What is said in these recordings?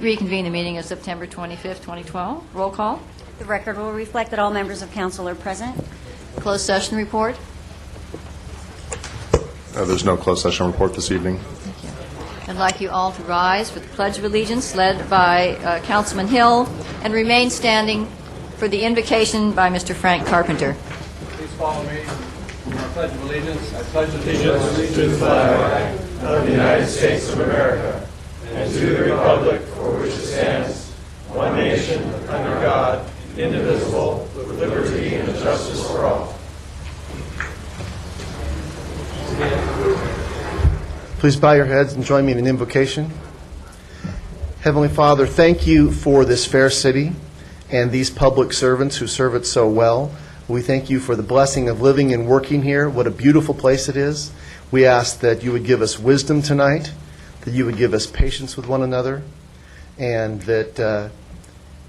reconvene the meeting of September 25th, 2012. Roll call. The record will reflect that all members of council are present. Closed session report. There's no closed session report this evening. Thank you. I'd like you all to rise for the Pledge of Allegiance led by Councilman Hill and remain standing for the invocation by Mr. Frank Carpenter. Please follow me. I pledge of allegiance. I pledge allegiance to the flag of the United States of America and to the republic for which it stands, one nation, under God, indivisible, with liberty and justice for all. Please bow your heads and join me in an invocation. Heavenly Father, thank you for this fair city and these public servants who serve it so well. We thank you for the blessing of living and working here. What a beautiful place it is. We ask that you would give us wisdom tonight, that you would give us patience with one another, and that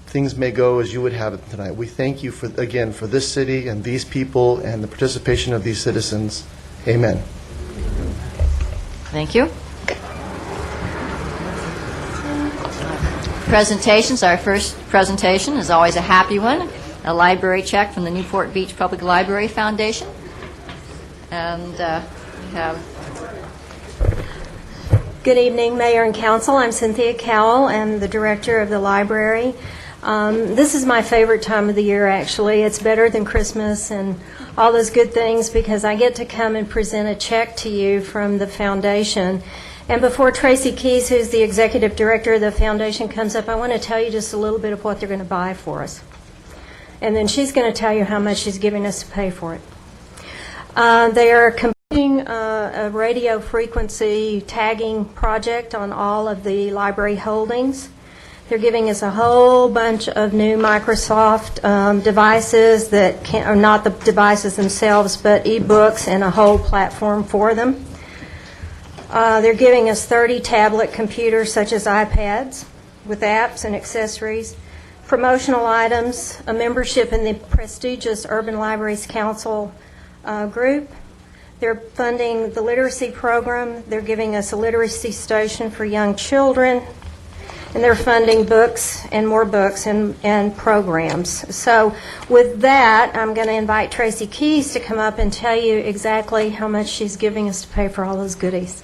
things may go as you would have it tonight. We thank you, again, for this city and these people and the participation of these citizens. Amen. Thank you. Presentations. Our first presentation is always a happy one. A library check from the Newport Beach Public Library Foundation. And we have... Good evening, Mayor and Council. I'm Cynthia Cowell. I'm the director of the library. This is my favorite time of the year, actually. It's better than Christmas and all those good things because I get to come and present a check to you from the foundation. And before Tracy Keys, who's the executive director of the foundation, comes up, I want to tell you just a little bit of what they're going to buy for us. And then she's going to tell you how much she's giving us to pay for it. They are completing a radio frequency tagging project on all of the library holdings. They're giving us a whole bunch of new Microsoft devices that are not the devices themselves, but e-books and a whole platform for them. They're giving us 30 tablet computers such as iPads with apps and accessories, promotional items, a membership in the prestigious Urban Libraries Council group. They're funding the literacy program. They're giving us a literacy station for young children. And they're funding books and more books and programs. So with that, I'm going to invite Tracy Keys to come up and tell you exactly how much she's giving us to pay for all those goodies.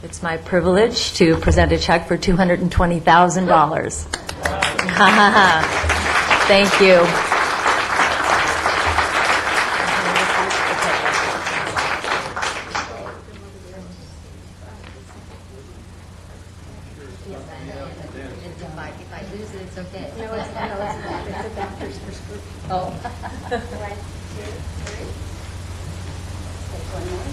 It's my privilege to present a check for $220,000. Thank you. If I lose it, it's okay. No, it's not. It's a doctor's prescription. Oh. 1, 2, 3. Take one more.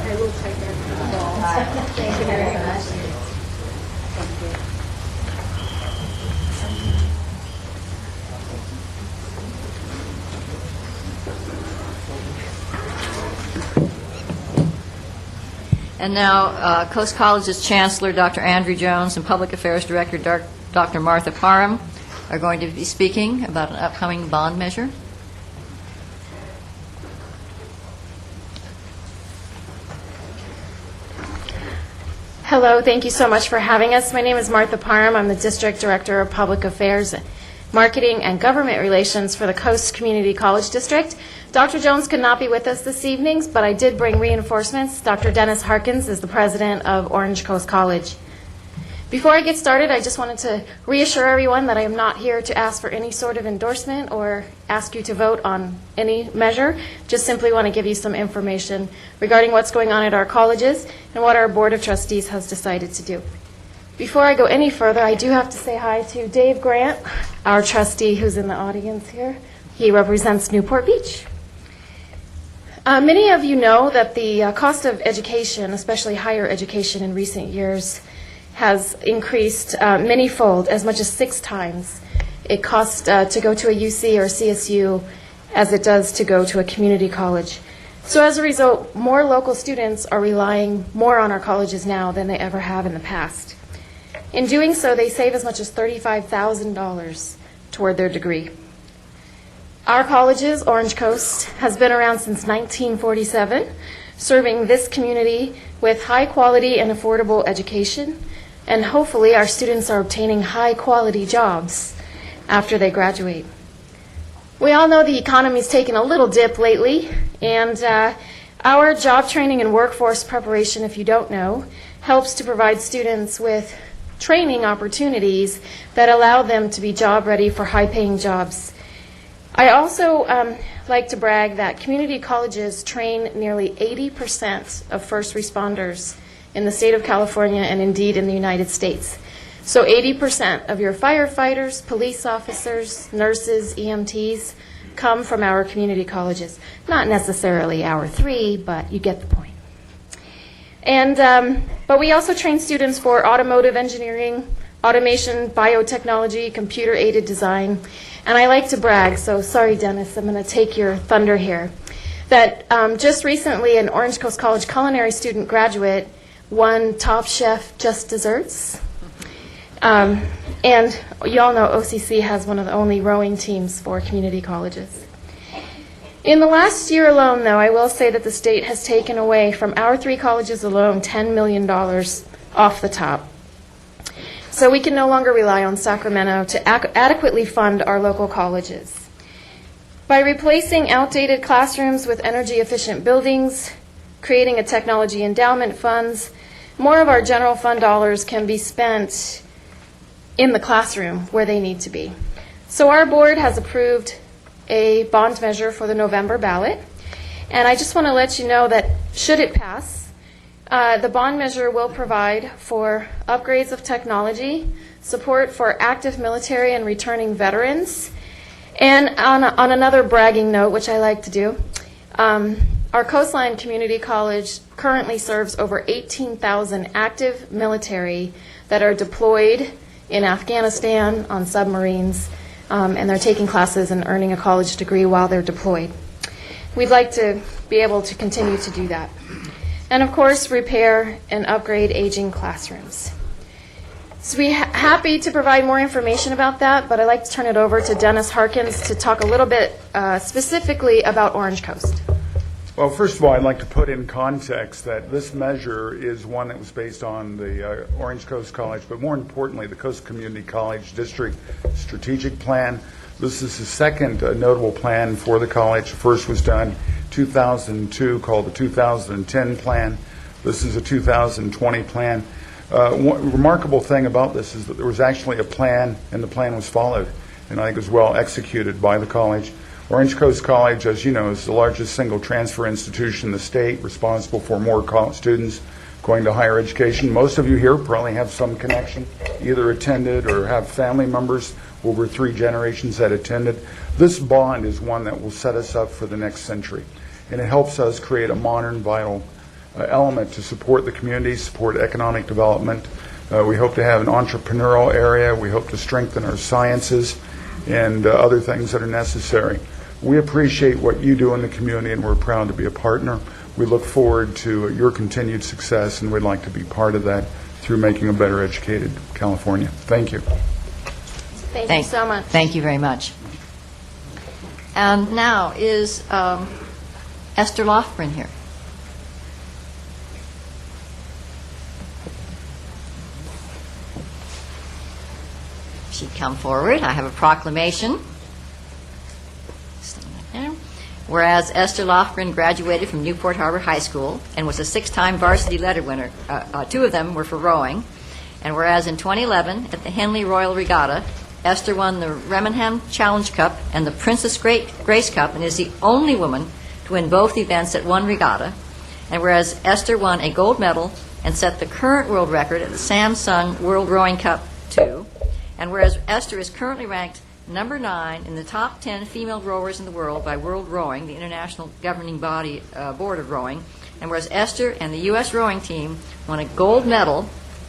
I will take that. Thank you very much. Thank you. And now, Coast Colleges Chancellor Dr. Andrew Jones and Public Affairs Director Dr. Martha Parham are going to be speaking about an upcoming bond measure. Hello, thank you so much for having us. My name is Martha Parham. I'm the District Director of Public Affairs, Marketing, and Government Relations for the Coast Community College District. Dr. Jones could not be with us this evening, but I did bring reinforcements. Dr. Dennis Harkins is the president of Orange Coast College. Before I get started, I just wanted to reassure everyone that I am not here to ask for any sort of endorsement or ask you to vote on any measure. Just simply want to give you some information regarding what's going on at our colleges and what our Board of Trustees has decided to do. Before I go any further, I do have to say hi to Dave Grant, our trustee who's in the audience here. He represents Newport Beach. Many of you know that the cost of education, especially higher education in recent years, has increased many-fold, as much as 6 times. It costs to go to a UC or CSU as it does to go to a community college. So as a result, more local students are relying more on our colleges now than they ever have in the past. In doing so, they save as much as $35,000 toward their degree. Our colleges, Orange Coast, has been around since 1947, serving this community with high-quality and affordable education, and hopefully our students are obtaining high-quality jobs after they graduate. We all know the economy's taken a little dip lately, and our job training and workforce preparation, if you don't know, helps to provide students with training opportunities that allow them to be job ready for high-paying jobs. I also like to brag that community colleges train nearly 80% of first responders in the state of California and indeed in the United States. So 80% of your firefighters, police officers, nurses, EMTs come from our community colleges. Not necessarily our 3, but you get the point. And but we also train students for automotive engineering, automation, biotechnology, computer-aided design. And I like to brag, so sorry, Dennis, I'm going to take your thunder here, that just recently an Orange Coast College culinary student graduate won Top Chef Just Desserts. And you all know OCC has one of the only rowing teams for community colleges. In the last year alone, though, I will say that the state has taken away from our 3 colleges alone $10 million off the top. So we can no longer rely on Sacramento to adequately fund our local colleges. By replacing outdated classrooms with energy-efficient buildings, creating a technology endowment funds, more of our general fund dollars can be spent in the classroom where they need to be. So our board has approved a bond measure for the November ballot, and I just want to let you know that should it pass, the bond measure will provide for upgrades of technology, support for active military and returning veterans, and on another bragging note, which I like to do, our Coastline Community College currently serves over 18,000 active military that are deployed in Afghanistan on submarines, and they're taking classes and earning a college degree while they're deployed. We'd like to be able to continue to do that. And of course, repair and upgrade aging classrooms. So we're happy to provide more information about that, but I'd like to turn it over to Dennis Harkins to talk a little bit specifically about Orange Coast. Well, first of all, I'd like to put in context that this measure is one that was based on the Orange Coast College, but more importantly, the Coast Community College District Strategic Plan. This is the second notable plan for the college. The first was done 2002, called the 2010 plan. This is a 2020 plan. One remarkable thing about this is that there was actually a plan, and the plan was followed, and I think it was well executed by the college. Orange Coast College, as you know, is the largest single transfer institution in the state, responsible for more college students going to higher education. Most of you here probably have some connection, either attended or have family members over 3 generations that attended. This bond is one that will set us up for the next century, and it helps us create a modern, vital element to support the community, support economic development. We hope to have an entrepreneurial area. We hope to strengthen our sciences and other things that are necessary. We appreciate what you do in the community, and we're proud to be a partner. We look forward to your continued success, and we'd like to be part of that through making a better educated California. Thank you. Thank you so much. Thank you very much. And now is Esther Lofgren here. She'd come forward. I have a proclamation. Whereas Esther Lofgren graduated from Newport Harbor High School and was a 6-time varsity letter winner, 2 of them were for rowing. And whereas in 2011 at the Henley Royal Regatta, Esther won the Remenham Challenge Cup and the Princess Grace Cup and is the only woman to win both events at one regatta. And whereas Esther won a gold medal and set the current world record at the Samsung World Rowing Cup 2. And whereas Esther is currently ranked number 9 in the top 10 female rowers in the world by World Rowing, the international governing body board of rowing. And whereas Esther and the U.S. rowing team won a gold medal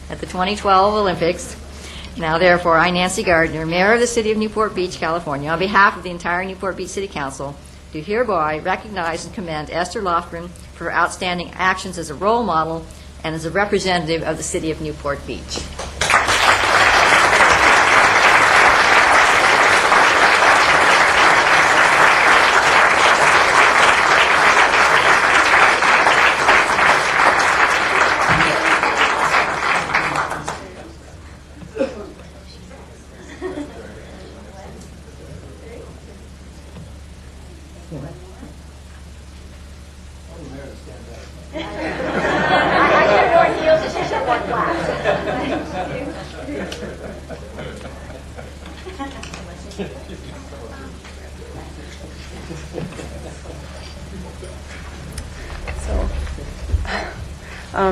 at the 2012 Olympics, now therefore I, Nancy Gardner, Mayor of the City of Newport Beach, California, on behalf of the entire Newport Beach City Council, do hereby recognize and commend Esther Lofgren for her outstanding actions as a role model and as a representative of the City of Newport Beach.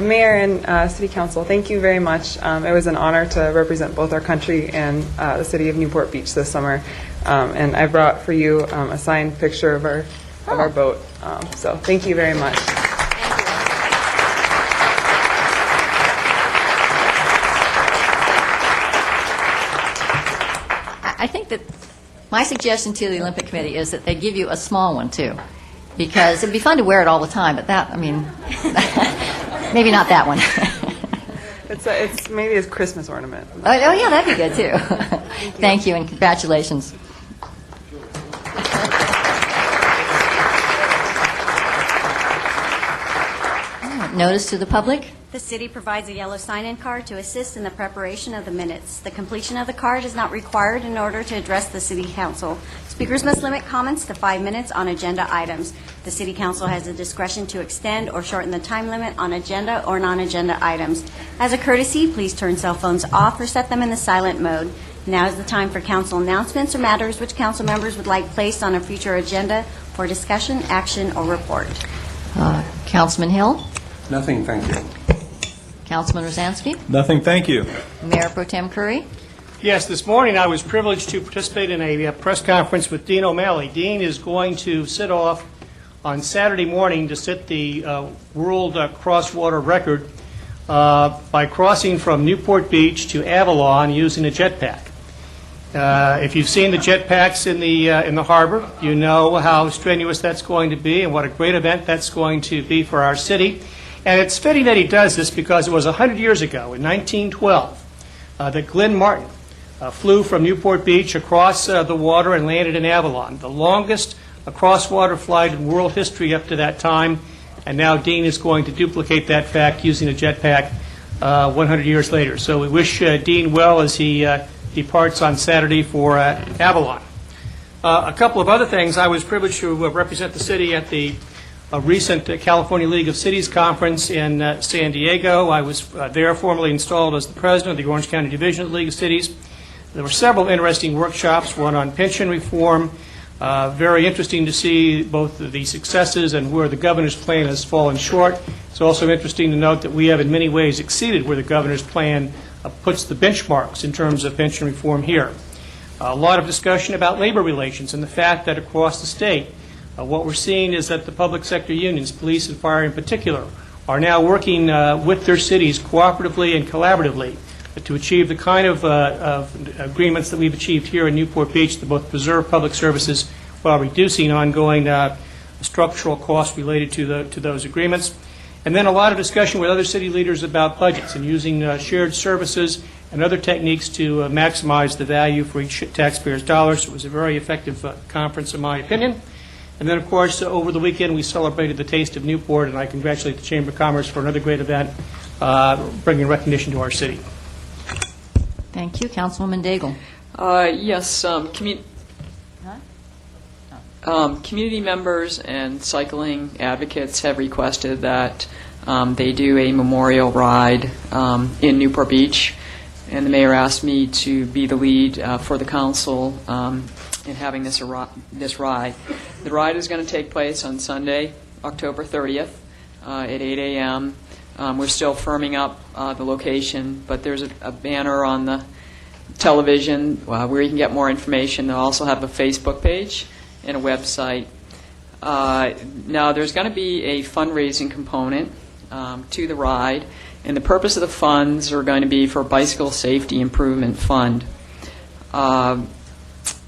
Mayor and City Council, thank you very much. It was an honor to represent both our country and the city of Newport Beach this summer. And I brought for you a signed picture of our boat. So thank you very much. I think that my suggestion to the Olympic Committee is that they give you a small one, too, because it'd be fun to wear it all the time, but that, I mean, maybe not that one. It's maybe a Christmas ornament. Oh, yeah, that'd be good, too. Thank you, and congratulations. Notice to the public. The city provides a yellow sign-in card to assist in the preparation of the minutes. The completion of the card is not required in order to address the city council. Speakers must limit comments to 5 minutes on agenda items. The city council has the discretion to extend or shorten the time limit on agenda or non-agenda items. As a courtesy, please turn cell phones off or set them in the silent mode. Now is the time for council announcements or matters which council members would like placed on a future agenda for discussion, action, or report. Councilman Hill? Nothing, thank you. Councilman Rosansky? Nothing, thank you. Mayor Pro Tem Curry? Yes, this morning I was privileged to participate in a press conference with Dean O'Malley. Dean is going to sit off on Saturday morning to set the world cross-water record by crossing from Newport Beach to Avalon using a jetpack. If you've seen the jetpacks in the harbor, you know how strenuous that's going to be and what a great event that's going to be for our city. And it's fitting that he does this because it was 100 years ago, in 1912, that Glenn Martin flew from Newport Beach across the water and landed in Avalon, the longest cross-water flight in world history up to that time. And now Dean is going to duplicate that fact using a jetpack 100 years later. So we wish Dean well as he departs on Saturday for Avalon. A couple of other things. I was privileged to represent the city at the recent California League of Cities conference in San Diego. I was there formally installed as the president of the Orange County Division of the League of Cities. There were several interesting workshops, one on pension reform. Very interesting to see both the successes and where the governor's plan has fallen short. It's also interesting to note that we have in many ways exceeded where the governor's plan puts the benchmarks in terms of pension reform here. A lot of discussion about labor relations and the fact that across the state, what we're seeing is that the public sector unions, police and fire in particular, are now working with their cities cooperatively and collaboratively to achieve the kind of agreements that we've achieved here in Newport Beach to both preserve public services while reducing ongoing structural costs related to those agreements. And then a lot of discussion with other city leaders about budgets and using shared services and other techniques to maximize the value for each taxpayer's dollar. So it was a very effective conference, in my opinion. And then, of course, over the weekend, we celebrated the Taste of Newport, and I congratulate the Chamber of Commerce for another great event, bringing recognition to our city. Thank you. Councilwoman Daigle. Yes, community members and cycling advocates have requested that they do a memorial ride in Newport Beach, and the mayor asked me to be the lead for the council in having this ride. The ride is going to take place on Sunday, October 30th at 8 a.m. We're still firming up the location, but there's a banner on the television where you can get more information. They'll also have a Facebook page and a website. Now, there's going to be a fundraising component to the ride, and the purpose of the funds are going to be for Bicycle Safety Improvement Fund.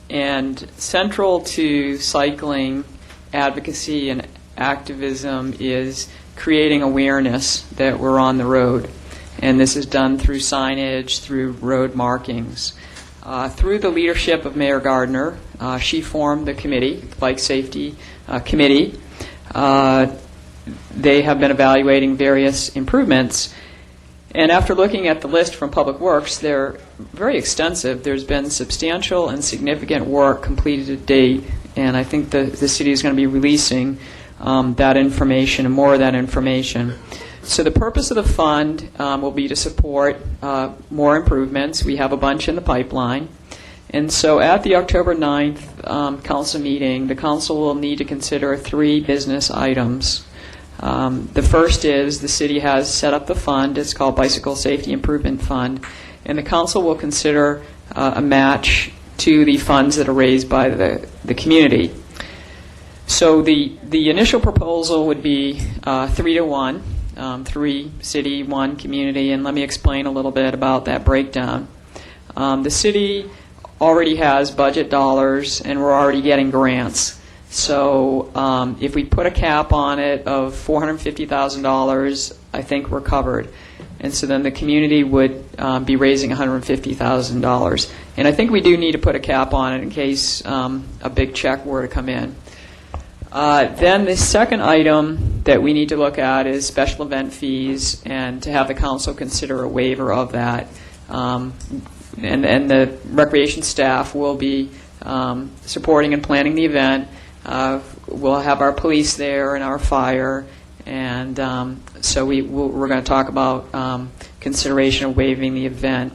And central to cycling advocacy and activism is creating awareness that we're on the road. And this is done through signage, through road markings. Through the leadership of Mayor Gardner, she formed the committee, the Bike Safety Committee. They have been evaluating various improvements. And after looking at the list from Public Works, they're very extensive. There's been substantial and significant work completed to date, and I think the city is going to be releasing that information and more of that information. So the purpose of the fund will be to support more improvements. We have a bunch in the pipeline, And so at the October 9th council meeting, the council will need to consider 3 business items. The first is the city has set up the fund. It's called Bicycle Safety Improvement Fund. And the council will consider a match to the funds that are raised by the community. So the initial proposal would be 3-to-1, 3 city, 1 community, and let me explain a little bit about that breakdown. The city already has budget dollars, and we're already getting grants. So if we put a cap on it of $450,000, I think we're covered. And so then the community would be raising $150,000. And I think we do need to put a cap on it in case a big check were to come in. Then the second item that we need to look at is special event fees, and to have the council consider a waiver of that. And the recreation staff will be supporting and planning the event. We'll have our police there and our fire, and so we're going to talk about consideration of waiving the event.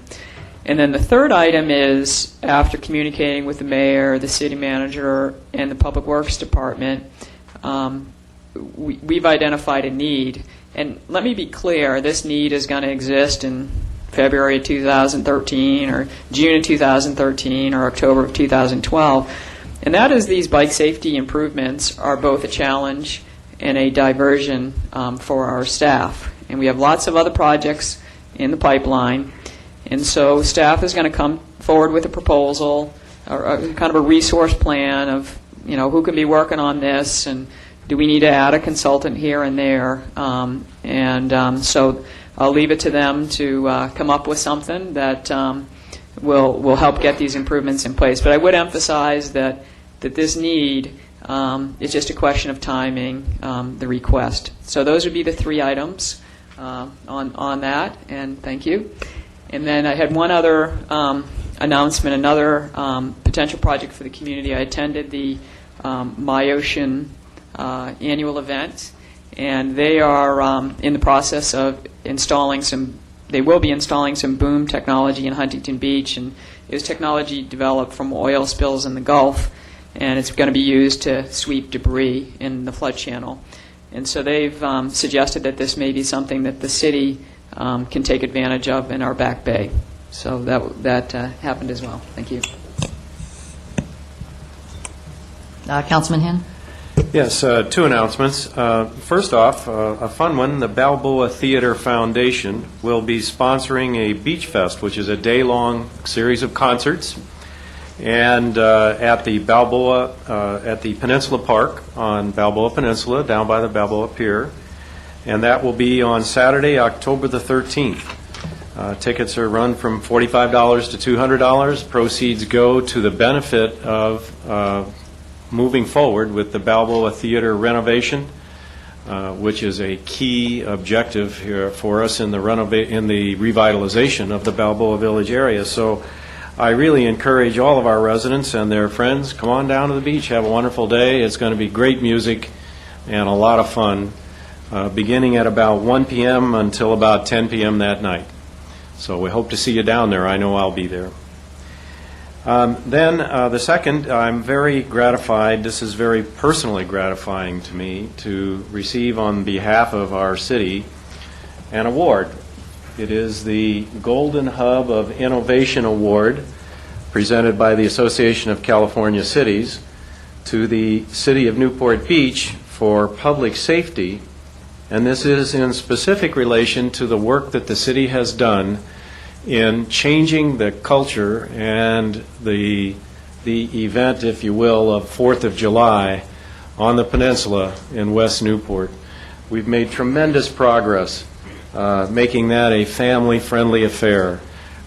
And then the third item is, after communicating with the mayor, the city manager, and the public works department, we've identified a need. And let me be clear, this need is going to exist in February of 2013 or June of 2013 or October of 2012. And that is, these bike safety improvements are both a challenge and a diversion for our staff. And we have lots of other projects in the pipeline. And so staff is going to come forward with a proposal, or kind of a resource plan of, who can be working on this, and do we need to add a consultant here and there. So I'll leave it to them to come up with something that will help get these improvements in place. But I would emphasize that this need is just a question of timing, the request. So those would be the 3 items on that, and thank you. And then I had one other announcement, another potential project for the community. I attended the My Ocean annual event, and they are in the process of they will be installing some boom technology in Huntington Beach, and it was technology developed from oil spills in the Gulf, and it's going to be used to sweep debris in the flood channel. And so they've suggested that this may be something that the city can take advantage of in our back bay. So that happened as well. Thank you. Councilman Hinn? Yes, 2 announcements. First off, a fun one. The Balboa Theater Foundation will be sponsoring a Beach Fest, which is a day-long series of concerts, and at the Balboa, at the Peninsula Park on Balboa Peninsula, down by the Balboa Pier, and that will be on Saturday, October the 13th. Tickets are run from $45 to $200. Proceeds go to the benefit of moving forward with the Balboa Theater renovation, which is a key objective here for us in the revitalization of the Balboa Village area. So I really encourage all of our residents and their friends, come on down to the beach, have a wonderful day. It's going to be great music and a lot of fun, beginning at about 1 p.m. until about 10 p.m. that night. So we hope to see you down there. I know I'll be there. Then the second, I'm very gratified, this is very personally gratifying to me, to receive on behalf of our city an award. It is the Golden Hub of Innovation Award, presented by the Association of California Cities to the City of Newport Beach for public safety, and this is in specific relation to the work that the city has done in changing the culture and the event, if you will, of 4th of July on the peninsula in West Newport. We've made tremendous progress making that a family-friendly affair.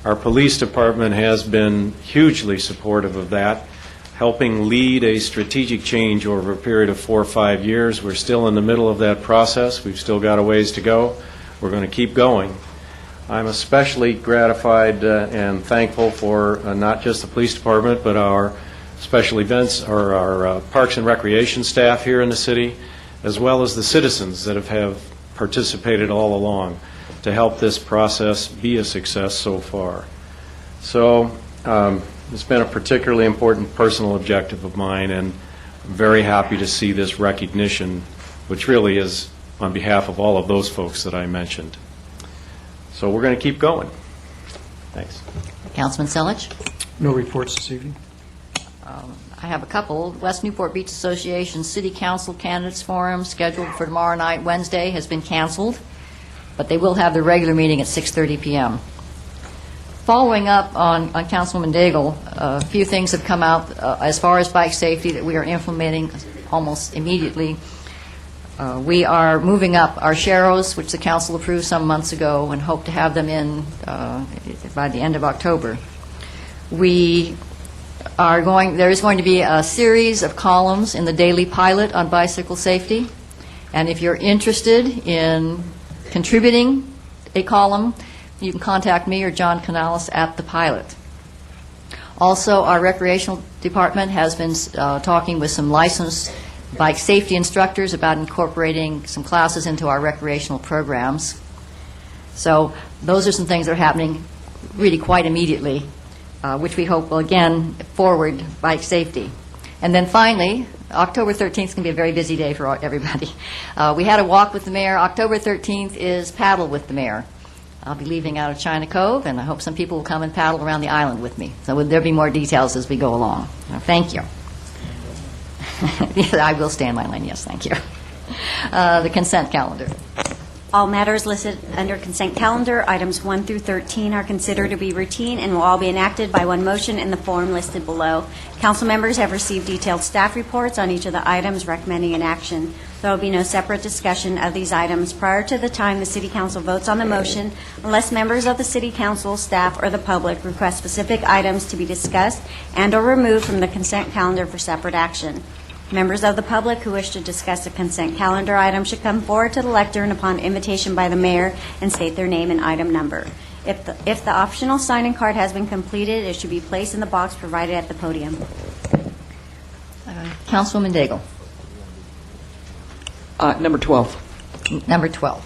Our police department has been hugely supportive of that, helping lead a strategic change over a period of 4 or 5 years. We're still in the middle of that process. We've still got a ways to go. We're going to keep going. I'm especially gratified and thankful for not just the police department, but our special events, or our Parks and Recreation staff here in the city, as well as the citizens that have participated all along to help this process be a success so far. So It's been a particularly important personal objective of mine, and I'm very happy to see this recognition, which really is on behalf of all of those folks that I mentioned. So we're going to keep going. Thanks. Councilman Selich? No reports this evening. I have a couple. West Newport Beach Association City Council Candidates Forum scheduled for tomorrow night, Wednesday, has been canceled, but they will have their regular meeting at 6:30 p.m. Following up on Councilwoman Daigle, a few things have come out as far as bike safety that we are implementing almost immediately. We are moving up our sharrows, which the council approved some months ago, and hope to have them in by the end of October. There is going to be a series of columns in the daily pilot on bicycle safety, and if you're interested in contributing a column, you can contact me or John Canales at the pilot. Also, our recreational department has been talking with some licensed bike safety instructors about incorporating some classes into our recreational programs. So those are some things that are happening really quite immediately, which we hope will, again, forward bike safety. And then finally, October 13th is going to be a very busy day for everybody. We had a walk with the mayor. October 13th is paddle with the mayor. I'll be leaving out of China Cove, and I hope some people will come and paddle around the island with me. So there'll be more details as we go along. Thank you. I will stay in my lane, yes, thank you. The consent calendar. All matters listed under consent calendar, items 1 through 13, are considered to be routine and will all be enacted by one motion in the form listed below. Council members have received detailed staff reports on each of the items recommending an action. There will be no separate discussion of these items prior to the time the City Council votes on the motion unless members of the City Council, staff, or the public request specific items to be discussed and or removed from the consent calendar for separate action. Members of the public who wish to discuss a consent calendar item should come forward to the lectern upon invitation by the mayor and state their name and item number. If the optional sign-in card has been completed, it should be placed in the box provided at the podium. Councilwoman Daigle. Number 12. Number 12.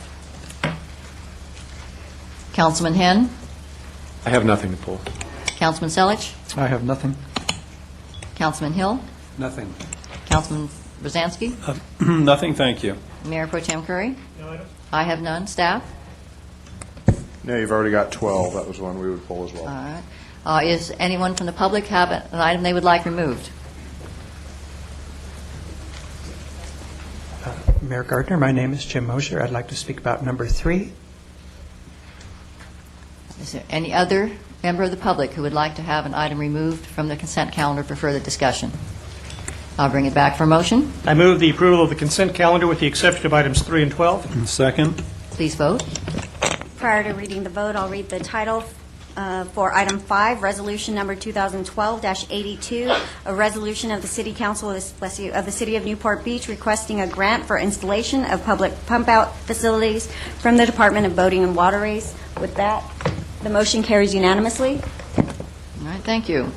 Councilman Henn. I have nothing to pull. Councilman Selich. I have nothing. Councilman Hill. Nothing. Councilman Brzezinski. Nothing, thank you. Mayor Pro Tem Curry. No items. I have none. Staff. No, you've already got 12. That was one we would pull as well. All right. Is anyone from the public have an item they would like removed? Mayor Gardner, my name is Jim Mosher. I'd like to speak about number 3. Is there any other member of the public who would like to have an item removed from the consent calendar for further discussion? I'll bring it back for motion. I move the approval of the consent calendar with the exception of items 3 and 12. Second. Please vote. Prior to reading the vote, I'll read the title for item 5, resolution number 2012-82, a resolution of the City Council of the City of Newport Beach requesting a grant for installation of public pump-out facilities from the Department of Boating and Waterways. With that, the motion carries unanimously. All right, thank you.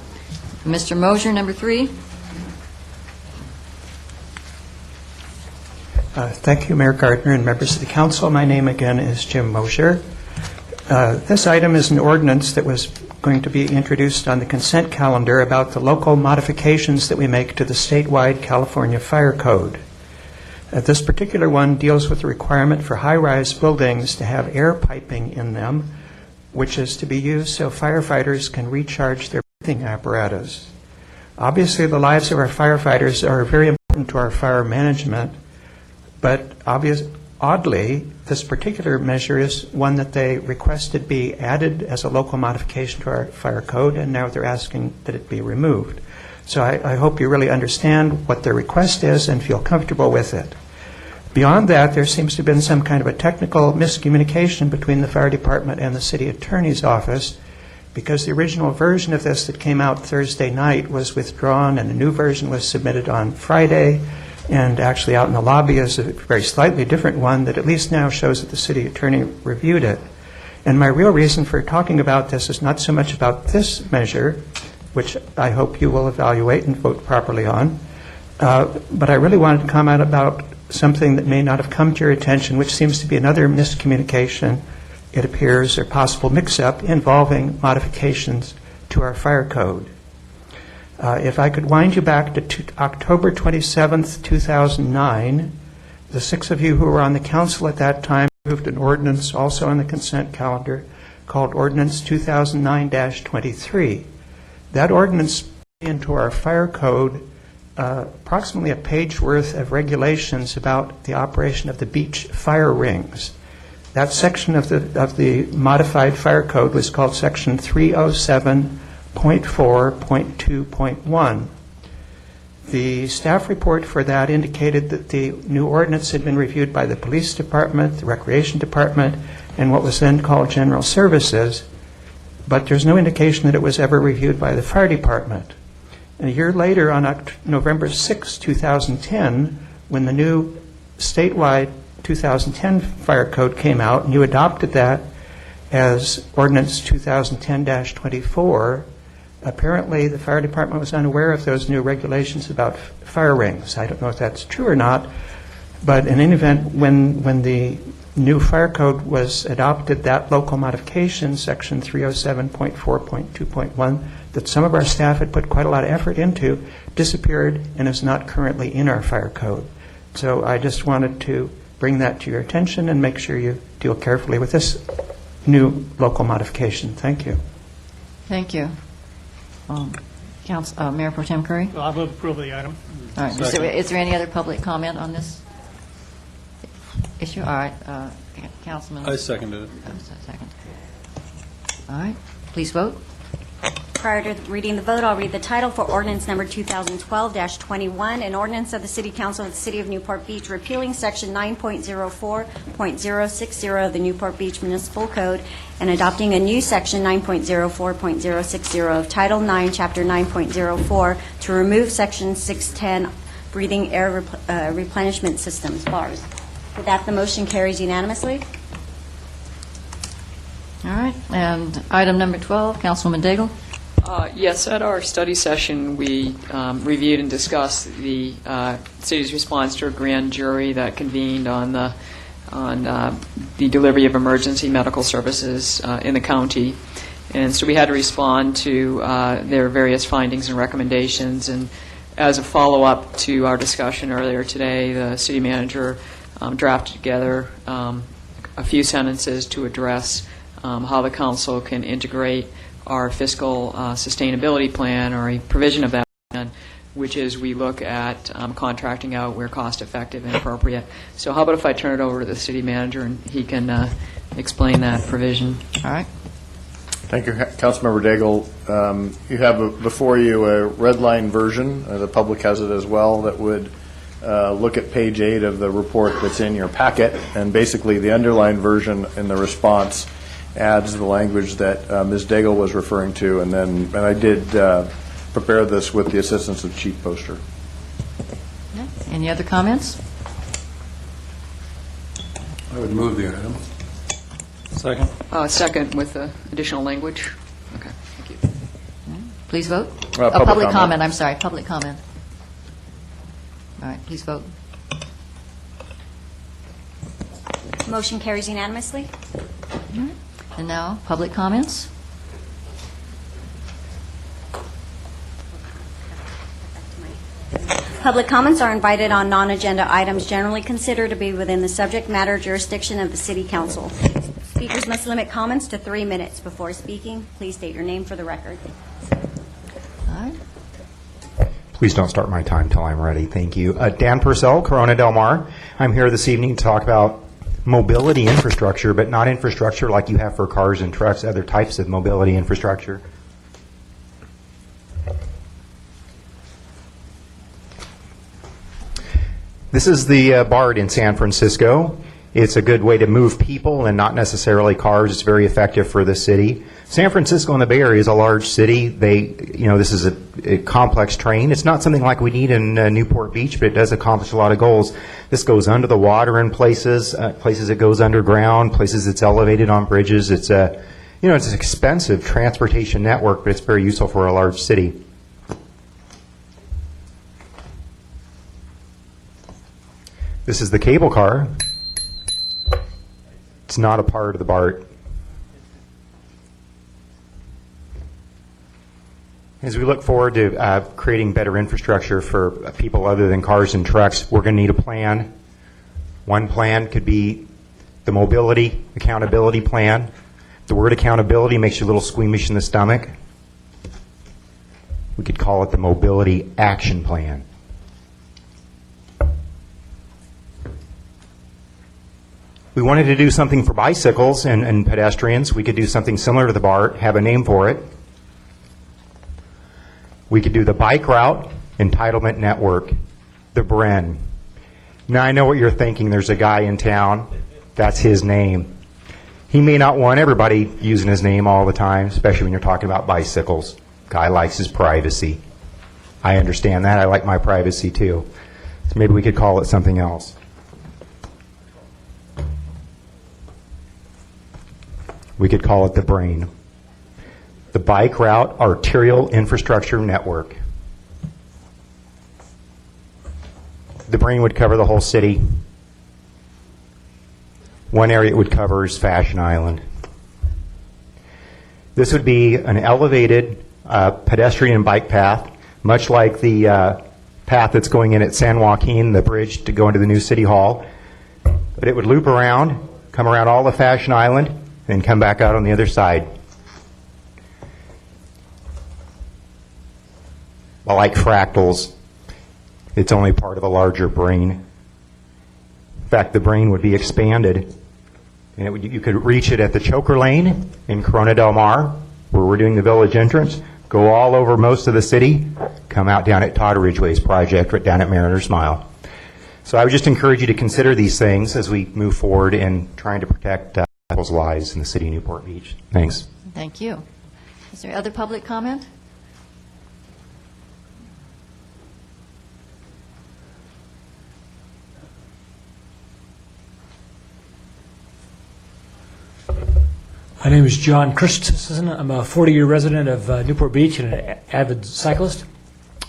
Mr. Mosher, number 3. Thank you, Mayor Gardner and members of the council. My name again is Jim Mosher. This item is an ordinance that was going to be introduced on the consent calendar about the local modifications that we make to the statewide California Fire Code. This particular one deals with the requirement for high-rise buildings to have air piping in them, which is to be used so firefighters can recharge their breathing apparatus. Obviously, the lives of our firefighters are very important to our fire management, but oddly, this particular measure is one that they requested be added as a local modification to our fire code, and now they're asking that it be removed. So I hope you really understand what their request is and feel comfortable with it. Beyond that, there seems to have been some kind of a technical miscommunication between the fire department and the city attorney's office, because the original version of this that came out Thursday night was withdrawn and a new version was submitted on Friday. And actually out in the lobby is a very slightly different one that at least now shows that the city attorney reviewed it. And my real reason for talking about this is not so much about this measure, which I hope you will evaluate and vote properly on, but I really wanted to comment about something that may not have come to your attention, which seems to be another miscommunication, it appears, or possible mix-up involving modifications to our fire code. If I could wind you back to October 27th, 2009, the six of you who were on the council at that time moved an ordinance also on the consent calendar called Ordinance 2009-23. That ordinance put into our fire code approximately a page worth of regulations about the operation of the beach fire rings. That section of the modified fire code was called Section 307.4.2.1. The staff report for that indicated that the new ordinance had been reviewed by the police department, the recreation department, and what was then called general services, but there's no indication that it was ever reviewed by the fire department. And a year later, on November 6, 2010, when the new statewide 2010 fire code came out, and you adopted that as Ordinance 2010-24, apparently the fire department was unaware of those new regulations about fire rings. I don't know if that's true or not, but in any event, when the new fire code was adopted, that local modification, Section 307.4.2.1, that some of our staff had put quite a lot of effort into, disappeared and is not currently in our fire code. So I just wanted to bring that to your attention and make sure you deal carefully with this new local modification. Thank you. Thank you. Mayor Pro Tem Curry? Well, I move approval of the item. All right. Is there any other public comment on this issue? All right. Councilman? I seconded it. Second. All right. Please vote. Prior to reading the vote, I'll read the title for ordinance number 2012-21, an ordinance of the City Council of the City of Newport Beach repealing Section 9.04.060 of the Newport Beach Municipal Code and adopting a new Section 9.04.060 of Title 9, Chapter 9.04 to remove Section 610, breathing air replenishment systems, bars. With that, the motion carries unanimously. All right. And item number 12, Councilwoman Daigle? Yes, at our study session, we reviewed and discussed the city's response to a grand jury that convened on the delivery of emergency medical services in the county. And so we had to respond to their various findings and recommendations. And as a follow-up to our discussion earlier today, the city manager drafted together a few sentences to address how the council can integrate our fiscal sustainability plan, or a provision of that plan, which is we look at contracting out where cost effective and appropriate. So how about if I turn it over to the city manager and he can explain that provision. All right. Thank you, Councilmember Daigle. You have before you a red line version. The public has it as well, that would look at page 8 of the report that's in your packet, and basically the underlined version in the response adds the language that Ms. Daigle was referring to, and I did prepare this with the assistance of Chief Poster. Okay. Any other comments? I would move the item. Second. Second with the additional language. Okay, thank you. Please vote. Public comment. I'm sorry, public comment. All right, please vote. Motion carries unanimously. And now, public comments? Public comments are invited on non-agenda items generally considered to be within the subject matter jurisdiction of the City Council. Speakers must limit comments to 3 minutes. Before speaking, please state your name for the record. All right. Please don't start my time till I'm ready. Thank you. Dan Purcell, Corona Del Mar. I'm here this evening to talk about mobility infrastructure, but not infrastructure like you have for cars and trucks, other types of mobility infrastructure. This is the BART in San Francisco. It's a good way to move people and not necessarily cars. It's very effective for the city. San Francisco and the Bay Area is a large city. This is a complex train. It's not something like we need in Newport Beach, but it does accomplish a lot of goals. This goes under the water in places it goes underground, places it's elevated on bridges. It's it's an expensive transportation network, but it's very useful for a large city. This is the cable car. It's not a part of the BART. as we look forward to creating better infrastructure for people other than cars and trucks, we're going to need a plan. One plan could be the mobility accountability plan. The word accountability makes you a little squeamish in the stomach. We could call it the mobility action plan. We wanted to do something for bicycles and pedestrians. We could do something similar to the BART, have a name for it. We could do the bike route entitlement network, the BREN. Now I know what you're thinking. There's a guy in town. That's his name. He may not want everybody using his name all the time, especially when you're talking about bicycles. Guy likes his privacy. I understand that. I like my privacy too. So maybe we could call it something else. We could call it the BRAIN, the Bike Route Arterial Infrastructure Network. The BRAIN would cover the whole city. One area it would cover is Fashion Island. This would be an elevated pedestrian and bike path, much like the path that's going in at San Joaquin, the bridge to go into the new city hall. But it would loop around, come around all of Fashion Island, and come back out on the other side. Well, like fractals, it's only part of a larger brain. In fact, the brain would be expanded, and you could reach it at the Choker Lane in Corona del Mar, where we're doing the village entrance, go all over most of the city, come out down at Todd Ridgway's project, right down at Mariner's Mile. So I would just encourage you to consider these things as we move forward in trying to protect people's lives in the city of Newport Beach. Thanks. Thank you. Is there other public comment? My name is John Christensen. I'm a 40-year resident of Newport Beach and an avid cyclist.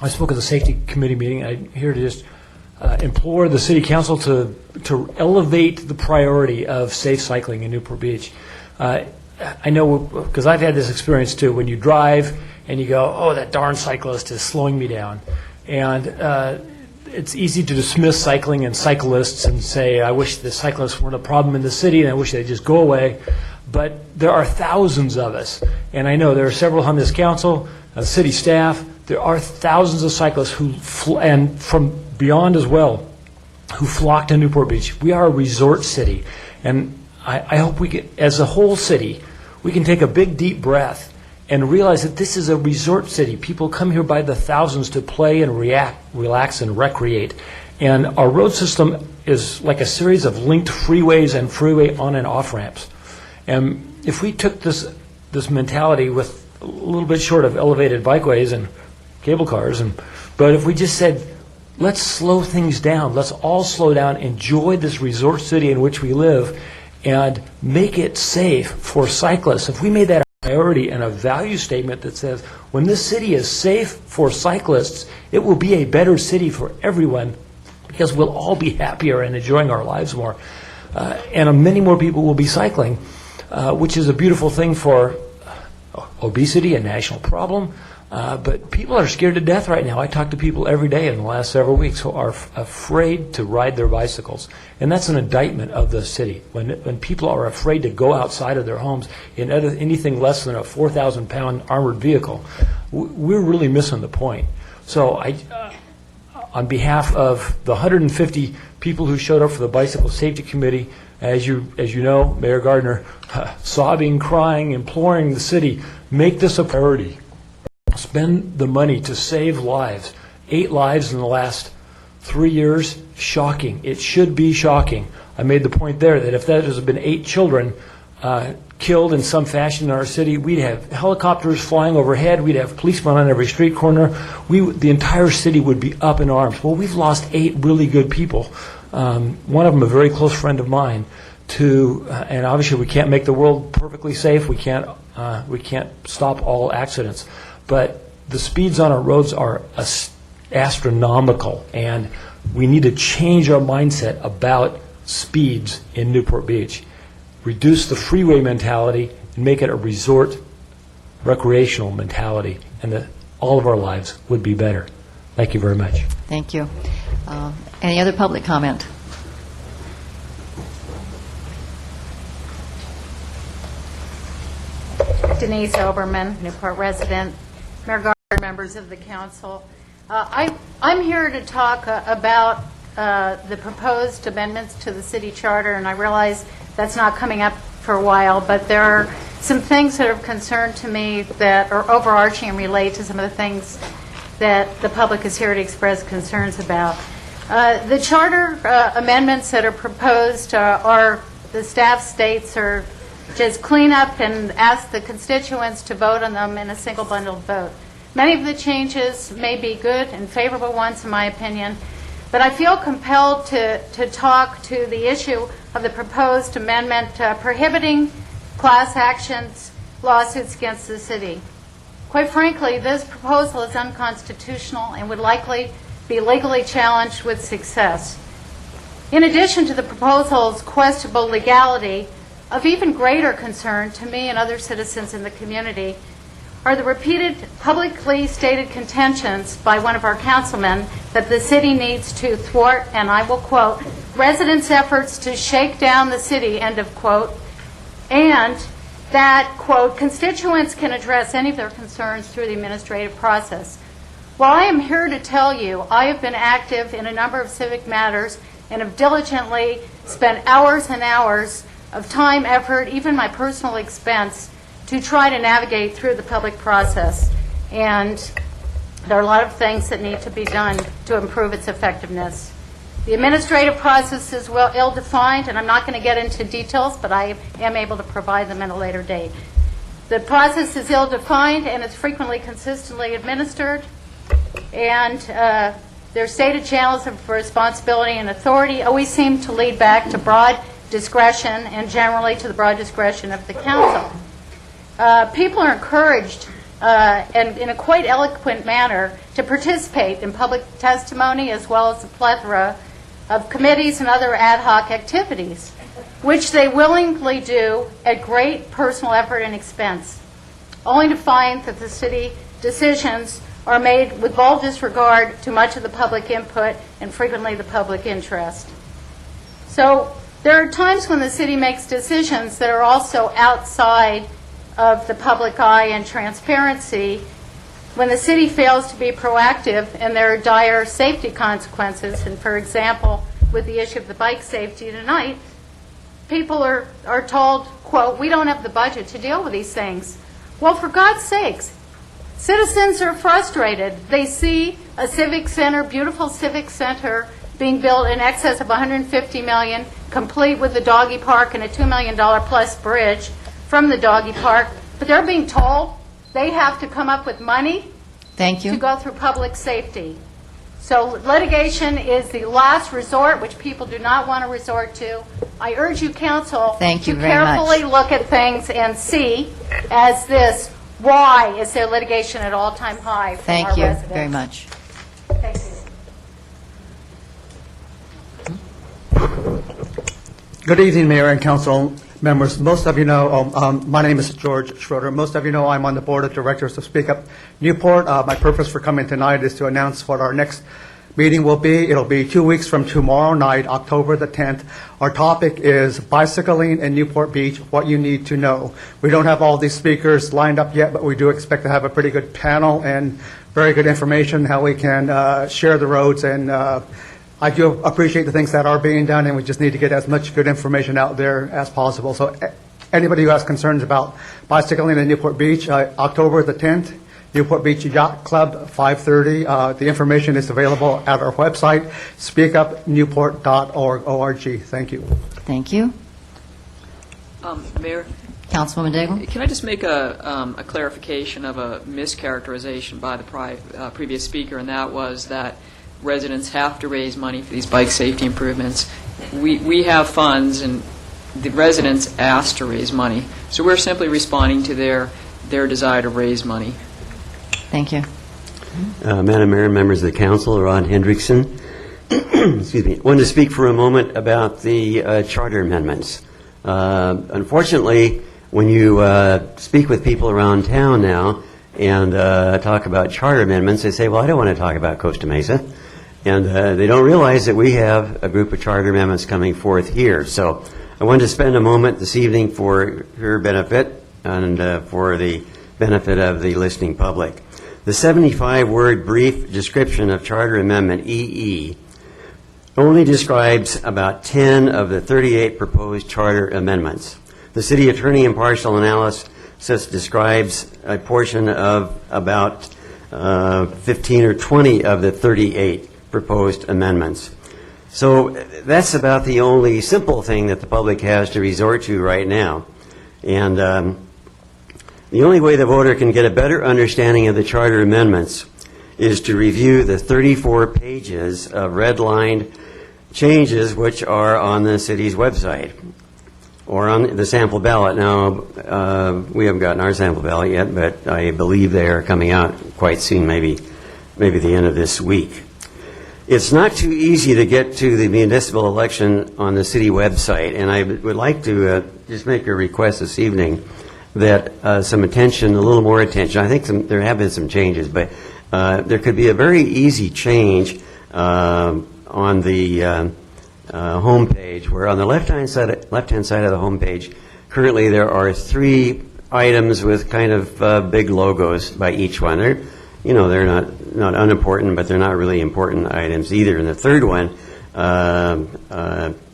I spoke at the safety committee meeting. I'm here to just implore the city council to elevate the priority of safe cycling in Newport Beach. I know, because I've had this experience too, when you drive and you go, oh, that darn cyclist is slowing me down. And it's easy to dismiss cycling and cyclists and say, I wish the cyclists weren't a problem in the city and I wish they'd just go away. But there are thousands of us, and I know there are several on this council, city staff. There are thousands of cyclists and from beyond as well, who flock to Newport Beach. We are a resort city, and I hope we can, as a whole city, we can take a big, deep breath and realize that this is a resort city. People come here by the thousands to play and relax and recreate. And our road system is like a series of linked freeways and freeway on and off ramps. And if we took this mentality with a little bit short of elevated bikeways and cable cars, but if we just said, let's slow things down, let's all slow down, enjoy this resort city in which we live, and make it safe for cyclists. If we made that a priority and a value statement that says, when this city is safe for cyclists, it will be a better city for everyone, because we'll all be happier and enjoying our lives more. And many more people will be cycling, which is a beautiful thing for obesity, a national problem. But people are scared to death right now. I talk to people every day in the last several weeks who are afraid to ride their bicycles. And that's an indictment of the city. When people are afraid to go outside of their homes in anything less than a 4,000-pound armored vehicle, we're really missing the point. So on behalf of the 150 people who showed up for the Bicycle Safety Committee, as you know, Mayor Gardner, sobbing, crying, imploring the city, make this a priority. Spend the money to save lives. 8 lives in the last 3 years, shocking. It should be shocking. I made the point there that if that has been 8 children killed in some fashion in our city, we'd have helicopters flying overhead, we'd have policemen on every street corner, the entire city would be up in arms. Well, we've lost 8 really good people. One of them a very close friend of mine, and obviously we can't make the world perfectly safe, we can't stop all accidents. But the speeds on our roads are astronomical, and we need to change our mindset about speeds in Newport Beach. Reduce the freeway mentality and make it a resort recreational mentality. And all of our lives would be better. Thank you very much. Thank you. Any other public comment? Denise Oberman, Newport resident, Mayor Gardner, members of the council. I'm here to talk about the proposed amendments to the city charter, and I realize that's not coming up for a while, but there are some things that are of concern to me that are overarching and relate to some of the things that the public is here to express concerns about. The charter amendments that are proposed are, the staff states, are just clean up and ask the constituents to vote on them in a single bundled vote. Many of the changes may be good and favorable ones, in my opinion, but I feel compelled to talk to the issue of the proposed amendment prohibiting class actions lawsuits against the city. Quite frankly, this proposal is unconstitutional and would likely be legally challenged with success. In addition to the proposal's questionable legality, of even greater concern to me and other citizens in the community are the repeated publicly stated contentions by one of our councilmen that the city needs to thwart, and I will quote, residents' efforts to shake down the city, end of quote, and that, quote, constituents can address any of their concerns through the administrative process. While I am here to tell you I have been active in a number of civic matters and have diligently spent hours and hours of time, effort, even my personal expense, to try to navigate through the public process. And there are a lot of things that need to be done to improve its effectiveness. The administrative process is well ill-defined, and I'm not going to get into details, but I am able to provide them at a later date. The process is ill-defined, and it's frequently consistently administered, and their stated channels of responsibility and authority always seem to lead back to broad discretion and generally to the broad discretion of the council. People are encouraged and in a quite eloquent manner to participate in public testimony as well as a plethora of committees and other ad hoc activities, which they willingly do at great personal effort and expense, only to find that the city decisions are made with bold disregard to much of the public input and frequently the public interest. So there are times when the city makes decisions that are also outside of the public eye and transparency, when the city fails to be proactive and there are dire safety consequences. And for example, with the issue of the bike safety tonight, people are told, quote, we don't have the budget to deal with these things. Well, for God's sakes, citizens are frustrated. They see a civic center, beautiful civic center, being built in excess of $150 million, complete with the doggy park and a $2 million plus bridge from the doggy park, but they're being told they have to come up with money to go through public safety. So litigation is the last resort, which people do not want to resort to. I urge you, council, to carefully look at things and see, as this, why is there litigation at all-time high from our residents? Thank you very much. Thank you. Good evening, Mayor and Council members. Most of you know, my name is George Schroeder. Most of you know I'm on the Board of Directors of Speak Up Newport. My purpose for coming tonight is to announce what our next meeting will be. It'll be 2 weeks from tomorrow night, October the 10th. Our topic is bicycling in Newport Beach, what you need to know. We don't have all these speakers lined up yet, but we do expect to have a pretty good panel and very good information how we can share the roads, and I do appreciate the things that are being done, and we just need to get as much good information out there as possible. So anybody who has concerns about bicycling in Newport Beach, October the 10th, Newport Beach Yacht Club, 5:30. The information is available at our website, speakupnewport.org. Thank you. Thank you. Mayor? Councilwoman Daigle? Can I just make a clarification of a mischaracterization by the previous speaker, and that was that residents have to raise money for these bike safety improvements. We have funds, and the residents asked to raise money. So we're simply responding to their desire to raise money. Thank you. Madam Mayor and members of the council, Rod Hendrickson. Excuse me. I wanted to speak for a moment about the charter amendments. Unfortunately, when you speak with people around town now, and talk about charter amendments, they say, well, I don't want to talk about Costa Mesa. And they don't realize that we have a group of charter amendments coming forth here. So I wanted to spend a moment this evening for your benefit and for the benefit of the listening public. The 75-word brief description of Charter Amendment EE only describes about 10 of the 38 proposed charter amendments. The city attorney impartial analysis describes a portion of about 15 or 20 of the 38 proposed amendments. So that's about the only simple thing that the public has to resort to right now. And the only way the voter can get a better understanding of the charter amendments is to review the 34 pages of redlined changes which are on the city's website or on the sample ballot. Now, we haven't gotten our sample ballot yet, but I believe they are coming out quite soon, maybe the end of this week. It's not too easy to get to the municipal election on the city website, and I would like to just make a request this evening that some attention, a little more attention. I think there have been some changes, but there could be a very easy change on the home page, where on the left-hand side of the home page, currently there are 3 items with kind of big logos by each one. They're not unimportant, but they're not really important items either. And the third one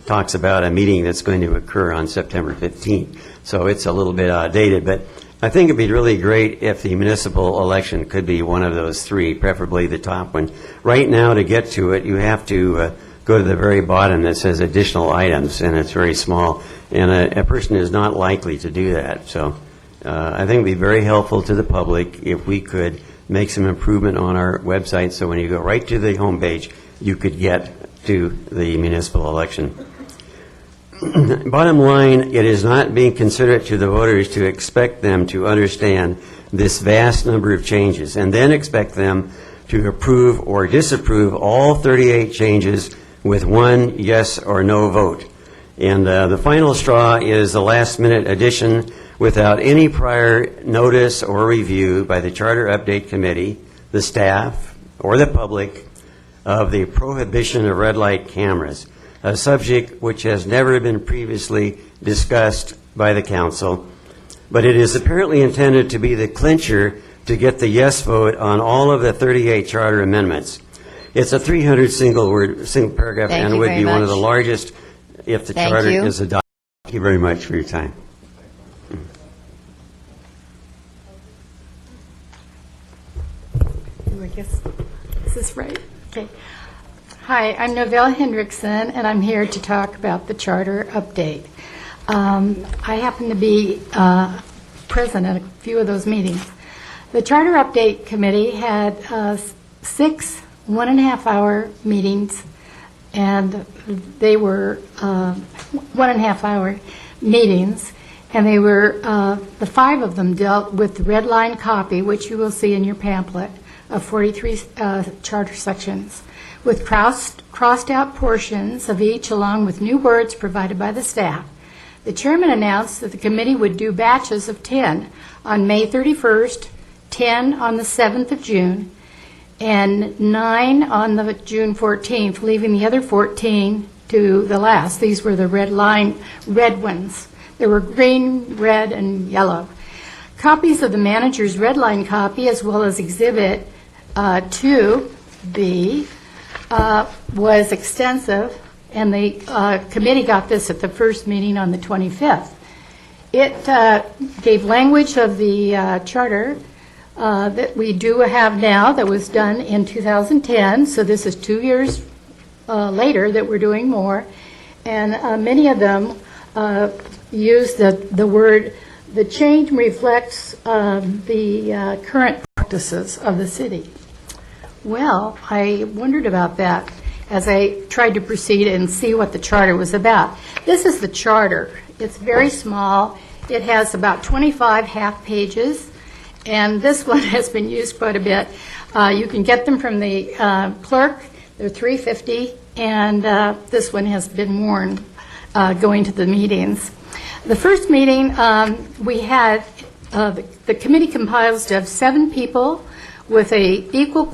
talks about a meeting that's going to occur on September 15th. So it's a little bit outdated, but I think it'd be really great if the municipal election could be one of those 3, preferably the top one. Right now, to get to it, you have to go to the very bottom that says additional items, and it's very small, and a person is not likely to do that. So I think it would be very helpful to the public if we could make some improvement on our website so when you go right to the home page, you could get to the municipal election. Bottom line, it is not being considerate to the voters to expect them to understand this vast number of changes and then expect them to approve or disapprove all 38 changes with one yes or no vote. And the final straw is the last-minute addition without any prior notice or review by the Charter Update Committee, the staff, or the public of the prohibition of red light cameras, a subject which has never been previously discussed by the council, but it is apparently intended to be the clincher to get the yes vote on all of the 38 charter amendments. It's a 300 single paragraph and would be one of the largest if the charter is adopted. Thank you very much for your time. I guess, is this right? Okay. Hi, I'm Novelle Hendrickson, and I'm here to talk about the charter update. I happen to be present at a few of those meetings. The Charter Update Committee had 6 1.5-hour meetings, and they were 1.5-hour meetings, and they were, the 5 of them dealt with the red line copy, which you will see in your pamphlet, of 43 charter sections, with crossed out portions of each along with new words provided by the staff. The chairman announced that the committee would do batches of 10 on May 31st, 10 on the 7th of June, and 9 on the June 14th, leaving the other 14 to the last. These were the red ones. There were green, red, and yellow. Copies of the manager's red line copy, as well as Exhibit 2B, was extensive, and the committee got this at the first meeting on the 25th. It gave language of the charter that we do have now that was done in 2010, so this is 2 years later that we're doing more, and many of them use the word, the change reflects the current practices of the city. Well, I wondered about that as I tried to proceed and see what the charter was about. This is the charter. It's very small. It has about 25 half pages, and this one has been used quite a bit. You can get them from the clerk. They're $3.50, and this one has been worn going to the meetings. The first meeting we had the committee comprised of 7 people with a equal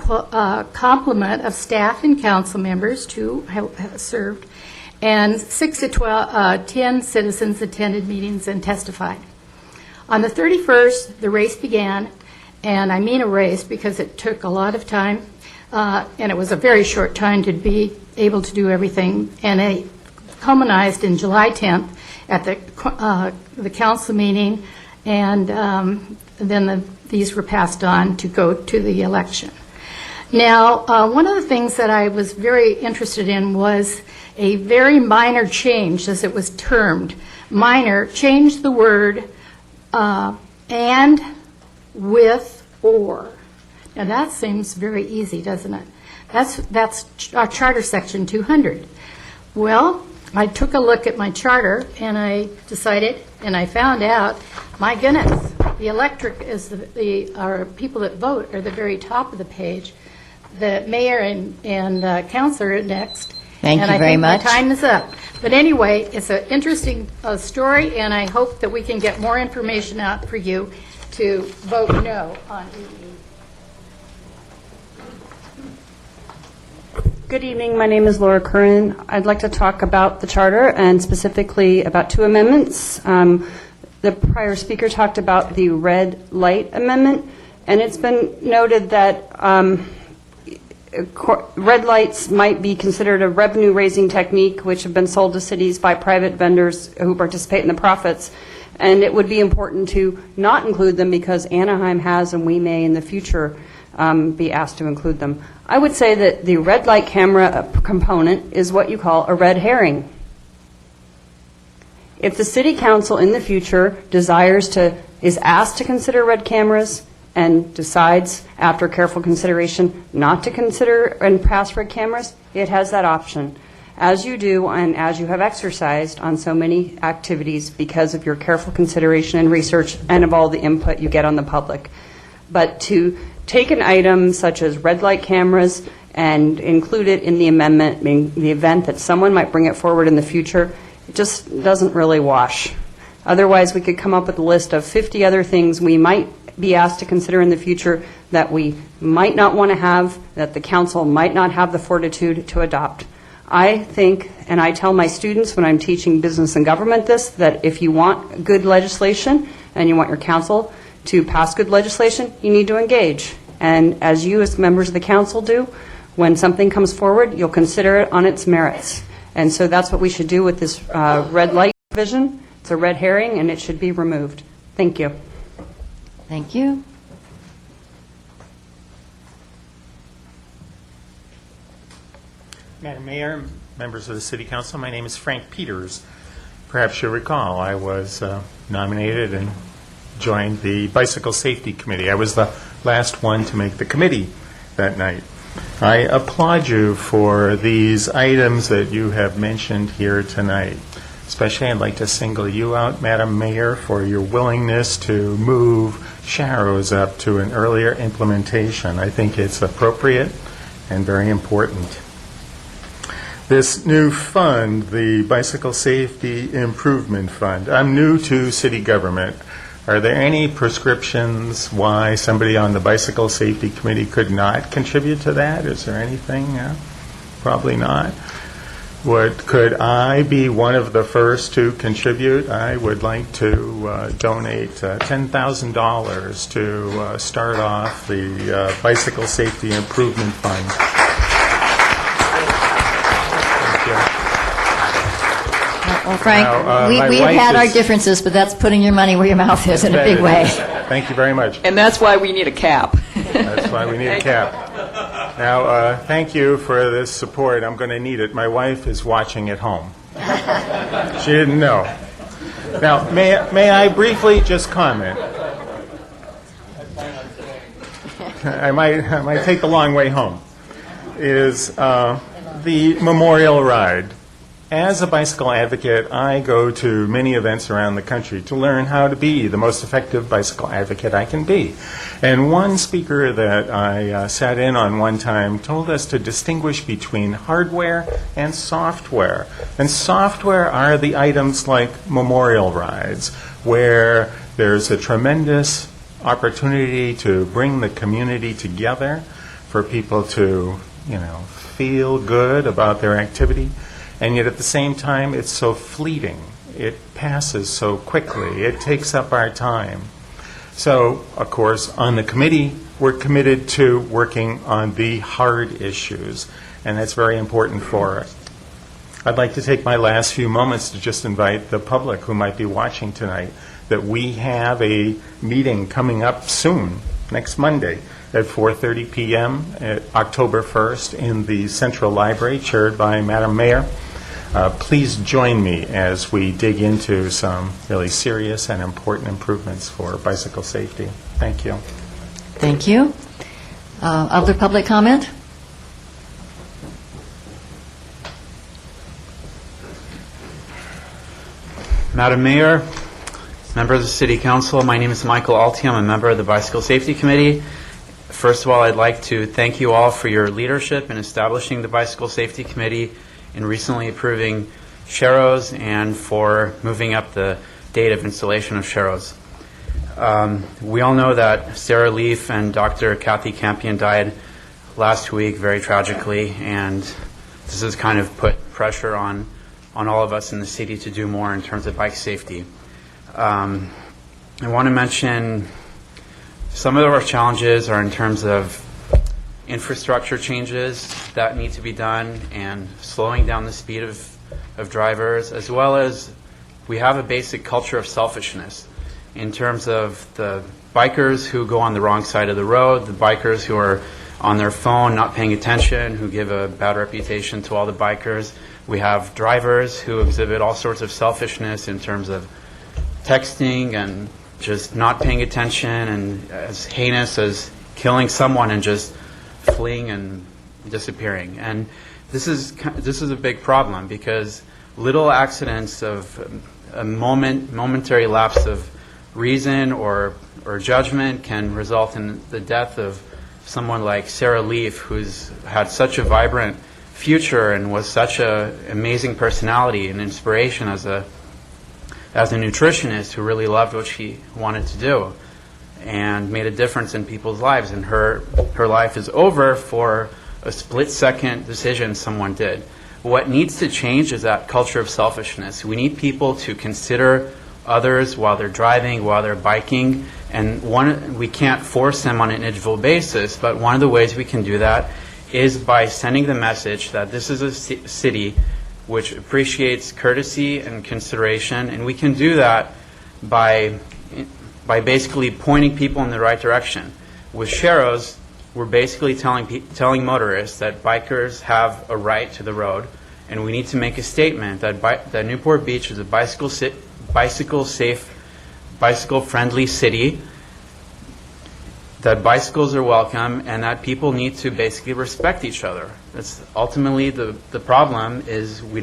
complement of staff and council members, 2 have served, and 6 to 10 citizens attended meetings and testified. On the 31st, the race began, and I mean a race because it took a lot of time, and it was a very short time to be able to do everything, and it culminated in July 10th at the council meeting, and then these were passed on to go to the election. Now, one of the things that I was very interested in was a very minor change, as it was termed. Minor, change the word and, with, or. Now, that seems very easy, doesn't it? That's Charter Section 200. Well, I took a look at my charter, and I decided, and I found out, my goodness, the electorate is our people that vote are the very top of the page. The mayor and councilor are next. Thank you very much. My time is up. But anyway, it's an interesting story, and I hope that we can get more information out for you to vote no on EE. Good evening. My name is Laura Curran. I'd like to talk about the charter and specifically about 2 amendments. The prior speaker talked about the red light amendment, and it's been noted that red lights might be considered a revenue-raising technique, which have been sold to cities by private vendors who participate in the profits. And it would be important to not include them because Anaheim has, and we may in the future be asked to include them. I would say that the red light camera component is what you call a red herring. If the city council in the future is asked to consider red cameras and decides after careful consideration not to consider and pass red cameras, it has that option, as you do and as you have exercised on so many activities because of your careful consideration and research and of all the input you get on the public. But to take an item such as red light cameras and include it in the amendment in the event that someone might bring it forward in the future, it just doesn't really wash. Otherwise, we could come up with a list of 50 other things we might be asked to consider in the future that we might not want to have, that the council might not have the fortitude to adopt. I think, and I tell my students when I'm teaching business and government this, that if you want good legislation and you want your council to pass good legislation, you need to engage. And as you as members of the council do, when something comes forward, you'll consider it on its merits. And so that's what we should do with this red light provision. It's a red herring, and it should be removed. Thank you. Thank you. Madam Mayor, members of the City Council, my name is Frank Peters. Perhaps you'll recall I was nominated and joined the Bicycle Safety Committee. I was the last one to make the committee that night. I applaud you for these items that you have mentioned here tonight. Especially, I'd like to single you out, Madam Mayor, for your willingness to move Sharrows up to an earlier implementation. I think it's appropriate and very important. This new fund, the Bicycle Safety Improvement Fund, I'm new to city government. Are there any prescriptions why somebody on the Bicycle Safety Committee could not contribute to that? Is there anything? Probably not. Could I be one of the first to contribute? I would like to donate $10,000 to start off the Bicycle Safety Improvement Fund. Well, Frank, Now, we have had our differences, but that's putting your money where your mouth is in a big way. Thank you very much. And that's why we need a cap. That's why we need a cap. Now, thank you for this support. I'm going to need it. My wife is watching at home. She didn't know. Now, may I briefly just comment? I might take the long way home. Is the memorial ride. As a bicycle advocate, I go to many events around the country to learn how to be the most effective bicycle advocate I can be. And one speaker that I sat in on one time told us to distinguish between hardware and software. And software are the items like memorial rides, where There's a tremendous opportunity to bring the community together, for people to, feel good about their activity, and yet at the same time, it's so fleeting. It passes so quickly. It takes up our time. So, of course, on the committee, we're committed to working on the hard issues, and that's very important for us. I'd like to take my last few moments to just invite the public who might be watching tonight that we have a meeting coming up soon, next Monday, at 4:30 p.m. at October 1st in the Central Library, chaired by Madam Mayor. Please join me as we dig into some really serious and important improvements for bicycle safety. Thank you. Thank you. Other public comment? Madam Mayor, members of the City Council, my name is Michael Alty. I'm a member of the Bicycle Safety Committee. First of all, I'd like to thank you all for your leadership in establishing the Bicycle Safety Committee and recently approving sharrows and for moving up the date of installation of sharrows. We all know that Sarah Leaf and Dr. Kathy Campion died last week very tragically, and this has kind of put pressure on all of us in the city to do more in terms of bike safety. I want to mention some of our challenges are in terms of infrastructure changes that need to be done and slowing down the speed of drivers, as well as we have a basic culture of selfishness in terms of the bikers who go on the wrong side of the road, the bikers who are on their phone not paying attention, who give a bad reputation to all the bikers. We have drivers who exhibit all sorts of selfishness in terms of texting and just not paying attention, and as heinous as killing someone and just fleeing and disappearing. And this is a big problem because little accidents of a momentary lapse of reason or judgment can result in the death of someone like Sarah Leaf, who's had such a vibrant future and was such an amazing personality and inspiration as a nutritionist who really loved what she wanted to do and made a difference in people's lives. And her life is over for a split-second decision someone did. What needs to change is that culture of selfishness. We need people to consider others while they're driving, while they're biking, and we can't force them on an individual basis, but one of the ways we can do that is by sending the message that this is a city which appreciates courtesy and consideration, and we can do that by basically pointing people in the right direction. With sharrows, we're basically telling motorists that bikers have a right to the road, and we need to make a statement that Newport Beach is a bicycle-safe, bicycle-friendly city, that bicycles are welcome, and that people need to basically respect each other. That's ultimately the problem is we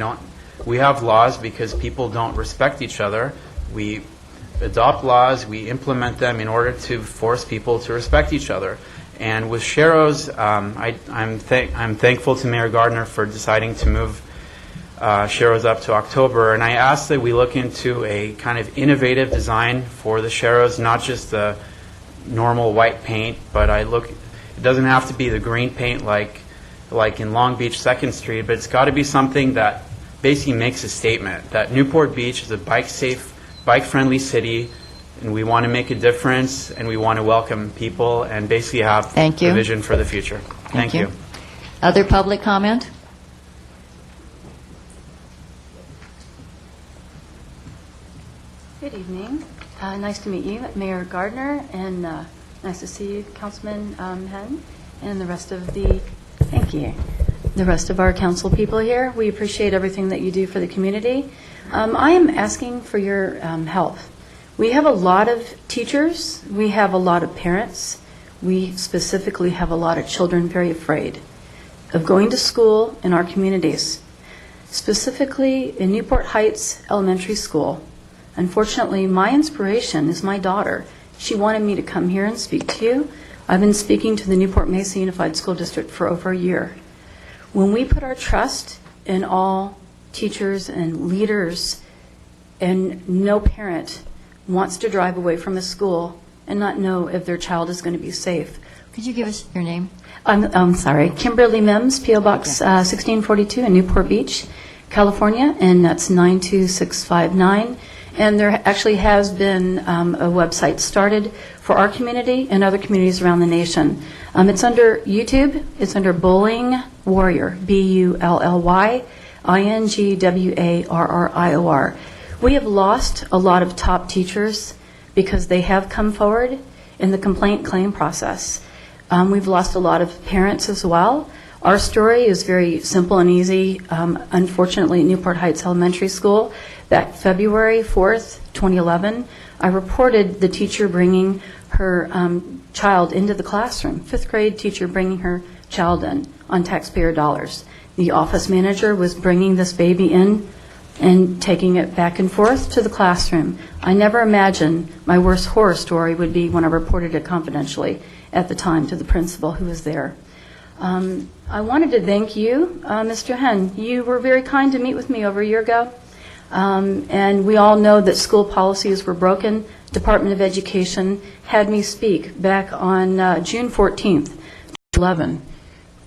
have laws because people don't respect each other. We adopt laws, we implement them in order to force people to respect each other. And with sharrows, I'm thankful to Mayor Gardner for deciding to move sharrows up to October, and I ask that we look into a kind of innovative design for the sharrows, not just the normal white paint, but it doesn't have to be the green paint like in Long Beach 2nd Street, but it's got to be something that basically makes a statement that Newport Beach is a bike-safe, bike-friendly city, and we want to make a difference, and we want to welcome people and basically have a vision for the future. Thank you. Other public comment? Good evening. Nice to meet you, Mayor Gardner, and nice to see you, Councilman Henn, and the rest of the rest of our council people here. We appreciate everything that you do for the community. I am asking for your help. We have a lot of teachers. We have a lot of parents. We specifically have a lot of children very afraid of going to school in our communities, specifically in Newport Heights Elementary School. Unfortunately, my inspiration is my daughter. She wanted me to come here and speak to you. I've been speaking to the Newport Mesa Unified School District for over a year. When we put our trust in all teachers and leaders, and no parent wants to drive away from a school and not know if their child is going to be safe. Could you give us your name? I'm sorry, Kimberly Mims, P.O. Box 1642 in Newport Beach, California, and that's 92659. And there actually has been a website started for our community and other communities around the nation. It's under YouTube. It's under Bullying Warrior, BULLYINGWARRIOR. We have lost a lot of top teachers because they have come forward in the complaint claim process. We've lost a lot of parents as well. Our story is very simple and easy. Unfortunately, at Newport Heights Elementary School, back February 4th, 2011, I reported the teacher bringing her child into the classroom, fifth grade teacher bringing her child in on taxpayer dollars. The office manager was bringing this baby in and taking it back and forth to the classroom. I never imagined my worst horror story would be when I reported it confidentially at the time to the principal who was there. I wanted to thank you, Mr. Henn. You were very kind to meet with me over a year ago. And we all know that school policies were broken. Department of Education had me speak back on June 14th, 2011.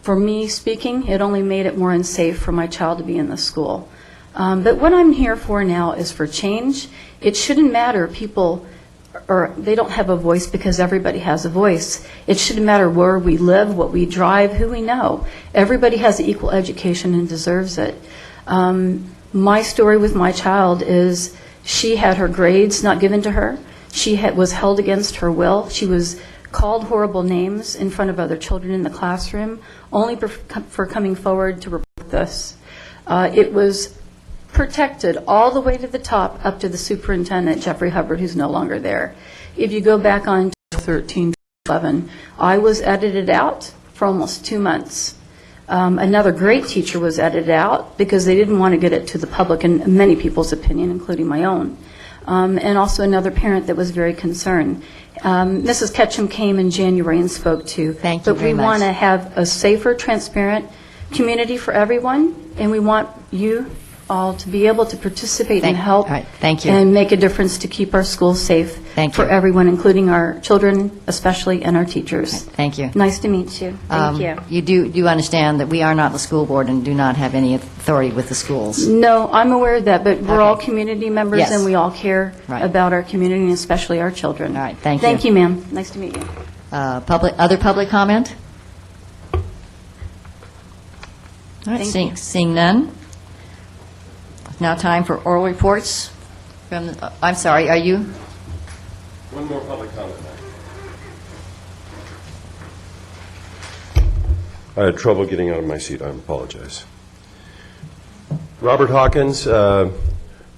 For me speaking, it only made it more unsafe for my child to be in the school. But what I'm here for now is for change. It shouldn't matter people, or they don't have a voice because everybody has a voice. It shouldn't matter where we live, what we drive, who we know. Everybody has equal education and deserves it. My story with my child is she had her grades not given to her. She was held against her will. She was called horrible names in front of other children in the classroom, only for coming forward to report this. It was protected all the way to the top, up to the superintendent, Jeffrey Hubbard, who's no longer there. If you go back on 2013-2011, I was edited out for almost 2 months. Another great teacher was edited out because they didn't want to get it to the public, in many people's opinion, including my own. And also another parent that was very concerned. Mrs. Ketchum came in January and spoke to. Thank you very much. But we want to have a safer, transparent community for everyone, and we want you all to be able to participate and help Thank you. and make a difference to keep our schools safe for everyone, including our children, especially, and our teachers. Thank you. Nice to meet you. Thank you. You do understand that we are not the school board and do not have any authority with the schools. No, I'm aware of that, but we're all community members, Yes. and we all care Right. about our community, and especially our children. All right, thank you. Thank you, ma'am. Nice to meet you. Other public comment? All right, Thank you. seeing none. Now time for oral reports. I'm sorry, are you? One more public comment. I had trouble getting out of my seat. I apologize. Robert Hawkins, no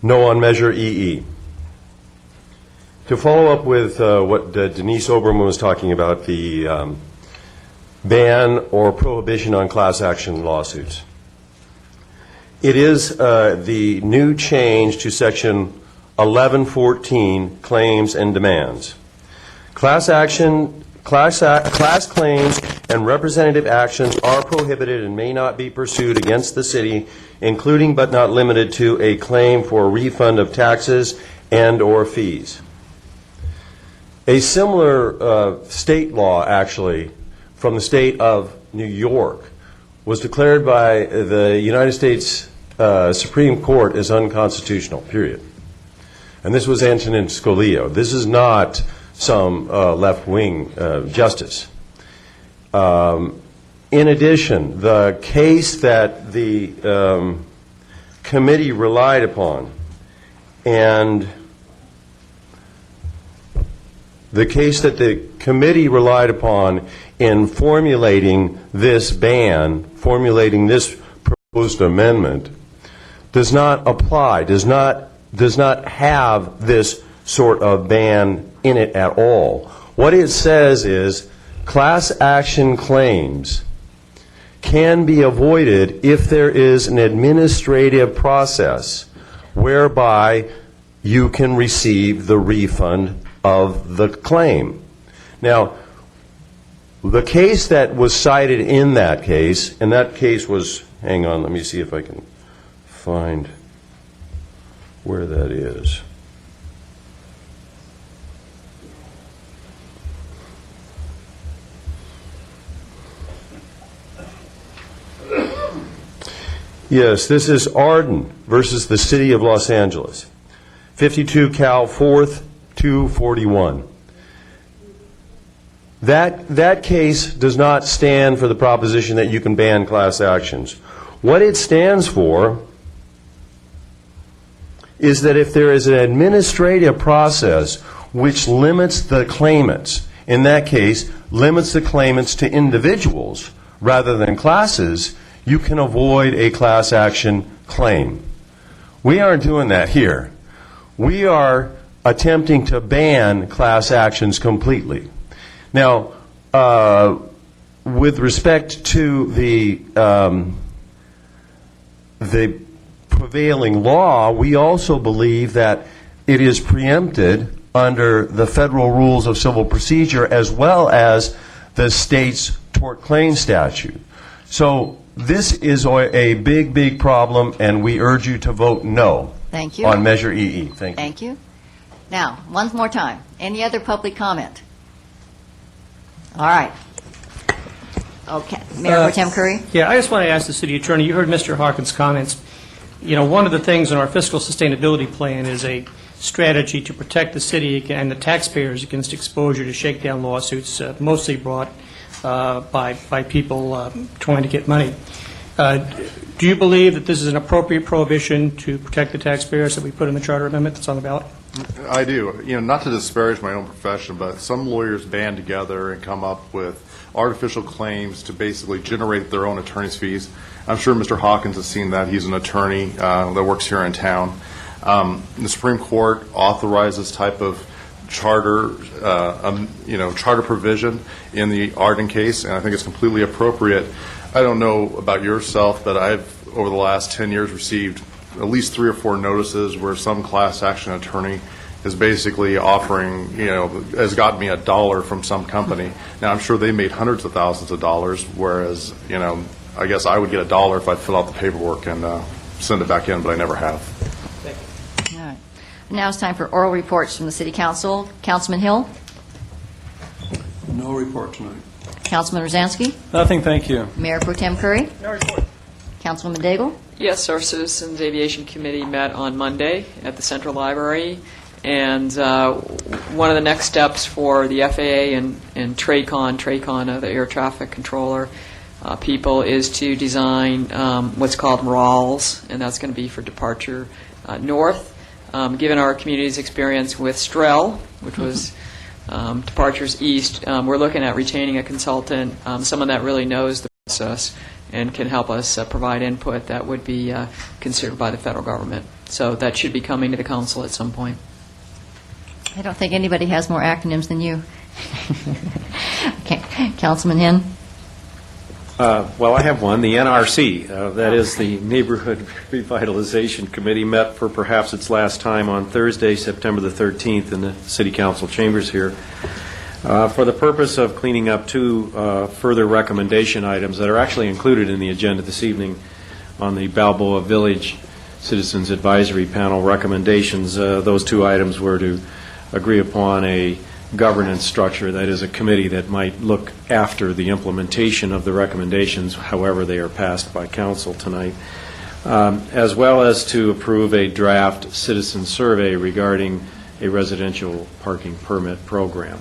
on Measure EE. To follow up with what Denise Oberman was talking about, the ban or prohibition on class action lawsuits. It is the new change to Section 1114, Claims and Demands. Class claims and representative actions are prohibited and may not be pursued against the city, including but not limited to a claim for a refund of taxes and or fees. A similar state law, actually, from the state of New York, was declared by the United States Supreme Court as unconstitutional, period. And this was Antonin Scalia. This is not some left-wing justice. In addition, the case that the committee relied upon, in formulating this ban, formulating this proposed amendment, does not apply, does not have this sort of ban in it at all. What it says is class action claims can be avoided if there is an administrative process whereby you can receive the refund of the claim. Now, the case that was cited in that case, and that case was, hang on, let me see if I can find where that is. Yes, this is Arden versus the City of Los Angeles. 52 Cal 4th 241. That case does not stand for the proposition that you can ban class actions. What it stands for is that if there is an administrative process which limits the claimants, in that case, limits the claimants to individuals rather than classes, you can avoid a class action claim. We aren't doing that here. We are attempting to ban class actions completely. Now, with respect to the prevailing law, we also believe that it is preempted under the federal rules of civil procedure as well as the state's tort claim statute. So this is a big, big problem, and we urge you to vote no. Thank you. On Measure EE. Thank you. Thank you. Now, one more time. Any other public comment? All right. Okay. Mayor Pro Tem Curry? Yeah, I just want to ask the city attorney, you heard Mr. Harkin's comments. You know, one of the things in our fiscal sustainability plan is a strategy to protect the city and the taxpayers against exposure to shakedown lawsuits, mostly brought by people trying to get money. Do you believe that this is an appropriate prohibition to protect the taxpayers that we put in the charter amendment that's on the ballot? I do. You know, not to disparage my own profession, but some lawyers band together and come up with artificial claims to basically generate their own attorney's fees. I'm sure Mr. Hawkins has seen that. He's an attorney that works here in town. The Supreme Court authorized this type of charter, charter provision in the Arden case, and I think it's completely appropriate. I don't know about yourself, but I've, over the last 10 years, received at least 3 or 4 notices where some class action attorney is basically offering, has gotten me $1 from some company. Now, I'm sure they made hundreds of thousands of dollars, whereas, I guess I would get $1 if I'd fill out the paperwork and send it back in, but I never have. All right. Now it's time for oral reports from the City Council. Councilman Hill? No report tonight. Councilman Rosansky? Nothing, thank you. Mayor Pro Tem Curry? No report. Councilwoman Daigle? Yes, our Citizens Aviation Committee met on Monday at the Central Library, and one of the next steps for the FAA and TRACON, the air traffic controller people, is to design what's called RALs, and that's going to be for departure north. Given our community's experience with Strel, which was departures east, we're looking at retaining a consultant, someone that really knows the process and can help us provide input that would be considered by the federal government. So that should be coming to the council at some point. I don't think anybody has more acronyms than you. Okay. Councilman Henn? Well, I have one. The NRC, that is the Neighborhood Revitalization Committee, met for perhaps its last time on Thursday, September the 13th in the City Council chambers here for the purpose of cleaning up 2 further recommendation items that are actually included in the agenda this evening on the Balboa Village Citizens Advisory Panel recommendations. Those 2 items were to agree upon a governance structure, that is a committee that might look after the implementation of the recommendations, however they are passed by council tonight, as well as to approve a draft citizen survey regarding a residential parking permit program.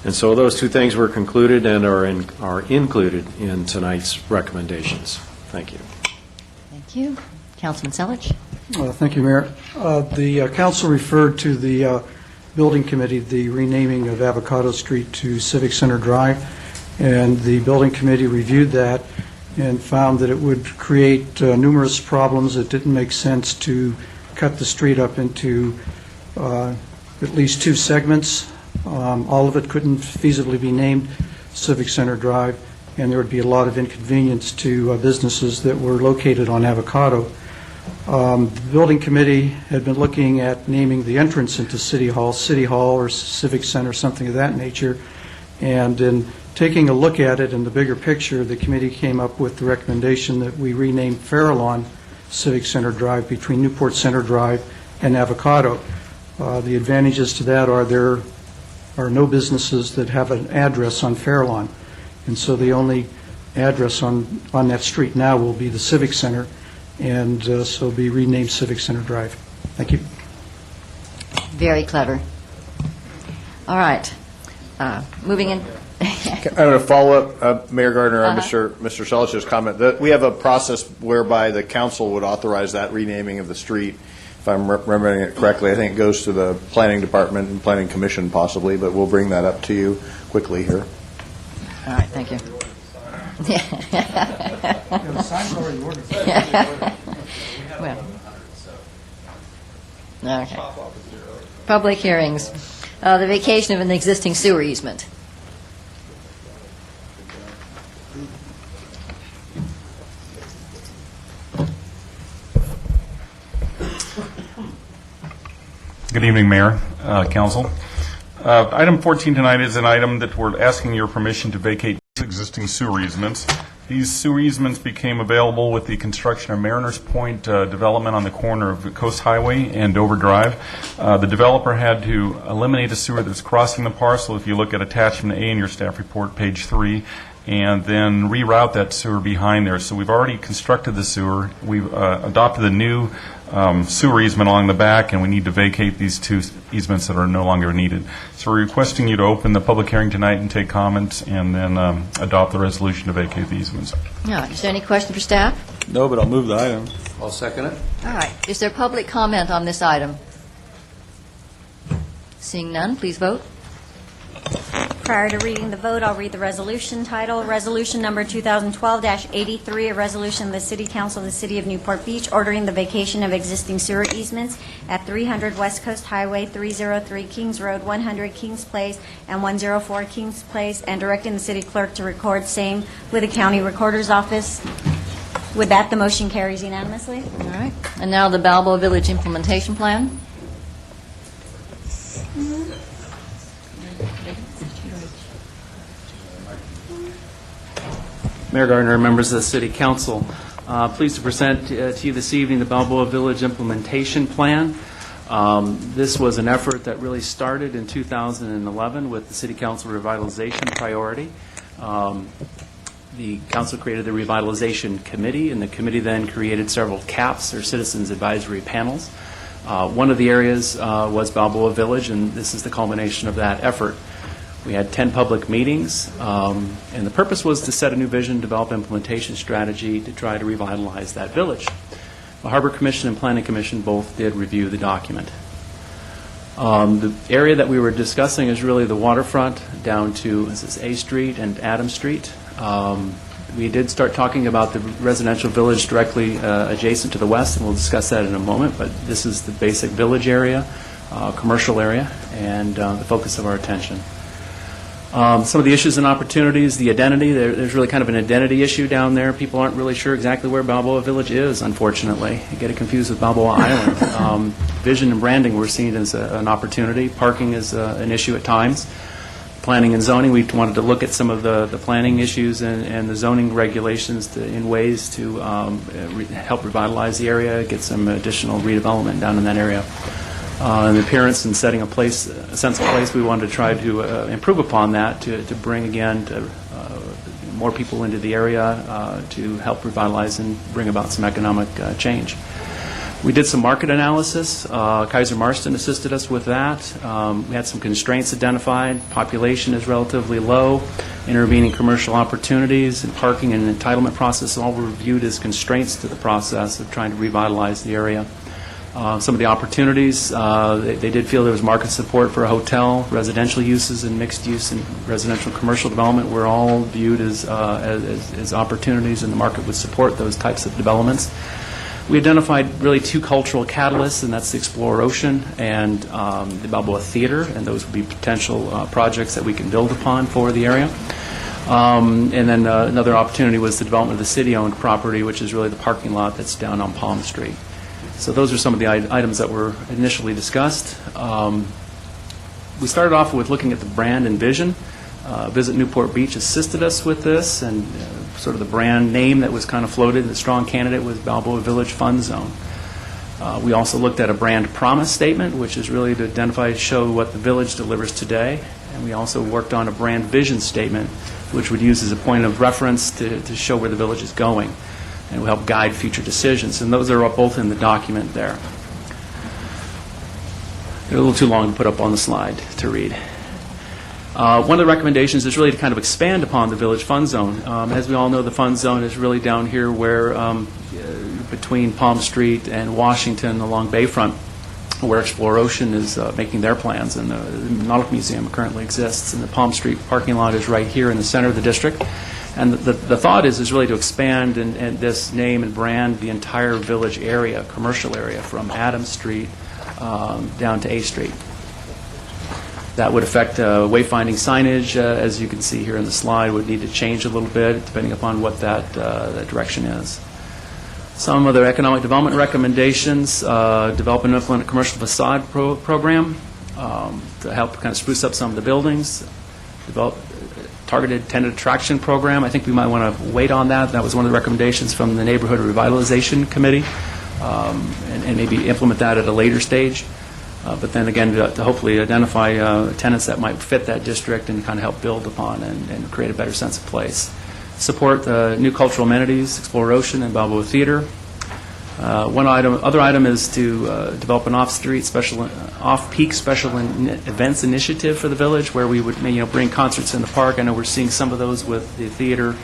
And so those 2 things were concluded and are included in tonight's recommendations. Thank you. Thank you. Councilman Selich? Thank you, Mayor. The council referred to the Building Committee the renaming of Avocado Street to Civic Center Drive, and the Building Committee reviewed that and found that it would create numerous problems. It didn't make sense to cut the street up into at least 2 segments. All of it couldn't feasibly be named Civic Center Drive, and there would be a lot of inconvenience to businesses that were located on Avocado. The Building Committee had been looking at naming the entrance into City Hall or Civic Center, something of that nature, and in taking a look at it in the bigger picture, the committee came up with the recommendation that we rename Farallon Civic Center Drive between Newport Center Drive and Avocado. The advantages to that are there are no businesses that have an address on Farallon, and so the only address on that street now will be the Civic Center, and so be renamed Civic Center Drive. Thank you. Very clever. All right. Moving in. I'm going to follow up, Mayor Gardner, on Mr. Selich's comment. That we have a process whereby the council would authorize that renaming of the street. If I'm remembering it correctly, I think it goes to the Planning Department and Planning Commission possibly, but we'll bring that up to you quickly here. All right, thank you. Well, okay. Public hearings. The vacation of an existing sewer easement. Good evening, Mayor, Council. Item 14 tonight is an item that we're asking your permission to vacate existing sewer easements. These sewer easements became available with the construction of Mariners Point development on the corner of Coast Highway and Dover Drive. The developer had to eliminate a sewer that's crossing the parcel, if you look at attachment A in your staff report, page 3, and then reroute that sewer behind there. So we've already constructed the sewer. We've adopted a new sewer easement along the back, and we need to vacate these two easements that are no longer needed. So we're requesting you to open the public hearing tonight and take comments, and then adopt the resolution to vacate the easements. All right. Is there any question for staff? No, but I'll move the item. I'll second it. All right. Is there public comment on this item? Seeing none, please vote. Prior to reading the vote, I'll read the resolution title. Resolution number 2012-83, a resolution of the City Council of the City of Newport Beach ordering the vacation of existing sewer easements at 300 West Coast Highway, 303 Kings Road, 100 Kings Place, and 104 Kings Place, and directing the city clerk to record same with the county recorder's office. With that, the motion carries unanimously. All right. And now the Balboa Village Implementation Plan. Mayor Gardner, members of the City Council, pleased to present to you this evening the Balboa Village Implementation Plan. This was an effort that really started in 2011 with the City Council Revitalization Priority. The Council created the Revitalization Committee, and the committee then created several CAPs, or Citizens Advisory Panels. One of the areas was Balboa Village, and this is the culmination of that effort. We had 10 public meetings, and the purpose was to set a new vision, develop implementation strategy to try to revitalize that village. The Harbor Commission and Planning Commission both did review the document. The area that we were discussing is really the waterfront down to A Street and Adams Street. We did start talking about the residential village directly adjacent to the west, and we'll discuss that in a moment, but this is the basic village area, commercial area, and the focus of our attention. Some of the issues and opportunities, the identity, there's really kind of an identity issue down there. People aren't really sure exactly where Balboa Village is, unfortunately. You get it confused with Balboa Island. Vision and branding we're seeing as an opportunity. Parking is an issue at times. Planning and zoning, we wanted to look at some of the planning issues and the zoning regulations in ways to help revitalize the area, get some additional redevelopment down in that area. The appearance and setting a sense of place, we wanted to try to improve upon that to bring again more people into the area to help revitalize and bring about some economic change. We did some market analysis. Kaiser Marston assisted us with that. We had some constraints identified. Population is relatively low. Intervening commercial opportunities and parking and entitlement process all were viewed as constraints to the process of trying to revitalize the area. Some of the opportunities, they did feel there was market support for a hotel, residential uses, and mixed use and residential commercial development were all viewed as opportunities, and the market would support those types of developments. We identified really two cultural catalysts, and that's the Explore Ocean and the Balboa Theater, and those would be potential projects that we can build upon for the area. And then another opportunity was the development of the city-owned property, which is really the parking lot that's down on Palm Street. So those are some of the items that were initially discussed. We started off with looking at the brand and vision. Visit Newport Beach assisted us with this, and sort of the brand name that was kind of floated, the strong candidate was Balboa Village Fun Zone. We also looked at a brand promise statement, which is really to identify and show what the village delivers today. And we also worked on a brand vision statement, which would use as a point of reference to show where the village is going. and will help guide future decisions. And those are both in the document there. They're a little too long to put up on the slide to read. One of the recommendations is really to kind of expand upon the village fund zone. As we all know, the fund zone is really down here where between Palm Street and Washington along Bayfront, where Explore Ocean is making their plans, and the Nautical Museum currently exists. And the Palm Street parking lot is right here in the center of the district. And the thought is really to expand and this name and brand the entire village area, commercial area, from Adams Street down to A Street. That would affect wayfinding signage, as you can see here in the slide, would need to change a little bit depending upon what that direction is. Some other economic development recommendations: develop and implement a commercial facade program to help kind of spruce up some of the buildings. Develop targeted tenant attraction program. I think we might want to wait on that. That was one of the recommendations from the Neighborhood Revitalization Committee, and maybe implement that at a later stage. But then again, to hopefully identify tenants that might fit that district and kind of help build upon and create a better sense of place. Support new cultural amenities, Explore Ocean and Balboa Theater. Other item is to develop an off-peak special events initiative for the village, where we would bring concerts in the park. I know we're seeing some of those with the theater,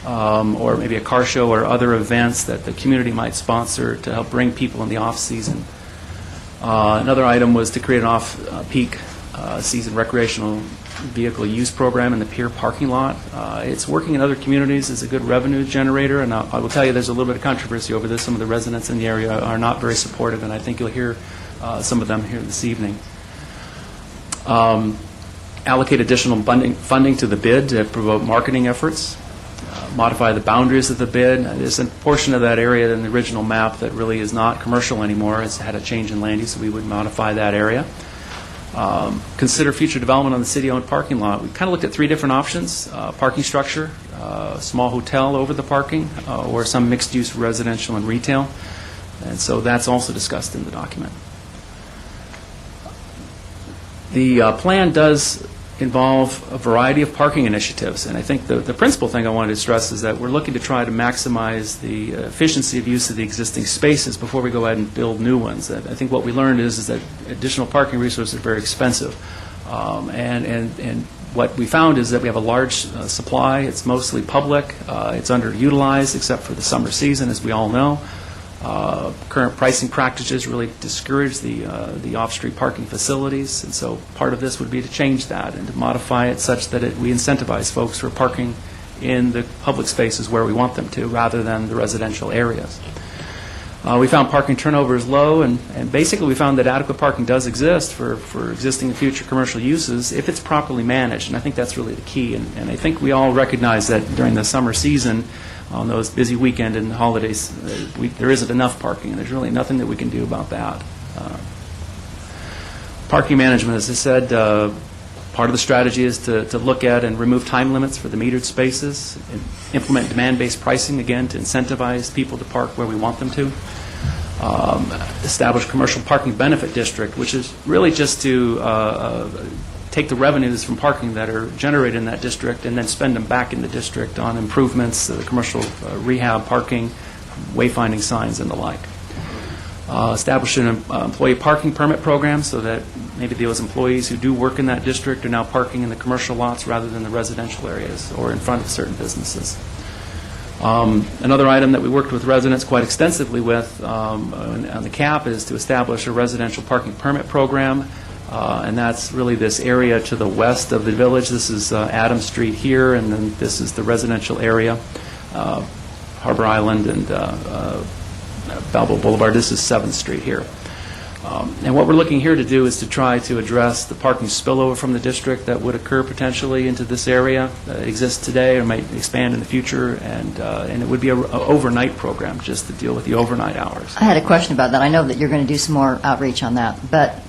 or maybe a car show or other events that the community might sponsor to help bring people in the off-season. Another item was to create an off-peak season recreational vehicle use program in the pier parking lot. It's working in other communities as a good revenue generator, and I will tell you there's a little bit of controversy over this. Some of the residents in the area are not very supportive, and I think you'll hear some of them here this evening. Allocate additional funding to the bid to promote marketing efforts. Modify the boundaries of the bid. There's a portion of that area in the original map that really is not commercial anymore. It's had a change in land use, so we would modify that area. Consider future development on the city-owned parking lot. We kind of looked at three different options: parking structure, small hotel over the parking, or some mixed-use residential and retail. And so that's also discussed in the document. The plan does involve a variety of parking initiatives, and I think the principal thing I wanted to stress is that we're looking to try to maximize the efficiency of use of the existing spaces before we go ahead and build new ones. I think what we learned is that additional parking resources are very expensive, and what we found is that we have a large supply. It's mostly public. It's underutilized except for the summer season, as we all know. Current pricing practices really discourage the off-street parking facilities, and so part of this would be to change that and to modify it such that we incentivize folks who are parking in the public spaces where we want them to, rather than the residential areas. We found parking turnover is low, and basically we found that adequate parking does exist for existing and future commercial uses if it's properly managed, and I think that's really the key. And I think we all recognize that during the summer season, on those busy weekend and holidays, there isn't enough parking, and there's really nothing that we can do about that. Parking management, as I said, part of the strategy is to look at and remove time limits for the metered spaces, and implement demand-based pricing, again, to incentivize people to park where we want them to. Establish commercial parking benefit district, which is really just to take the revenues from parking that are generated in that district and then spend them back in the district on improvements, commercial rehab, parking, wayfinding signs, and the like. Establish an employee parking permit program so that maybe those employees who do work in that district are now parking in the commercial lots rather than the residential areas or in front of certain businesses. Another item that we worked with residents quite extensively with on the CAP is to establish a residential parking permit program. And that's really this area to the west of the village. This is Adams Street here, and then this is the residential area, Harbor Island and Balboa Boulevard. This is 7th Street here. And what we're looking here to do is to try to address the parking spillover from the district that would occur potentially into this area that exists today or might expand in the future, and it would be an overnight program just to deal with the overnight hours. I had a question about that. I know that you're going to do some more outreach on that, but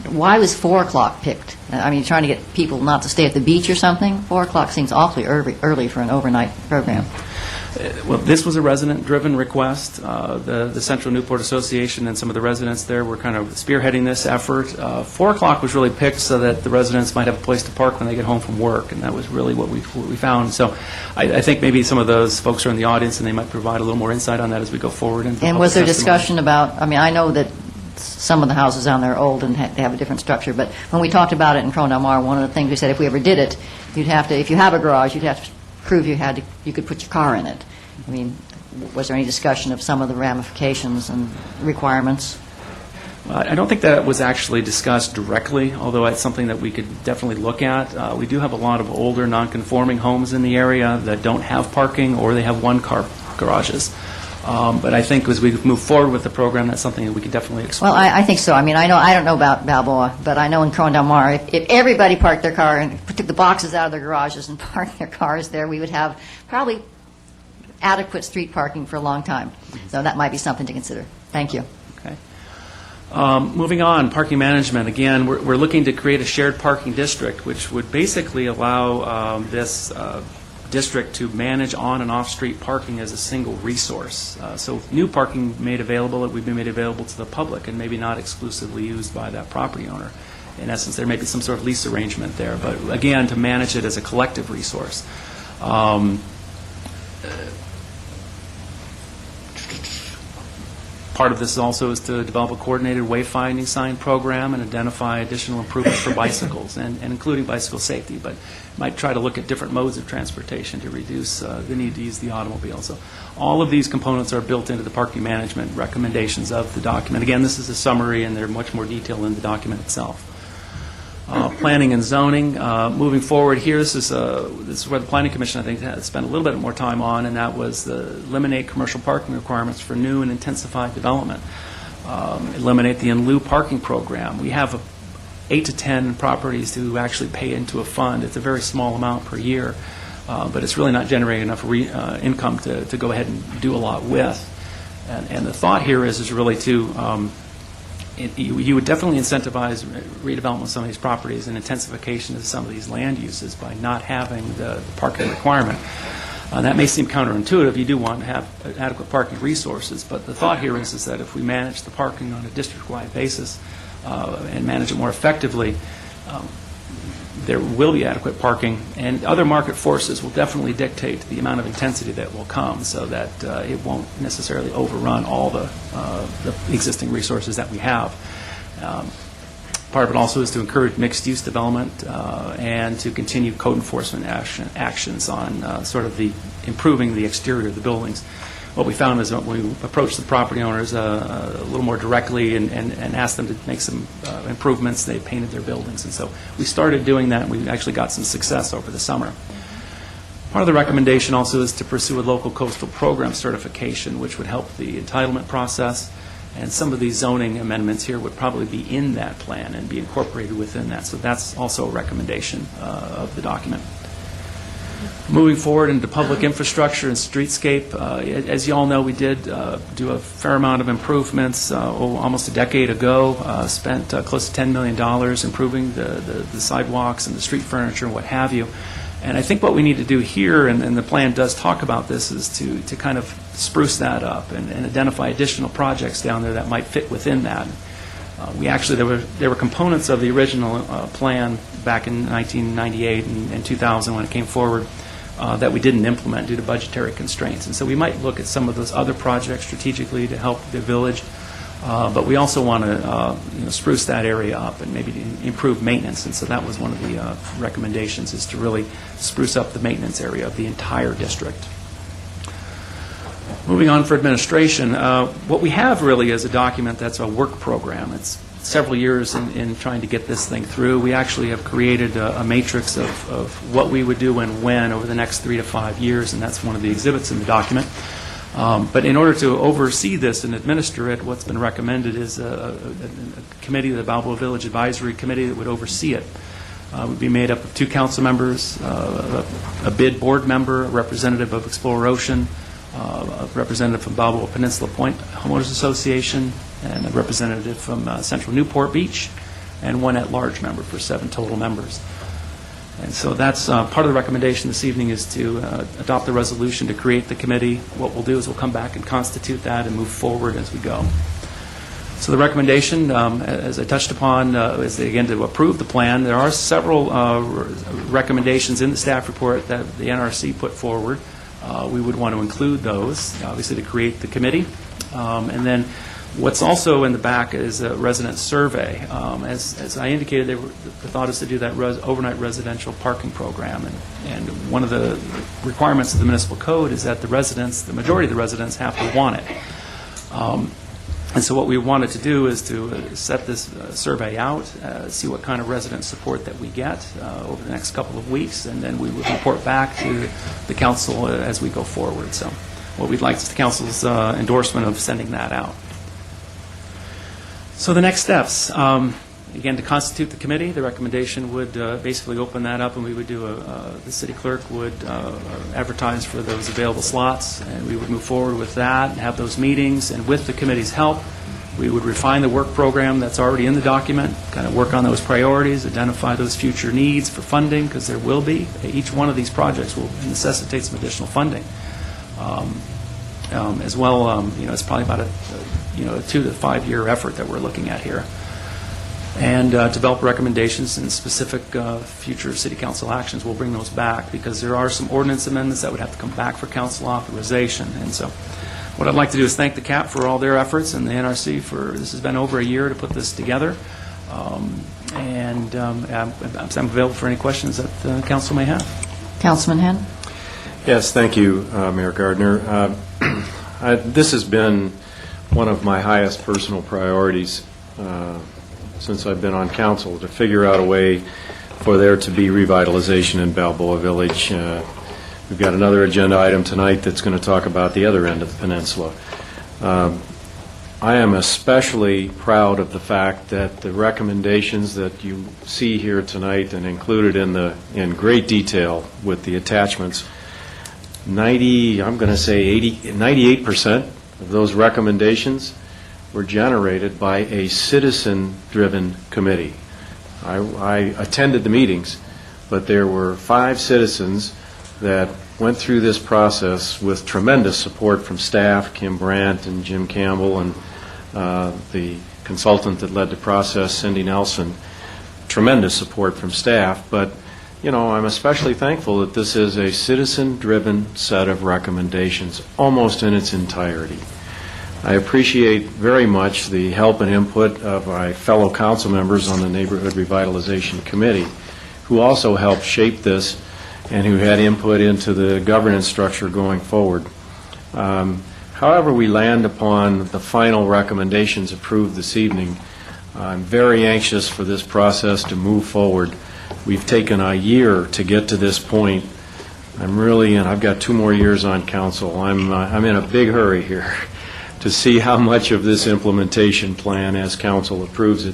why was 4 o'clock picked? I mean, trying to get people not to stay at the beach or something? 4 o'clock seems awfully early for an overnight program. Well, this was a resident-driven request. The Central Newport Association and some of the residents there were kind of spearheading this effort. 4 o'clock was really picked so that the residents might have a place to park when they get home from work, and that was really what we found. So I think maybe some of those folks are in the audience, and they might provide a little more insight on that as we go forward. And was there discussion about, I mean, I know that some of the houses down there are old and they have a different structure, but when we talked about it in Crone Del Mar, one of the things we said, if we ever did it, you'd have to, if you have a garage, you'd have to prove you could put your car in it. I mean, was there any discussion of some of the ramifications and requirements? I don't think that was actually discussed directly, although it's something that we could definitely look at. We do have a lot of older, non-conforming homes in the area that don't have parking, or they have one-car garages. But I think as we move forward with the program, that's something that we could definitely explore. Well, I think so. I mean, I don't know about Balboa, but I know in Crone Del Mar, if everybody parked their car and took the boxes out of their garages and parked their cars there, we would have probably adequate street parking for a long time. So that might be something to consider. Thank you. Okay. Moving on, parking management. Again, we're looking to create a shared parking district, which would basically allow this district to manage on and off-street parking as a single resource. So new parking made available, it would be made available to the public and maybe not exclusively used by that property owner. In essence, there may be some sort of lease arrangement there, but again, to manage it as a collective resource. Part of this also is to develop a coordinated wayfinding sign program and identify additional improvements for bicycles, and including bicycle safety, but might try to look at different modes of transportation to reduce the need to use the automobile. So all of these components are built into the parking management recommendations of the document. Again, this is a summary, and they're much more detailed in the document itself. Planning and zoning. Moving forward here, this is where the Planning Commission, I think, had spent a little bit more time on, and that was eliminate commercial parking requirements for new and intensified development. Eliminate the in lieu parking program. We have 8 to 10 properties who actually pay into a fund. It's a very small amount per year, but it's really not generating enough income to go ahead and do a lot with. And the thought here is really to you would definitely incentivize redevelopment of some of these properties and intensification of some of these land uses by not having the parking requirement. That may seem counterintuitive. You do want to have adequate parking resources, but the thought here is that if we manage the parking on a district-wide basis and manage it more effectively, there will be adequate parking, and other market forces will definitely dictate the amount of intensity that will come, so that it won't necessarily overrun all the existing resources that we have. Part of it also is to encourage mixed-use development and to continue code enforcement actions on sort of the improving the exterior of the buildings. What we found is that when we approached the property owners a little more directly and asked them to make some improvements, they painted their buildings. And so we started doing that, and we actually got some success over the summer. Part of the recommendation also is to pursue a local coastal program certification, which would help the entitlement process. And some of these zoning amendments here would probably be in that plan and be incorporated within that. So that's also a recommendation of the document. Moving forward into public infrastructure and streetscape, as you all know, we did do a fair amount of improvements almost a decade ago, spent close to $10 million improving the sidewalks and the street furniture and what have you. And I think what we need to do here, and the plan does talk about this, is to kind of spruce that up and identify additional projects down there that might fit within that. We actually, there were components of the original plan back in 1998 and 2000 when it came forward that we didn't implement due to budgetary constraints. And so we might look at some of those other projects strategically to help the village, but we also want to spruce that area up and maybe improve maintenance. And so that was one of the recommendations, is to really spruce up the maintenance area of the entire district. Moving on for administration, what we have really is a document that's a work program. It's several years in trying to get this thing through. We actually have created a matrix of what we would do and when over the next 3 to 5 years, and that's one of the exhibits in the document. But in order to oversee this and administer it, what's been recommended is a committee, the Balboa Village Advisory Committee, that would oversee it. It would be made up of 2 council members, a bid board member, a representative of Explorer Ocean, a representative from Balboa Peninsula Point Homeowners Association, and a representative from Central Newport Beach, and 1 at-large member for 7 total members. And so that's part of the recommendation this evening is to adopt the resolution to create the committee. What we'll do is we'll come back and constitute that and move forward as we go. So the recommendation, as I touched upon, is again to approve the plan. There are several recommendations in the staff report that the NRC put forward. We would want to include those, obviously, to create the committee. And then what's also in the back is a resident survey. As I indicated, the thought is to do that overnight residential parking program. And one of the requirements of the municipal code is that the majority of the residents have to want it. And so what we wanted to do is to set this survey out, see what kind of resident support that we get over the next couple of weeks, and then we would report back to the council as we go forward. So what we'd like is the council's endorsement of sending that out. So the next steps, again, to constitute the committee, the recommendation would basically open that up, and we would do the city clerk would advertise for those available slots, and we would move forward with that and have those meetings. And with the committee's help, we would refine the work program that's already in the document, kind of work on those priorities, identify those future needs for funding, because there will be. Each one of these projects will necessitate some additional funding. As well, it's probably about a 2 to 5 year effort that we're looking at here. And develop recommendations and specific future city council actions. We'll bring those back because there are some ordinance amendments that would have to come back for council authorization. And so what I'd like to do is thank the CAP for all their efforts and the NRC this has been over a year to put this together. I'm available for any questions that the council may have. Councilman Henn? Yes, thank you, Mayor Gardner. This has been one of my highest personal priorities since I've been on council, to figure out a way for there to be revitalization in Balboa Village. We've got another agenda item tonight that's going to talk about the other end of the peninsula. I am especially proud of the fact that the recommendations that you see here tonight and included in great detail with the attachments, 98% of those recommendations were generated by a citizen-driven committee. I attended the meetings, but there were 5 citizens that went through this process with tremendous support from staff, Kim Brandt and Jim Campbell, and the consultant that led the process, Cindy Nelson. Tremendous support from staff, but I'm especially thankful that this is a citizen-driven set of recommendations, almost in its entirety. I appreciate very much the help and input of my fellow council members on the Neighborhood Revitalization Committee, who also helped shape this and who had input into the governance structure going forward. However we land upon the final recommendations approved this evening, I'm very anxious for this process to move forward. We've taken a year to get to this point. I've got 2 more years on council. I'm in a big hurry here to see how much of this implementation plan, as council approves it,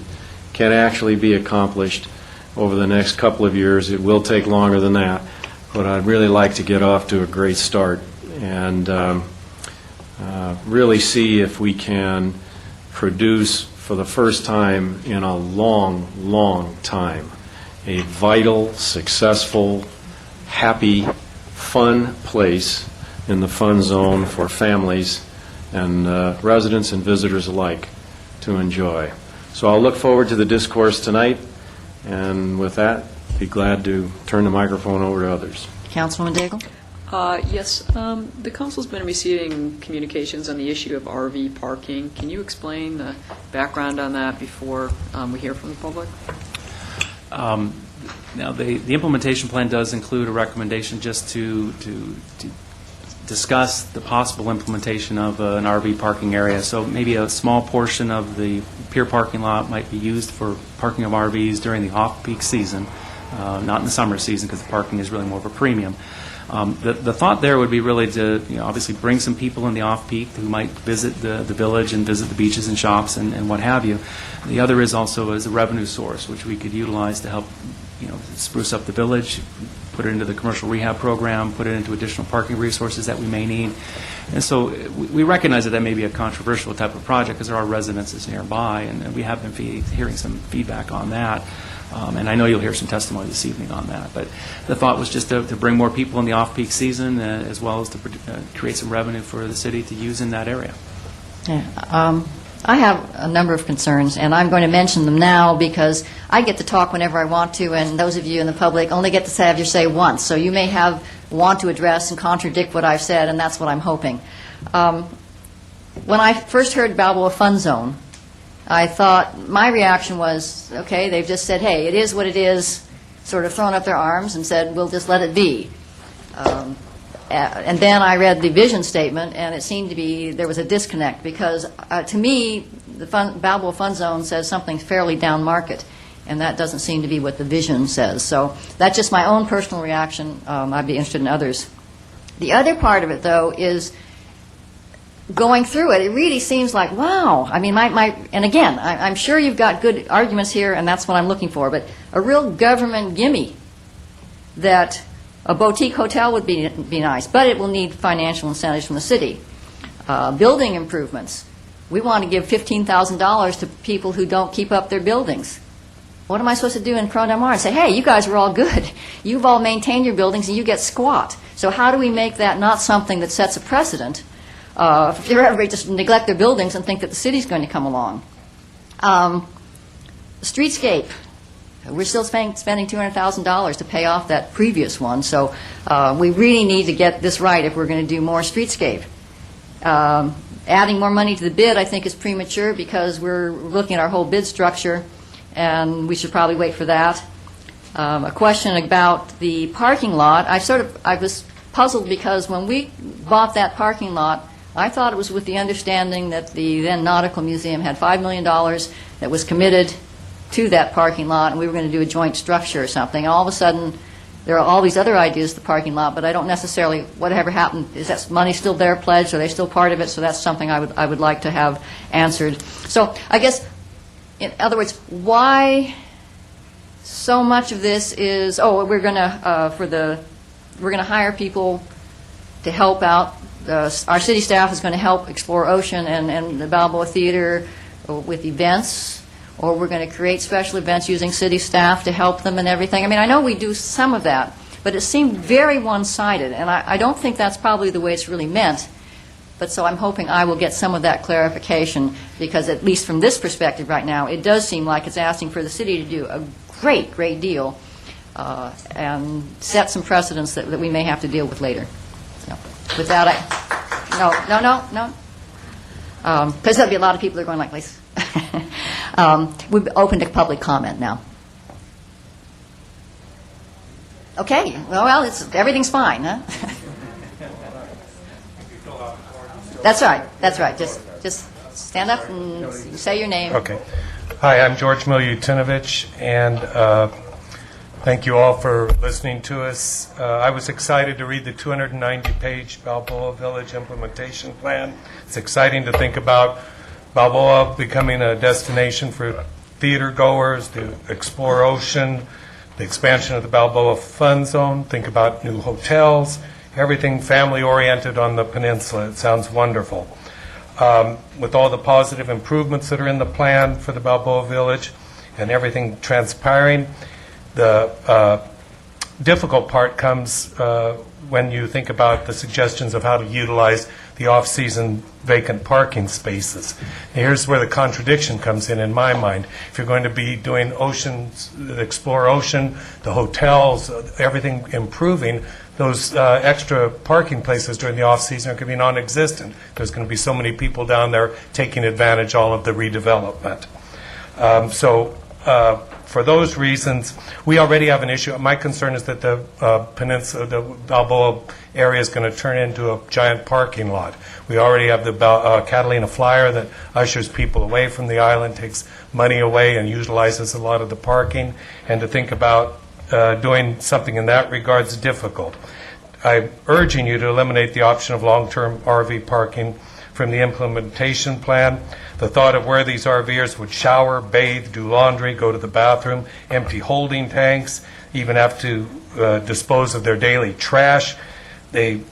can actually be accomplished over the next couple of years. It will take longer than that, but I'd really like to get off to a great start and really see if we can produce, for the first time in a long, long time, a vital, successful, happy, fun place in the fun zone for families and residents and visitors alike to enjoy. So I'll look forward to the discourse tonight, and with that, be glad to turn the microphone over to others. Councilwoman Daigle? Yes, the council's been receiving communications on the issue of RV parking. Can you explain the background on that before we hear from the public? Now, the implementation plan does include a recommendation just to discuss the possible implementation of an RV parking area. So maybe a small portion of the pier parking lot might be used for parking of RVs during the off-peak season, not in the summer season because the parking is really more of a premium. The thought there would be really to obviously bring some people in the off-peak who might visit the village and visit the beaches and shops and what have you. The other is also as a revenue source, which we could utilize to help spruce up the village, put it into the commercial rehab program, put it into additional parking resources that we may need. And so we recognize that may be a controversial type of project because there are residences nearby, and we have been hearing some feedback on that. And I know you'll hear some testimony this evening on that. But the thought was just to bring more people in the off-peak season, as well as to create some revenue for the city to use in that area. Yeah. I have a number of concerns, and I'm going to mention them now because I get to talk whenever I want to, and those of you in the public only get to have your say once. So you may want to address and contradict what I've said, and that's what I'm hoping. When I first heard Balboa Fun Zone, I thought, my reaction was, okay, they've just said, hey, it is what it is, sort of thrown up their arms and said, we'll just let it be. And then I read the vision statement, and it seemed to be there was a disconnect because, to me, the Balboa Fun Zone says something fairly down market, and that doesn't seem to be what the vision says. So that's just my own personal reaction. I'd be interested in others. The other part of it, though, is going through it. It really seems like, wow. I mean, and again, I'm sure you've got good arguments here, and that's what I'm looking for, but a real government gimme that a boutique hotel would be nice, but it will need financial incentives from the city. Building improvements. We want to give $15,000 to people who don't keep up their buildings. What am I supposed to do in Corona Del Mar and say, hey, you guys were all good. You've all maintained your buildings and you get squat. So how do we make that not something that sets a precedent for everybody just neglect their buildings and think that the city's going to come along? Streetscape. We're still spending $200,000 to pay off that previous one, so we really need to get this right if we're going to do more streetscape. Adding more money to the bid, I think, is premature because we're looking at our whole bid structure, and we should probably wait for that. A question about the parking lot. I was puzzled because when we bought that parking lot, I thought it was with the understanding that the then Nautical Museum had $5 million that was committed to that parking lot, and we were going to do a joint structure or something. And all of a sudden, there are all these other ideas to the parking lot, but I don't necessarily, whatever happened, is that money still there pledged? Are they still part of it? So that's something I would like to have answered. So I guess, in other words, why so much of this is, we're going to hire people to help out. Our city staff is going to help explore Ocean and the Balboa Theater with events, or we're going to create special events using city staff to help them and everything. I mean, I know we do some of that, but it seemed very one-sided, and I don't think that's probably the way it's really meant. But so I'm hoping I will get some of that clarification, because at least from this perspective right now, it does seem like it's asking for the city to do a great, great deal and set some precedents that we may have to deal with later. So, with that, because there'll be a lot of people that are going like this. We've opened to public comment now. Okay. Well, everything's fine, huh? That's right. That's right. Just stand up and say your name. Okay. Hi, I'm George Miljutinovich, and thank you all for listening to us. I was excited to read the 290-page Balboa Village implementation plan. It's exciting to think about Balboa becoming a destination for theater goers, to explore Ocean, the expansion of the Balboa Fun Zone, think about new hotels, everything family-oriented on the peninsula. It sounds wonderful. With all the positive improvements that are in the plan for the Balboa Village and everything transpiring, the difficult part comes when you think about the suggestions of how to utilize the off-season vacant parking spaces. And here's where the contradiction comes in my mind. If you're going to be doing explore Ocean, the hotels, everything improving, those extra parking places during the off-season are going to be non-existent. There's going to be so many people down there taking advantage of all of the redevelopment. For those reasons, we already have an issue. My concern is that the peninsula, the Balboa area is going to turn into a giant parking lot. We already have the Catalina Flyer that ushers people away from the island, takes money away, and utilizes a lot of the parking. And to think about doing something in that regard is difficult. I'm urging you to eliminate the option of long-term RV parking from the implementation plan. The thought of where these RVers would shower, bathe, do laundry, go to the bathroom, empty holding tanks, even have to dispose of their daily trash. It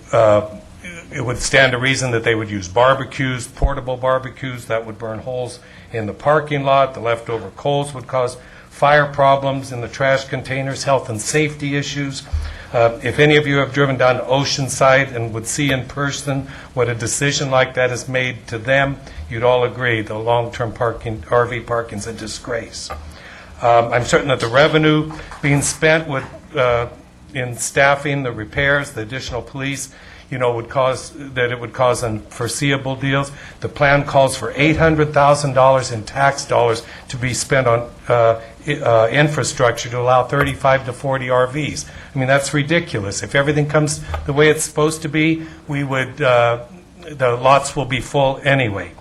would stand to reason that they would use barbecues, portable barbecues, that would burn holes in the parking lot. The leftover coals would cause fire problems in the trash containers, health and safety issues. If any of you have driven down to Oceanside and would see in person what a decision like that has made to them, you'd all agree the long-term parking, RV parking is a disgrace. I'm certain that the revenue being spent would, in staffing, the repairs, the additional police, would cause unforeseeable deals. The plan calls for $800,000 in tax dollars to be spent on infrastructure to allow 35 to 40 RVs. I mean, that's ridiculous. If everything comes the way it's supposed to be, the lots will be full anyway.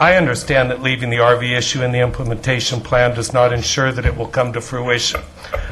I understand that leaving the RV issue in the implementation plan does not ensure that it will come to fruition.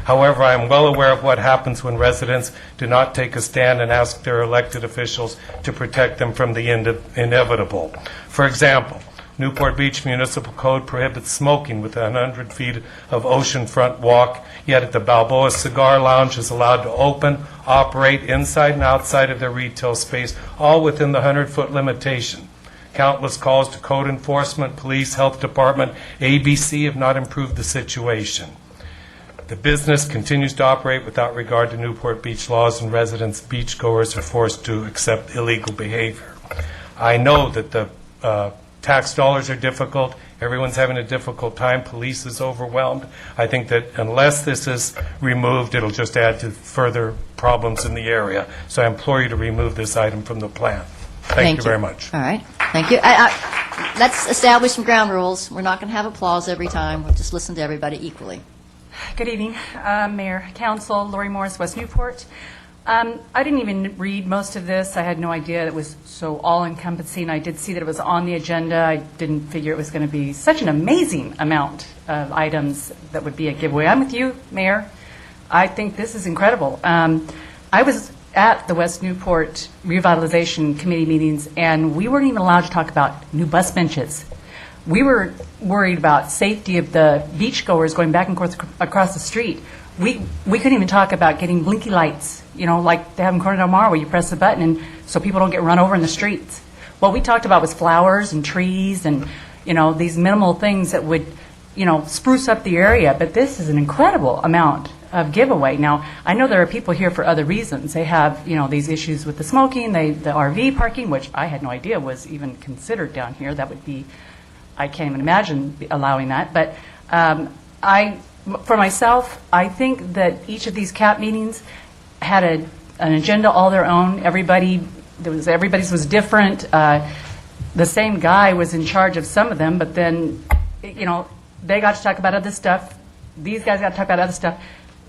However, I am well aware of what happens when residents do not take a stand and ask their elected officials to protect them from the inevitable. For example, Newport Beach Municipal Code prohibits smoking within 100 feet of oceanfront walk, yet at the Balboa Cigar Lounge is allowed to open, operate inside and outside of their retail space, all within the 100-foot limitation. Countless calls to code enforcement, police, health department, ABC have not improved the situation. The business continues to operate without regard to Newport Beach laws, and residents, beachgoers, are forced to accept illegal behavior. I know that the tax dollars are difficult. Everyone's having a difficult time. Police is overwhelmed. I think that unless this is removed, it'll just add to further problems in the area. So I implore you to remove this item from the plan. Thank you very much. All right. Thank you. Let's establish some ground rules. We're not going to have applause every time. We'll just listen to everybody equally. Good evening, Mayor, Council, Lori Morris, West Newport. I didn't even read most of this. I had no idea it was so all-encompassing. I did see that it was on the agenda. I didn't figure it was going to be such an amazing amount of items that would be a giveaway. I'm with you, Mayor. I think this is incredible. I was at the West Newport Revitalization Committee meetings, and we weren't even allowed to talk about new bus benches. We were worried about safety of the beachgoers going back and forth across the street. We couldn't even talk about getting blinky lights, like they have in Corona del Mar, where you press the button and so people don't get run over in the streets. What we talked about was flowers and trees and, these minimal things that would, spruce up the area. But this is an incredible amount of giveaway. Now, I know there are people here for other reasons. They have, these issues with the smoking, the RV parking, which I had no idea was even considered down here. That would be, I can't even imagine allowing that. But for myself, I think that each of these CAP meetings had an agenda all their own. Everybody's was different. The same guy was in charge of some of them, but then, they got to talk about other stuff. These guys got to talk about other stuff.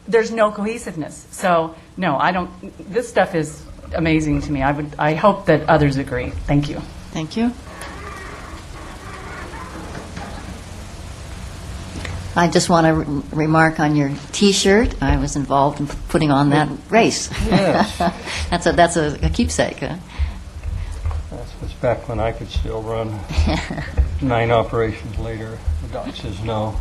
There's no cohesiveness. So, no, I don't. This stuff is amazing to me. I hope that others agree. Thank you. Thank you. I just want to remark on your T-shirt. I was involved in putting on that race. Yes. That's a keepsake. That was back when I could still run. 9 operations later, the doc says no.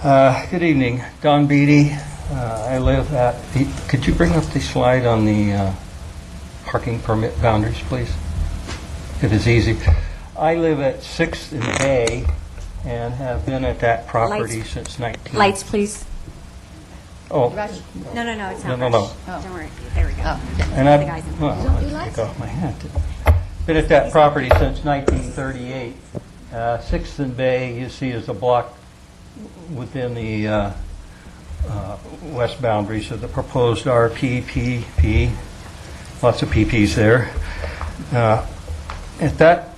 Good evening, Don Beatty. I live at. Could you bring up the slide on the parking permit boundaries, please? If it's easy. I live at 6th and Bay and have been at that property since 19. Lights, please. Oh. No, it's not. No. Don't worry. There we go. And I'll take off my hat. Been at that property since 1938. 6th and Bay, you see, is a block within the west boundaries of the proposed RPPP. Lots of PPs there. At that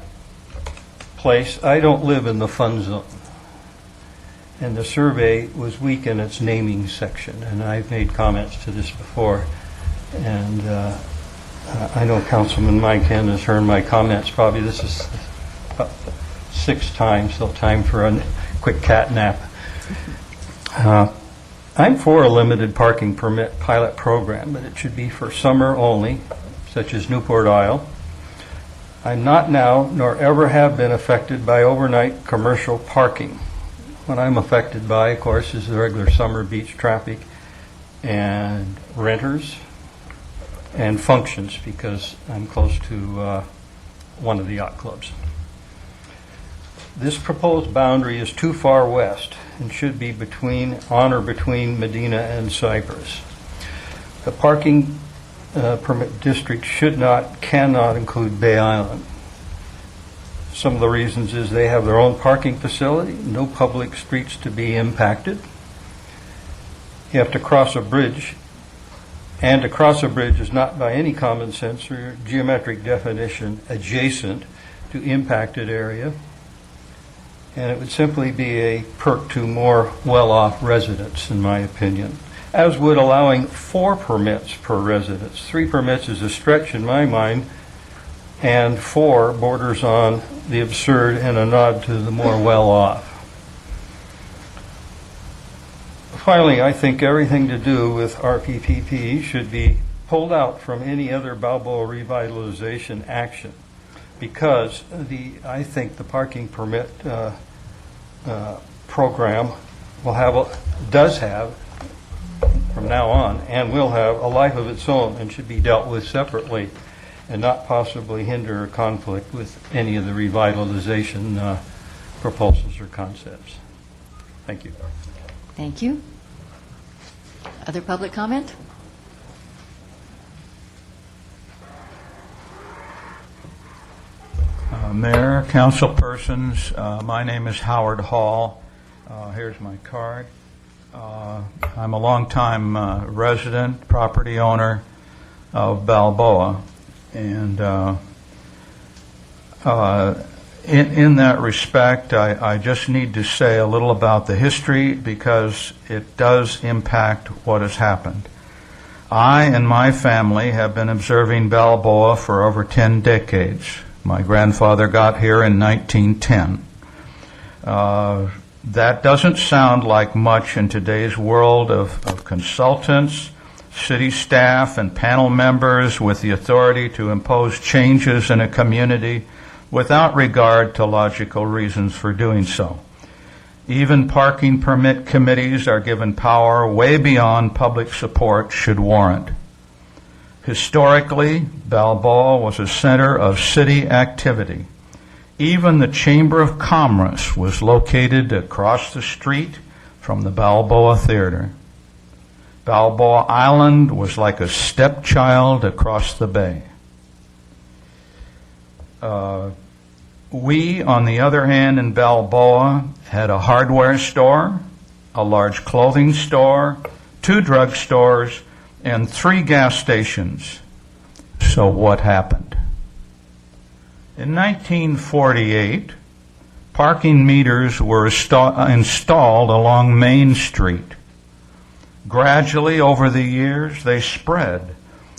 place, I don't live in the fun zone. And the survey was weak in its naming section, and I've made comments to this before. And I know Councilman Mike Henn has heard my comments. Probably this is 6 times, so time for a quick cat nap. I'm for a limited parking permit pilot program, but it should be for summer only, such as Newport Isle. I'm not now, nor ever have been affected by overnight commercial parking. What I'm affected by, of course, is the regular summer beach traffic and renters and functions, because I'm close to one of the yacht clubs. This proposed boundary is too far west and should be on or between Medina and Cypress. The parking permit district cannot include Bay Island. Some of the reasons is they have their own parking facility, no public streets to be impacted. You have to cross a bridge, and to cross a bridge is not by any common sense or geometric definition adjacent to impacted area, and it would simply be a perk to more well-off residents, in my opinion, as would allowing 4 permits per residence. 3 permits is a stretch in my mind, and 4 borders on the absurd and a nod to the more well-off. Finally, I think everything to do with RPPP should be pulled out from any other Balboa revitalization action, because I think the parking permit program does have, from now on, and will have a life of its own and should be dealt with separately and not possibly hinder or conflict with any of the revitalization proposals or concepts. Thank you. Thank you. Other public comment? Mayor, council persons, my name is Howard Hall. Here's my card. I'm a longtime resident, property owner of Balboa, and in that respect, I just need to say a little about the history because it does impact what has happened. I and my family have been observing Balboa for over 10 decades. My grandfather got here in 1910. That doesn't sound like much in today's world of consultants, city staff, and panel members with the authority to impose changes in a community without regard to logical reasons for doing so. Even parking permit committees are given power way beyond public support should warrant. Historically, Balboa was a center of city activity. Even the Chamber of Commerce was located across the street from the Balboa Theater. Balboa Island was like a stepchild across the bay. We, on the other hand, in Balboa, had a hardware store, a large clothing store, 2 drug stores, and 3 gas stations. So what happened? In 1948, parking meters were installed along Main Street. Gradually, over the years, they spread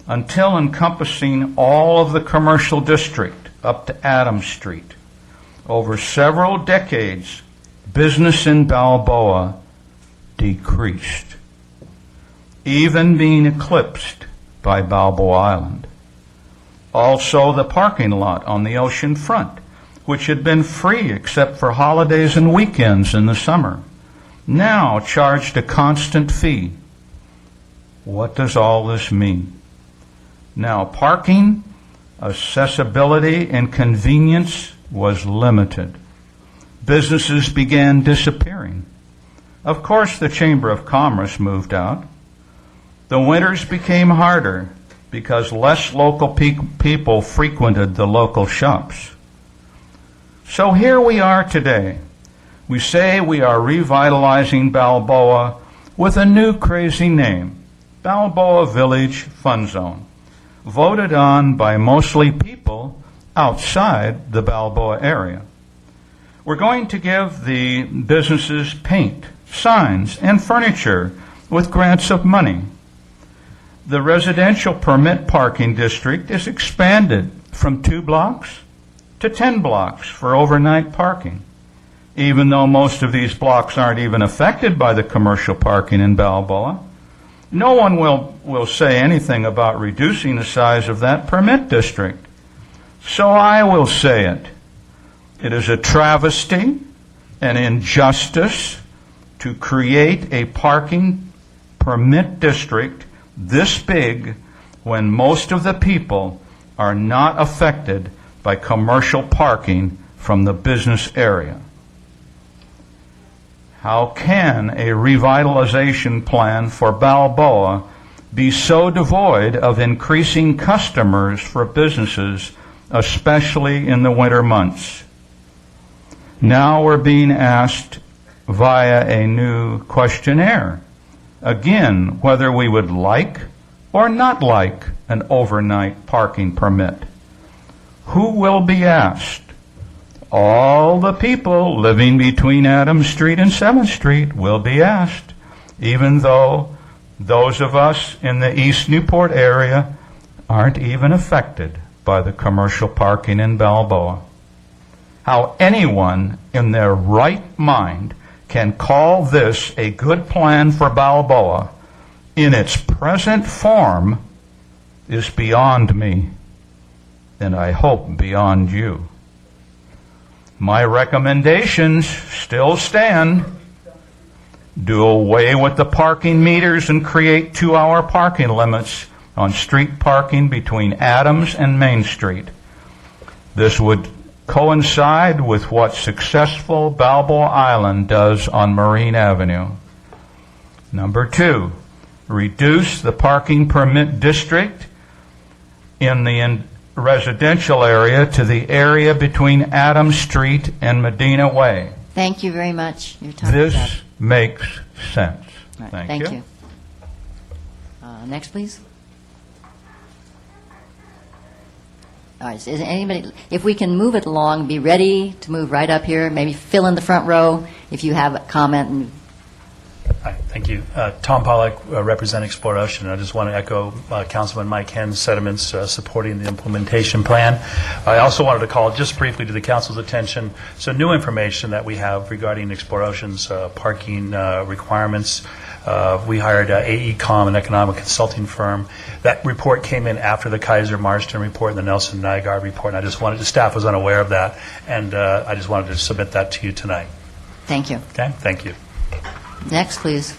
until encompassing all of the commercial district up to Adams Street. Over several decades, business in Balboa decreased, even being eclipsed by Balboa Island. Also, the parking lot on the ocean front, which had been free except for holidays and weekends in the summer, now charged a constant fee. What does all this mean? Now, parking, accessibility, and convenience was limited. Businesses began disappearing. Of course, the Chamber of Commerce moved out. The winters became harder because less local people frequented the local shops. So here we are today. We say we are revitalizing Balboa with a new crazy name, Balboa Village Fun Zone, voted on by mostly people outside the Balboa area. We're going to give the businesses paint, signs, and furniture with grants of money. The residential permit parking district is expanded from 2 blocks to 10 blocks for overnight parking, even though most of these blocks aren't even affected by the commercial parking in Balboa. No one will say anything about reducing the size of that permit district. So I will say it. It is a travesty, an injustice to create a parking permit district this big when most of the people are not affected by commercial parking from the business area. How can a revitalization plan for Balboa be so devoid of increasing customers for businesses, especially in the winter months? Now we're being asked via a new questionnaire, again, whether we would like or not like an overnight parking permit. Who will be asked? All the people living between Adams Street and 7th Street will be asked, even though those of us in the East Newport area aren't even affected by the commercial parking in Balboa. How anyone in their right mind can call this a good plan for Balboa in its present form is beyond me, and I hope beyond you. My recommendations still stand. Do away with the parking meters and create 2-hour parking limits on street parking between Adams and Main Street. This would coincide with what successful Balboa Island does on Marine Avenue. Number 2, reduce the parking permit district in the residential area to the area between Adams Street and Medina Way. Thank you very much. Your time is up. This makes sense. All right, Thank you. you. Next, please. All right, is anybody, if we can move it along, be ready to move right up here, maybe fill in the front row if you have a comment. And Hi, thank you. Tom Pollack, representing Explorer Ocean. I just want to echo Councilman Mike Henn's sentiments supporting the implementation plan. I also wanted to call just briefly to the Council's attention some new information that we have regarding Explorer Ocean's parking requirements. We hired AECOM, an economic consulting firm. That report came in after the Kaiser Marston report and the Nelson Nygaard report, and I just wanted, the staff was unaware of that, and I just wanted to submit that to you tonight. Thank you. Okay, thank you. Next, please.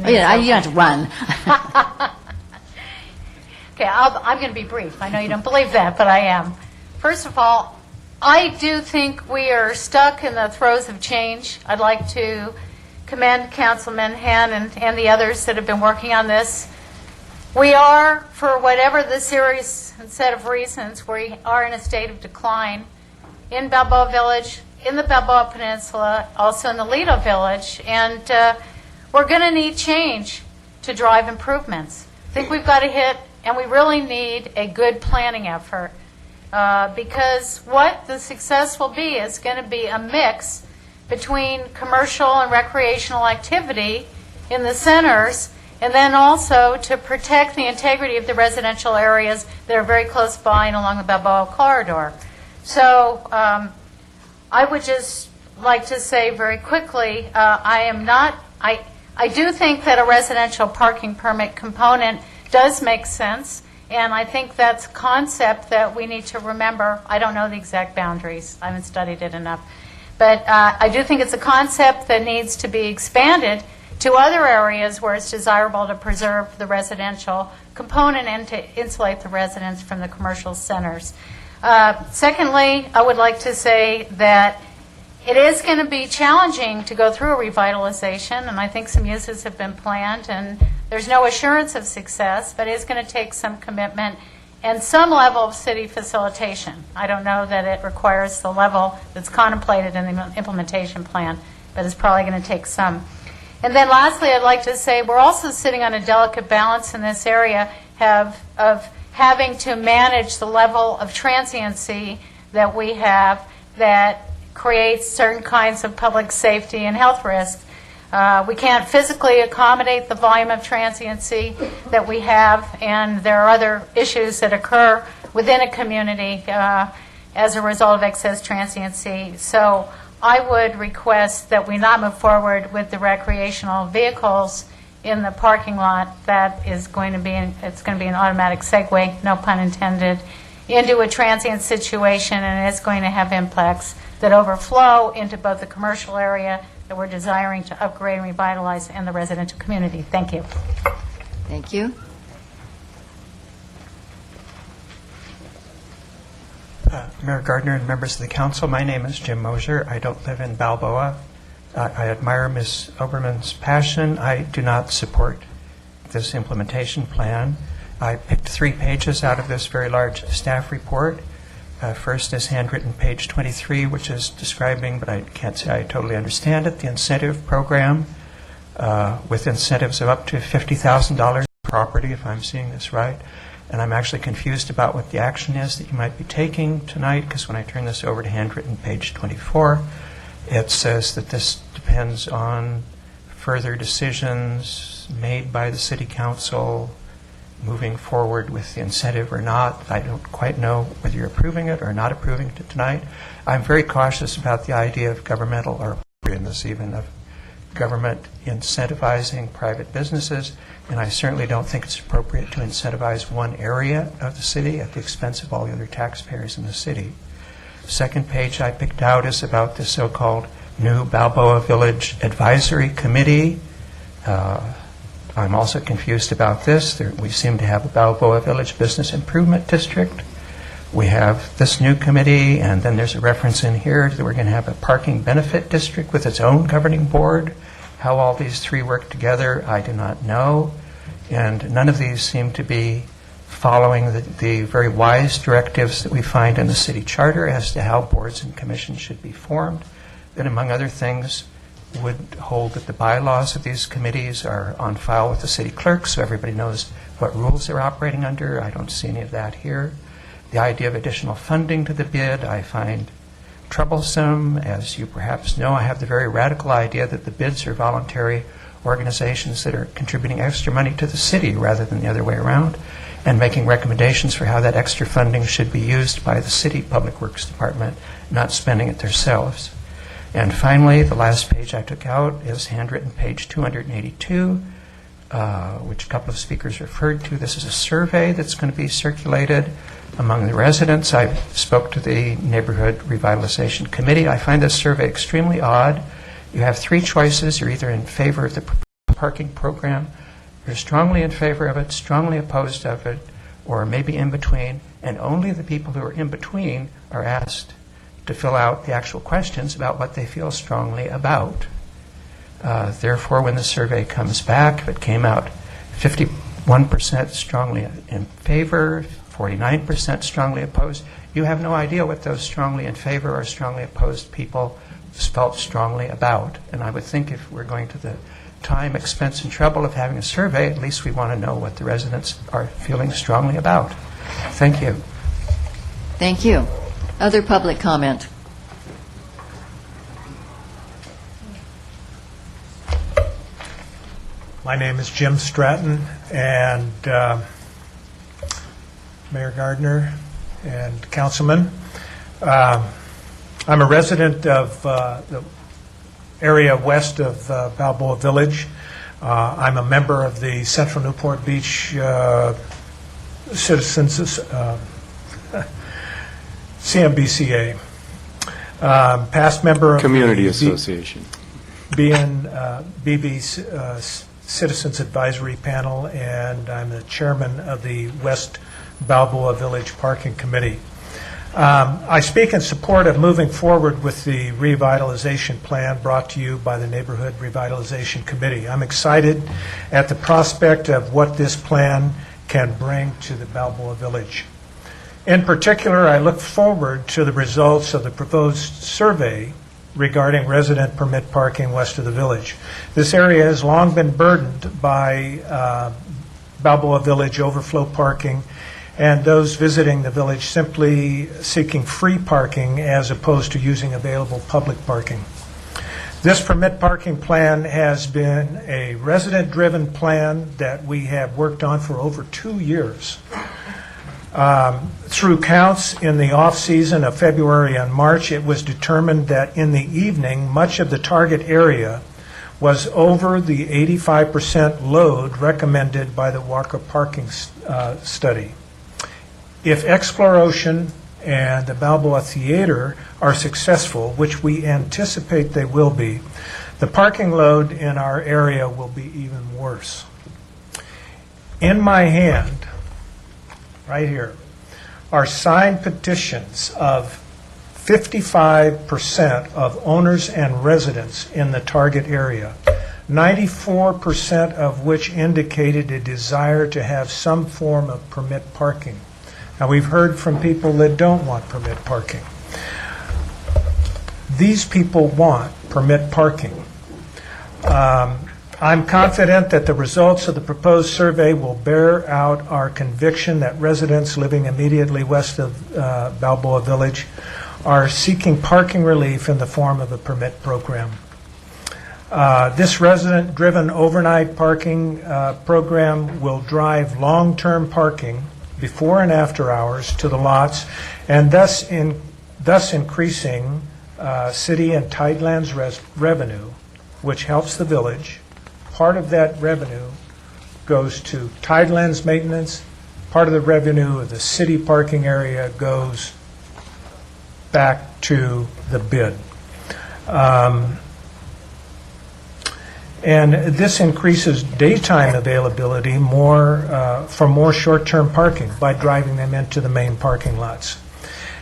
Oh, yeah, you don't have to run. Okay, I'm going to be brief. I know you don't believe that, but I am. First of all, I do think we are stuck in the throes of change. I'd like to commend Councilman Henn and the others that have been working on this. We are, for whatever the series and set of reasons, we are in a state of decline in Balboa Village, in the Balboa Peninsula, also in the Lido Village, and we're going to need change to drive improvements. I think we've got to hit, and we really need a good planning effort, because what the success will be is going to be a mix between commercial and recreational activity in the centers, and then also to protect the integrity of the residential areas that are very close by and along the Balboa corridor. So I would just like to say very quickly, I do think that a residential parking permit component does make sense, and I think that's a concept that we need to remember. I don't know the exact boundaries. I haven't studied it enough. But I do think it's a concept that needs to be expanded to other areas where it's desirable to preserve the residential component and to insulate the residents from the commercial centers. Secondly, I would like to say that it is going to be challenging to go through a revitalization, and I think some uses have been planned, and there's no assurance of success, but it is going to take some commitment and some level of city facilitation. I don't know that it requires the level that's contemplated in the implementation plan, but it's probably going to take some. And then lastly, I'd like to say we're also sitting on a delicate balance in this area of having to manage the level of transiency that we have that creates certain kinds of public safety and health risks. We can't physically accommodate the volume of transiency that we have, and there are other issues that occur within a community as a result of excess transiency. So I would request that we not move forward with the recreational vehicles in the parking lot. That is going to be an automatic segue, no pun intended, into a transient situation, and it's going to have impacts that overflow into both the commercial area that we're desiring to upgrade and revitalize and the residential community. Thank you. Thank you. Mayor Gardner and members of the council, my name is Jim Mosier. I don't live in Balboa. I admire Ms. Oberman's passion. I do not support this implementation plan. I picked 3 pages out of this very large staff report. First is handwritten page 23, which is describing, but I can't say I totally understand it, the incentive program with incentives of up to $50,000 per property, if I'm seeing this right. And I'm actually confused about what the action is that you might be taking tonight, because when I turn this over to handwritten page 24, it says that this depends on further decisions made by the City Council moving forward with the incentive or not. I don't quite know whether you're approving it or not approving it tonight. I'm very cautious about the idea of governmental, or appropriateness even, of government incentivizing private businesses, and I certainly don't think it's appropriate to incentivize one area of the city at the expense of all the other taxpayers in the city. The second page I picked out is about the so-called new Balboa Village Advisory Committee. I'm also confused about this. We seem to have a Balboa Village Business Improvement District. We have this new committee, and then there's a reference in here that we're going to have a parking benefit district with its own governing board. How all these 3 work together, I do not know. And none of these seem to be following the very wise directives that we find in the city charter as to how boards and commissions should be formed, that among other things would hold that the bylaws of these committees are on file with the city clerk so everybody knows what rules they're operating under. I don't see any of that here. The idea of additional funding to the bid I find troublesome. As you perhaps know, I have the very radical idea that the bids are voluntary organizations that are contributing extra money to the city rather than the other way around, and making recommendations for how that extra funding should be used by the city Public Works Department, not spending it themselves. And finally, the last page I took out is handwritten page 282, which a couple of speakers referred to. This is a survey that's going to be circulated among the residents. I spoke to the Neighborhood Revitalization Committee. I find this survey extremely odd. You have 3 choices. You're either in favor of the parking program, you're strongly in favor of it, strongly opposed of it, or maybe in between, and only the people who are in between are asked to fill out the actual questions about what they feel strongly about. Therefore, when the survey comes back, if it came out 51% strongly in favor, 49% strongly opposed, you have no idea what those strongly in favor or strongly opposed people felt strongly about. And I would think if we're going to the time, expense, and trouble of having a survey, at least we want to know what the residents are feeling strongly about. Thank you. Thank you. Other public comment? My name is Jim Stratton, and Mayor Gardner and councilmen. I'm a resident of the area west of Balboa Village. I'm a member of the Central Newport Beach Citizens CMBCA. Past member of Community the Association. BB's Citizens Advisory Panel, and I'm the chairman of the West Balboa Village Parking Committee. I speak in support of moving forward with the revitalization plan brought to you by the Neighborhood Revitalization Committee. I'm excited at the prospect of what this plan can bring to the Balboa Village. In particular, I look forward to the results of the proposed survey regarding resident permit parking west of the village. This area has long been burdened by Balboa Village overflow parking and those visiting the village simply seeking free parking as opposed to using available public parking. This permit parking plan has been a resident-driven plan that we have worked on for over 2 years. Through counts in the off-season of February and March, it was determined that in the evening, much of the target area was over the 85% load recommended by the Walker Parking Study. If Exploration and the Balboa Theater are successful, which we anticipate they will be, the parking load in our area will be even worse. In my hand, right here, are signed petitions of 55% of owners and residents in the target area, 94% of which indicated a desire to have some form of permit parking. Now, we've heard from people that don't want permit parking. These people want permit parking. I'm confident that the results of the proposed survey will bear out our conviction that residents living immediately west of Balboa Village are seeking parking relief in the form of a permit program. This resident-driven overnight parking program will drive long-term parking before and after hours to the lots, and thus increasing city and Tidelands revenue, which helps the village. Part of that revenue goes to Tidelands maintenance. Part of the revenue of the city parking area goes back to the bid. And this increases daytime availability for more short-term parking by driving them into the main parking lots.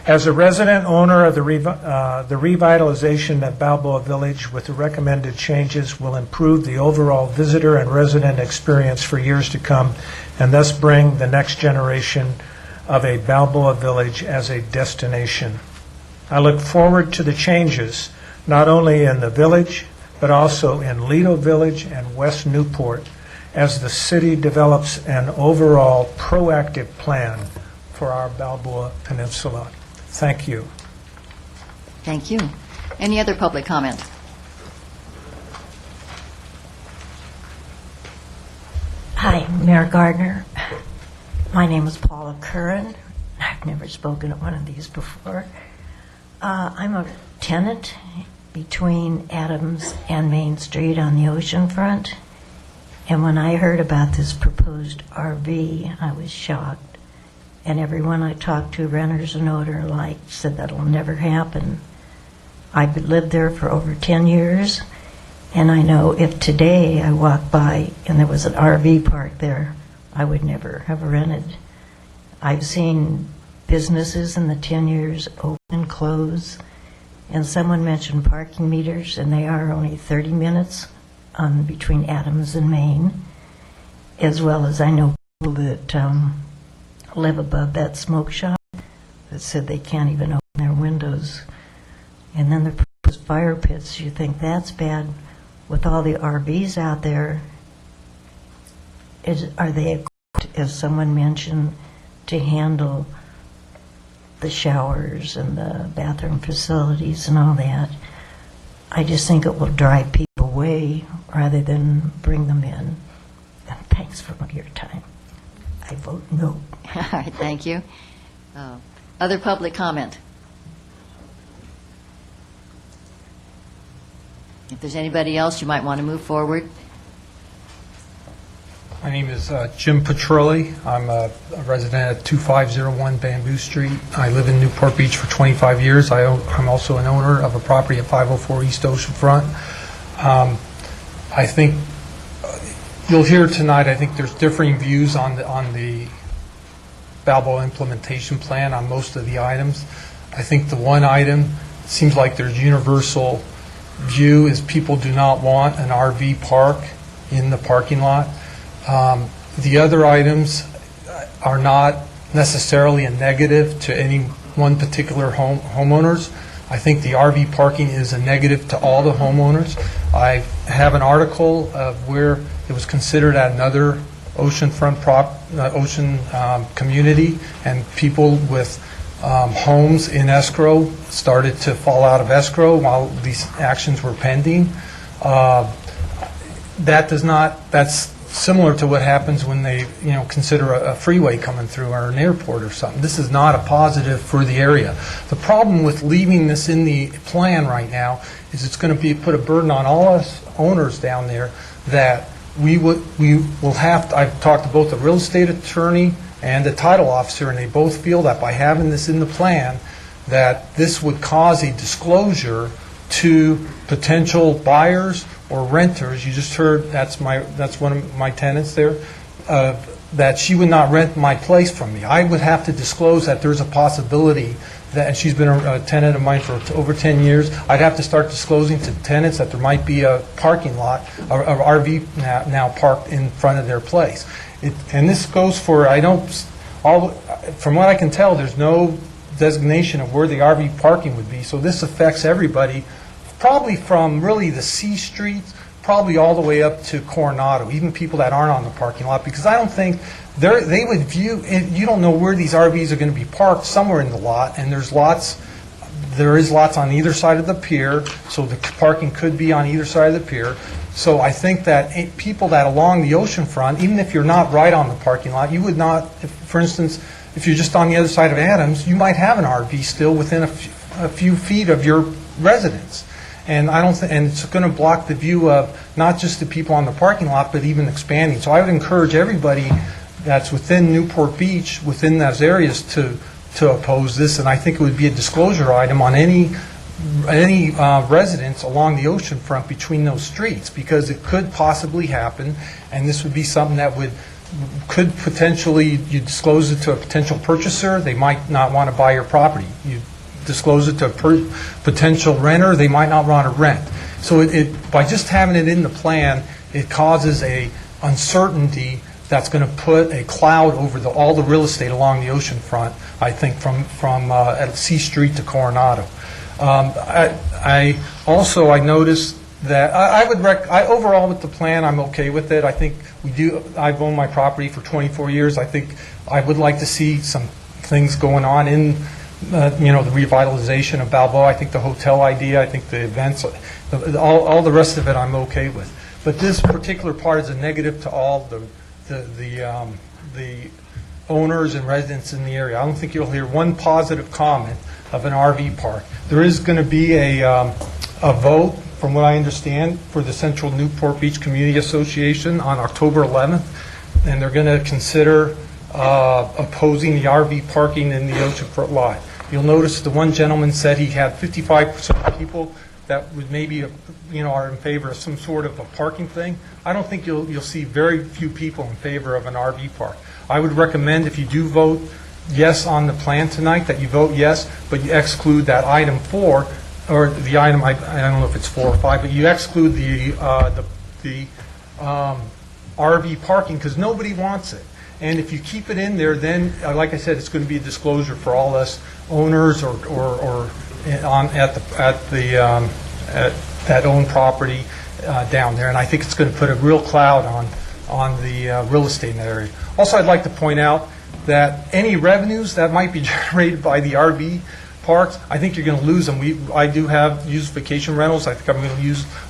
As a resident owner of the revitalization of Balboa Village with the recommended changes will improve the overall visitor and resident experience for years to come, and thus bring the next generation of a Balboa Village as a destination. I look forward to the changes, not only in the village, but also in Lido Village and West Newport, as the city develops an overall proactive plan for our Balboa Peninsula. Thank you. Thank you. Any other public comment? Hi, Mayor Gardner. My name is Paula Curran. I've never spoken at one of these before. I'm a tenant between Adams and Main Street on the ocean front. And when I heard about this proposed RV, I was shocked. And everyone I talked to, renters and owner alike, said that'll never happen. I've lived there for over 10 years, and I know if today I walked by and there was an RV park there, I would never have rented. I've seen businesses in the 10 years open and close, and someone mentioned parking meters, and they are only 30 minutes between Adams and Main, as well as I know people that live above that smoke shop that said they can't even open their windows. And then the proposed fire pits, you think that's bad. With all the RVs out there, are they equipped, as someone mentioned, to handle the showers and the bathroom facilities and all that? I just think it will drive people away rather than bring them in. And thanks for your time. I vote no. All right, thank you. Other public comment? If there's anybody else, you might want to move forward. My name is Jim Petrolli. I'm a resident at 2501 Bamboo Street. I live in Newport Beach for 25 years. I'm also an owner of a property at 504 East Ocean Front. I think you'll hear tonight, I think there's differing views on the Balboa implementation plan on most of the items. I think the one item seems like there's universal view is people do not want an RV park in the parking lot. The other items are not necessarily a negative to any one particular homeowners. I think the RV parking is a negative to all the homeowners. I have an article of where it was considered at another oceanfront community, and people with homes in escrow started to fall out of escrow while these actions were pending. That's similar to what happens when they consider a freeway coming through or an airport or something. This is not a positive for the area. The problem with leaving this in the plan right now is it's going to put a burden on all us owners down there that we will have to. I've talked to both the real estate attorney and the title officer, and they both feel that by having this in the plan, that this would cause a disclosure to potential buyers or renters. You just heard that's one of my tenants there. that she would not rent my place from me. I would have to disclose that there's a possibility that, and she's been a tenant of mine for over 10 years, I'd have to start disclosing to tenants that there might be a parking lot, or RV now parked in front of their place. And this goes for, from what I can tell, there's no designation of where the RV parking would be, so this affects everybody, probably from really the C streets, probably all the way up to Coronado, even people that aren't on the parking lot, because I don't think they would view, you don't know where these RVs are going to be parked, somewhere in the lot, and there is lots on either side of the pier, so the parking could be on either side of the pier. So I think that people that along the ocean front, even if you're not right on the parking lot, you would not, for instance, if you're just on the other side of Adams, you might have an RV still within a few feet of your residence. And and it's going to block the view of not just the people on the parking lot, but even expanding. So I would encourage everybody that's within Newport Beach, within those areas, to oppose this. And I think it would be a disclosure item on any residents along the ocean front between those streets, because it could possibly happen, and this would be something that could potentially, you disclose it to a potential purchaser, they might not want to buy your property. You disclose it to a potential renter, they might not want to rent. So by just having it in the plan, it causes a uncertainty that's going to put a cloud over all the real estate along the ocean front, I think, from C Street to Coronado. I noticed that overall with the plan, I'm okay with it. I think I've owned my property for 24 years. I think I would like to see some things going on in the revitalization of Balboa. I think the hotel idea, I think the events, all the rest of it I'm okay with. But this particular part is a negative to all the owners and residents in the area. I don't think you'll hear one positive comment of an RV park. There is going to be a vote, from what I understand, for the Central Newport Beach Community Association on October 11th, and they're going to consider opposing the RV parking in the oceanfront lot. You'll notice the one gentleman said he had 55% of people that would maybe, are in favor of some sort of a parking thing. I don't think you'll see very few people in favor of an RV park. I would recommend, if you do vote yes on the plan tonight, that you vote yes, but you exclude that item 4, or the item, I don't know if it's 4 or 5, but you exclude the RV parking, because nobody wants it. And if you keep it in there, then, like I said, it's going to be a disclosure for all us owners or that own property down there. And I think it's going to put a real cloud on the real estate in that area. Also, I'd like to point out that any revenues that might be generated by the RV parks, I think you're going to lose them. I do use vacation rentals. I think I'm going to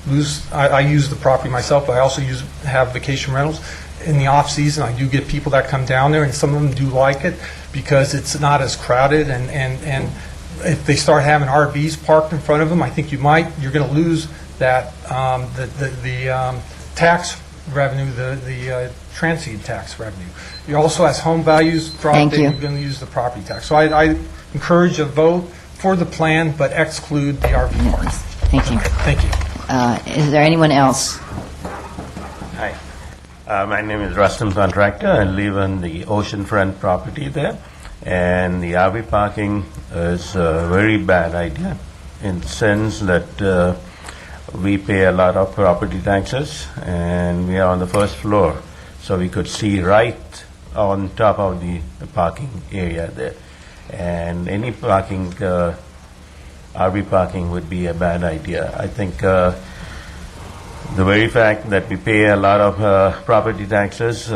lose. I use the property myself, but I also have vacation rentals. In the off season, I do get people that come down there, and some of them do like it because it's not as crowded. And if they start having RVs parked in front of them, I think you're going to lose that the tax revenue, the transient tax revenue. You also, as home values drop, you're going to use the property tax. So I encourage a vote for the plan, but exclude the RV parks. Thank you. Thank you. Is there anyone else? Hi. My name is Rustam Contractor. I live on the oceanfront property there. And the RV parking is a very bad idea in the sense that we pay a lot of property taxes, and we are on the first floor. So we could see right on top of the parking area there. And any parking, RV parking would be a bad idea. I think the very fact that we pay a lot of property taxes,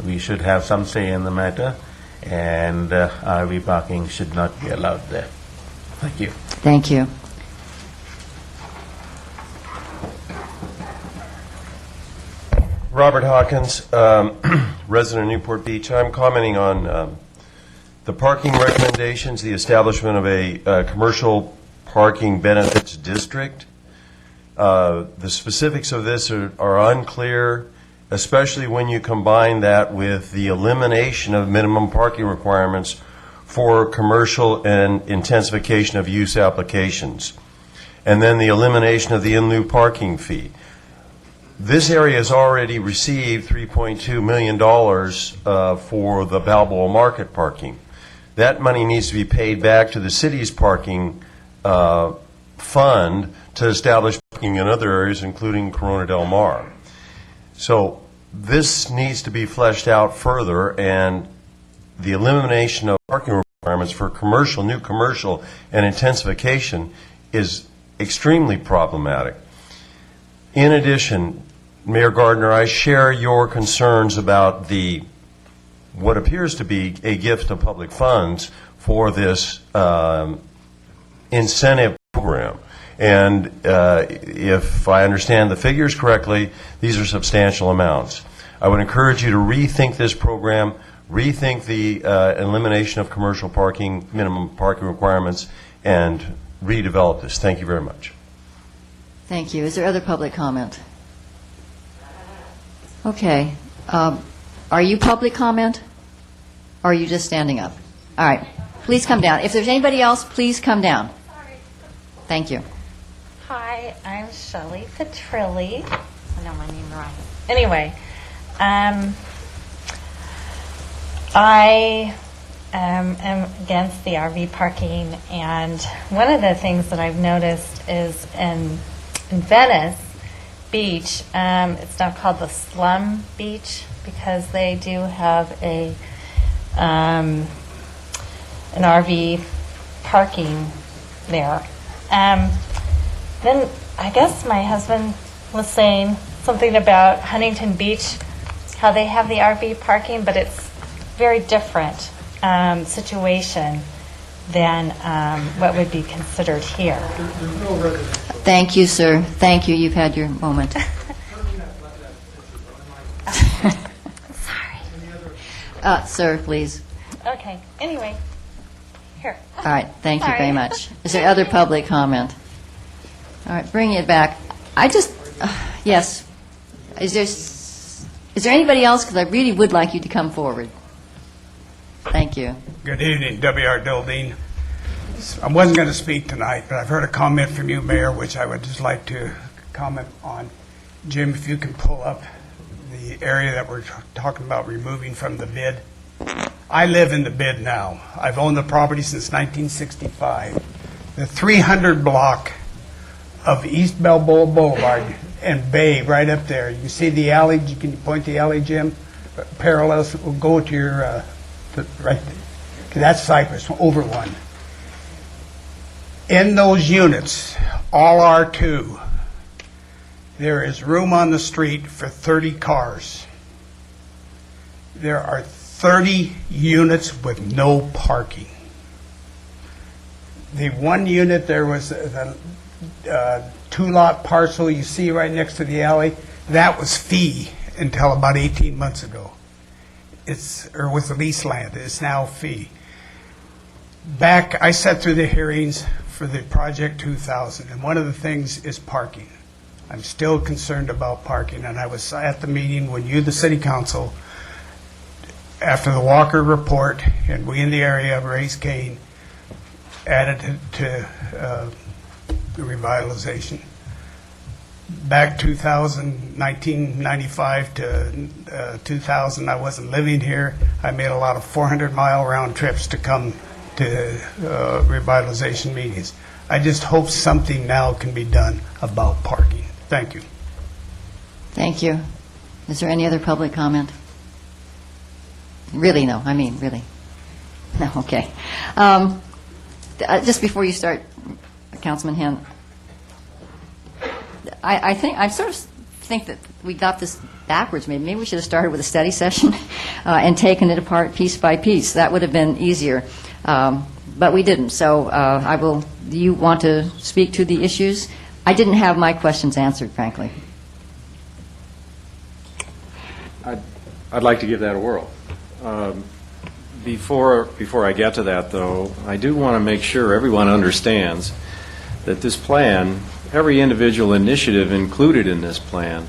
we should have some say in the matter, and RV parking should not be allowed there. Thank you. Thank you. Robert Hawkins, resident of Newport Beach. I'm commenting on the parking recommendations, the establishment of a commercial parking benefits district. The specifics of this are unclear, especially when you combine that with the elimination of minimum parking requirements for commercial and intensification of use applications, and then the elimination of the in lieu parking fee. This area has already received $3.2 million for the Balboa Market parking. That money needs to be paid back to the city's parking fund to establish parking in other areas, including Corona Del Mar. So this needs to be fleshed out further, and the elimination of parking requirements for new commercial and intensification is extremely problematic. In addition, Mayor Gardner, I share your concerns about what appears to be a gift of public funds for this incentive program. And if I understand the figures correctly, these are substantial amounts. I would encourage you to rethink this program, rethink the elimination of commercial parking, minimum parking requirements, and redevelop this. Thank you very much. Thank you. Is there other public comment? Okay. Are you public comment? Or are you just standing up? All right. Please come down. If there's anybody else, please come down. Thank you. Hi, I'm Shelley Petrilli. I know my name wrong. Anyway, I am against the RV parking, and one of the things that I've noticed is in Venice Beach, it's now called the Slum Beach because they do have an RV parking there. Then I guess my husband was saying something about Huntington Beach, how they have the RV parking, but it's very different situation than what would be considered here. Thank you, sir. Thank you. You've had your moment. Sorry. Sir, please. Okay. Anyway, here. All right. Thank you Sorry. very much. Is there other public comment? All right. Bring it back. Yes. Is there anybody else? Because I really would like you to come forward. Thank you. Good evening, W.R. Dildine. I wasn't going to speak tonight, but I've heard a comment from you, Mayor, which I would just like to comment on. Jim, if you can pull up the area that we're talking about removing from the bid. I live in the bid now. I've owned the property since 1965. The 300 block of East Balboa Boulevard and Bay right up there. You see the alley? Can you point the alley, Jim? Parallels. We'll go to your right there. That's Cypress, over one. In those units, all R2, there is room on the street for 30 cars. There are 30 units with no parking. The one unit, there was the two-lot parcel you see right next to the alley, that was fee until about 18 months ago. Or was the lease land. It's now fee. I sat through the hearings for the Project 2000, and one of the things is parking. I'm still concerned about parking, and I was at the meeting when you, the City Council, after the Walker report, and we in the area raised Cain, added to the revitalization. Back 1995 to 2000, I wasn't living here. I made a lot of 400-mile round trips to come to revitalization meetings. I just hope something now can be done about parking. Thank you. Thank you. Is there any other public comment? Really, no. I mean, really. No, okay. Just before you start, Councilman Hen, I sort of think that we got this backwards. Maybe we should have started with a study session and taken it apart piece by piece. That would have been easier. But we didn't. So do you want to speak to the issues? I didn't have my questions answered, frankly. I'd like to give that a whirl. Before I get to that, though, I do want to make sure everyone understands that this plan, every individual initiative included in this plan,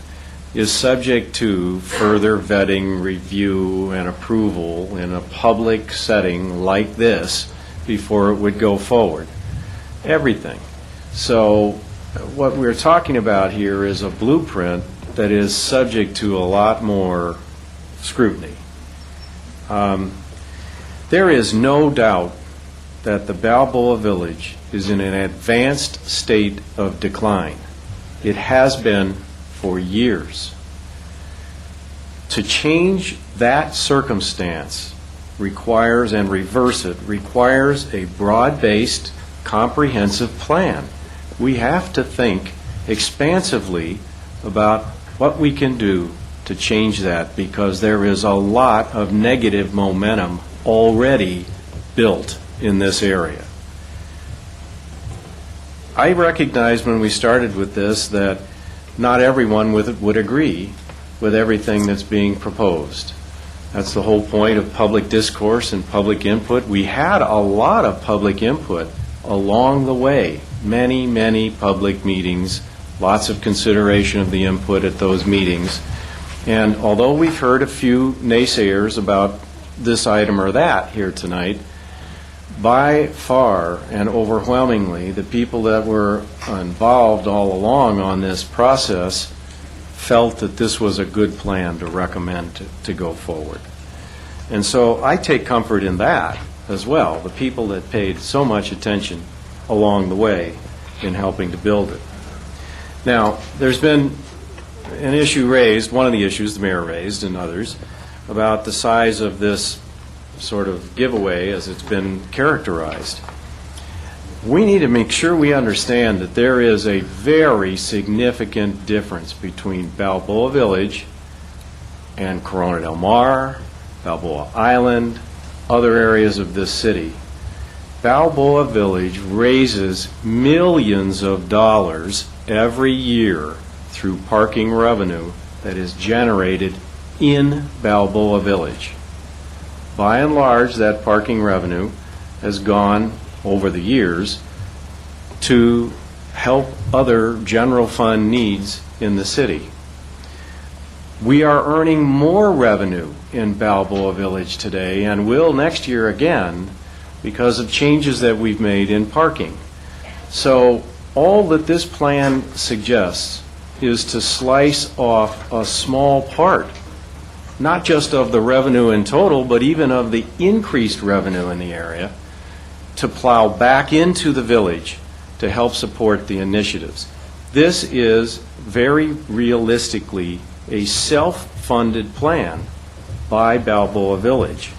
is subject to further vetting, review, and approval in a public setting like this before it would go forward. Everything. So what we're talking about here is a blueprint that is subject to a lot more scrutiny. There is no doubt that the Balboa Village is in an advanced state of decline. It has been for years. To change that circumstance requires, and reverse it, requires a broad-based, comprehensive plan. We have to think expansively about what we can do to change that, because there is a lot of negative momentum already built in this area. I recognized when we started with this that not everyone would agree with everything that's being proposed. That's the whole point of public discourse and public input. We had a lot of public input along the way, many, many public meetings, lots of consideration of the input at those meetings. And although we've heard a few naysayers about this item or that here tonight, by far and overwhelmingly, the people that were involved all along on this process felt that this was a good plan to recommend to go forward. And so I take comfort in that as well, the people that paid so much attention along the way in helping to build it. Now, there's been an issue raised, one of the issues the mayor raised and others, about the size of this sort of giveaway as it's been characterized. We need to make sure we understand that there is a very significant difference between Balboa Village and Corona del Mar, Balboa Island, other areas of this city. Balboa Village raises millions of dollars every year through parking revenue that is generated in Balboa Village. By and large, that parking revenue has gone over the years to help other general fund needs in the city. We are earning more revenue in Balboa Village today and will next year again because of changes that we've made in parking. So all that this plan suggests is to slice off a small part, not just of the revenue in total, but even of the increased revenue in the area, to plow back into the village to help support the initiatives. This is very realistically a self-funded plan by Balboa Village.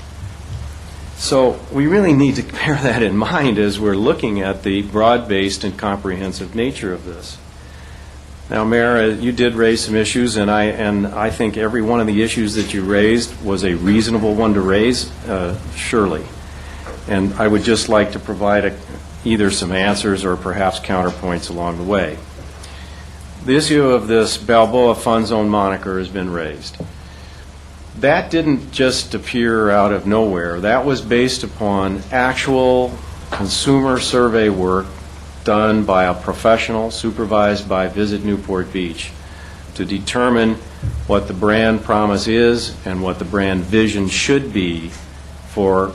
So we really need to bear that in mind as we're looking at the broad-based and comprehensive nature of this. Now, Mayor, you did raise some issues, and I think every one of the issues that you raised was a reasonable one to raise, surely. And I would just like to provide either some answers or perhaps counterpoints along the way. The issue of this Balboa Fun Zone moniker has been raised. That didn't just appear out of nowhere. That was based upon actual consumer survey work done by a professional supervised by Visit Newport Beach to determine what the brand promise is and what the brand vision should be for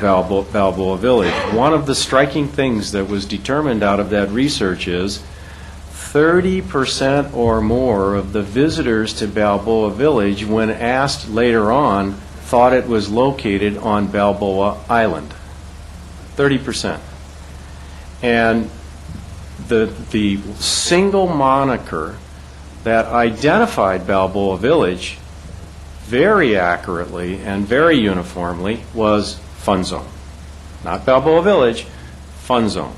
Balboa Village. One of the striking things that was determined out of that research is 30% or more of the visitors to Balboa Village, when asked later on, thought it was located on Balboa Island. 30%. And the single moniker that identified Balboa Village very accurately and very uniformly was Fun Zone. Not Balboa Village, Fun Zone.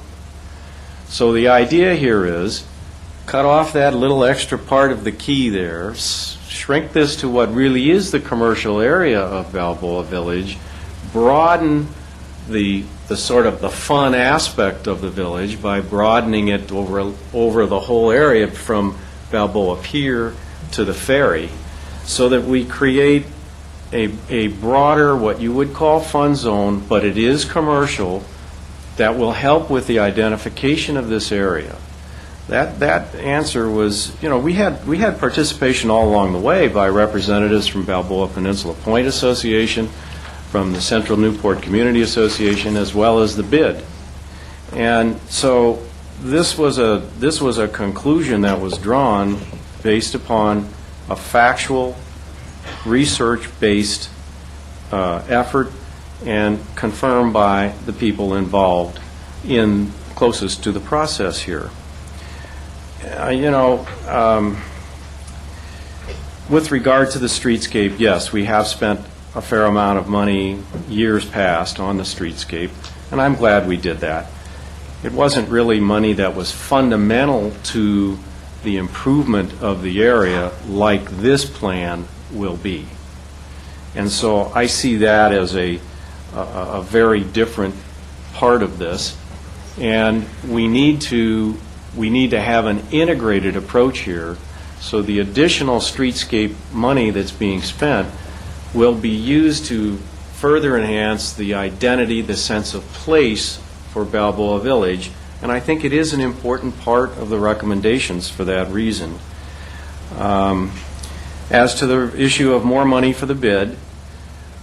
So the idea here is cut off that little extra part of the key there, shrink this to what really is the commercial area of Balboa Village, broaden the sort of the fun aspect of the village by broadening it over the whole area from Balboa Pier to the ferry, so that we create a broader, what you would call fun zone, but it is commercial, that will help with the identification of this area. That answer was, we had participation all along the way by representatives from Balboa Peninsula Point Association, from the Central Newport Community Association, as well as the BID. And so this was a conclusion that was drawn based upon a factual, research-based effort and confirmed by the people involved in closest to the process here. With regard to the streetscape, yes, we have spent a fair amount of money years past on the streetscape, and I'm glad we did that. It wasn't really money that was fundamental to the improvement of the area like this plan will be. And so I see that as a very different part of this, and we need to have an integrated approach here, so the additional streetscape money that's being spent will be used to further enhance the identity, the sense of place for Balboa Village, and I think it is an important part of the recommendations for that reason. As to the issue of more money for the bid,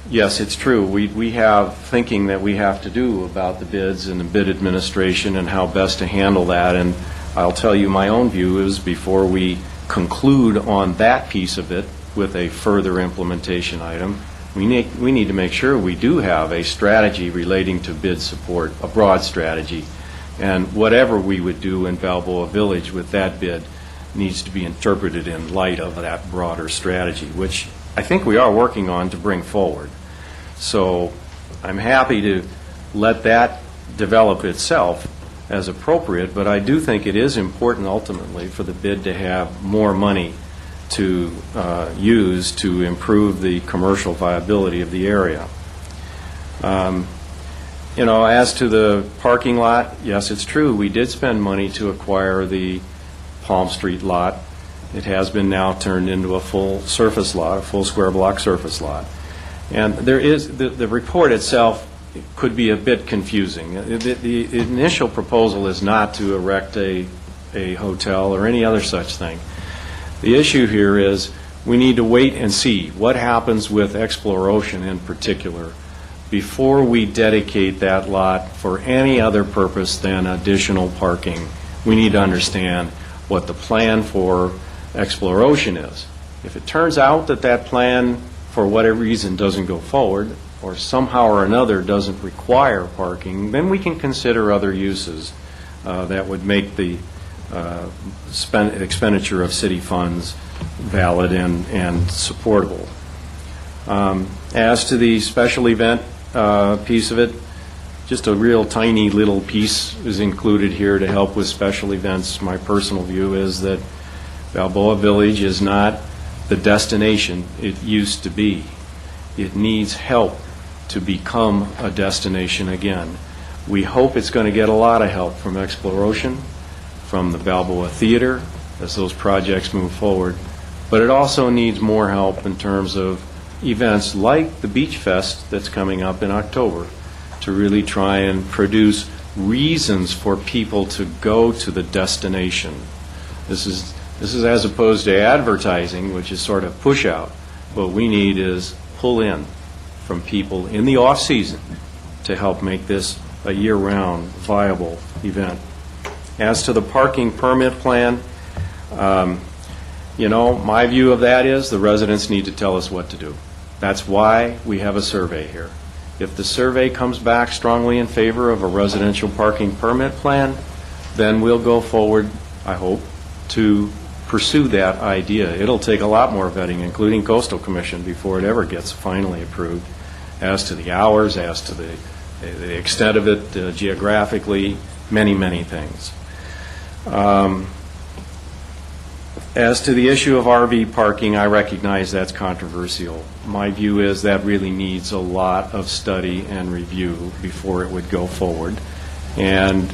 yes, it's true. We have thinking that we have to do about the bids and the bid administration and how best to handle that, and I'll tell you my own view is before we conclude on that piece of it with a further implementation item, we need to make sure we do have a strategy relating to bid support, a broad strategy, and whatever we would do in Balboa Village with that bid needs to be interpreted in light of that broader strategy, which I think we are working on to bring forward. So I'm happy to let that develop itself as appropriate, but I do think it is important ultimately for the bid to have more money to use to improve the commercial viability of the area. As to the parking lot, yes, it's true. We did spend money to acquire the Palm Street lot. It has been now turned into a full surface lot, a full square block surface lot. And there is, the report itself could be a bit confusing. The initial proposal is not to erect a hotel or any other such thing. The issue here is we need to wait and see what happens with exploration in particular before we dedicate that lot for any other purpose than additional parking. We need to understand what the plan for exploration is. If it turns out that that plan, for whatever reason, doesn't go forward, or somehow or another doesn't require parking, then we can consider other uses that would make the expenditure of city funds valid and supportable. As to the special event piece of it, just a real tiny little piece is included here to help with special events. My personal view is that Balboa Village is not the destination it used to be. It needs help to become a destination again. We hope it's going to get a lot of help from exploration, from the Balboa Theater, as those projects move forward, but it also needs more help in terms of events like the Beach Fest that's coming up in October to really try and produce reasons for people to go to the destination. This is as opposed to advertising, which is sort of push out. What we need is pull in from people in the off-season to help make this a year-round viable event. As to the parking permit plan, my view of that is the residents need to tell us what to do. That's why we have a survey here. If the survey comes back strongly in favor of a residential parking permit plan, then we'll go forward, I hope, to pursue that idea. It'll take a lot more vetting, including Coastal Commission, before it ever gets finally approved, as to the hours, as to the extent of it geographically, many, many things. As to the issue of RV parking, I recognize that's controversial. My view is that really needs a lot of study and review before it would go forward. And,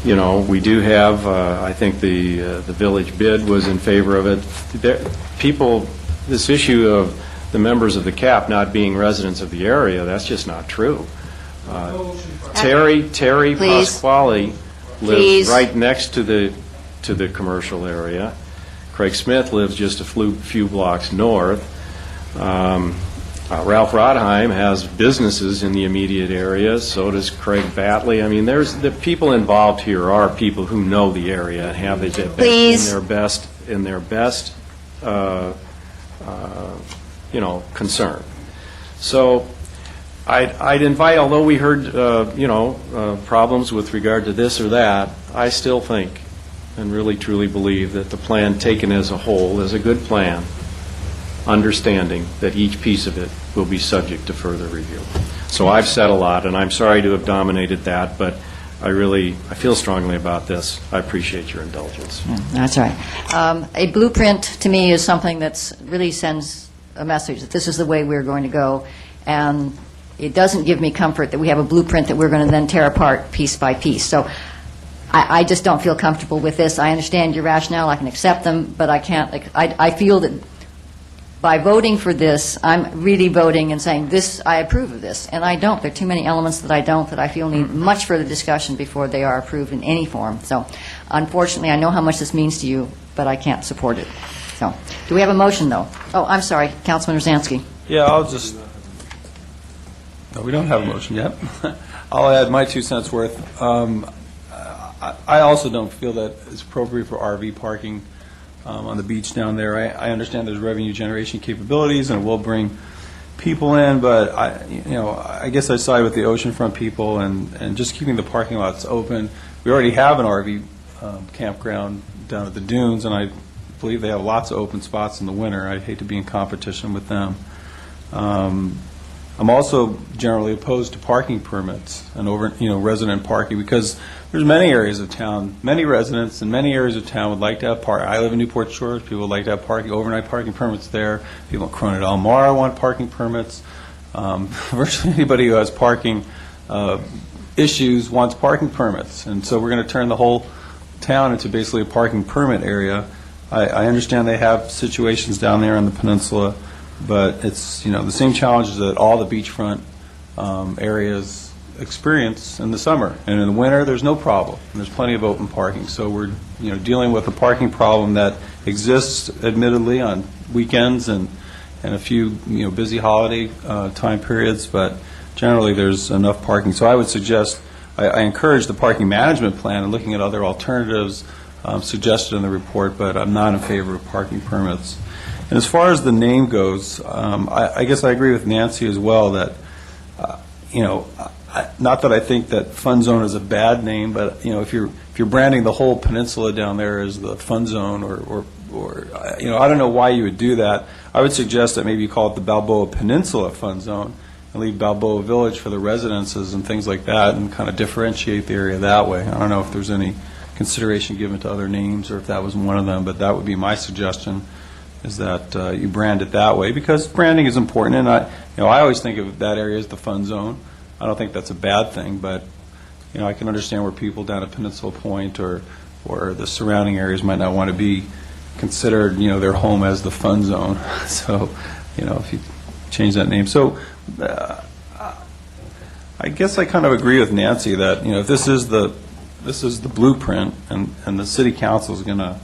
we do have, I think the village bid was in favor of it. This issue of the members of the CAP not being residents of the area, that's just not true. Terry Pasquale lives right next to the commercial area. Craig Smith lives just a few blocks north. Ralph Rodheim has businesses in the immediate area. So does Craig Batley. I mean, there's the people involved here are people who know the area and have it in their best concern. So I'd invite, although we heard, problems with regard to this or that, I still think and really truly believe that the plan taken as a whole is a good plan, understanding that each piece of it will be subject to further review. So I've said a lot, and I'm sorry to have dominated that, but I feel strongly about this. I appreciate your indulgence. That's right. A blueprint, to me, is something that really sends a message that this is the way we're going to go, and it doesn't give me comfort that we have a blueprint that we're going to then tear apart piece by piece. So I just don't feel comfortable with this. I understand your rationale. I can accept them, but I can't. I feel that by voting for this, I'm really voting and saying, I approve of this, and I don't. There are too many elements that I feel need much further discussion before they are approved in any form. So, unfortunately, I know how much this means to you, but I can't support it. So, do we have a motion, though? Oh, I'm sorry, Councilman Rosansky. Yeah, no, we don't have a motion yet. I'll add my 2 cents worth. I also don't feel that it's appropriate for RV parking on the beach down there. I understand there's revenue generation capabilities and it will bring people in, but I guess I side with the oceanfront people and just keeping the parking lots open. We already have an RV campground down at the dunes, and I believe they have lots of open spots in the winter. I'd hate to be in competition with them. I'm also generally opposed to parking permits and resident parking, because there's many areas of town, many residents in many areas of town would like to have parking. I live in Newport Shores. People would like to have overnight parking permits there. People in Corona Del Mar want parking permits. Virtually anybody who has parking issues wants parking permits, and so we're going to turn the whole town into basically a parking permit area. I understand they have situations down there on the peninsula, but it's the same challenges that all the beachfront areas experience in the summer, and in the winter there's no problem, and there's plenty of open parking. So we're dealing with a parking problem that exists admittedly on weekends and a few busy holiday time periods, but generally there's enough parking. So I would suggest, I encourage the parking management plan and looking at other alternatives suggested in the report, but I'm not in favor of parking permits. And as far as the name goes, I guess I agree with Nancy as well that, not that I think that Fun Zone is a bad name, but if you're branding the whole peninsula down there as the Fun Zone, or I don't know why you would do that. I would suggest that maybe you call it the Balboa Peninsula Fun Zone and leave Balboa Village for the residences and things like that, and kind of differentiate the area that way. I don't know if there's any consideration given to other names or if that was one of them, but that would be my suggestion, is that you brand it that way, because branding is important. And I always think of that area as the Fun Zone. I don't think that's a bad thing, but I can understand where people down at Peninsula Point or the surrounding areas might not want to be considered their home as the Fun Zone. So if you change that name. So I guess I kind of agree with Nancy that if this is the blueprint, and the city council is going to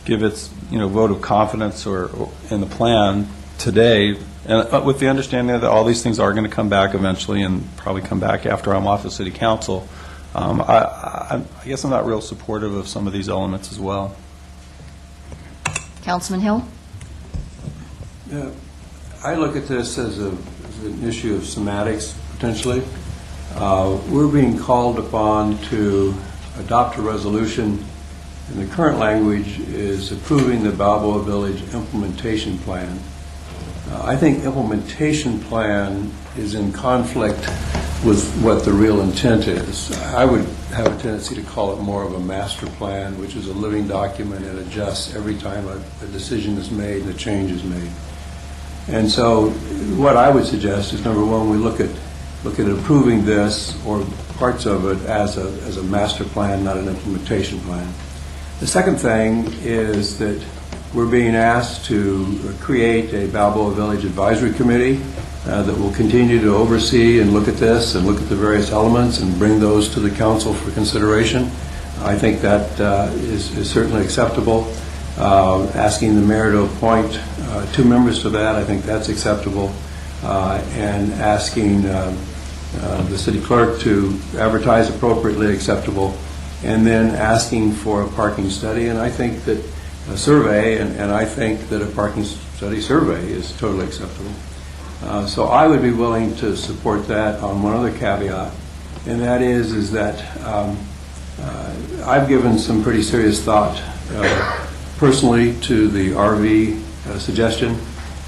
give its vote of confidence or in the plan today, and with the understanding that all these things are going to come back eventually, and probably come back after I'm off of city council, I guess I'm not real supportive of some of these elements as well. Councilman Hill? Yeah, I look at this as an issue of semantics, potentially. We're being called upon to adopt a resolution, and the current language is approving the Balboa Village implementation plan. I think implementation plan is in conflict with what the real intent is. I would have a tendency to call it more of a master plan, which is a living document and adjusts every time a decision is made and a change is made. And so what I would suggest is, number one, we look at approving this or parts of it as a master plan, not an implementation plan. The second thing is that we're being asked to create a Balboa Village Advisory Committee that will continue to oversee and look at this and look at the various elements and bring those to the council for consideration. I think that is certainly acceptable. Asking the mayor to appoint 2 members to that, I think that's acceptable. And asking the city clerk to advertise appropriately, acceptable. And then asking for a parking study. And I think that survey, and I think that a parking study survey is totally acceptable. So I would be willing to support that on one other caveat, and that is that I've given some pretty serious thought personally to the RV suggestion,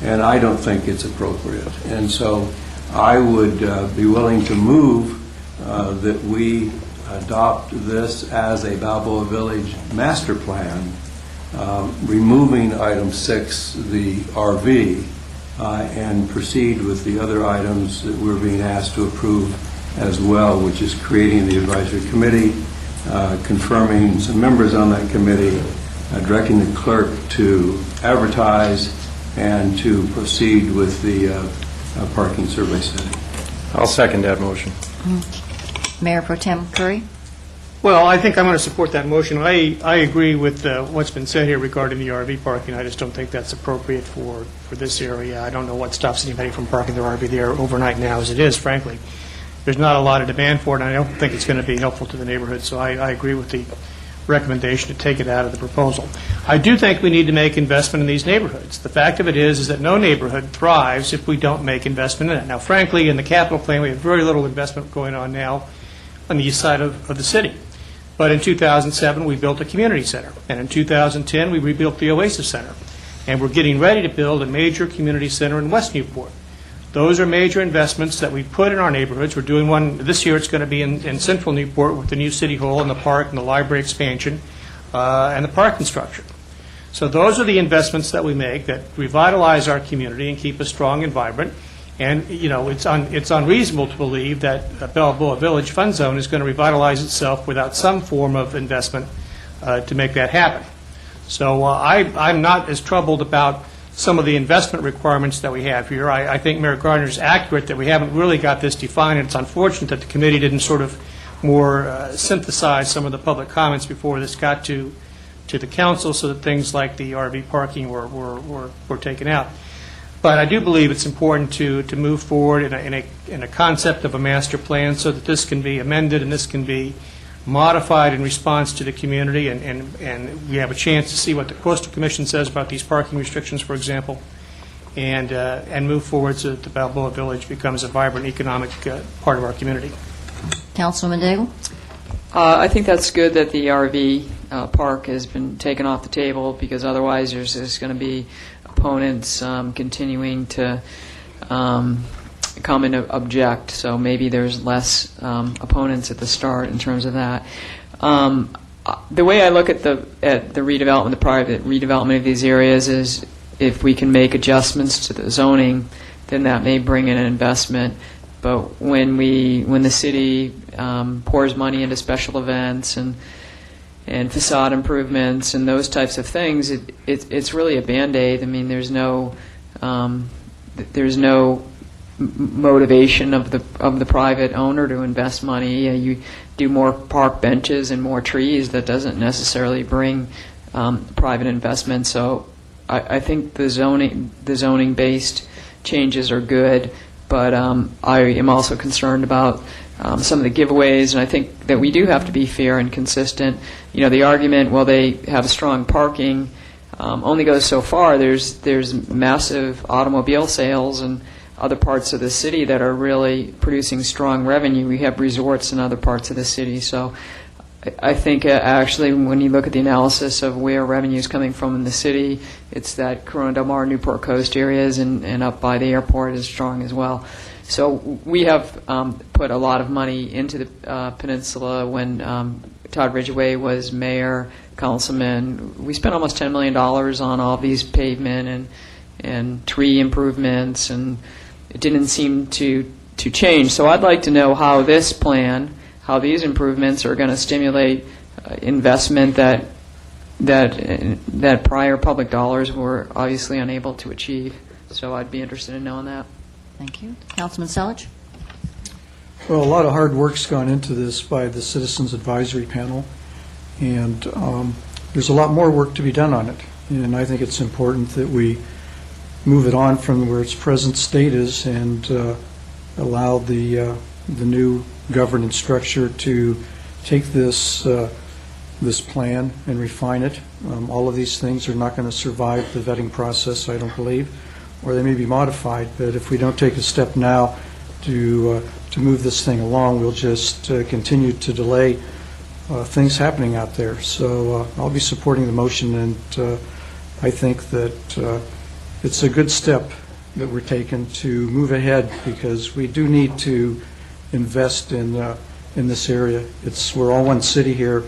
and I don't think it's appropriate. And so I would be willing to move that we adopt this as a Balboa Village master plan, removing item 6, the RV, and proceed with the other items that we're being asked to approve as well, which is creating the advisory committee, confirming some members on that committee, directing the clerk to advertise, and to proceed with the parking survey study. I'll second that motion. Mayor Pro Tem Curry? Well, I think I'm going to support that motion. I agree with what's been said here regarding the RV parking. I just don't think that's appropriate for this area. I don't know what stops anybody from parking their RV there overnight now as it is, frankly. There's not a lot of demand for it, and I don't think it's going to be helpful to the neighborhood, so I agree with the recommendation to take it out of the proposal. I do think we need to make investment in these neighborhoods. The fact of it is that no neighborhood thrives if we don't make investment in it. Now, frankly, in the capital plan, we have very little investment going on now on the east side of the city. But in 2007, we built a community center, and in 2010, we rebuilt the Oasis Center, and we're getting ready to build a major community center in West Newport. Those are major investments that we put in our neighborhoods. We're doing one this year. It's going to be in central Newport with the new city hall and the park and the library expansion and the parking structure. So those are the investments that we make that revitalize our community and keep us strong and vibrant. And, you know, it's unreasonable to believe that the Balboa Village Fund Zone is going to revitalize itself without some form of investment to make that happen. So I'm not as troubled about some of the investment requirements that we have here. I think Mayor Gardner is accurate that we haven't really got this defined, and it's unfortunate that the committee didn't sort of more synthesize some of the public comments before this got to the council, so that things like the RV parking were taken out. But I do believe it's important to move forward in a concept of a master plan so that this can be amended and this can be modified in response to the community, and we have a chance to see what the Coastal Commission says about these parking restrictions, for example, and move forward so that the Balboa Village becomes a vibrant economic part of our community. Councilwoman Daigle? I think that's good that the RV park has been taken off the table, because otherwise there's going to be opponents continuing to come and object. So maybe there's less opponents at the start in terms of that. The way I look at the redevelopment, the private redevelopment of these areas, is if we can make adjustments to the zoning, then that may bring in an investment. But when the city pours money into special events and facade improvements and those types of things, it's really a Band-Aid. I mean, there's no motivation of the private owner to invest money. You do more park benches and more trees. That doesn't necessarily bring private investment. So I think the zoning based changes are good, but I am also concerned about some of the giveaways, and I think that we do have to be fair and consistent. You know, the argument, well, they have strong parking, only goes so far. There's massive automobile sales and other parts of the city that are really producing strong revenue. We have resorts in other parts of the city. So I think actually when you look at the analysis of where revenue is coming from in the city, it's that Corona Del Mar, Newport Coast areas and up by the airport is strong as well. So we have put a lot of money into the peninsula. When Todd Ridgway was mayor, councilman, we spent almost $10 million on all these pavement and tree improvements, and it didn't seem to change. So I'd like to know how this plan, how these improvements are going to stimulate investment that prior public dollars were obviously unable to achieve. So I'd be interested in knowing that. Thank you. Councilman Selich? Well, a lot of hard work's gone into this by the Citizens Advisory Panel, and there's a lot more work to be done on it. And I think it's important that we move it on from where its present state is and allow the new governance structure to take this this plan and refine it. All of these things are not going to survive the vetting process, I don't believe, or they may be modified, but if we don't take a step now to move this thing along, we'll just continue to delay things happening out there. So I'll be supporting the motion, and I think that it's a good step that we're taking to move ahead, because we do need to invest in this area. We're all one city here,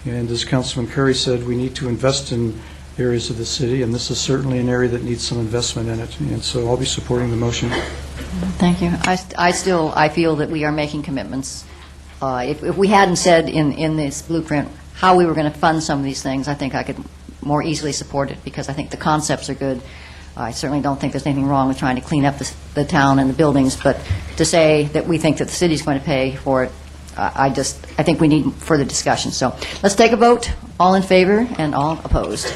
and as Councilman Curry said, we need to invest in areas of the city, and this is certainly an area that needs some investment in it, and so I'll be supporting the motion. Thank you. I feel that we are making commitments. If we hadn't said in this blueprint how we were going to fund some of these things, I think I could more easily support it, because I think the concepts are good. I certainly don't think there's anything wrong with trying to clean up the town and the buildings, but to say that we think that the city's going to pay for it, I think we need further discussion. So let's take a vote. All in favor and all opposed.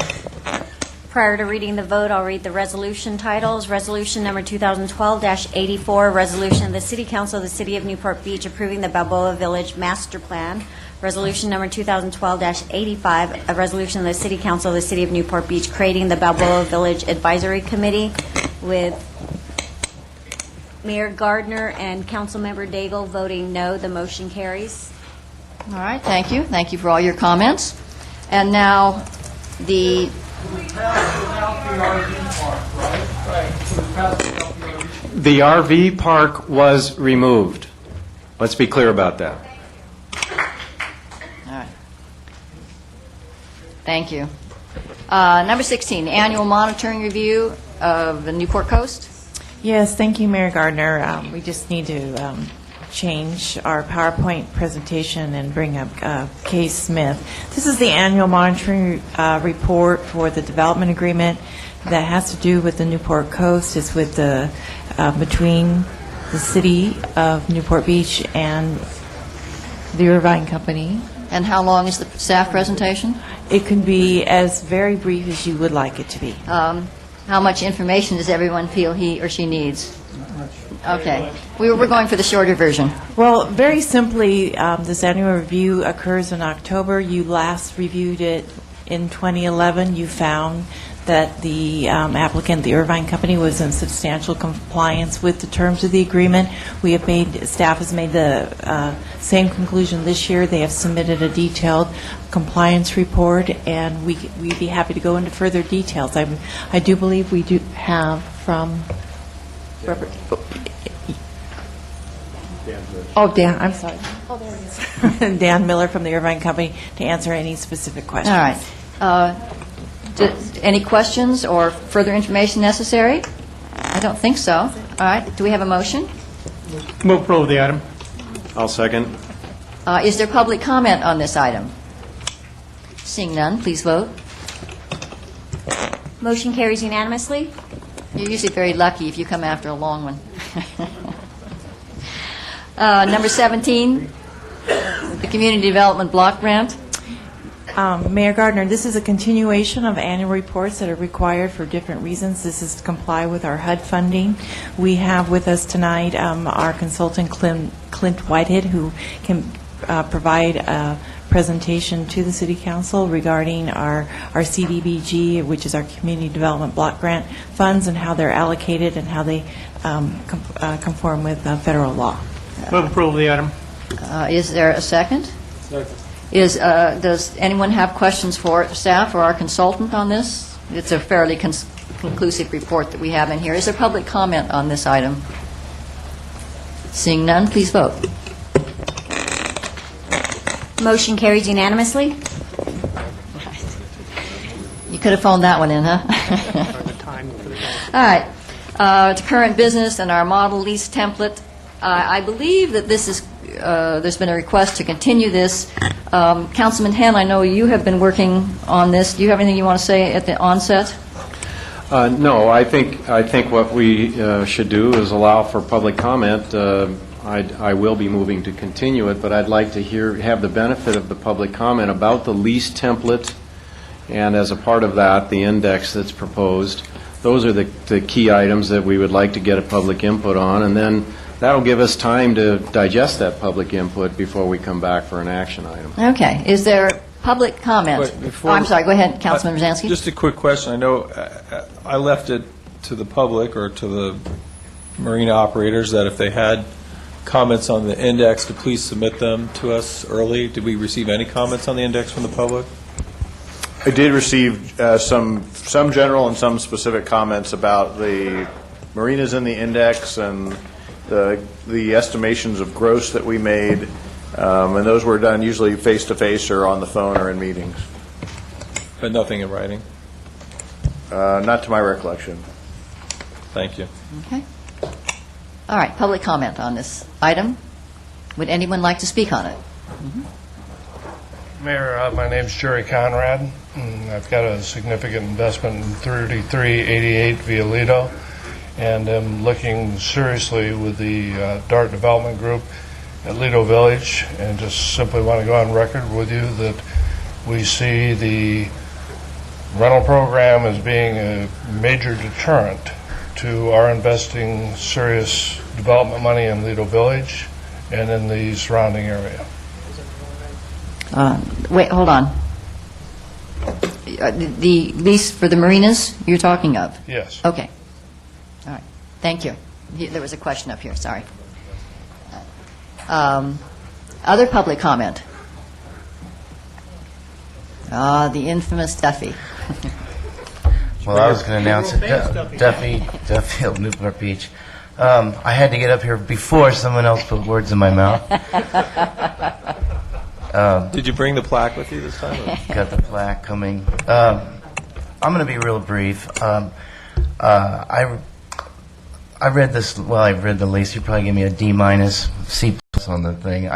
Prior to reading the vote, I'll read the resolution titles. Resolution number 2012-84, resolution of the City Council of the City of Newport Beach approving the Balboa Village Master Plan. Resolution number 2012-85, a resolution of the City Council of the City of Newport Beach creating the Balboa Village Advisory Committee, with Mayor Gardner and Councilmember Daigle voting no. The motion carries. All right, thank you. Thank you for all your comments. And now the... The RV park was removed. Let's be clear about that. All right. Thank you. Number 16, annual monitoring review of the Newport Coast. Yes, thank you, Mayor Gardner. We just need to change our PowerPoint presentation and bring up Kay Smith. This is the annual monitoring report for the development agreement that has to do with the Newport Coast. It's with the between the City of Newport Beach and the Irvine Company. And how long is the staff presentation? It can be as very brief as you would like it to be. How much information does everyone feel he or she needs? Okay. We're going for the shorter version. Well, very simply, this annual review occurs in October. You last reviewed it in 2011. You found that the applicant, the Irvine Company, was in substantial compliance with the terms of the agreement. Staff has made the same conclusion this year. They have submitted a detailed compliance report, and we'd be happy to go into further details. I do believe we do have from... Dan, I'm sorry. Oh, there he is. Dan Miller from the Irvine Company to answer any specific questions. All right. Any questions or further information necessary? I don't think so. All right. Do we have a motion? Move approval of the item. I'll second. Is there public comment on this item? Seeing none, please vote. Motion carries unanimously. You're usually very lucky if you come after a long one. Number 17, the Community Development Block Grant. Mayor Gardner, this is a continuation of annual reports that are required for different reasons. This is to comply with our HUD funding. We have with us tonight our consultant, Clint Whitehead, who can provide a presentation to the City Council regarding our CDBG, which is our Community Development Block Grant funds, and how they're allocated and how they conform with federal law. Move approval of the item. Is there a second? Second. Does anyone have questions for staff or our consultant on this? It's a fairly conclusive report that we have in here. Is there public comment on this item? Seeing none, please vote. Motion carries unanimously. You could have phoned that one in, huh? All right. To current business and our model lease template. I believe that this is there's been a request to continue this. Councilman Henn, I know you have been working on this. Do you have anything you want to say at the onset? No, I think what we should do is allow for public comment. I will be moving to continue it, but I'd like to have the benefit of the public comment about the lease template, and as a part of that, the index that's proposed. Those are the key items that we would like to get a public input on, and then that'll give us time to digest that public input before we come back for an action item. Okay. Is there public comment. Wait, before- I'm sorry, go ahead, Councilman Rosansky. Just a quick question. I know I left it to the public or to the marina operators that if they had comments on the index, to please submit them to us early. Did we receive any comments on the index from the public? I did receive some general and some specific comments about the marinas in the index and the estimations of gross that we made, and those were done usually face-to-face or on the phone or in meetings. But nothing in writing? Not to my recollection. Thank you. Okay. All right, public comment on this item. Would anyone like to speak on it? Mayor, my name's Jerry Conrad, and I've got a significant investment in 3388 Violito, and I'm looking seriously with the DART Development Group at Lido Village, and just simply want to go on record with you that we see the rental program as being a major deterrent to our investing serious development money in Lido Village and in the surrounding area. Wait, hold on. The lease for the marinas you're talking of? Yes. Okay. All right. Thank you. There was a question up here, sorry. Other public comment? The infamous Duffy. Well, I was going to announce it. Duffy of Newport Beach. I had to get up here before someone else put words in my mouth. Did you bring the plaque with you this time? Got the plaque coming. I'm going to be real brief. I read this. Well, I read the lease. You probably gave me a D-, C+ on the thing.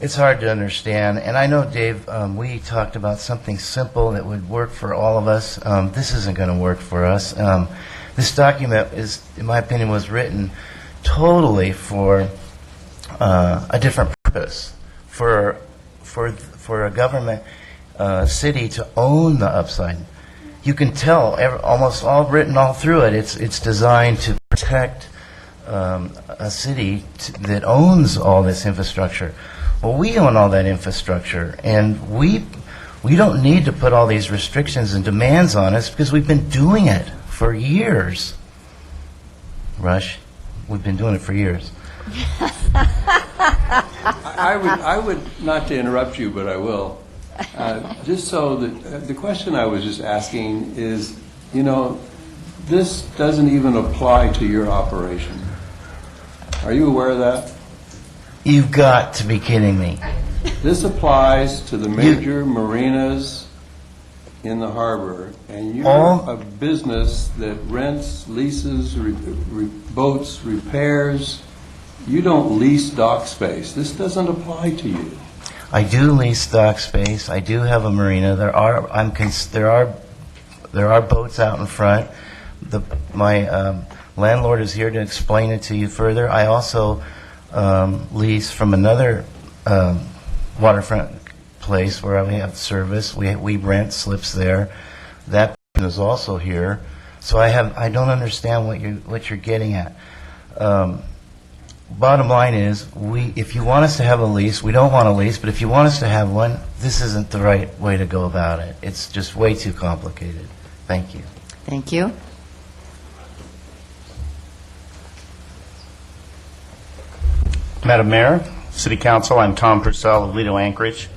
It's hard to understand. And I know, Dave, we talked about something simple that would work for all of us. This isn't going to work for us. This document is, in my opinion, was written totally for a different purpose. For a government city to own the upside. You can tell almost all written all through it. It's designed to protect a city that owns all this infrastructure. Well, we own all that infrastructure, and we don't need to put all these restrictions and demands on us because we've been doing it for years. Rush, we've been doing it for years. I would, not to interrupt you, but I will. Just so that the question I was just asking is, this doesn't even apply to your operation. Are you aware of that? You've got to be kidding me. This applies to the major marinas in the harbor, and you're a business that rents, leases, boats, repairs. You don't lease dock space. This doesn't apply to you. I do lease dock space. I do have a marina. There are boats out in front. My landlord is here to explain it to you further. I also lease from another waterfront place where we have service. We rent slips there. That person is also here. So I don't understand what you're getting at. Bottom line is, if you want us to have a lease, we don't want a lease, but if you want us to have one, this isn't the right way to go about it. It's just way too complicated. Thank you. Thank you. Madam Mayor, City Council, I'm Tom Purcell of Lido Anchorage.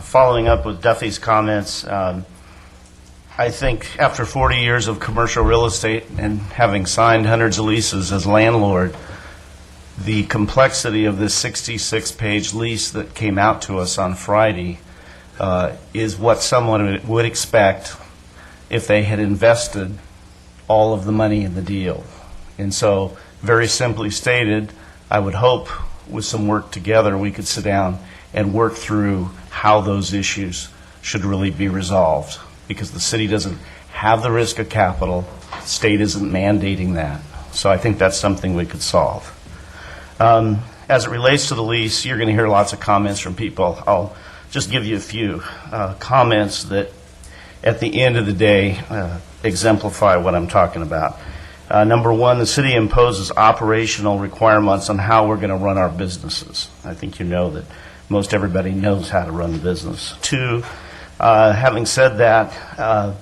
Following up with Duffy's comments, I think after 40 years of commercial real estate and having signed hundreds of leases as landlord, the complexity of this 66-page lease that came out to us on Friday is what someone would expect if they had invested all of the money in the deal. And so, very simply stated, I would hope with some work together we could sit down and work through how those issues should really be resolved, because the city doesn't have the risk of capital, the state isn't mandating that. So I think that's something we could solve. As it relates to the lease, you're going to hear lots of comments from people. I'll just give you a few comments that, at the end of the day, exemplify what I'm talking about. Number one, the city imposes operational requirements on how we're going to run our businesses. I think you know that most everybody knows how to run the business. Two, having said that,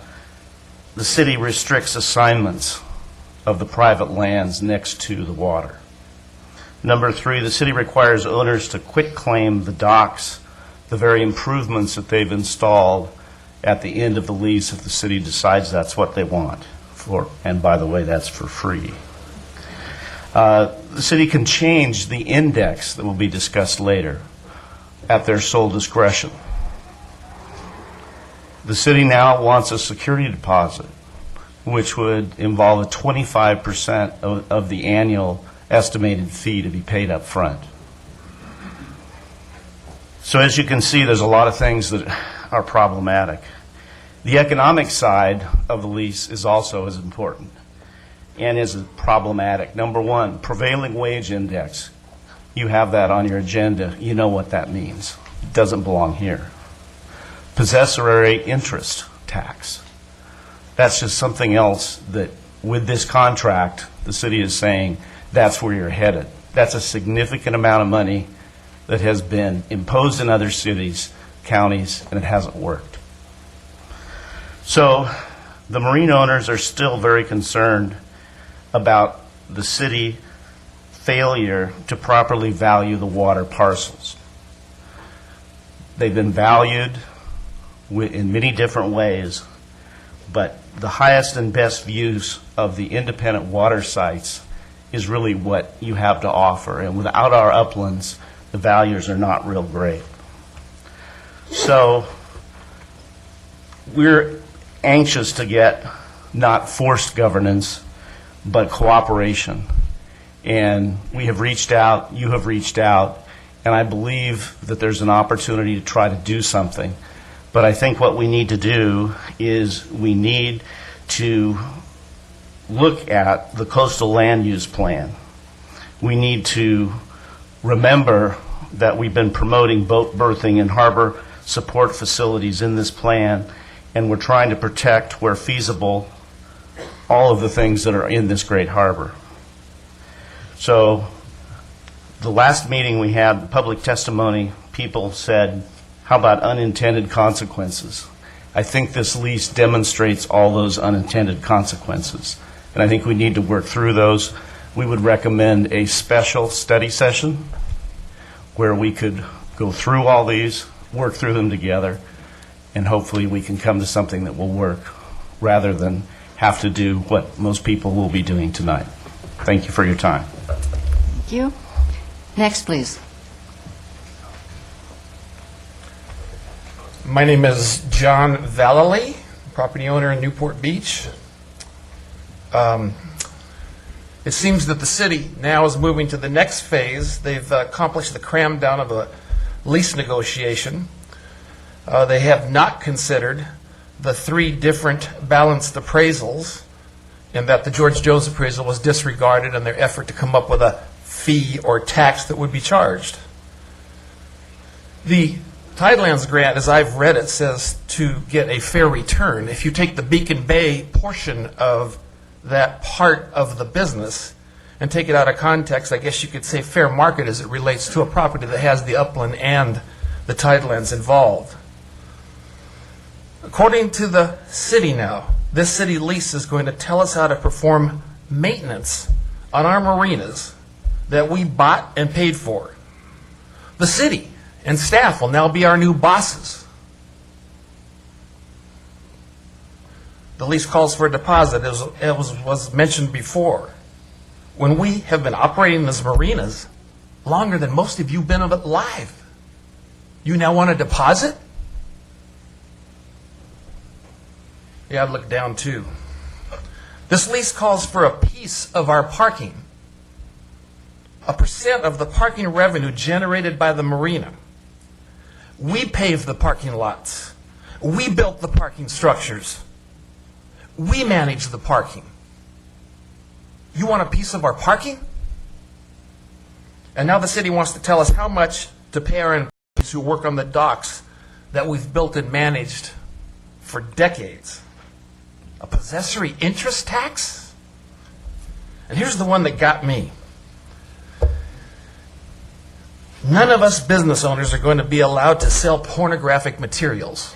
the city restricts assignments of the private lands next to the water. Number three, the city requires owners to quitclaim the docks, the very improvements that they've installed at the end of the lease if the city decides that's what they want. And by the way, that's for free. The city can change the index that will be discussed later at their sole discretion. The city now wants a security deposit, which would involve a 25% of the annual estimated fee to be paid up front. So as you can see, there's a lot of things that are problematic. The economic side of the lease is also as important and is problematic. Number one, prevailing wage index. You have that on your agenda. You know what that means. It doesn't belong here. Possessory interest tax. That's just something else that with this contract, the city is saying that's where you're headed. That's a significant amount of money that has been imposed in other cities, counties, and it hasn't worked. So the marine owners are still very concerned about the city failure to properly value the water parcels. They've been valued in many different ways, but the highest and best use of the independent water sites is really what you have to offer. And without our uplands, the values are not real great. So we're anxious to get not forced governance, but cooperation. And we have reached out, you have reached out, and I believe that there's an opportunity to try to do something. But I think what we need to do is we need to look at the coastal land use plan. We need to remember that we've been promoting boat berthing and harbor support facilities in this plan, and we're trying to protect, where feasible, all of the things that are in this great harbor. So the last meeting we had, the public testimony, people said, how about unintended consequences? I think this lease demonstrates all those unintended consequences, and I think we need to work through those. We would recommend a special study session where we could go through all these, work through them together, and hopefully we can come to something that will work rather than have to do what most people will be doing tonight. Thank you for your time. Thank you. Next, please. My name is John Vallely, property owner in Newport Beach. It seems that the city now is moving to the next phase. They've accomplished the cram down of a lease negotiation. They have not considered the 3 different balanced appraisals, and that the George Jones appraisal was disregarded in their effort to come up with a fee or tax that would be charged. The Tidelands grant, as I've read it, says to get a fair return. If you take the Beacon Bay portion of that part of the business and take it out of context, I guess you could say fair market as it relates to a property that has the upland and the tidelands involved. According to the city now, this city lease is going to tell us how to perform maintenance on our marinas that we bought and paid for. The city and staff will now be our new bosses. The lease calls for a deposit, as was mentioned before. When we have been operating these marinas longer than most of you have been alive, you now want a deposit? Yeah, I'd look down too. This lease calls for a piece of our parking, a % of the parking revenue generated by the marina. We paved the parking lots. We built the parking structures. We manage the parking. You want a piece of our parking? And now the city wants to tell us how much to pay our employees who work on the docks that we've built and managed for decades. A possessory interest tax? And here's the one that got me. None of us business owners are going to be allowed to sell pornographic materials.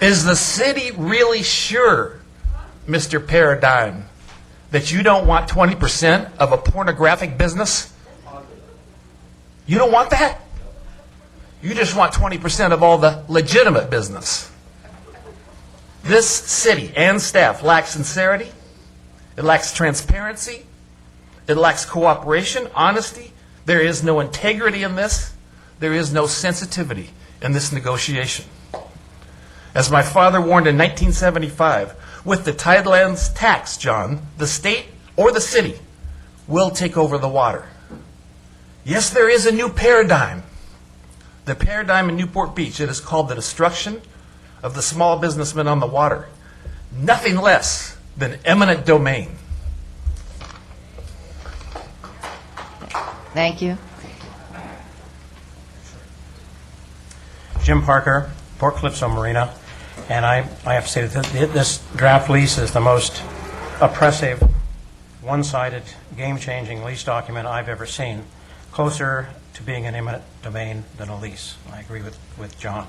Is the city really sure, Mr. Paradigm, that you don't want 20% of a pornographic business? You don't want that? You just want 20% of all the legitimate business. This city and staff lacks sincerity. It lacks transparency. It lacks cooperation, honesty. There is no integrity in this. There is no sensitivity in this negotiation. As my father warned in 1975, with the Tidelands tax, John, the state or the city will take over the water. Yes, there is a new paradigm. The paradigm in Newport Beach. It is called the destruction of the small businessman on the water. Nothing less than eminent domain. Thank you. Jim Parker, Port Calypso Marina, and I have to say that this draft lease is the most oppressive, one-sided, game-changing lease document I've ever seen, closer to being an eminent domain than a lease. I agree with John.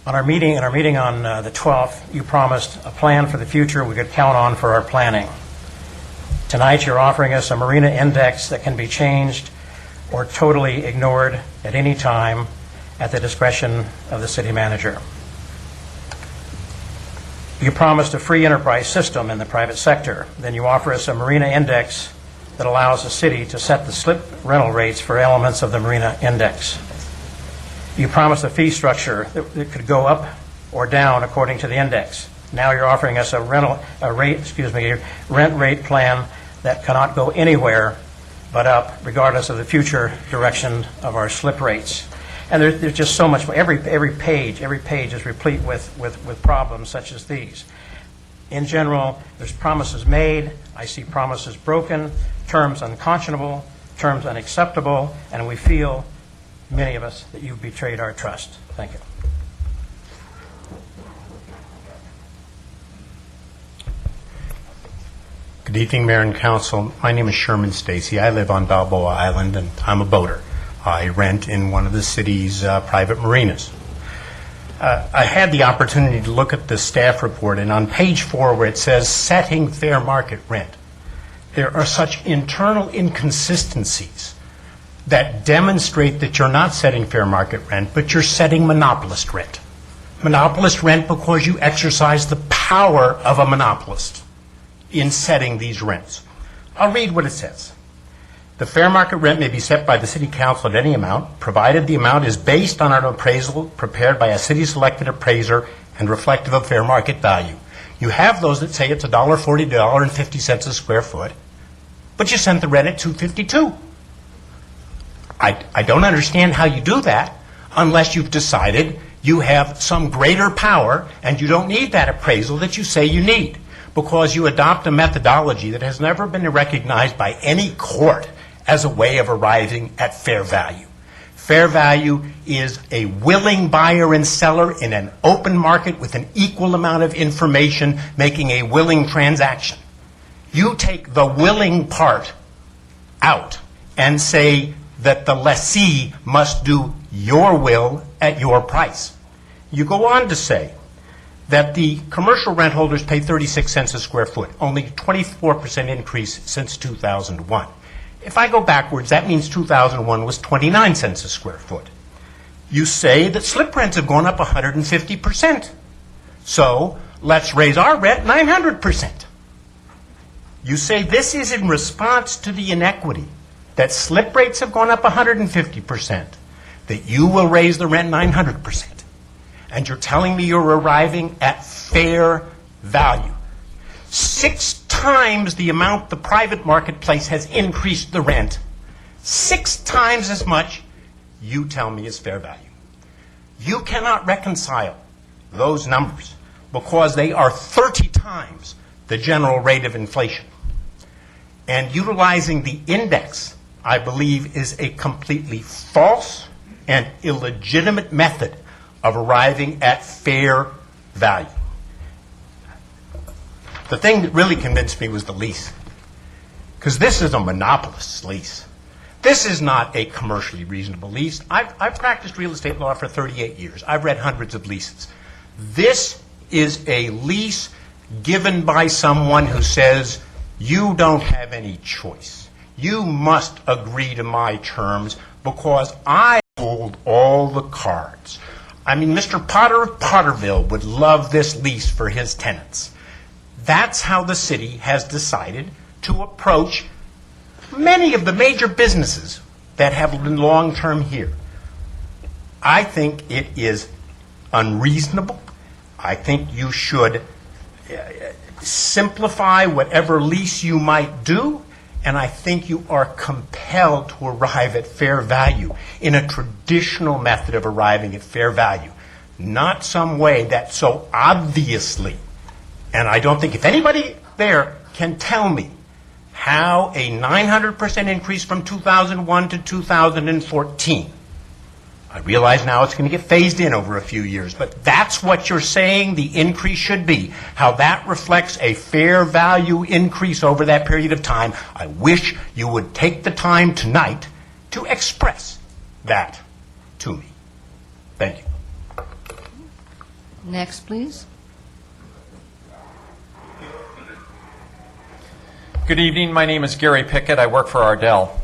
On our meeting on the 12th, you promised a plan for the future we could count on for our planning. Tonight, you're offering us a marina index that can be changed or totally ignored at any time at the discretion of the city manager. You promised a free enterprise system in the private sector. Then you offer us a marina index that allows the city to set the slip rental rates for elements of the marina index. You promised a fee structure that could go up or down according to the index. Now you're offering us a rent rate plan that cannot go anywhere but up, regardless of the future direction of our slip rates. And there's just so much. Every page is replete with problems such as these. In general, there's promises made. I see promises broken, terms unconscionable, terms unacceptable, and we feel, many of us, that you've betrayed our trust. Thank you. Good evening, Mayor and Council. My name is Sherman Stacy. I live on Balboa Island, and I'm a boater. I rent in one of the city's private marinas. I had the opportunity to look at the staff report, and on page 4 where it says setting fair market rent, there are such internal inconsistencies that demonstrate that you're not setting fair market rent, but you're setting monopolist rent. Monopolist rent because you exercise the power of a monopolist in setting these rents. I'll read what it says. The fair market rent may be set by the City Council at any amount, provided the amount is based on an appraisal prepared by a city-selected appraiser and reflective of fair market value. You have those that say it's $1.40, $1.50 a square foot, but you sent the rent at $2.52. I don't understand how you do that unless you've decided you have some greater power and you don't need that appraisal that you say you need, because you adopt a methodology that has never been recognized by any court as a way of arriving at fair value. Fair value is a willing buyer and seller in an open market with an equal amount of information making a willing transaction. You take the willing part out and say that the lessee must do your will at your price. You go on to say that the commercial rent holders pay 36 cents a square foot, only 24% increase since 2001. If I go backwards, that means 2001 was 29 cents a square foot. You say that slip rents have gone up 150%. So let's raise our rent 900%. You say this is in response to the inequity, that slip rates have gone up 150%, that you will raise the rent 900%. And you're telling me you're arriving at fair value. 6 times the amount the private marketplace has increased the rent. 6 times as much you tell me is fair value. You cannot reconcile those numbers because they are 30 times the general rate of inflation. And utilizing the index, I believe, is a completely false and illegitimate method of arriving at fair value. The thing that really convinced me was the lease. Because this is a monopolist's lease. This is not a commercially reasonable lease. I've practiced real estate law for 38 years. I've read hundreds of leases. This is a lease given by someone who says, you don't have any choice. You must agree to my terms because I hold all the cards. I mean, Mr. Potter of Potterville would love this lease for his tenants. That's how the city has decided to approach many of the major businesses that have been long-term here. I think it is unreasonable. I think you should simplify whatever lease you might do, and I think you are compelled to arrive at fair value in a traditional method of arriving at fair value, not some way that so obviously, and I don't think if anybody there can tell me how a 900% increase from 2001 to 2014, I realize now it's going to get phased in over a few years, but that's what you're saying the increase should be, how that reflects a fair value increase over that period of time. I wish you would take the time tonight to express that to me. Thank you. Next, please. Good evening. My name is Gary Pickett. I work for Ardell.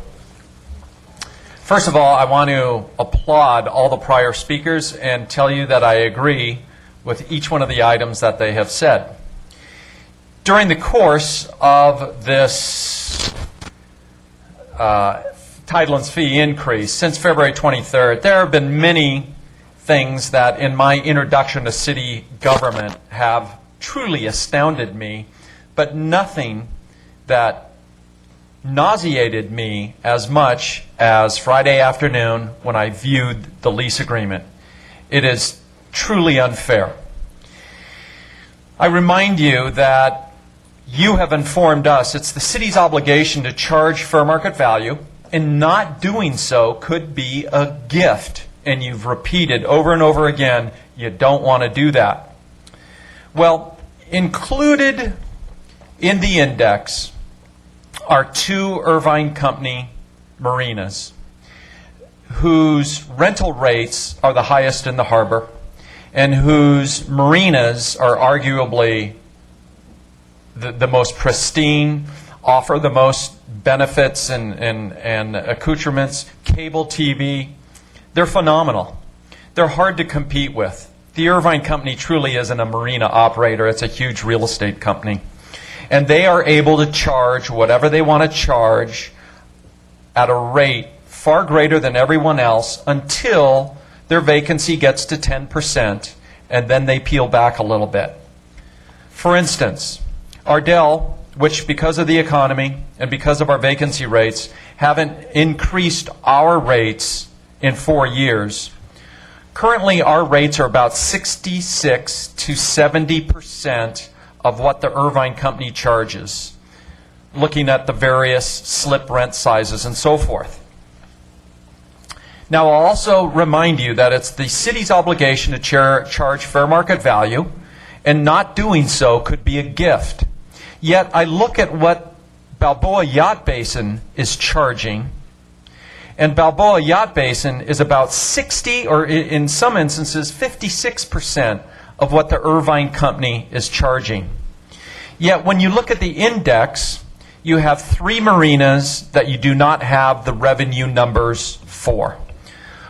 First of all, I want to applaud all the prior speakers and tell you that I agree with each one of the items that they have said. During the course of this title and fee increase since February 23rd, there have been many things that in my introduction to city government have truly astounded me, but nothing that nauseated me as much as Friday afternoon when I viewed the lease agreement. It is truly unfair. I remind you that you have informed us it's the city's obligation to charge fair market value, and not doing so could be a gift. And you've repeated over and over again, you don't want to do that. Well, included in the index are two Irvine Company marinas whose rental rates are the highest in the harbor and whose marinas are arguably the most pristine, offer the most benefits and accoutrements, cable TV. They're phenomenal. They're hard to compete with. The Irvine Company truly isn't a marina operator. It's a huge real estate company. And they are able to charge whatever they want to charge at a rate far greater than everyone else until their vacancy gets to 10%, and then they peel back a little bit. For instance, Ardell, which because of the economy and because of our vacancy rates, haven't increased our rates in 4 years. Currently, our rates are about 66 to 70% of what the Irvine Company charges, looking at the various slip rent sizes and so forth. Now, I'll also remind you that it's the city's obligation to charge fair market value, and not doing so could be a gift. Yet, I look at what Balboa Yacht Basin is charging, and Balboa Yacht Basin is about 60, or in some instances, 56% of what the Irvine Company is charging. Yet when you look at the index, you have 3 marinas that you do not have the revenue numbers for.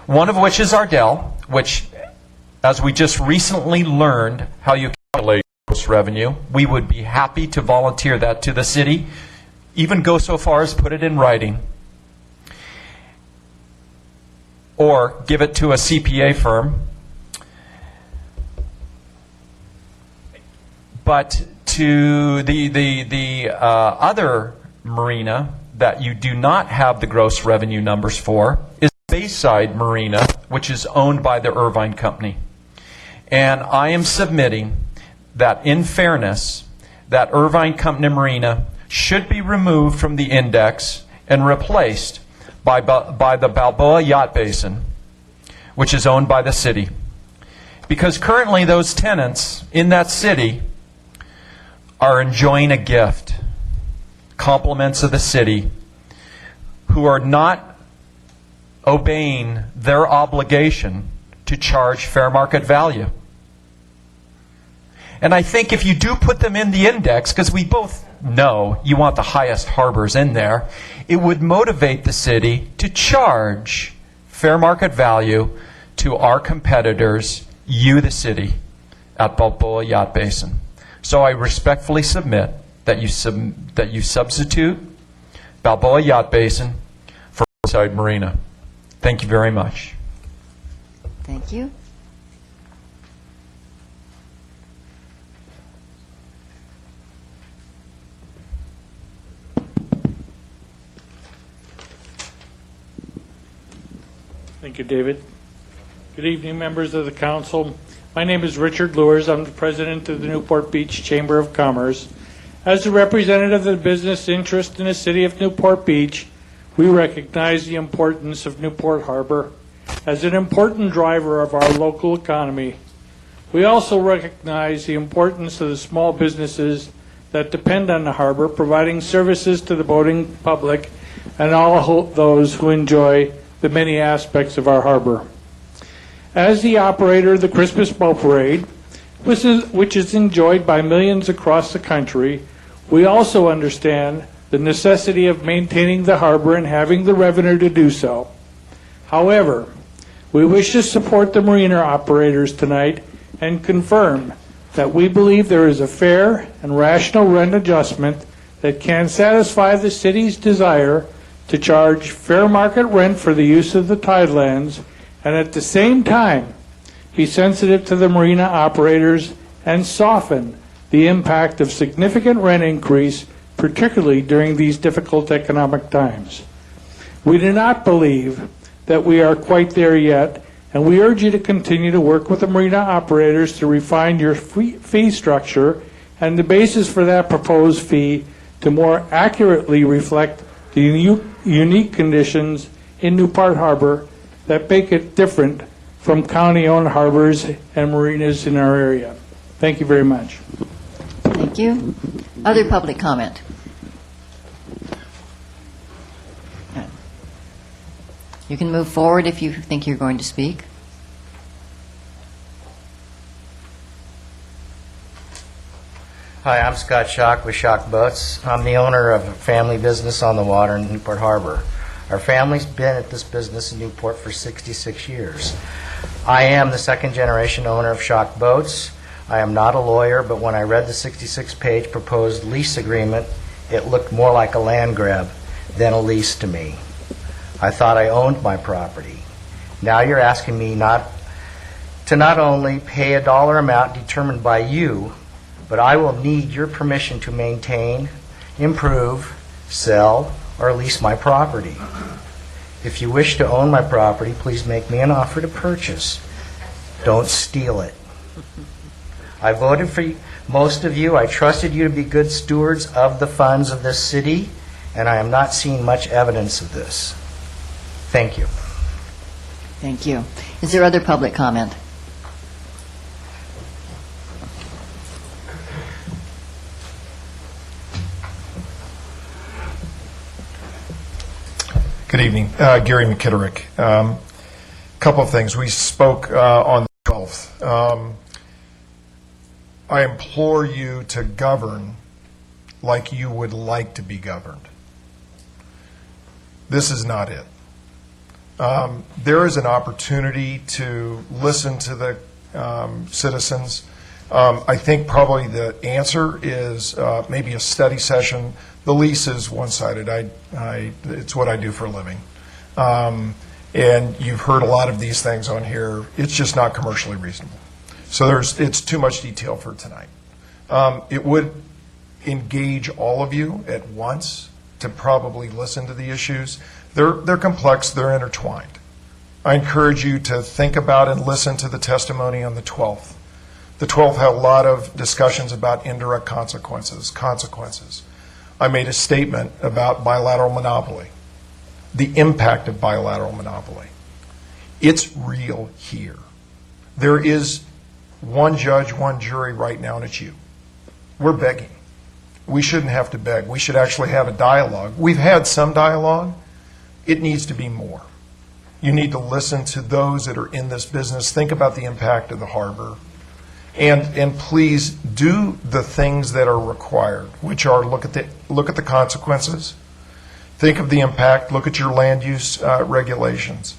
One of which is Ardell, which, as we just recently learned how you calculate gross revenue, we would be happy to volunteer that to the city, even go so far as put it in writing, or give it to a CPA firm. But to the other marina that you do not have the gross revenue numbers for is Bayside Marina, which is owned by the Irvine Company. And I am submitting that, in fairness, that Irvine Company Marina should be removed from the index and replaced by the Balboa Yacht Basin, which is owned by the city. Because currently those tenants in that city are enjoying a gift, compliments of the city, who are not obeying their obligation to charge fair market value. And I think if you do put them in the index, because we both know you want the highest harbors in there, it would motivate the city to charge fair market value to our competitors, you, the city, at Balboa Yacht Basin. So I respectfully submit that you substitute Balboa Yacht Basin for Riverside Marina. Thank you very much. Thank you. Thank you, David. Good evening, members of the council. My name is Richard Lewis. I'm the president of the Newport Beach Chamber of Commerce. As the representative of the business interest in the city of Newport Beach, we recognize the importance of Newport Harbor as an important driver of our local economy. We also recognize the importance of the small businesses that depend on the harbor, providing services to the boating public and all those who enjoy the many aspects of our harbor. As the operator of the Christmas Boat Parade, which is enjoyed by millions across the country, we also understand the necessity of maintaining the harbor and having the revenue to do so. However, we wish to support the marina operators tonight and confirm that we believe there is a fair and rational rent adjustment that can satisfy the city's desire to charge fair market rent for the use of the tidelands and at the same time be sensitive to the marina operators and soften the impact of significant rent increase, particularly during these difficult economic times. We do not believe that we are quite there yet, and we urge you to continue to work with the marina operators to refine your fee structure and the basis for that proposed fee to more accurately reflect the unique conditions in Newport Harbor that make it different from county-owned harbors and marinas in our area. Thank you very much. Thank you. Other public comment? You can move forward if you think you're going to speak. Hi, I'm Scott Schock with Schock Boats. I'm the owner of a family business on the water in Newport Harbor. Our family's been at this business in Newport for 66 years. I am the second generation owner of Schock Boats. I am not a lawyer, but when I read the 66-page proposed lease agreement, it looked more like a land grab than a lease to me. I thought I owned my property. Now you're asking me not only pay a dollar amount determined by you, but I will need your permission to maintain, improve, sell, or lease my property. If you wish to own my property, please make me an offer to purchase. Don't steal it. I voted for most of you. I trusted you to be good stewards of the funds of this city, and I am not seeing much evidence of this. Thank you. Thank you. Is there other public comment? Good evening. Gary McKitterick. Couple of things. We spoke on the 12th. I implore you to govern like you would like to be governed. This is not it. There is an opportunity to listen to the citizens. I think probably the answer is maybe a study session. The lease is one-sided. It's what I do for a living. And you've heard a lot of these things on here. It's just not commercially reasonable. So it's too much detail for tonight. It would engage all of you at once to probably listen to the issues. They're complex. They're intertwined. I encourage you to think about and listen to the testimony on the 12th. The 12th had a lot of discussions about indirect consequences. I made a statement about bilateral monopoly, the impact of bilateral monopoly. It's real here. There is one judge, one jury right now, and it's you. We're begging. we shouldn't have to beg. We should actually have a dialogue. We've had some dialogue. It needs to be more. You need to listen to those that are in this business. Think about the impact of the harbor. And please do the things that are required, which are look at the consequences, think of the impact, look at your land use regulations,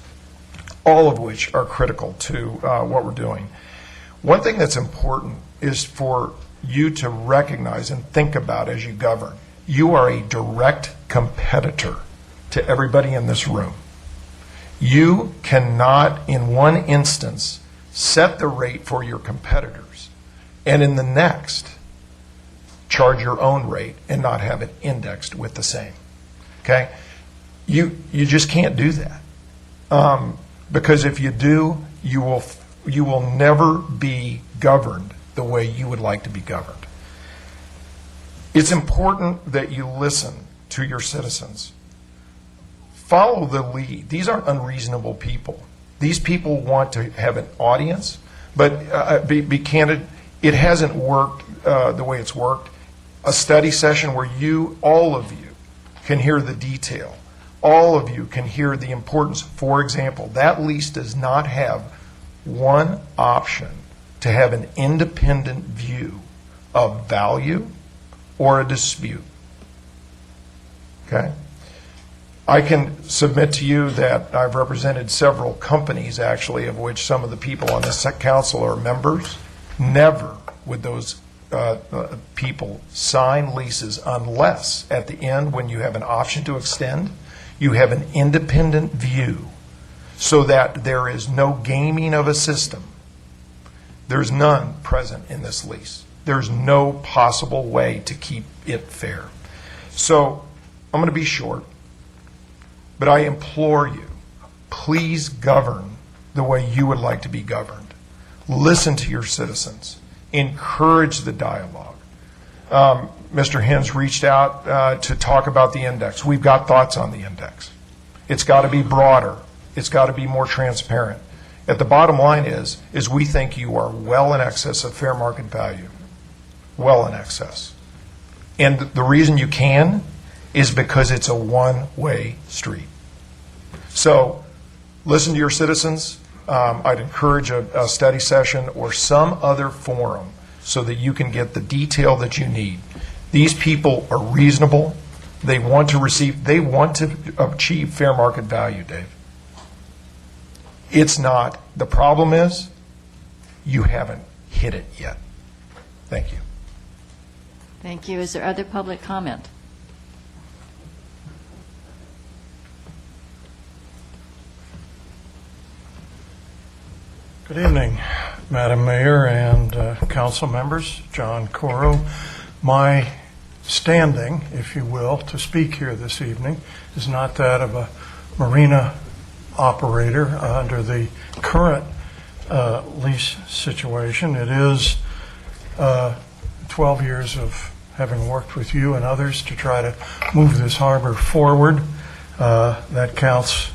all of which are critical to what we're doing. One thing that's important is for you to recognize and think about as you govern. You are a direct competitor to everybody in this room. You cannot, in one instance, set the rate for your competitors, and in the next, charge your own rate and not have it indexed with the same. Okay? You just can't do that. Because if you do, you will never be governed the way you would like to be governed. It's important that you listen to your citizens. Follow the lead. These aren't unreasonable people. These people want to have an audience, but be candid, it hasn't worked the way it's worked. A study session where all of you, can hear the detail. All of you can hear the importance. For example, that lease does not have one option to have an independent view of value or a dispute. Okay? I can submit to you that I've represented several companies, actually, of which some of the people on this council are members. Never would those people sign leases unless, at the end, when you have an option to extend, you have an independent view so that there is no gaming of a system. There's none present in this lease. There's no possible way to keep it fair. So I'm going to be short. But I implore you, please govern the way you would like to be governed. Listen to your citizens. Encourage the dialogue. Mr. Hens reached out to talk about the index. We've got thoughts on the index. It's got to be broader. It's got to be more transparent. At the bottom line is we think you are well in excess of fair market value. Well in excess. And the reason you can is because it's a one-way street. So listen to your citizens. I'd encourage a study session or some other forum so that you can get the detail that you need. These people are reasonable. They want to achieve fair market value, Dave. It's not. The problem is you haven't hit it yet. Thank you. Thank you. Is there other public comment? Good evening, Madam Mayor and council members. John Coro. My standing, if you will, to speak here this evening is not that of a marina operator under the current lease situation. It is 12 years of having worked with you and others to try to move this harbor forward. That counts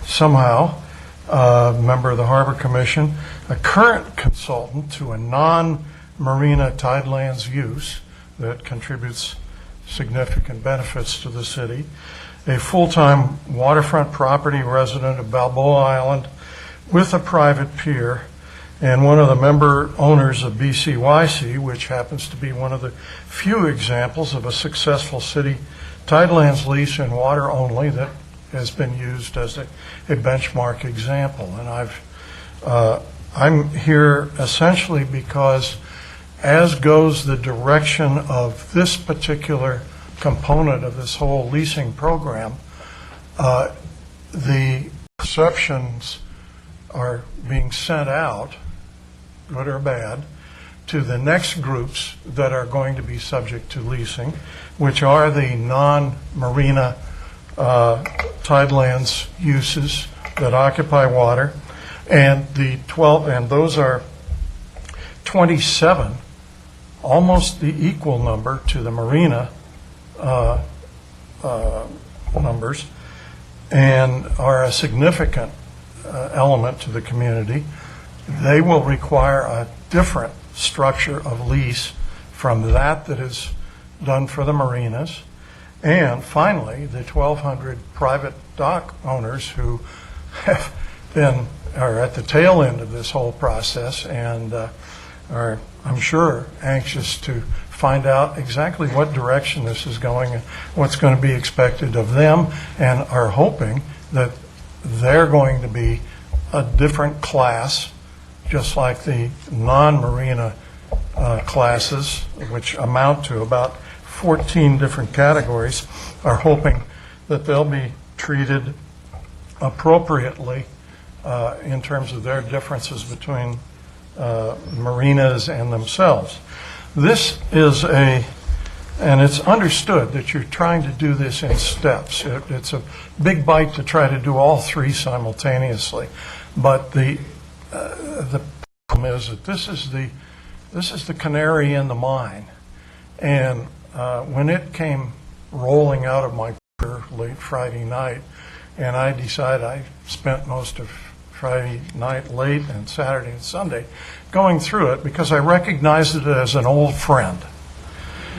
somehow. Member of the Harbor Commission, a current consultant to a non-marina tidelands use that contributes significant benefits to the city, a full-time waterfront property resident of Balboa Island with a private pier, and one of the member owners of BCYC, which happens to be one of the few examples of a successful city tidelands lease in water only that has been used as a benchmark example. And I'm here essentially because, as goes the direction of this particular component of this whole leasing program, the perceptions are being sent out, good or bad, to the next groups that are going to be subject to leasing, which are the non-marina tidelands uses that occupy water, and those are 27, almost the equal number to the marina numbers, and are a significant element to the community. They will require a different structure of lease from that is done for the marinas, and finally, the 1,200 private dock owners who are at the tail end of this whole process and are, I'm sure, anxious to find out exactly what direction this is going and what's going to be expected of them, and are hoping that they're going to be a different class, just like the non-marina classes, which amount to about 14 different categories, are hoping that they'll be treated appropriately in terms of their differences between marinas and themselves. This is and it's understood that you're trying to do this in steps. It's a big bite to try to do all three simultaneously, but the problem is that this is the canary in the mine, and when it came rolling out of my late Friday night, and I decided I spent most of Friday night late and Saturday and Sunday going through it because I recognized it as an old friend.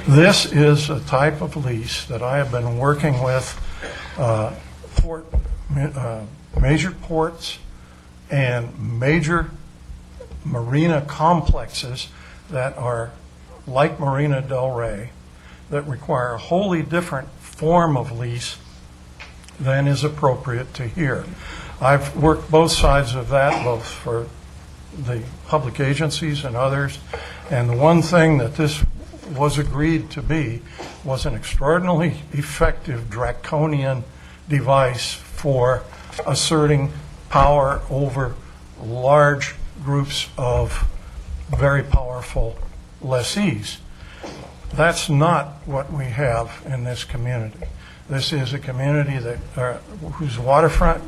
This is a type of lease that I have been working with major ports and major marina complexes that are like Marina Del Rey, that require a wholly different form of lease than is appropriate to here. I've worked both sides of that, both for the public agencies and others, and the one thing that this was agreed to be was an extraordinarily effective draconian device for asserting power over large groups of very powerful lessees. That's not what we have in this community. This is a community whose waterfront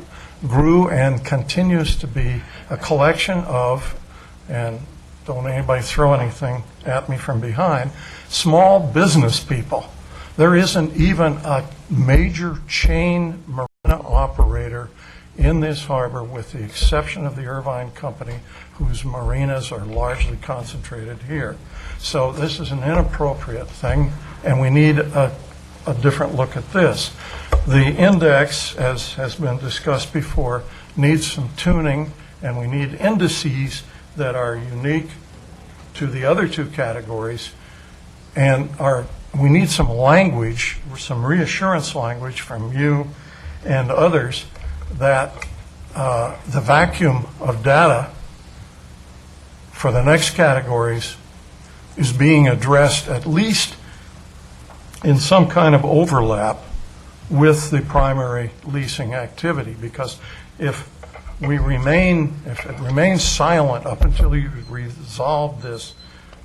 grew and continues to be a collection of, and don't anybody throw anything at me from behind, small business people. There isn't even a major chain marina operator in this harbor, with the exception of the Irvine Company, whose marinas are largely concentrated here. So this is an inappropriate thing, and we need a different look at this. The index, as has been discussed before, needs some tuning, and we need indices that are unique to the other two categories, and we need some language, some reassurance language from you and others that the vacuum of data for the next categories is being addressed at least in some kind of overlap with the primary leasing activity, because if it remains silent up until you resolve this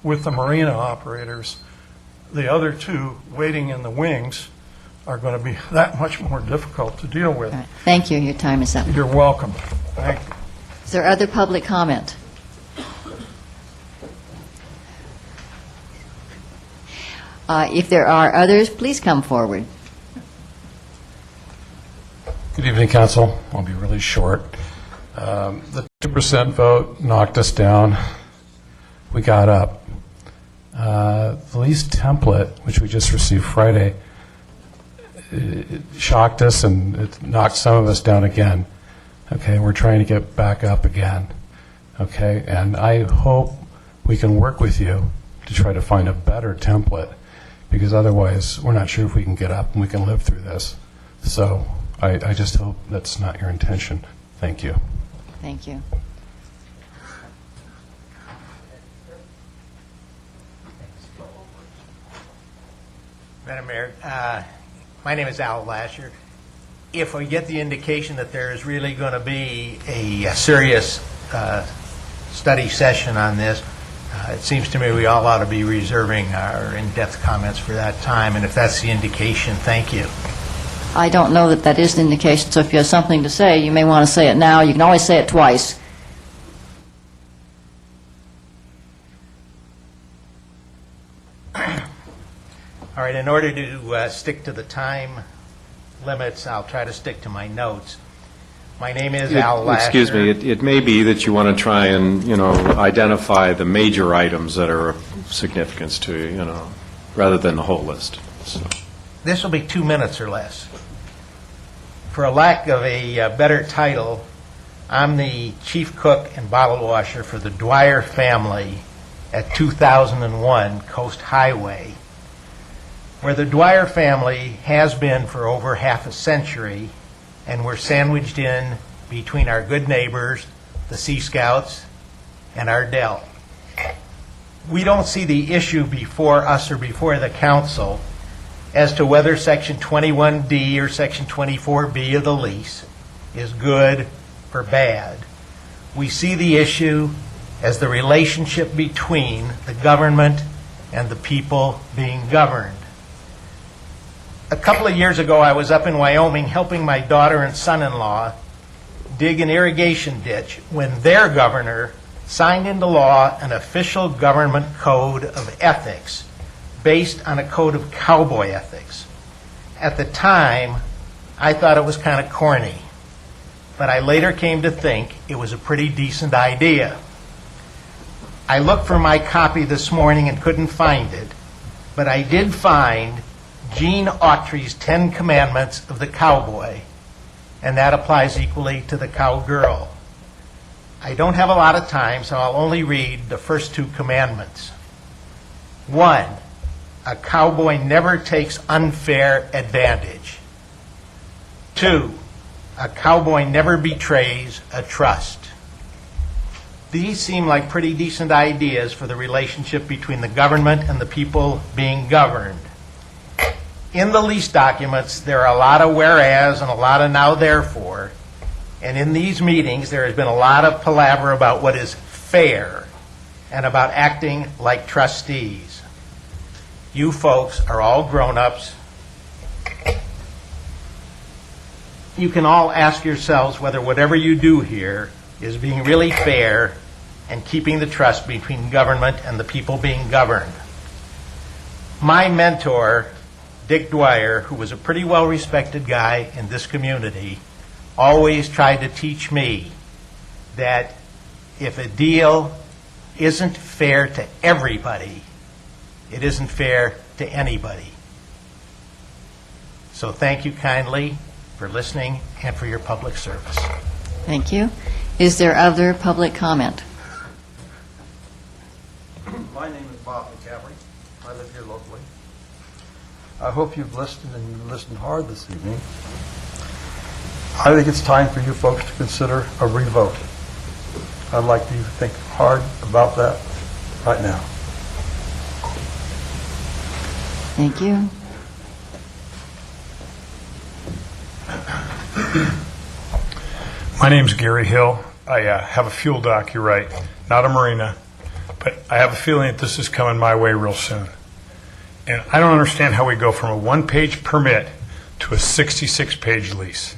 with the marina operators, the other two waiting in the wings are going to be that much more difficult to deal with. Right. Thank you. Your time is up. You're welcome. Thank you. Is there other public comment? If there are others, please come forward. Good evening, Council. I'll be really short. The 2% vote knocked us down. We got up. The lease template, which we just received Friday, it shocked us, and it knocked some of us down again. Okay, we're trying to get back up again. Okay, and I hope we can work with you to try to find a better template, because otherwise we're not sure if we can get up and we can live through this. So I just hope that's not your intention. Thank you. Thank you. Madam Mayor, my name is Al Lasher. If we get the indication that there is really going to be a serious study session on this, it seems to me we all ought to be reserving our in-depth comments for that time, and if that's the indication, thank you. I don't know that that is the indication, so if you have something to say, you may want to say it now. You can always say it twice. All right, in order to stick to the time limits, I'll try to stick to my notes. My name is Al Lasher. Excuse me, it may be that you want to try and, identify the major items that are of significance to you, rather than the whole list. So. This will be 2 minutes or less. For a lack of a better title, I'm the chief cook and bottle washer for the Dwyer family at 2001 Coast Highway, where the Dwyer family has been for over half a century, and we're sandwiched in between our good neighbors, the Sea Scouts, and our Dell. We don't see the issue before us or before the council as to whether Section 21D or Section 24B of the lease is good or bad. We see the issue as the relationship between the government and the people being governed. A couple of years ago, I was up in Wyoming helping my daughter and son-in-law dig an irrigation ditch when their governor signed into law an official government code of ethics based on a code of cowboy ethics. At the time, I thought it was kind of corny, but I later came to think it was a pretty decent idea. I looked for my copy this morning and couldn't find it, but I did find Gene Autry's 10 Commandments of the Cowboy, and that applies equally to the cowgirl. I don't have a lot of time, so I'll only read the first 2 commandments. 1, a cowboy never takes unfair advantage. 2, a cowboy never betrays a trust. These seem like pretty decent ideas for the relationship between the government and the people being governed. In the lease documents, there are a lot of whereas and a lot of now therefore, and in these meetings there has been a lot of palaver about what is fair and about acting like trustees. You folks are all grown-ups. You can all ask yourselves whether whatever you do here is being really fair and keeping the trust between government and the people being governed. My mentor, Dick Dwyer, who was a pretty well-respected guy in this community, always tried to teach me that if a deal isn't fair to everybody, it isn't fair to anybody. So thank you kindly for listening and for your public service. Thank you. Is there other public comment? My name is Bob McCaffrey. I live here locally. I hope you've listened and listened hard this evening. I think it's time for you folks to consider a revote. I'd like you to think hard about that right now. Thank you. My name's Gary Hill. I have a fuel dock, you're right, not a marina, but I have a feeling that this is coming my way real soon. And I don't understand how we go from a one-page permit to a 66-page lease.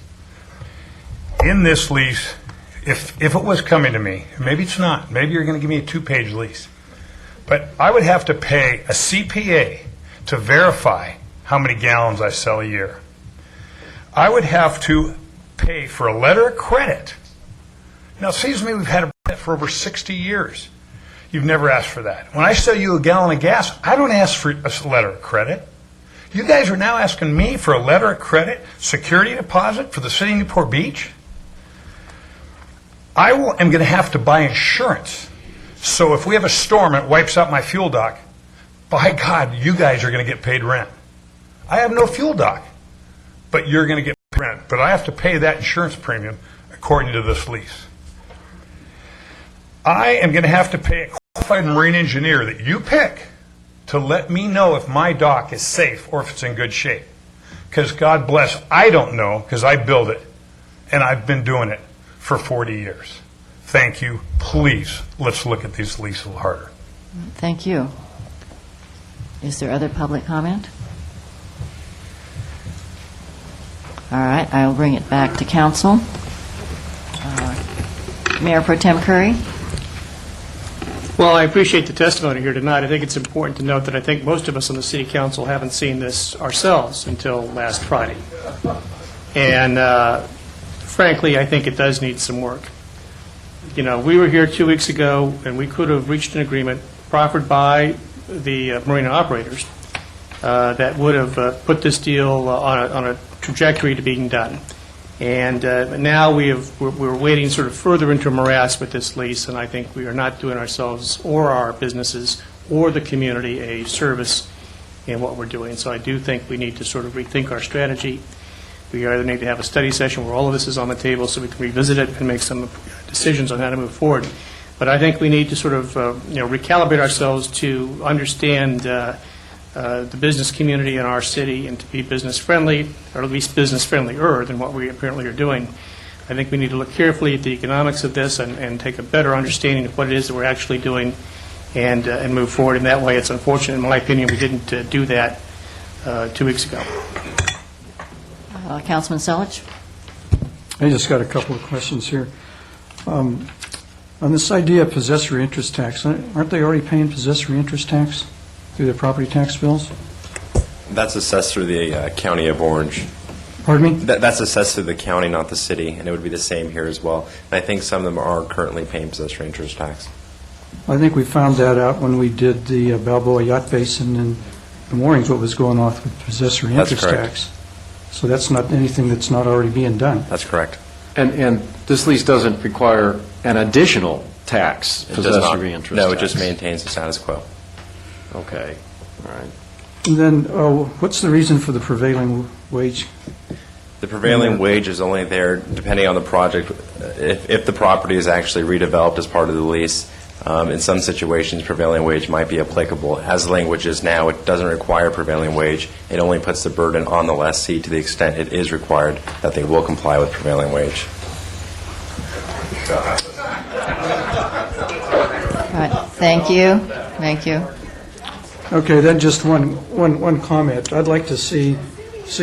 In this lease, if it was coming to me, maybe it's not, maybe you're going to give me a 2-page lease, but I would have to pay a CPA to verify how many gallons I sell a year. I would have to pay for a letter of credit. Now, it seems to me we've had a credit for over 60 years. You've never asked for that. When I sell you a gallon of gas, I don't ask for a letter of credit. You guys are now asking me for a letter of credit, security deposit for the city of Newport Beach? I am going to have to buy insurance. So if we have a storm and it wipes out my fuel dock, by God, you guys are going to get paid rent. I have no fuel dock, but you're going to get paid rent. But I have to pay that insurance premium according to this lease. I am going to have to pay a qualified marine engineer that you pick to let me know if my dock is safe or if it's in good shape. Because God bless, I don't know because I built it and I've been doing it for 40 years. Thank you. Please, let's look at these leases a little harder. Thank you. Is there other public comment? All right, I will bring it back to council. Mayor Pro Tem Curry. Well, I appreciate the testimony here tonight. I think it's important to note that I think most of us on the City Council haven't seen this ourselves until last Friday. And frankly, I think it does need some work. You know, we were here 2 weeks ago, and we could have reached an agreement proffered by the marina operators that would have put this deal on a trajectory to being done. And now we're wading sort of further into a morass with this lease, and I think we are not doing ourselves or our businesses or the community a service in what we're doing. So I do think we need to sort of rethink our strategy. We either need to have a study session where all of this is on the table so we can revisit it and make some decisions on how to move forward. But I think we need to sort of recalibrate ourselves to understand the business community in our city and to be business friendly, or at least business friendlier than what we apparently are doing. I think we need to look carefully at the economics of this and take a better understanding of what it is that we're actually doing and move forward in that way. It's unfortunate, in my opinion, we didn't do that 2 weeks ago. Councilman Selich? I just got a couple of questions here. On this idea of possessory interest tax, aren't they already paying possessory interest tax through their property tax bills? That's assessed through the County of Orange. Pardon me? That's assessed through the county, not the city, and it would be the same here as well. And I think some of them are currently paying possessory interest tax. I think we found that out when we did the Balboa Yacht Basin and the moorings, what was going on with possessory That's interest correct. tax. So that's not anything that's not already being done. That's correct. And this lease doesn't require an additional tax, It does not. possessory interest No, it tax. just maintains the status quo. Okay, all right. And then what's the reason for the prevailing wage? The prevailing wage is only there depending on the project. If the property is actually redeveloped as part of the lease, in some situations, prevailing wage might be applicable. As the language is now, it doesn't require prevailing wage. It only puts the burden on the lessee to the extent it is required that they will comply with prevailing wage. All right, thank you. Thank you. Okay, then just one comment. I'd like to see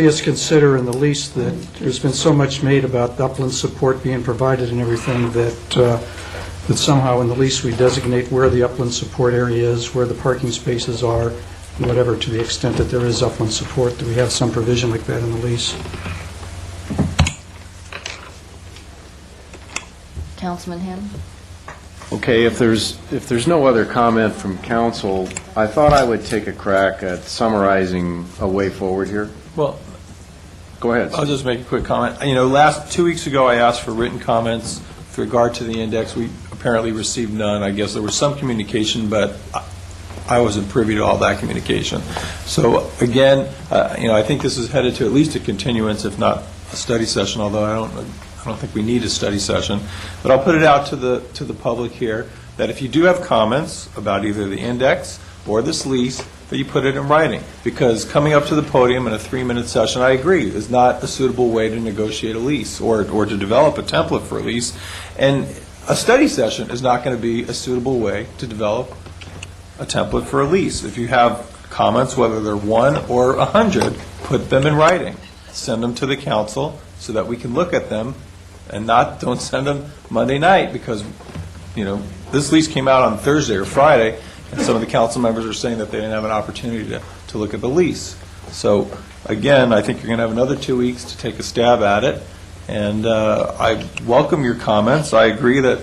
us consider in the lease that there's been so much made about upland support being provided and everything that somehow in the lease we designate where the upland support area is, where the parking spaces are, whatever, to the extent that there is upland support, that we have some provision like that in the lease. Councilman Hammond? Okay, if there's no other comment from council, I thought I would take a crack at summarizing a way forward here. Well, go ahead. I'll just make a quick comment. 2 weeks ago, I asked for written comments with regard to the index. We apparently received none. I guess there was some communication, but I wasn't privy to all that communication. So again, I think this is headed to at least a continuance, if not a study session, although I don't think we need a study session. But I'll put it out to the public here that if you do have comments about either the index or this lease, that you put it in writing. Because coming up to the podium in a 3-minute session, I agree, is not a suitable way to negotiate a lease or to develop a template for a lease. And a study session is not going to be a suitable way to develop a template for a lease. If you have comments, whether they're 1 or 100, put them in writing. Send them to the council so that we can look at them and don't send them Monday night because, this lease came out on Thursday or Friday, and some of the council members are saying that they didn't have an opportunity to look at the lease. So, again, I think you're going to have another 2 weeks to take a stab at it, and I welcome your comments. I agree that,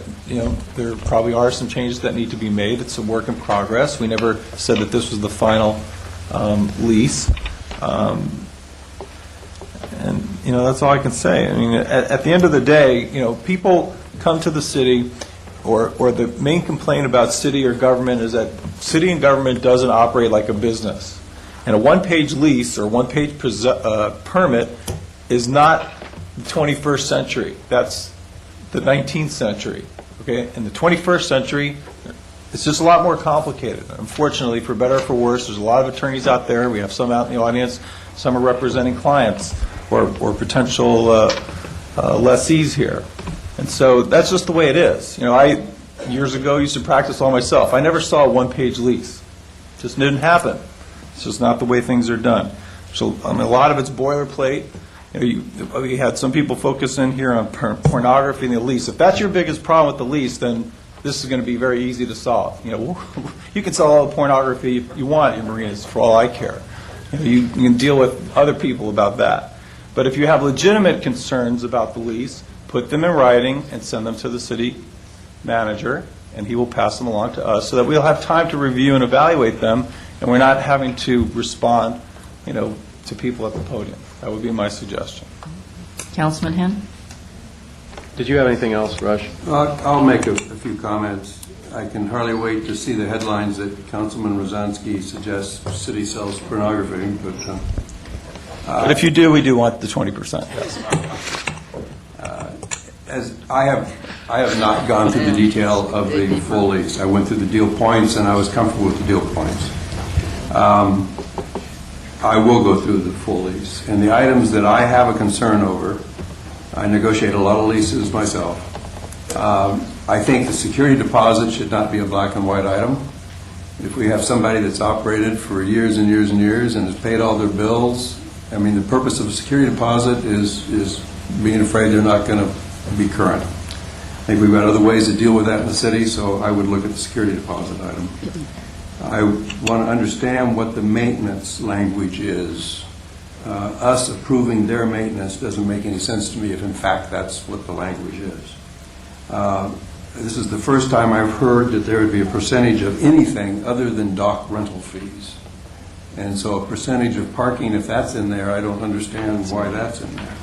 there probably are some changes that need to be made. It's a work in progress. We never said that this was the final lease. And, that's all I can say. I mean, at the end of the day, people come to the city, or the main complaint about city or government is that city and government doesn't operate like a business. And a one-page lease or one-page permit is not the 21st century. That's the 19th century. Okay? In the 21st century, it's just a lot more complicated. Unfortunately, for better or for worse, there's a lot of attorneys out there. We have some out in the audience. Some are representing clients or potential lessees here. And so that's just the way it is. I, years ago, used to practice all myself. I never saw a one-page lease. It just didn't happen. It's just not the way things are done. So a lot of it's boilerplate. We had some people focus in here on pornography in the lease. If that's your biggest problem with the lease, then this is going to be very easy to solve. You can sell all the pornography you want in marinas for all I care. You can deal with other people about that. But if you have legitimate concerns about the lease, put them in writing and send them to the city manager, and he will pass them along to us so that we'll have time to review and evaluate them, and we're not having to respond to people at the podium. That would be my suggestion. Councilman Henn? Did you have anything else, Rush? I'll make a few comments. I can hardly wait to see the headlines that Councilman Rozansky suggests city sells pornography, But if you do, we do want the 20%. Yes. As I have not gone through the detail of the full lease. I went through the deal points, and I was comfortable with the deal points. I will go through the full lease. And the items that I have a concern over, I negotiate a lot of leases myself. I think the security deposit should not be a black and white item. If we have somebody that's operated for years and years and years and has paid all their bills, I mean, the purpose of a security deposit is being afraid they're not going to be current. I think we've got other ways to deal with that in the city, so I would look at the security deposit item. I want to understand what the maintenance language is. Us approving their maintenance doesn't make any sense to me if, in fact, that's what the language is. This is the first time I've heard that there would be a percentage of anything other than dock rental fees. And so a percentage of parking, if that's in there, I don't understand why that's in there.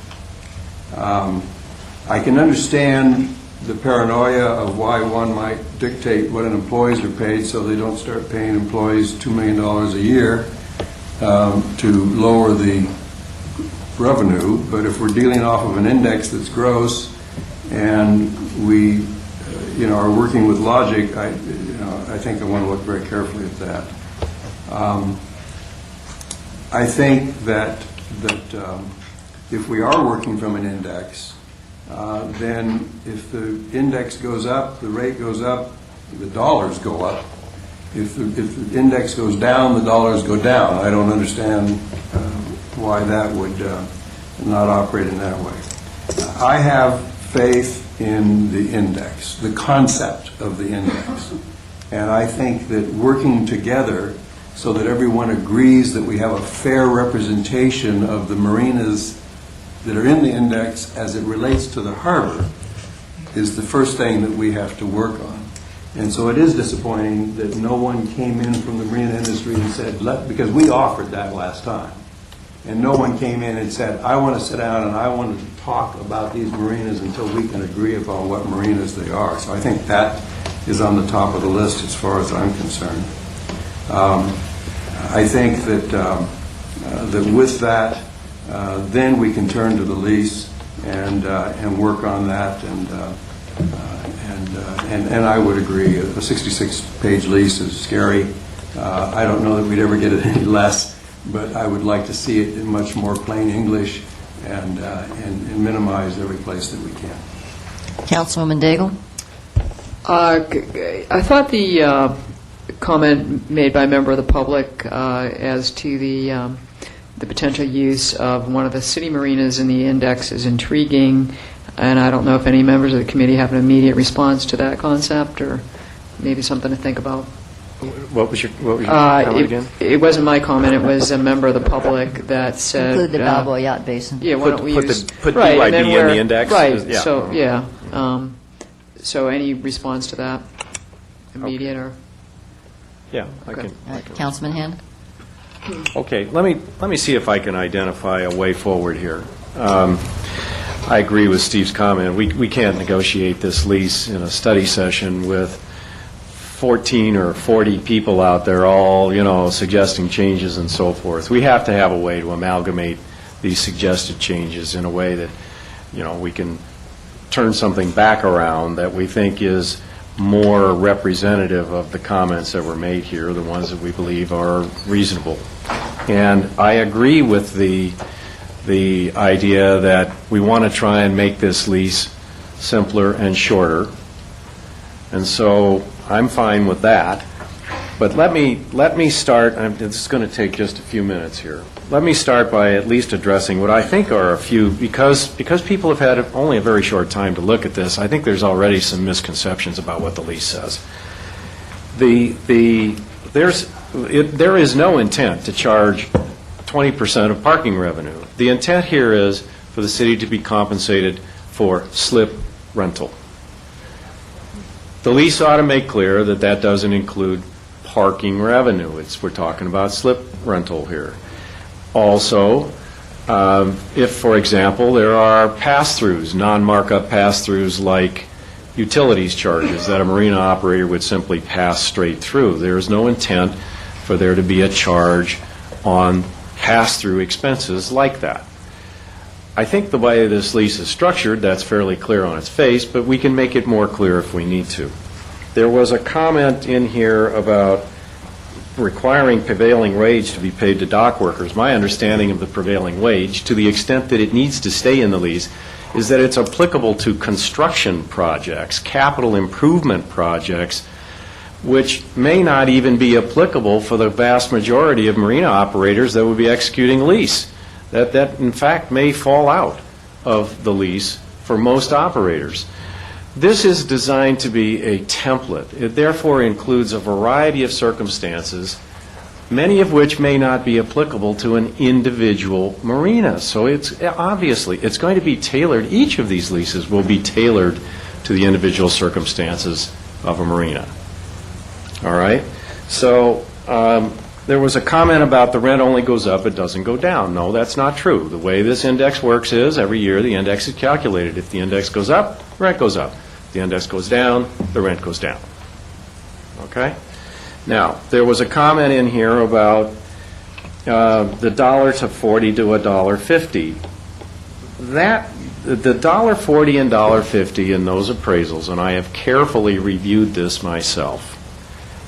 I can understand the paranoia of why one might dictate what an employees are paid so they don't start paying employees $2 million a year to lower the revenue. But if we're dealing off of an index that's gross and we are working with logic, I think I want to look very carefully at that. I think that if we are working from an index, then if the index goes up, the rate goes up, the dollars go up. If the index goes down, the dollars go down. I don't understand why that would not operate in that way. I have faith in the index, the concept of the index. And I think that working together so that everyone agrees that we have a fair representation of the marinas that are in the index as it relates to the harbor is the first thing that we have to work on. And so it is disappointing that no one came in from the marina industry and said, because we offered that last time, and no one came in and said, I want to sit down and I want to talk about these marinas until we can agree upon what marinas they are. So I think that is on the top of the list as far as I'm concerned. I think that with that, then we can turn to the lease and work on that. And I would agree, a 66-page lease is scary. I don't know that we'd ever get it any less, but I would like to see it in much more plain English and minimize every place that we can. Councilwoman Daigle? I thought the comment made by a member of the public as to the potential use of one of the city marinas in the index is intriguing, and I don't know if any members of the committee have an immediate response to that concept, or maybe something to think about. What was your comment again? It wasn't my comment. It was a member of the public that said... Include the Balboa Yacht Basin. Yeah, why don't we use... Put BYB in the index? Right, Yeah. so, yeah. So any response to that? Immediate or... Yeah, I can. Councilman Hand? Okay, let me see if I can identify a way forward here. I agree with Steve's comment. We can't negotiate this lease in a study session with 14 or 40 people out there all, suggesting changes and so forth. We have to have a way to amalgamate these suggested changes in a way that, we can turn something back around that we think is more representative of the comments that were made here, the ones that we believe are reasonable. And I agree with the idea that we want to try and make this lease simpler and shorter. And so I'm fine with that. But let me start, this is going to take just a few minutes here. Let me start by at least addressing what I think are a few, because people have had only a very short time to look at this, I think there's already some misconceptions about what the lease says. There is no intent to charge 20% of parking revenue. The intent here is for the city to be compensated for slip rental. The lease ought to make clear that that doesn't include parking revenue. We're talking about slip rental here. Also, if, for example, there are pass-throughs, non-markup pass-throughs like utilities charges that a marina operator would simply pass straight through. There is no intent for there to be a charge on pass-through expenses like that. I think the way this lease is structured, that's fairly clear on its face, but we can make it more clear if we need to. There was a comment in here about requiring prevailing wage to be paid to dock workers. My understanding of the prevailing wage, to the extent that it needs to stay in the lease, is that it's applicable to construction projects, capital improvement projects, which may not even be applicable for the vast majority of marina operators that would be executing lease. That in fact may fall out of the lease for most operators. This is designed to be a template. It therefore includes a variety of circumstances, many of which may not be applicable to an individual marina. So it's going to be tailored. Each of these leases will be tailored to the individual circumstances of a marina. All right? So there was a comment about the rent only goes up, it doesn't go down. No, that's not true. The way this index works is every year the index is calculated. If the index goes up, the rent goes up. If the index goes down, the rent goes down. Okay? Now, there was a comment in here about the $1 to $40 to $1.50. The $1.40 and $1.50 in those appraisals, and I have carefully reviewed this myself,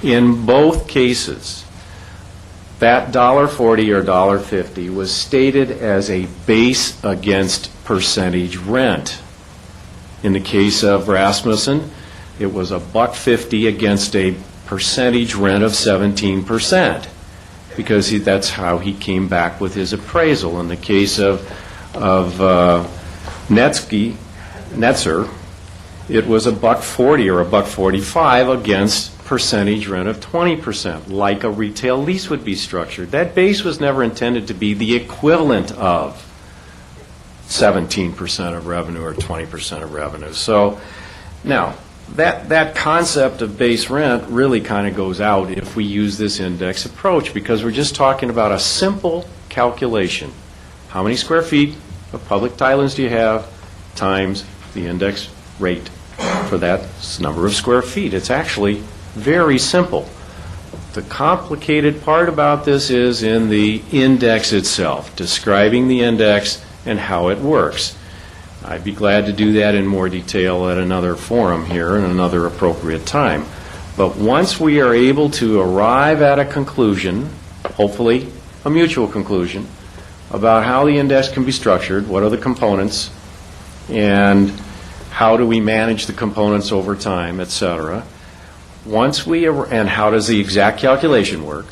in both cases, that $1.40 or $1.50 was stated as a base against percentage rent. In the case of Rasmussen, it was $1.50 against a percentage rent of 17%, because that's how he came back with his appraisal. In the case of Netzer, it was $1.40 or $1.45 against percentage rent of 20%, like a retail lease would be structured. That base was never intended to be the equivalent of 17% of revenue or 20% of revenue. So now, that concept of base rent really kind of goes out if we use this index approach, because we're just talking about a simple calculation. How many square feet of public tidelands do you have times the index rate for that number of square feet? It's actually very simple. The complicated part about this is in the index itself, describing the index and how it works. I'd be glad to do that in more detail at another forum here and another appropriate time. But once we are able to arrive at a conclusion, hopefully a mutual conclusion, about how the index can be structured, what are the components, and how do we manage the components over time, et cetera, and how does the exact calculation work,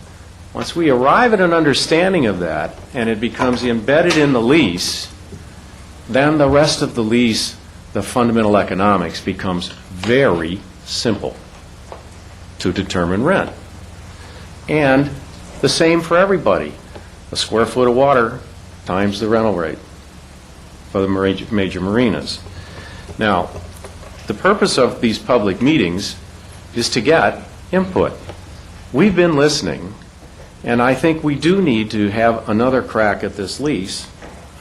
once we arrive at an understanding of that and it becomes embedded in the lease, then the rest of the lease, the fundamental economics, becomes very simple to determine rent. And the same for everybody. A square foot of water times the rental rate for the major marinas. Now, the purpose of these public meetings is to get input. We've been listening, and I think we do need to have another crack at this lease,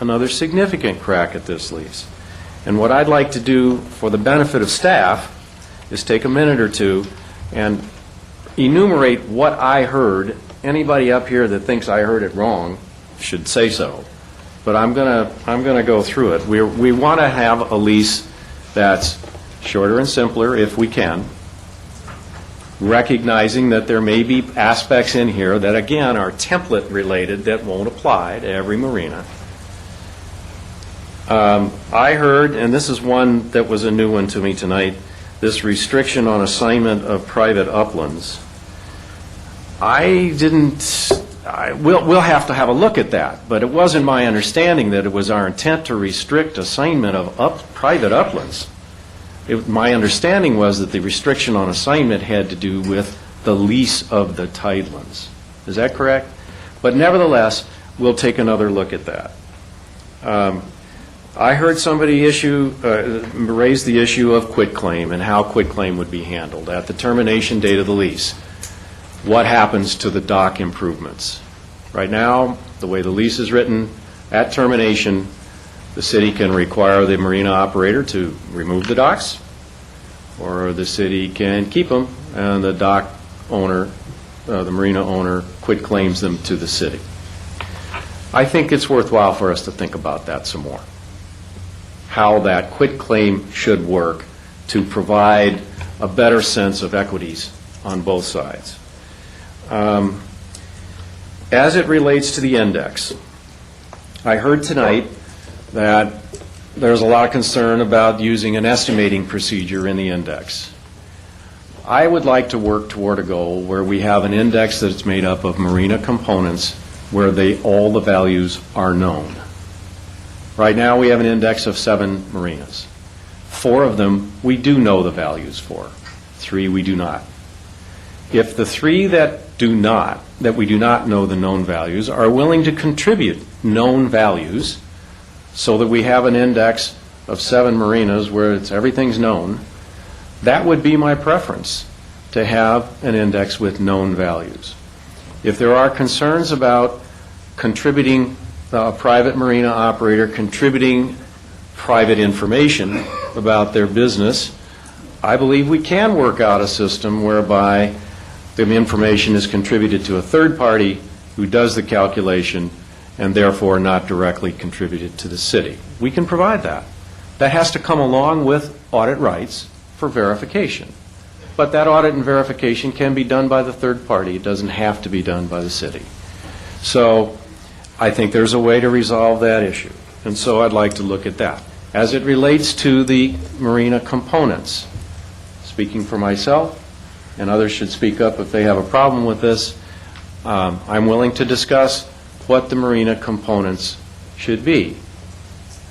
another significant crack at this lease. And what I'd like to do for the benefit of staff is take a minute or two and enumerate what I heard. Anybody up here that thinks I heard it wrong should say so. But I'm gonna go through it. We want to have a lease that's shorter and simpler if we can, recognizing that there may be aspects in here that, again, are template related that won't apply to every marina. I heard, and this is one that was a new one to me tonight, this restriction on assignment of private uplands. We'll have to have a look at that, but it wasn't my understanding that it was our intent to restrict assignment of private uplands. My understanding was that the restriction on assignment had to do with the lease of the tidelands. Is that correct? But nevertheless, we'll take another look at that. I heard somebody raise the issue of quitclaim and how quitclaim would be handled at the termination date of the lease. What happens to the dock improvements? Right now, the way the lease is written, at termination, the city can require the marina operator to remove the docks, or the city can keep them, and the dock owner, the marina owner, quit claims them to the city. I think it's worthwhile for us to think about that some more, how that quit claim should work to provide a better sense of equities on both sides. As it relates to the index, I heard tonight that there's a lot of concern about using an estimating procedure in the index. I would like to work toward a goal where we have an index that's made up of marina components where all the values are known. Right now we have an index of 7 marinas. 4 of them we do know the values for. 3 we do not. If the 3 that we do not know the known values are willing to contribute known values so that we have an index of 7 marinas where everything's known, that would be my preference, to have an index with known values. If there are concerns about contributing, a private marina operator contributing private information about their business, I believe we can work out a system whereby the information is contributed to a third party who does the calculation and therefore not directly contributed to the city. We can provide that. That has to come along with audit rights for verification. But that audit and verification can be done by the third party. It doesn't have to be done by the city. So I think there's a way to resolve that issue. And so I'd like to look at that. As it relates to the marina components, speaking for myself, and others should speak up if they have a problem with this, I'm willing to discuss what the marina components should be.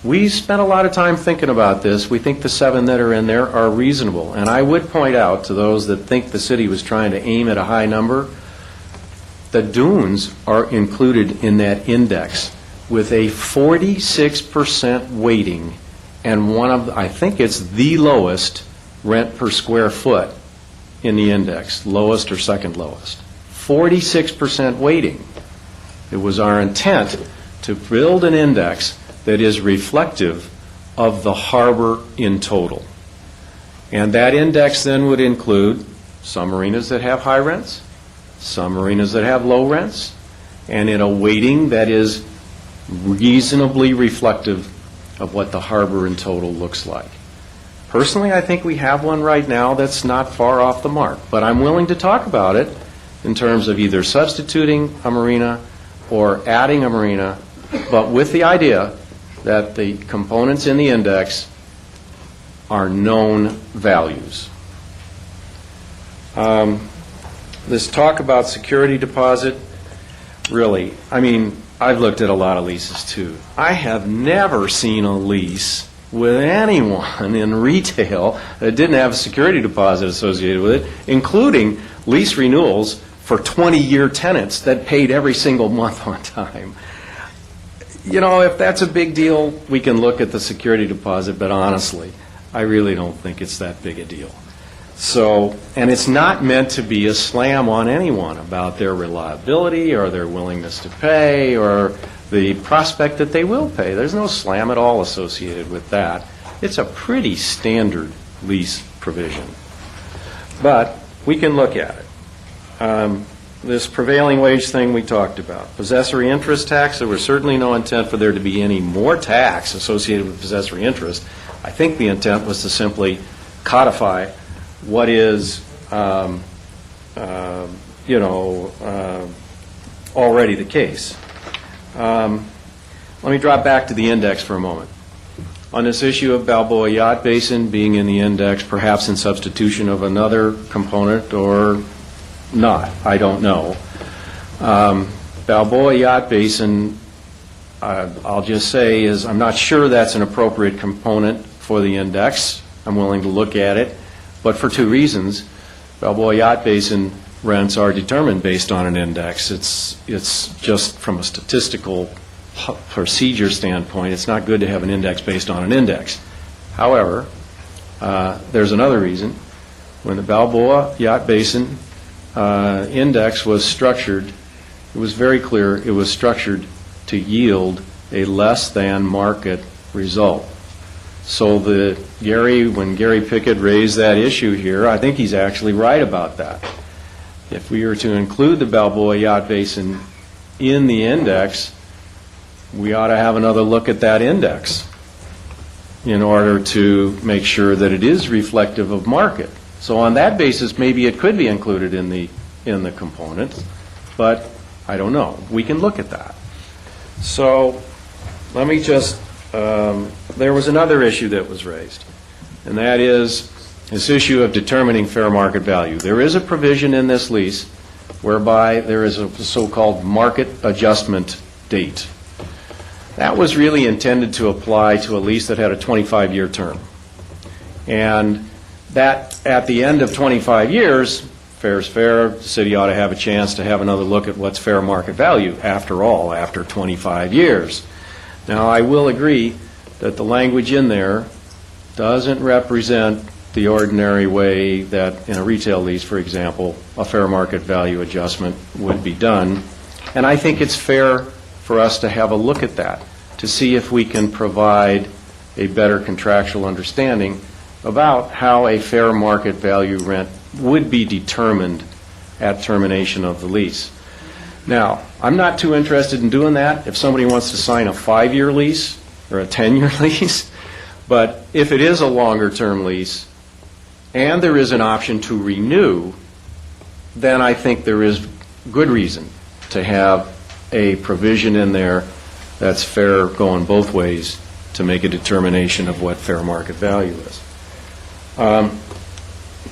We spent a lot of time thinking about this. We think the 7 that are in there are reasonable. And I would point out to those that think the city was trying to aim at a high number, the dunes are included in that index with a 46% weighting and I think it's the lowest rent per square foot in the index, lowest or second lowest. 46% weighting. It was our intent to build an index that is reflective of the harbor in total. And that index then would include some marinas that have high rents, some marinas that have low rents, and in a weighting that is reasonably reflective of what the harbor in total looks like. Personally, I think we have one right now that's not far off the mark, but I'm willing to talk about it in terms of either substituting a marina or adding a marina, but with the idea that the components in the index are known values. This talk about security deposit, really, I mean, I've looked at a lot of leases too. I have never seen a lease with anyone in retail that didn't have a security deposit associated with it, including lease renewals for 20-year tenants that paid every single month on time. You know, if that's a big deal, we can look at the security deposit, but honestly, I really don't think it's that big a deal. So, and it's not meant to be a slam on anyone about their reliability or their willingness to pay or the prospect that they will pay. There's no slam at all associated with that. It's a pretty standard lease provision. But we can look at it. This prevailing wage thing we talked about. Possessory interest tax, there was certainly no intent for there to be any more tax associated with possessory interest. I think the intent was to simply codify what is, already the case. Let me drop back to the index for a moment. On this issue of Balboa Yacht Basin being in the index, perhaps in substitution of another component or not, I don't know. Balboa Yacht Basin, I'll just say, is I'm not sure that's an appropriate component for the index. I'm willing to look at it, but for 2 reasons. Balboa Yacht Basin rents are determined based on an index. It's just from a statistical procedure standpoint, it's not good to have an index based on an index. However, there's another reason. When the Balboa Yacht Basin index was structured, It was very clear it was structured to yield a less than market result. So when Gary Pickett raised that issue here, I think he's actually right about that. If we were to include the Balboa Yacht Basin in the index, we ought to have another look at that index in order to make sure that it is reflective of market. So on that basis, maybe it could be included in the components, but I don't know. We can look at that. So let me just, there was another issue that was raised, and that is this issue of determining fair market value. There is a provision in this lease whereby there is a so-called market adjustment date. That was really intended to apply to a lease that had a 25-year term. And that at the end of 25 years, fair is fair, the city ought to have a chance to have another look at what's fair market value, after all, after 25 years. Now, I will agree that the language in there doesn't represent the ordinary way that in a retail lease, for example, a fair market value adjustment would be done. And I think it's fair for us to have a look at that, to see if we can provide a better contractual understanding about how a fair market value rent would be determined at termination of the lease. Now, I'm not too interested in doing that if somebody wants to sign a 5-year lease or a 10-year lease, but if it is a longer-term lease and there is an option to renew, then I think there is good reason to have a provision in there that's fair going both ways to make a determination of what fair market value is.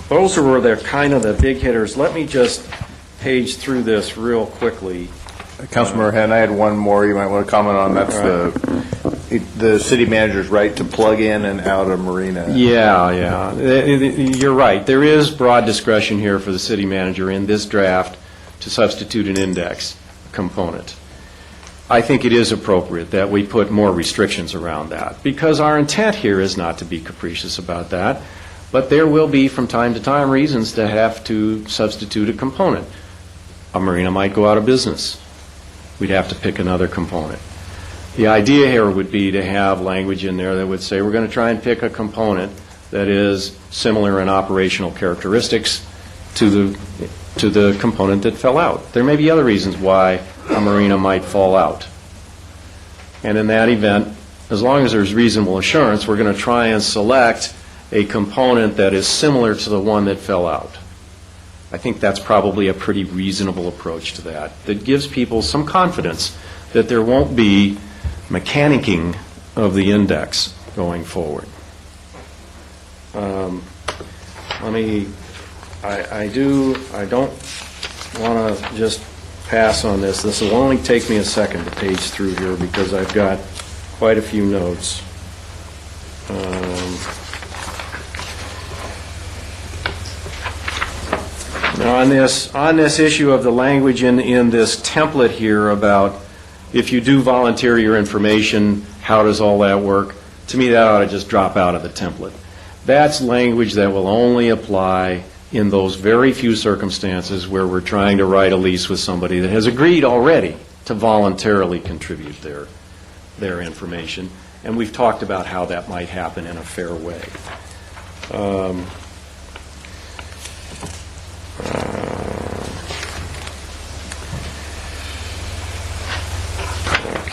Those were the kind of the big hitters. Let me just page through this real quickly. Councilmember Henn, I had one more you might want to comment on. That's the city manager's right to plug in and out a marina. Yeah. You're right. There is broad discretion here for the city manager in this draft to substitute an index component. I think it is appropriate that we put more restrictions around that, because our intent here is not to be capricious about that, but there will be from time to time reasons to have to substitute a component. A marina might go out of business. We'd have to pick another component. The idea here would be to have language in there that would say we're going to try and pick a component that is similar in operational characteristics to the component that fell out. There may be other reasons why a marina might fall out. And in that event, as long as there's reasonable assurance, we're going to try and select a component that is similar to the one that fell out. I think that's probably a pretty reasonable approach to that gives people some confidence that there won't be mechanicking of the index going forward. I don't want to just pass on this. This will only take me a second to page through here because I've got quite a few notes. Now, on this issue of the language in this template here about if you do volunteer your information, how does all that work? To me, that ought to just drop out of the template. That's language that will only apply in those very few circumstances where we're trying to write a lease with somebody that has agreed already to voluntarily contribute their information. And we've talked about how that might happen in a fair way.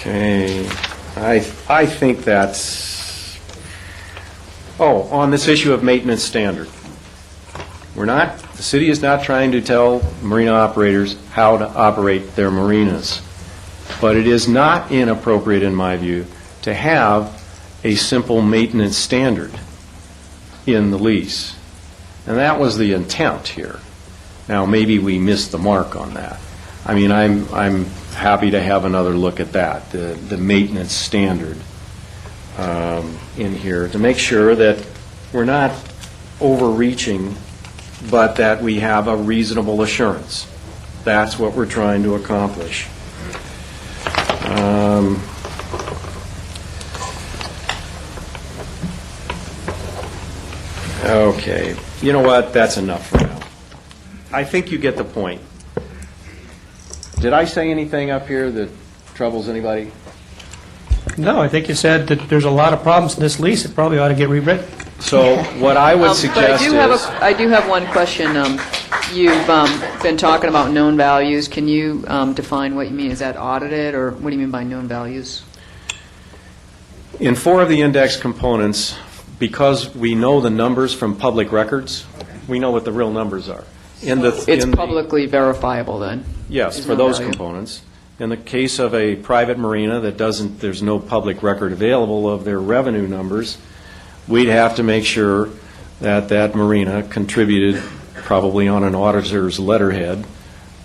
Okay, I think that's, on this issue of maintenance standard. The city is not trying to tell marina operators how to operate their marinas, but it is not inappropriate, in my view, to have a simple maintenance standard in the lease. And that was the intent here. Now, maybe we missed the mark on that. I mean, I'm happy to have another look at that, the maintenance standard in here, to make sure that we're not overreaching, but that we have a reasonable assurance. That's what we're trying to accomplish. Okay. You know what? That's enough for now. I think you get the point. Did I say anything up here that troubles anybody? No, I think you said that there's a lot of problems in this lease. It probably ought to get rewritten. So what I would suggest I do have one question. You've been talking about known values. Can you define what you mean? Is that audited, or what do you mean by known values? in 4 of the index components, because we know the numbers from public records, we know what the real numbers are. It's publicly verifiable then? Yes, There's for no those value. components. In the case of a private marina that doesn't, there's no public record available of their revenue numbers, we'd have to make sure that that marina contributed, probably on an auditor's letterhead,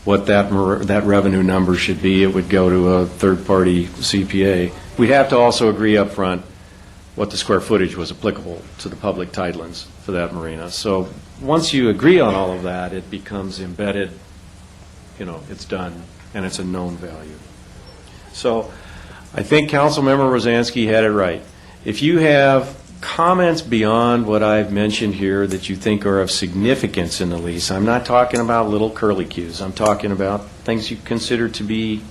what that revenue number should be. It would go to a third-party CPA. We'd have to also agree up front what the square footage was applicable to the public tidelands for that marina. So once you agree on all of that, it becomes embedded, it's done, and it's a known value. So I think Councilmember Rosansky had it right. If you have comments beyond what I've mentioned here that you think are of significance in the lease, I'm not talking about little curlicues. I'm talking about things you consider to be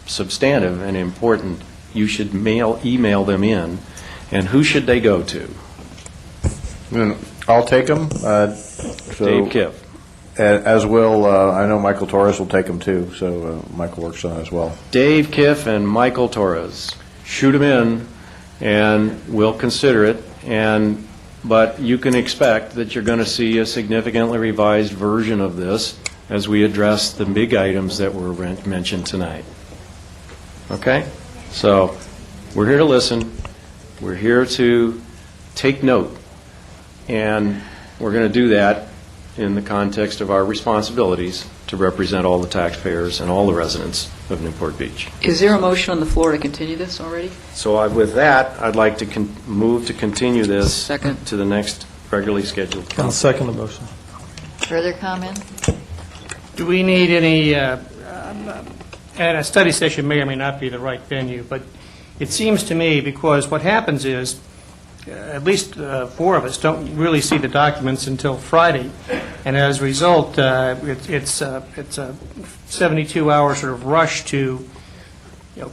substantive and important. You should email them in. And who should they go to? I'll take them. Dave Kiff. As will, I know Michael Torres will take them too, so Michael works on it as well. Dave Kiff and Michael Torres. Shoot them in, and we'll consider it. But you can expect that you're going to see a significantly revised version of this as we address the big items that were mentioned tonight. Okay? So we're here to listen. We're here to take note. And we're going to do that in the context of our responsibilities to represent all the taxpayers and all the residents of Newport Beach. Is there a motion on the floor to continue this already? So with that, I'd like to move to continue this to the next regularly scheduled council. I'll second the motion. Further comment? Do we need any, and a study session may or may not be the right venue, but it seems to me, because what happens is, at least 4 of us don't really see the documents until Friday, and as a result, it's a 72-hour sort of rush to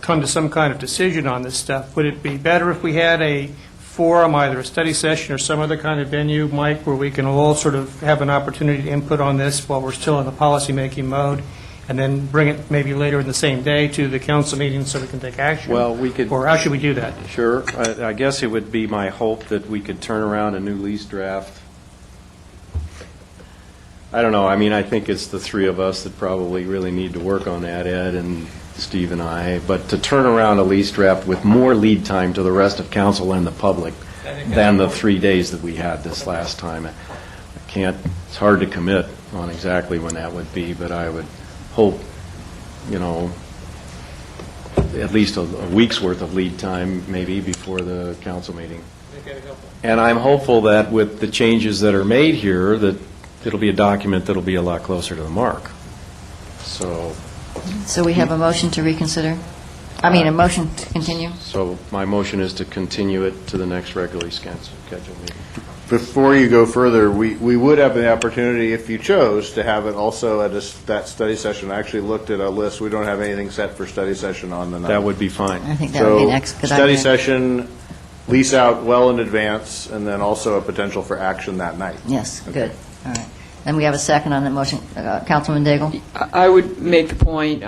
come to some kind of decision on this stuff. Would it be better if we had a forum, either a study session or some other kind of venue, Mike, where we can all sort of have an opportunity to input on this while we're still in the policy-making mode, and then bring it maybe later in the same day to the council meeting so we can take action? Well, we could. Or how should we do that? Sure. I guess it would be my hope that we could turn around a new lease draft. I don't know. I mean, I think it's the 3 of us that probably really need to work on that, Ed and Steve and I. But to turn around a lease draft with more lead time to the rest of council and the public than the 3 days that we had this last time, it's hard to commit on exactly when that would be, but I would hope, at least a week's worth of lead time maybe before the council meeting. And I'm hopeful that with the changes that are made here, that it'll be a document that'll be a lot closer to the mark. So we have a motion to reconsider? I mean, a motion to continue? So my motion is to continue it to the next regularly scheduled meeting. Before you go further, we would have the opportunity, if you chose, to have it also at that study session. I actually looked at a list. We don't have anything set for study session on the night. That would be fine. I think that would be an excellent study idea. session, lease out well in advance, and then also a potential for action that night. Yes, good. All right. Then we have a second on that motion. Councilman Daigle? I would make the point,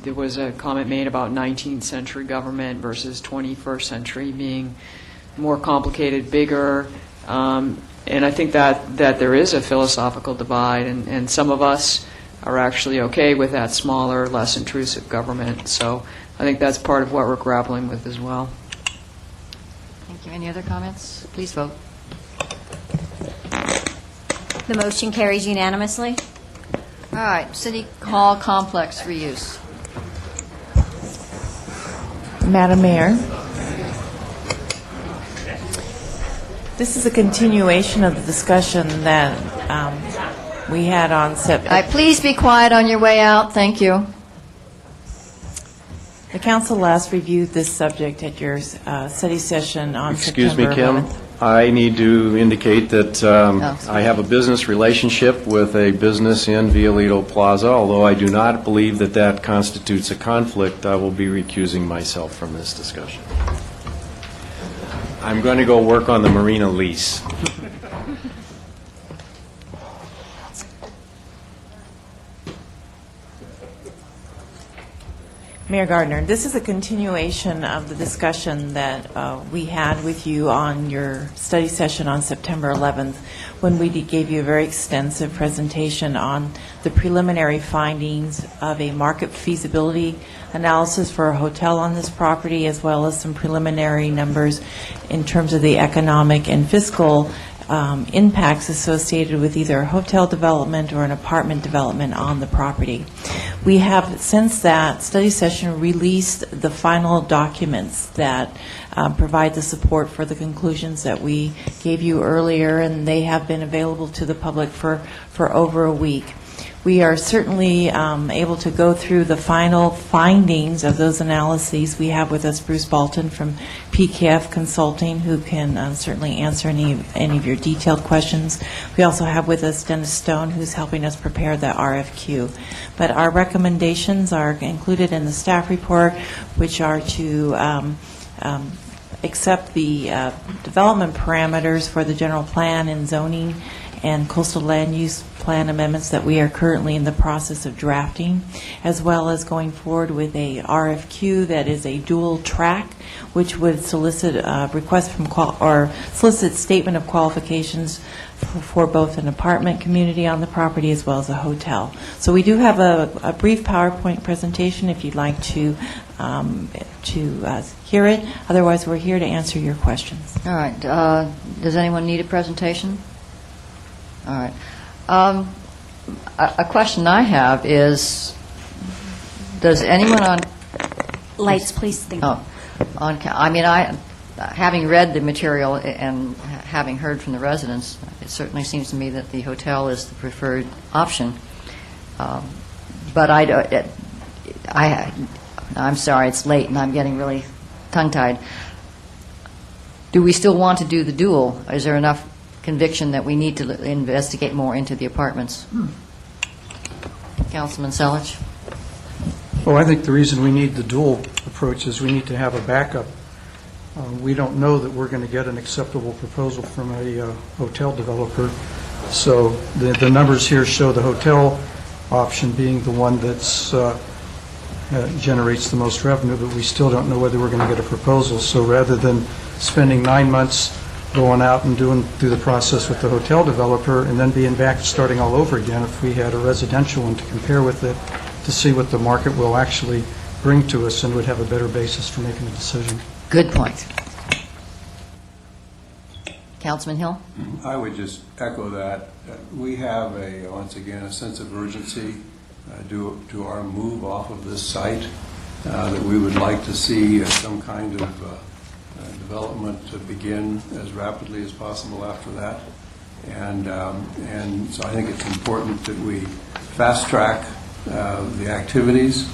there was a comment made about 19th century government versus 21st century being more complicated, bigger, and I think that there is a philosophical divide, and some of us are actually okay with that smaller, less intrusive government. So I think that's part of what we're grappling with as well. Thank you. Any other comments? Please vote. The motion carries unanimously. All right, City Hall complex reuse. Madam Mayor, this is a continuation of the discussion that we had on September. Please be quiet on your way out. Thank you. The council last reviewed this subject at your study session on Excuse September me, Kim? 11th. I need to indicate that I have a business relationship with a business in Violito Plaza. Although I do not believe that that constitutes a conflict, I will be recusing myself from this discussion. I'm going to go work on the marina lease. Mayor Gardner, this is a continuation of the discussion that we had with you on your study session on September 11th, when we gave you a very extensive presentation on the preliminary findings of a market feasibility analysis for a hotel on this property, as well as some preliminary numbers in terms of the economic and fiscal impacts associated with either a hotel development or an apartment development on the property. We have, since that study session, released the final documents that provide the support for the conclusions that we gave you earlier, and they have been available to the public for over a week. We are certainly able to go through the final findings of those analyses. We have with us Bruce Bolton from PKF Consulting, who can certainly answer any of your detailed questions. We also have with us Dennis Stone, who's helping us prepare the RFQ. But our recommendations are included in the staff report, which are to accept the development parameters for the general plan and zoning and coastal land use plan amendments that we are currently in the process of drafting, as well as going forward with a RFQ that is a dual track, which would solicit a request from solicit statement of qualifications for both an apartment community on the property as well as a hotel. So we do have a brief PowerPoint presentation if you'd like to hear it. Otherwise, we're here to answer your questions. All right. Does anyone need a presentation? All right. A question I have is, does anyone on... Lights, please. Thank you. Having read the material and having heard from the residents, it certainly seems to me that the hotel is the preferred option. But I'm sorry, it's late and I'm getting really tongue-tied. Do we still want to do the dual? Is there enough conviction that we need to investigate more into the apartments? Councilman Selich? Well, I think the reason we need the dual approach is we need to have a backup. We don't know that we're going to get an acceptable proposal from a hotel developer. So the numbers here show the hotel option being the one that's generates the most revenue, but we still don't know whether we're going to get a proposal. So rather than spending 9 months going out and doing through the process with the hotel developer and then being back starting all over again, if we had a residential one to compare with it to see what the market will actually bring to us, and would have a better basis for making a decision. Good point. Councilman Hill? I would just echo that. We have, once again, a sense of urgency due to our move off of this site, that we would like to see some kind of development to begin as rapidly as possible after that. And so I think it's important that we fast track the activities.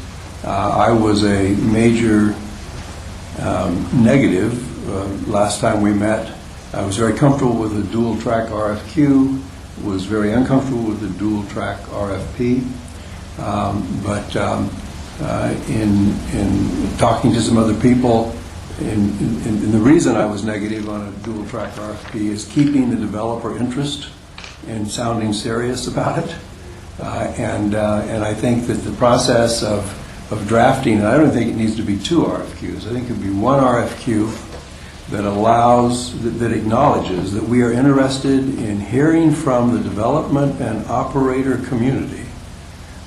I was a major negative last time we met. I was very comfortable with the dual track RFQ, was very uncomfortable with the dual track RFP. But in talking to some other people, and the reason I was negative on a dual track RFP is keeping the developer interest and sounding serious about it. And I think that the process of drafting, and I don't think it needs to be 2 RFQs. I think it would be 1 RFQ that allows, that acknowledges that we are interested in hearing from the development and operator community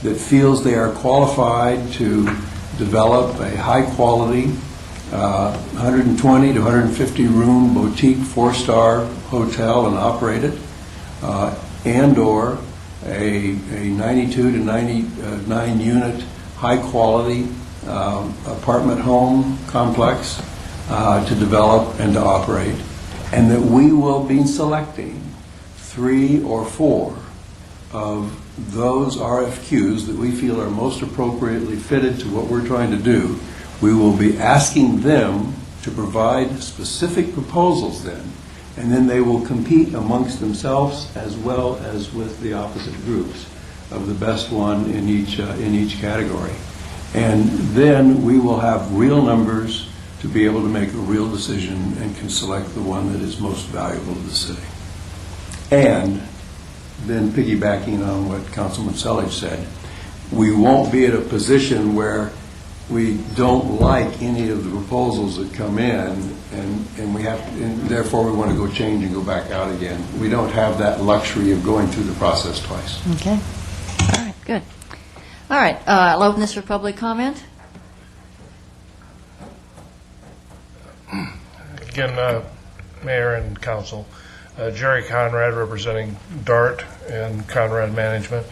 that feels they are qualified to develop a high-quality 120 to 150 room boutique 4-star hotel and operate it, and or a 92 to 99 unit high-quality apartment home complex to develop and to operate, and that we will be selecting 3 or 4 of those RFQs that we feel are most appropriately fitted to what we're trying to do. We will be asking them to provide specific proposals then And then they will compete amongst themselves as well as with the opposite groups of the best one in each category. And then we will have real numbers to be able to make a real decision and can select the one that is most valuable to the city. And then piggybacking on what Councilman Selig said, we won't be at a position where we don't like any of the proposals that come in, and we have, and therefore we want to go change and go back out again. We don't have that luxury of going through the process twice. Okay. All right, good. All right, I'll open this for public comment. Again, Mayor and Council, Jerry Conrad representing DART and Conrad Management.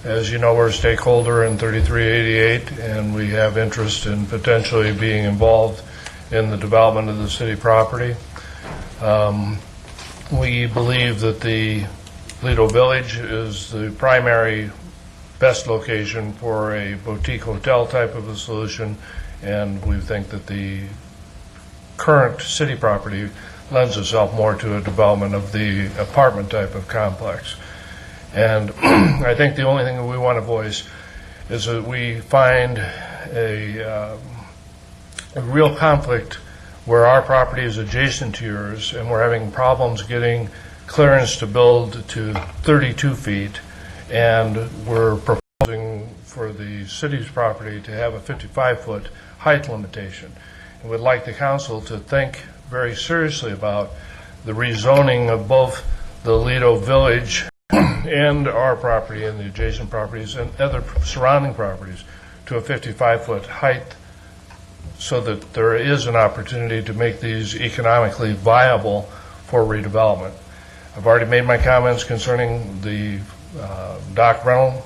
As you know, we're a stakeholder in 3388, and we have interest in potentially being involved in the development of the city property. We believe that the Lido Village is the primary best location for a boutique hotel type of a solution, and we think that the current city property lends itself more to a development of the apartment type of complex. And I think the only thing that we want to voice is that we find a real conflict where our property is adjacent to yours, and we're having problems getting clearance to build to 32 feet, and we're proposing for the city's property to have a 55-foot height limitation. And we'd like the council to think very seriously about the rezoning of both the Lido Village and our property and the adjacent properties and other surrounding properties to a 55-foot height, so that there is an opportunity to make these economically viable for redevelopment. I've already made my comments concerning the dock rental.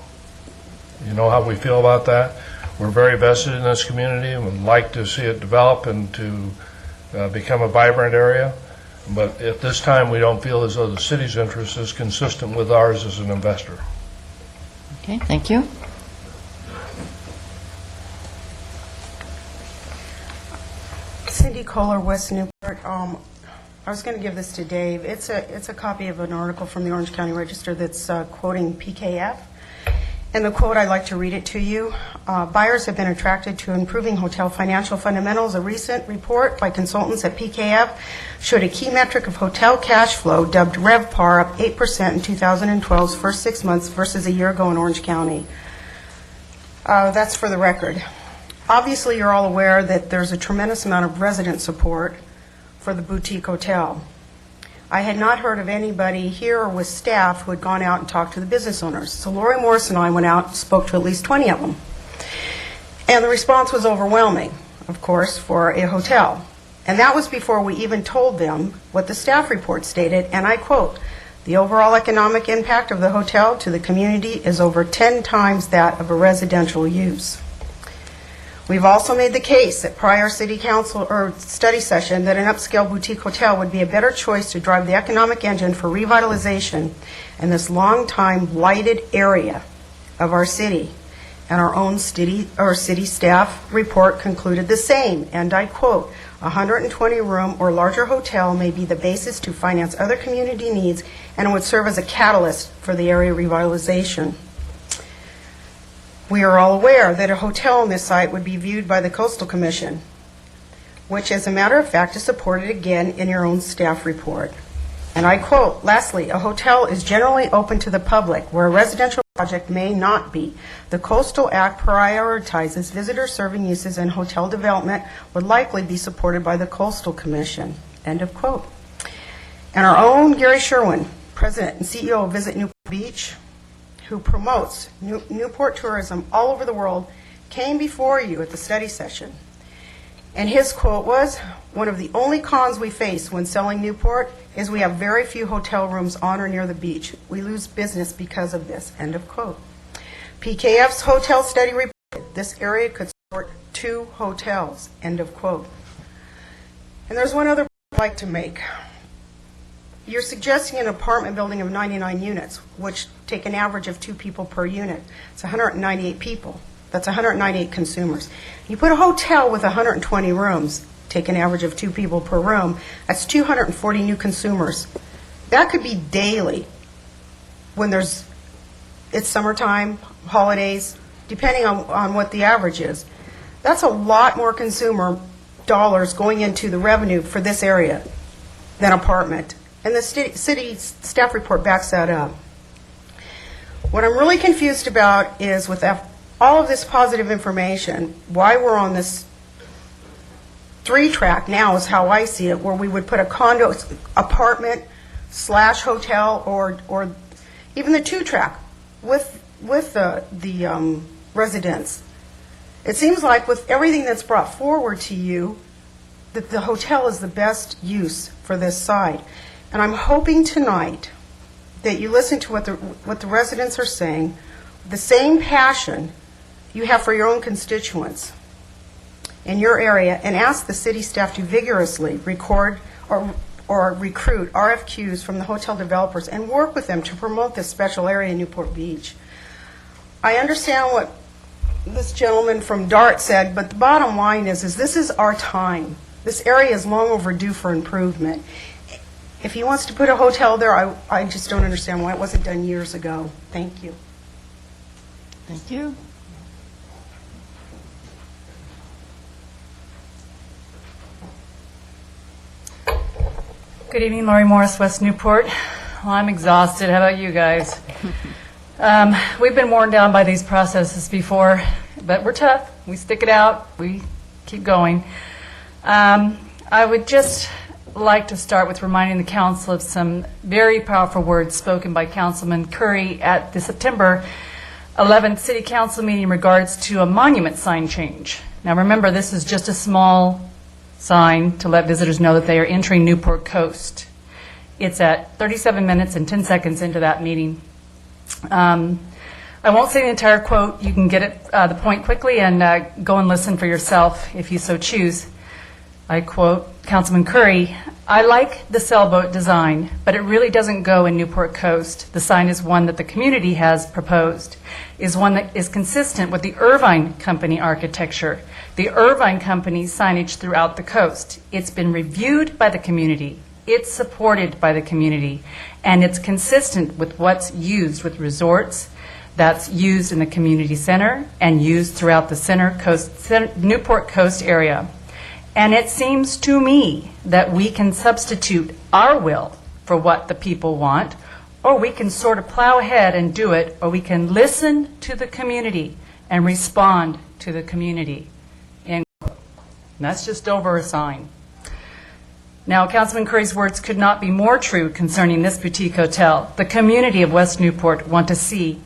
You know how we feel about that. We're very vested in this community and would like to see it develop and to become a vibrant area. But at this time, we don't feel as though the city's interest is consistent with ours as an investor. Okay, thank you. Cindy Kohler, West Newport. I was going to give this to Dave. It's a copy of an article from the Orange County Register that's quoting PKF. And the quote, I'd like to read it to you. Buyers have been attracted to improving hotel financial fundamentals. A recent report by consultants at PKF showed a key metric of hotel cash flow, dubbed RevPAR, up 8% in 2012's first 6 months versus a year ago in Orange County. That's for the record. Obviously, you're all aware that there's a tremendous amount of resident support for the boutique hotel. I had not heard of anybody here or with staff who had gone out and talked to the business owners. So Lori Morris and I went out and spoke to at least 20 of them. And the response was overwhelming, of course, for a hotel. And that was before we even told them what the staff report stated, and I quote, "The overall economic impact of the hotel to the community is over 10 times that of a residential use." We've also made the case at prior city council or study session that an upscale boutique hotel would be a better choice to drive the economic engine for revitalization in this long-time blighted area of our city. And our own city staff report concluded the same, and I quote, "A 120-room or larger hotel may be the basis to finance other community needs and would serve as a catalyst for the area revitalization." We are all aware that a hotel on this site would be viewed by the Coastal Commission, which, as a matter of fact, is supported again in your own staff report. And I quote, "Lastly, a hotel is generally open to the public, where a residential project may not be. The Coastal Act prioritizes visitor-serving uses, and hotel development would likely be supported by the Coastal Commission." End of quote. And our own Gary Sherwin, President and CEO of Visit Newport Beach, who promotes Newport tourism all over the world, came before you at the study session. And his quote was, "One of the only cons we face when selling Newport is we have very few hotel rooms on or near the beach. We lose business because of this." End of quote. PKF's hotel study reported this area could support 2 hotels. End of quote. And there's one other point I'd like to make. You're suggesting an apartment building of 99 units, which take an average of 2 people per unit. It's 198 people. That's 198 consumers. You put a hotel with 120 rooms, take an average of 2 people per room, that's 240 new consumers. That could be daily when it's summertime, holidays, depending on what the average is. That's a lot more consumer dollars going into the revenue for this area than apartment. And the city staff report backs that up. What I'm really confused about is with all of this positive information, why we're on this 3-track now is how I see it, where we would put a condo, apartment / hotel, or even the 2-track with the residents. It seems like with everything that's brought forward to you, that the hotel is the best use for this site. And I'm hoping tonight that you listen to what the residents are saying, the same passion you have for your own constituents in your area, and ask the city staff to vigorously record or recruit RFQs from the hotel developers and work with them to promote this special area in Newport Beach. I understand what this gentleman from DART said, but the bottom line is this is our time. This area is long overdue for improvement. If he wants to put a hotel there, I just don't understand why it wasn't done years ago. Thank you. Thank you. Good evening, Laurie Morris, West Newport. Well, I'm exhausted. How about you guys? We've been worn down by these processes before, but we're tough. We stick it out. We keep going. I would just like to start with reminding the council of some very powerful words spoken by Councilman Curry at the September 11th City Council meeting in regards to a monument sign change. Now remember, this is just a small sign to let visitors know that they are entering Newport Coast. It's at 37 minutes and 10 seconds into that meeting. I won't say the entire quote. You can get it, the point quickly and go and listen for yourself if you so choose. I quote Councilman Curry, "I like the sailboat design, but it really doesn't go in Newport Coast. The sign is one that the community has proposed, is one that is consistent with the Irvine Company architecture, the Irvine Company signage throughout the coast. It's been reviewed by the community, it's supported by the community, and it's consistent with what's used with resorts, that's used in the community center and used throughout the Newport Coast area. And it seems to me that we can substitute our will for what the people want, or we can sort of plow ahead and do it, or we can listen to the community and respond to the community." And that's just over a sign. Now, Councilman Curry's words could not be more true concerning this boutique hotel. The community of West Newport want to see.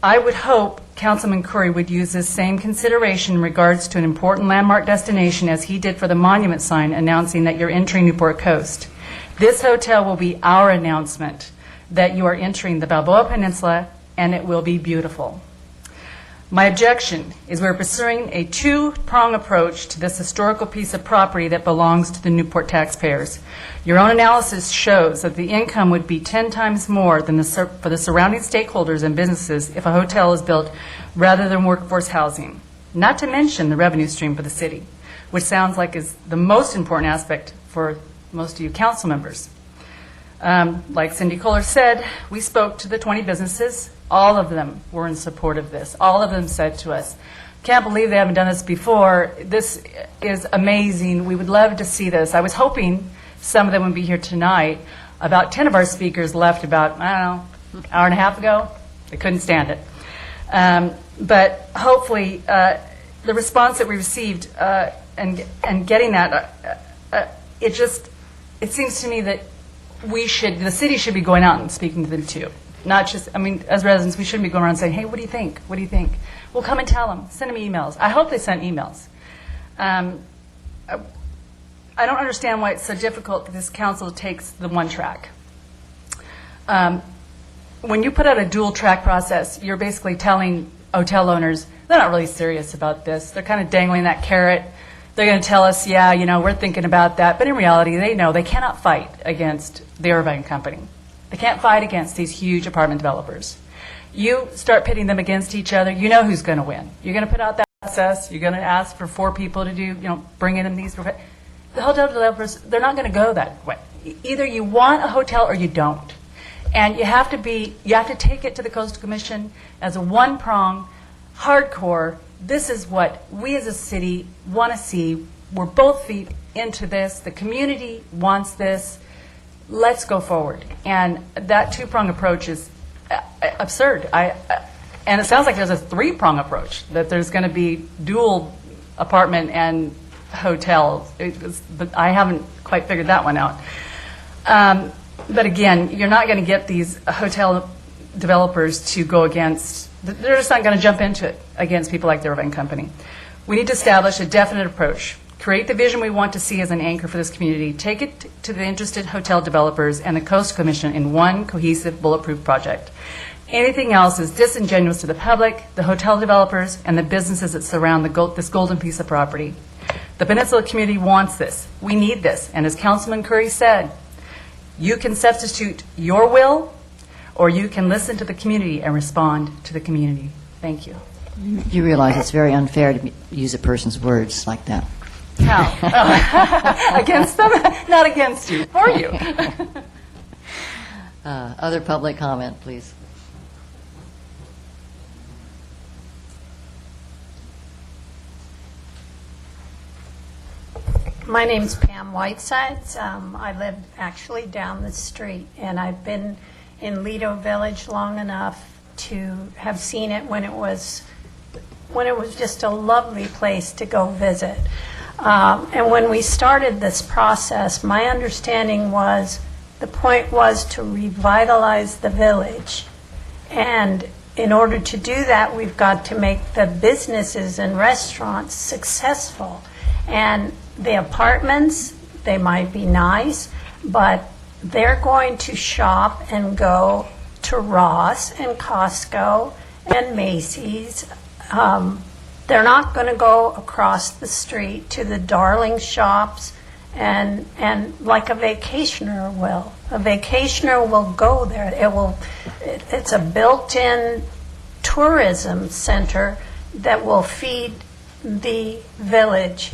I would hope Councilman Curry would use this same consideration in regards to an important landmark destination as he did for the monument sign announcing that you're entering Newport Coast. This hotel will be our announcement that you are entering the Balboa Peninsula, and it will be beautiful. My objection is we're pursuing a two-prong approach to this historical piece of property that belongs to the Newport taxpayers. Your own analysis shows that the income would be 10 times more than for the surrounding stakeholders and businesses if a hotel is built rather than workforce housing, not to mention the revenue stream for the city, which sounds like is the most important aspect for most of you council members. Like Cindy Kohler said, we spoke to the 20 businesses. All of them were in support of this. All of them said to us, "Can't believe they haven't done this before. This is amazing. We would love to see this." I was hoping some of them would be here tonight. About 10 of our speakers left about, I don't know, an hour and a half ago. They couldn't stand it. But hopefully the response that we received and getting that, it seems to me that the city should be going out and speaking to them too. Not just, as residents, we shouldn't be going around saying, "Hey, what do you think? What do you think?" Well, come and tell them. Send them emails. I hope they sent emails. I don't understand why it's so difficult that this council takes the one track. When you put out a dual track process, you're basically telling hotel owners they're not really serious about this. They're kind of dangling that carrot. They're going to tell us, yeah, we're thinking about that. But in reality, they know they cannot fight against the Irvine Company. They can't fight against these huge apartment developers. You start pitting them against each other, you know who's going to win. You're going to put out that process. You're going to ask for 4 people to do, bring in these. The hotel developers, they're not going to go that way. Either you want a hotel or you don't. And you have to take it to the Coastal Commission as a one-prong, hardcore, this is what we as a city want to see. We're both feet into this. The community wants this. Let's go forward. And that 2-prong approach is absurd. And it sounds like there's a 3-prong approach, that there's going to be dual apartment and hotels. But I haven't quite figured that one out. But again, you're not going to get these hotel developers to go against, they're just not going to jump into it against people like the Irvine Company. We need to establish a definite approach, create the vision we want to see as an anchor for this community, take it to the interested hotel developers and the Coastal Commission in one cohesive, bulletproof project. Anything else is disingenuous to the public, the hotel developers, and the businesses that surround this golden piece of property. The Peninsula community wants this. We need this. And as Councilman Curry said, you can substitute your will, or you can listen to the community and respond to the community. Thank you. You realize it's very unfair to use a person's words like that. How? Against them? Not against you. For you. Other public comment, please. My name's Pam Whitesides. I live actually down the street, and I've been in Lido Village long enough to have seen it when it was just a lovely place to go visit. And when we started this process, my understanding was the point was to revitalize the village. And in order to do that, we've got to make the businesses and restaurants successful. And the apartments, they might be nice, but they're going to shop and go to Ross and Costco and Macy's. They're not going to go across the street to the darling shops and like a vacationer will. A vacationer will go there. It's a built-in tourism center that will feed the village.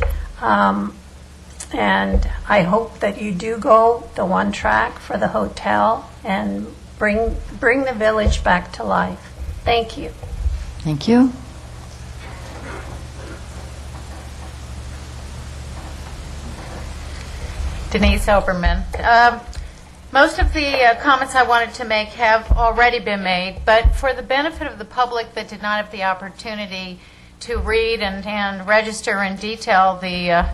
And I hope that you do go the one track for the hotel and bring the village back to life. Thank you. Thank you. Denise Oberman. Most of the comments I wanted to make have already been made, but for the benefit of the public that did not have the opportunity to read and register in detail the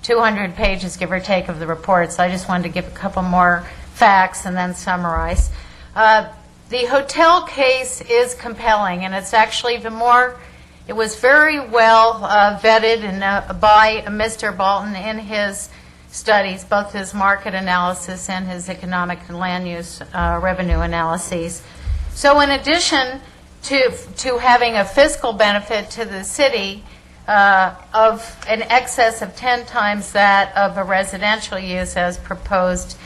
200 pages, give or take, of the reports, I just wanted to give a couple more facts and then summarize. The hotel case is compelling, and it's actually even more, it was very well vetted by Mr. Bolton in his studies, both his market analysis and his economic and land use revenue analyses. So in addition to having a fiscal benefit to the city of an excess of 10 times that of a residential use as proposed,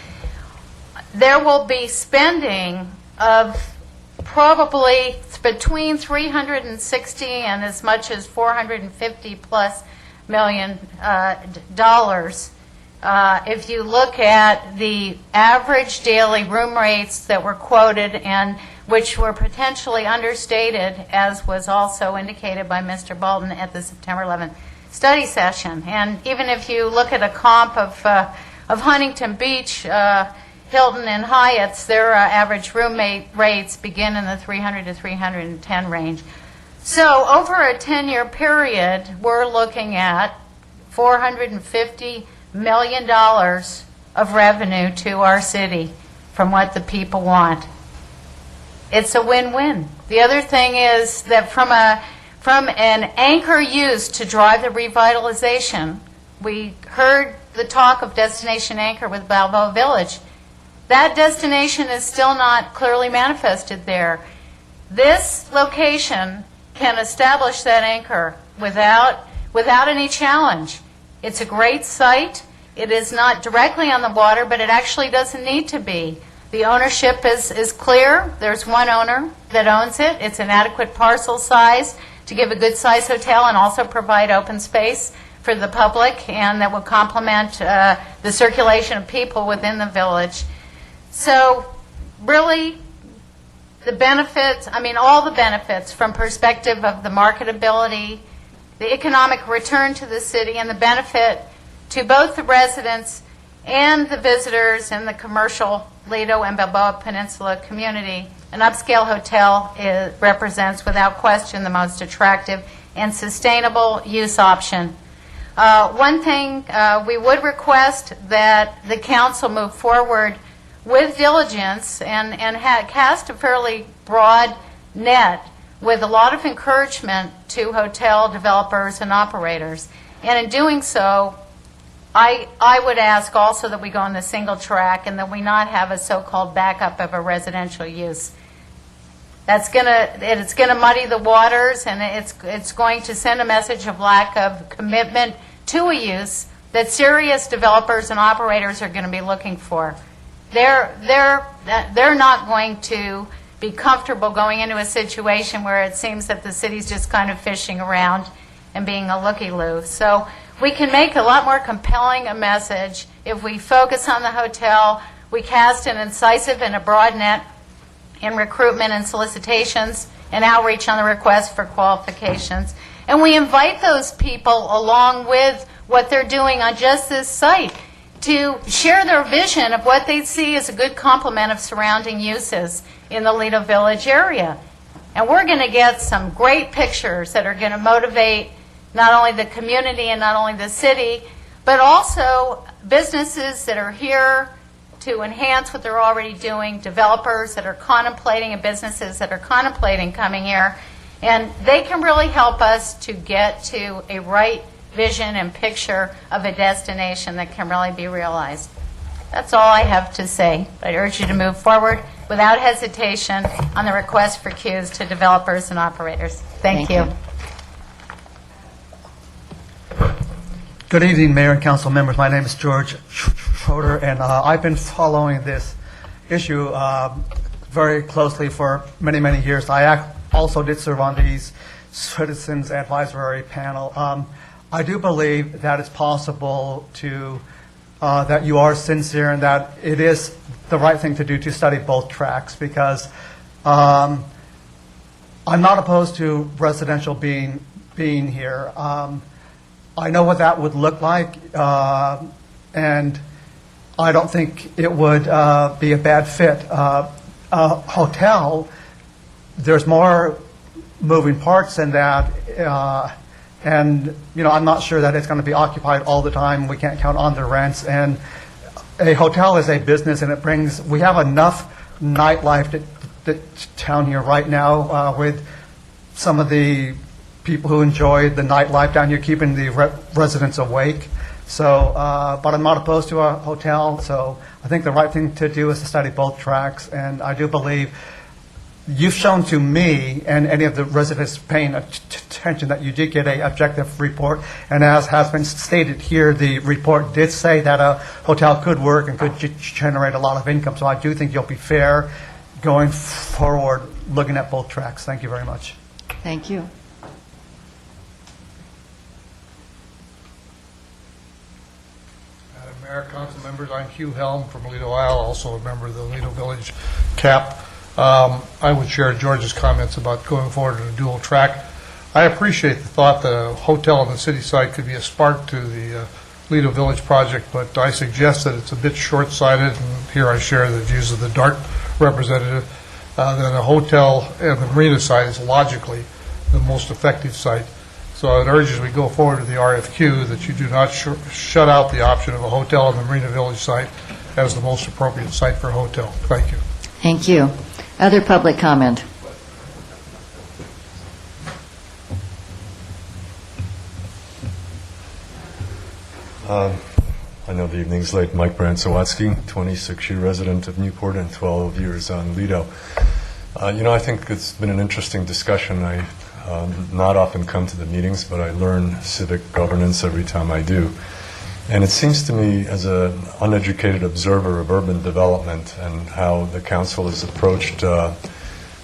there will be spending of probably between $360 and as much as $450+ million. If you look at the average daily room rates that were quoted and which were potentially understated, as was also indicated by Mr. Bolton at the September 11th study session. And even if you look at a comp of Huntington Beach, Hilton, and Hyatt's, their average roommate rates begin in the 300 to 310 range. So over a 10-year period, we're looking at $450 million of revenue to our city from what the people want. It's a win-win. The other thing is that from an anchor use to drive the revitalization, we heard the talk of destination anchor with Balboa Village. That destination is still not clearly manifested there. This location can establish that anchor without any challenge. It's a great site. It is not directly on the water, but it actually doesn't need to be. The ownership is clear. There's one owner that owns it. It's an adequate parcel size to give a good-sized hotel and also provide open space for the public, and that would complement the circulation of people within the village. So really, the benefits, all the benefits from perspective of the marketability, the economic return to the city, and the benefit to both the residents and the visitors in the commercial Lido and Balboa Peninsula community, an upscale hotel represents without question the most attractive and sustainable use option. One thing we would request that the council move forward with diligence and cast a fairly broad net with a lot of encouragement to hotel developers and operators. And in doing so, I would ask also that we go on the single track and that we not have a so-called backup of a residential use. It's going to muddy the waters, and it's going to send a message of lack of commitment to a use that serious developers and operators are going to be looking for. They're not going to be comfortable going into a situation where it seems that the city's just kind of fishing around and being a looky-loo. So we can make a lot more compelling a message if we focus on the hotel, we cast an incisive and a broad net in recruitment and solicitations and outreach on the request for qualifications. And we invite those people along with what they're doing on just this site to share their vision of what they see as a good complement of surrounding uses in the Lido Village area. And we're going to get some great pictures that are going to motivate not only the community and not only the city, but also businesses that are here to enhance what they're already doing, developers that are contemplating and businesses that are contemplating coming here. And they can really help us to get to a right vision and picture of a destination that can really be realized. That's all I have to say. I urge you to move forward without hesitation on the request for queues to developers and operators. Thank you. Good evening, Mayor and Council members. My name is George Schroeder, and I've been following this issue very closely for many, many years. I also did serve on the Citizens Advisory Panel. I do believe that it's possible to, that you are sincere and that it is the right thing to do to study both tracks, because I'm not opposed to residential being here. I know what that would look like, and I don't think it would be a bad fit. A hotel, there's more moving parts than that, and I'm not sure that it's going to be occupied all the time. We can't count on the rents, and a hotel is a business, and we have enough nightlife down here right now with some of the people who enjoy the nightlife down here, keeping the residents awake. So, but I'm not opposed to a hotel, so I think the right thing to do is to study both tracks, and I do believe you've shown to me and any of the residents paying attention that you did get an objective report, and as has been stated here, the report did say that a hotel could work and could generate a lot of income, so I do think you'll be fair going forward looking at both tracks. Thank you very much. Thank you. Mayor, council members, I'm Hugh Helm from Lido Isle, also a member of the Lido Village CAP. I would share George's comments about going forward in a dual track. I appreciate the thought that a hotel on the city side could be a spark to the Lido Village project, but I suggest that it's a bit short-sighted, and here I share the views of the DART representative, that a hotel and the marina side is logically the most effective site. So I would urge as we go forward to the RFQ that you do not shut out the option of a hotel on the Marina Village site as the most appropriate site for a hotel. Thank you. Thank you. Other public comment? I know the evening's late. Mike Brand-Sawatsky, 26-year resident of Newport and 12 years on Lido. I think it's been an interesting discussion. I not often come to the meetings, but I learn civic governance every time I do. And it seems to me, as an uneducated observer of urban development and how the council has approached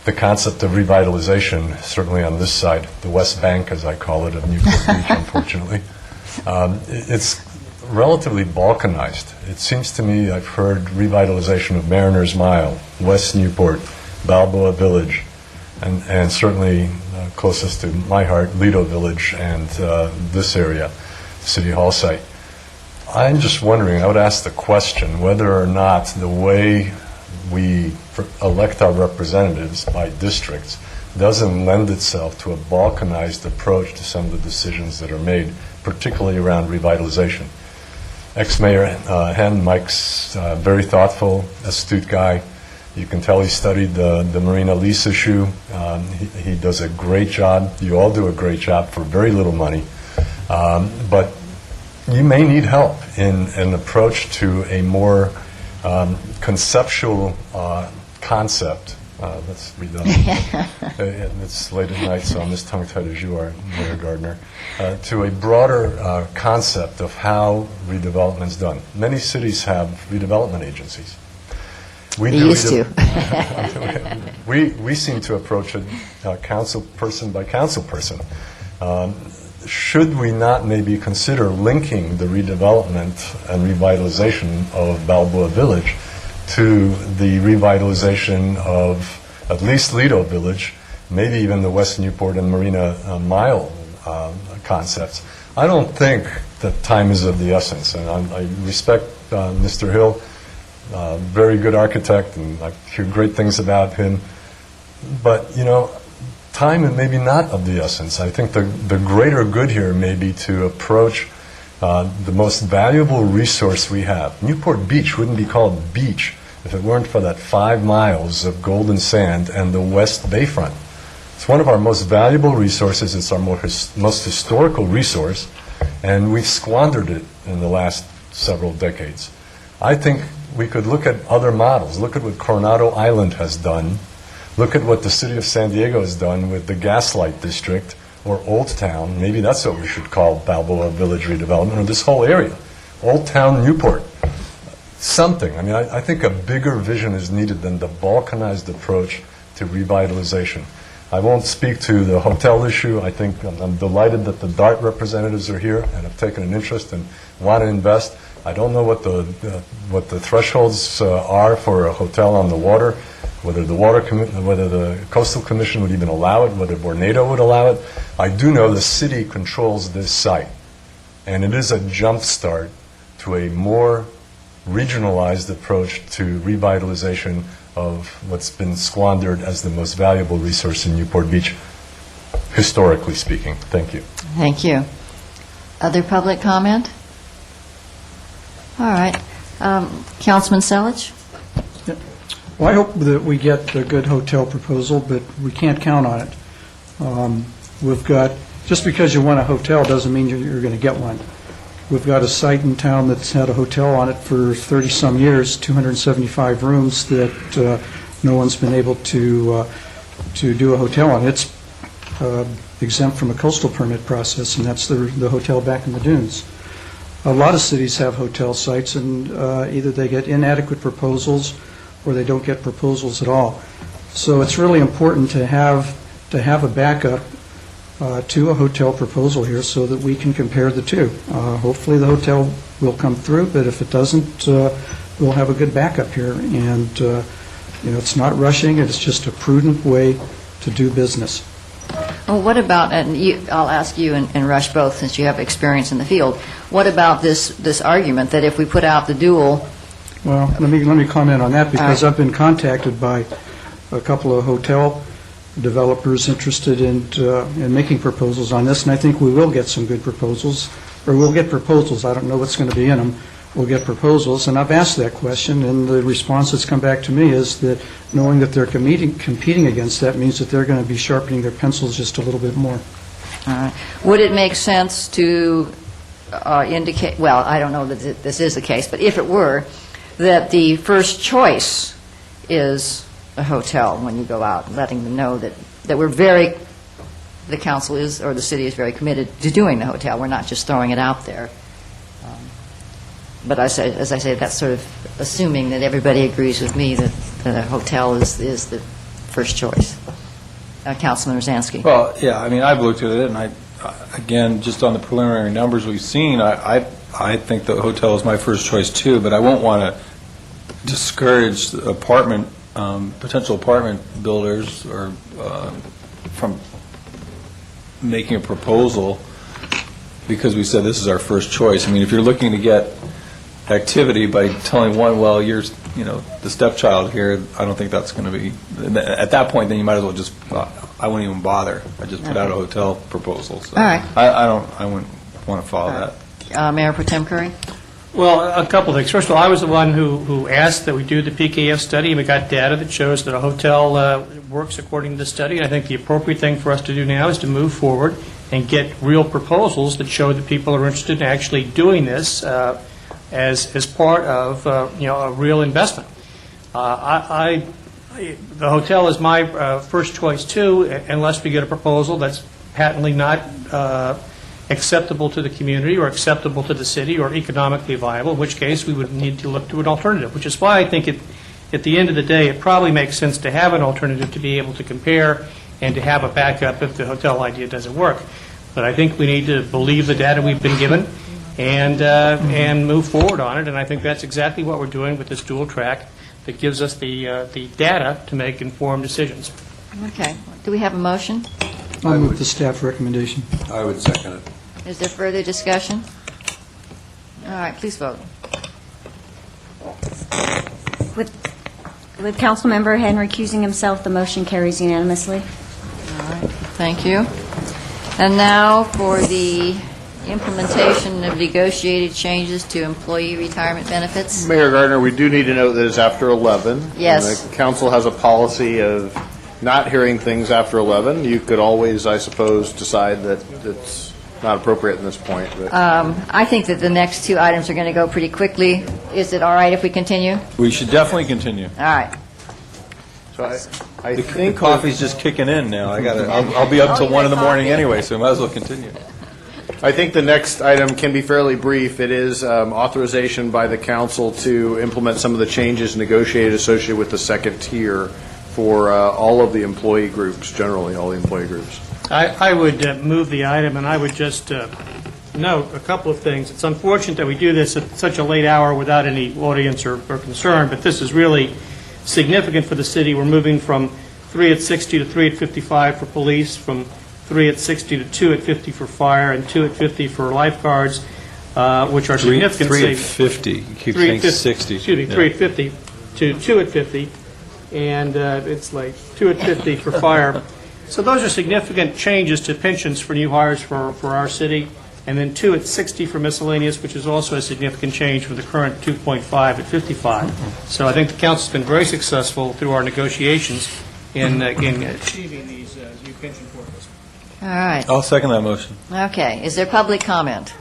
the concept of revitalization, certainly on this side, the West Bank, as I call it, of Newport Beach, unfortunately, it's relatively balkanized. It seems to me I've heard revitalization of Mariners Mile, West Newport, Balboa Village, and certainly closest to my heart, Lido Village and this area, City Hall site. I'm just wondering, I would ask the question whether or not the way we elect our representatives by districts doesn't lend itself to a balkanized approach to some of the decisions that are made, particularly around revitalization. Ex-Mayor Henn, Mike's very thoughtful, astute guy. You can tell he studied the marina lease issue. He does a great job. You all do a great job for very little money. But you may need help in an approach to a more conceptual concept. Let's read that. It's late at night, so I'm as tongue-tied as you are, Mayor Gardner. To a broader concept of how redevelopment is done. Many cities have redevelopment agencies. We used to. We seem to approach it council person by council person. Should we not maybe consider linking the redevelopment and revitalization of Balboa Village to the revitalization of at least Lido Village, maybe even the West Newport and Marina Mile concepts? I don't think that time is of the essence, and I respect Mr. Hill, very good architect, and I hear great things about him. But, you know, time is maybe not of the essence. I think the greater good here may be to approach the most valuable resource we have. Newport Beach wouldn't be called beach if it weren't for that 5 miles of golden sand and the west bayfront. It's one of our most valuable resources. It's our most historical resource, and we've squandered it in the last several decades. I think we could look at other models. Look at what Coronado Island has done. Look at what the city of San Diego has done with the Gaslight District or Old Town. Maybe that's what we should call Balboa Village redevelopment, or this whole area. Old Town Newport. Something. I mean, I think a bigger vision is needed than the balkanized approach to revitalization. I won't speak to the hotel issue. I think I'm delighted that the DART representatives are here and have taken an interest and want to invest. I don't know what the thresholds are for a hotel on the water, whether the Coastal Commission would even allow it, whether Vornado would allow it. I do know the city controls this site, and it is a jump start to a more regionalized approach to revitalization of what's been squandered as the most valuable resource in Newport Beach, historically speaking. Thank you. Thank you. Other public comment? All right. Councilman Selich? Well, I hope that we get a good hotel proposal, but we can't count on it. We've got, just because you want a hotel doesn't mean you're going to get one. We've got a site in town that's had a hotel on it for 30-some years, 275 rooms, that no one's been able to do a hotel on. It's exempt from a coastal permit process, and that's the hotel back in the dunes. A lot of cities have hotel sites, and either they get inadequate proposals or they don't get proposals at all. So it's really important to have a backup to a hotel proposal here so that we can compare the two. Hopefully the hotel will come through, but if it doesn't, we'll have a good backup here. And it's not rushing, it's just a prudent way to do business. Well, what about, and I'll ask you and Rush both, since you have experience in the field, what about this argument that if we put out the dual... Well, let me comment on that, because I've been contacted by a couple of hotel developers interested in making proposals on this, and I think we will get some good proposals, or we'll get proposals. I don't know what's going to be in them. We'll get proposals, and I've asked that question, and the response that's come back to me is that knowing that they're competing against that means that they're going to be sharpening their pencils just a little bit more. Would it make sense to indicate, well, I don't know that this is the case, but if it were, that the first choice is a hotel when you go out, letting them know that the council is, or the city is very committed to doing the hotel. We're not just throwing it out there. But as I say, that's sort of assuming that everybody agrees with me that the hotel is the first choice. Councilman Rosansky. Well, yeah, I mean, I've looked at it, and again, just on the preliminary numbers we've seen, I think the hotel is my first choice too, but I won't want to discourage potential apartment builders or from making a proposal because we said this is our first choice. I mean, if you're looking to get activity by telling one, well, you're the stepchild here, I don't think that's going to be, at that point, then you might as well just, I wouldn't even bother. I just put out a hotel proposal. So all right. I wouldn't want to follow that. Mayor Pro Tem Curry? Well, a couple of things. First of all, I was the one who asked that we do the PKF study, and we got data that shows that a hotel works according to the study. And I think the appropriate thing for us to do now is to move forward and get real proposals that show that people are interested in actually doing this as part of a real investment. The hotel is my first choice too, unless we get a proposal that's patently not acceptable to the community or acceptable to the city or economically viable, in which case we would need to look to an alternative, which is why I think at the end of the day it probably makes sense to have an alternative to be able to compare and to have a backup if the hotel idea doesn't work. But I think we need to believe the data we've been given and move forward on it, and I think that's exactly what we're doing with this dual track that gives us the data to make informed decisions. Okay. Do we have a motion? I'll move the staff recommendation. I would second it. Is there further discussion? All right, please vote. With Councilmember Henry recusing himself, the motion carries unanimously. All right, thank you. And now for the implementation of negotiated changes to employee retirement benefits. Mayor Gardner, we do need to note that it's after 11. Yes. And the council has a policy of not hearing things after 11. You could always, I suppose, decide that it's not appropriate at this point. But I think that the next two items are going to go pretty quickly. Is it all right if we continue? We should definitely continue. All right. So I The think coffee's just kicking in now. I'll be up till 1 in the morning anyway, so I might as well continue. I think the next item can be fairly brief. It is authorization by the council to implement some of the changes negotiated associated with the second tier for all of the employee groups, generally all the employee groups. I would move the item, and I would just note a couple of things. It's unfortunate that we do this at such a late hour without any audience or concern, but this is really significant for the city. We're moving from 3 at 60 to 3 at 55 for police, from 3 at 60 to 2 at 50 for fire, and 2 at 50 for lifeguards, which are significant 3 at savings. 50. You keep saying 60. Excuse me, 3 at 50 to 2 at 50, and it's like 2 at 50 for fire. So those are significant changes to pensions for new hires for our city, and then 2 at 60 for miscellaneous, which is also a significant change from the current 2.5 at 55. So I think the council's been very successful through our negotiations in achieving these new pension formulas. All right. I'll second that motion. Okay. Is there public comment?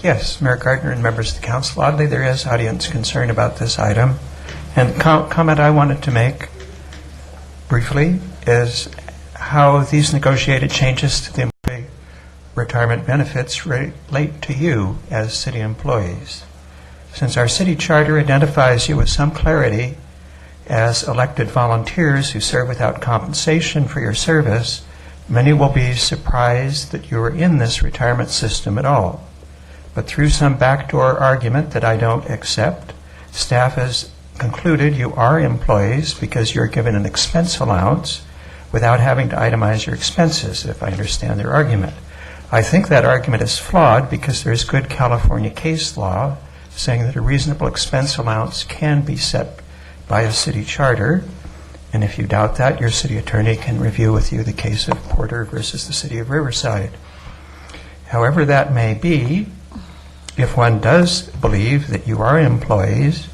Yes, Mayor Gardner and members of the council. Oddly, there is audience concern about this item. And the comment I wanted to make briefly is how these negotiated changes to the employee retirement benefits relate to you as city employees. Since our city charter identifies you with some clarity as elected volunteers who serve without compensation for your service, many will be surprised that you are in this retirement system at all. But through some backdoor argument that I don't accept, staff has concluded you are employees because you're given an expense allowance without having to itemize your expenses, if I understand their argument. I think that argument is flawed because there's good California case law saying that a reasonable expense allowance can be set by a city charter. And if you doubt that, your city attorney can review with you the case of Porter versus the city of Riverside. However that may be, if one does believe that you are employees,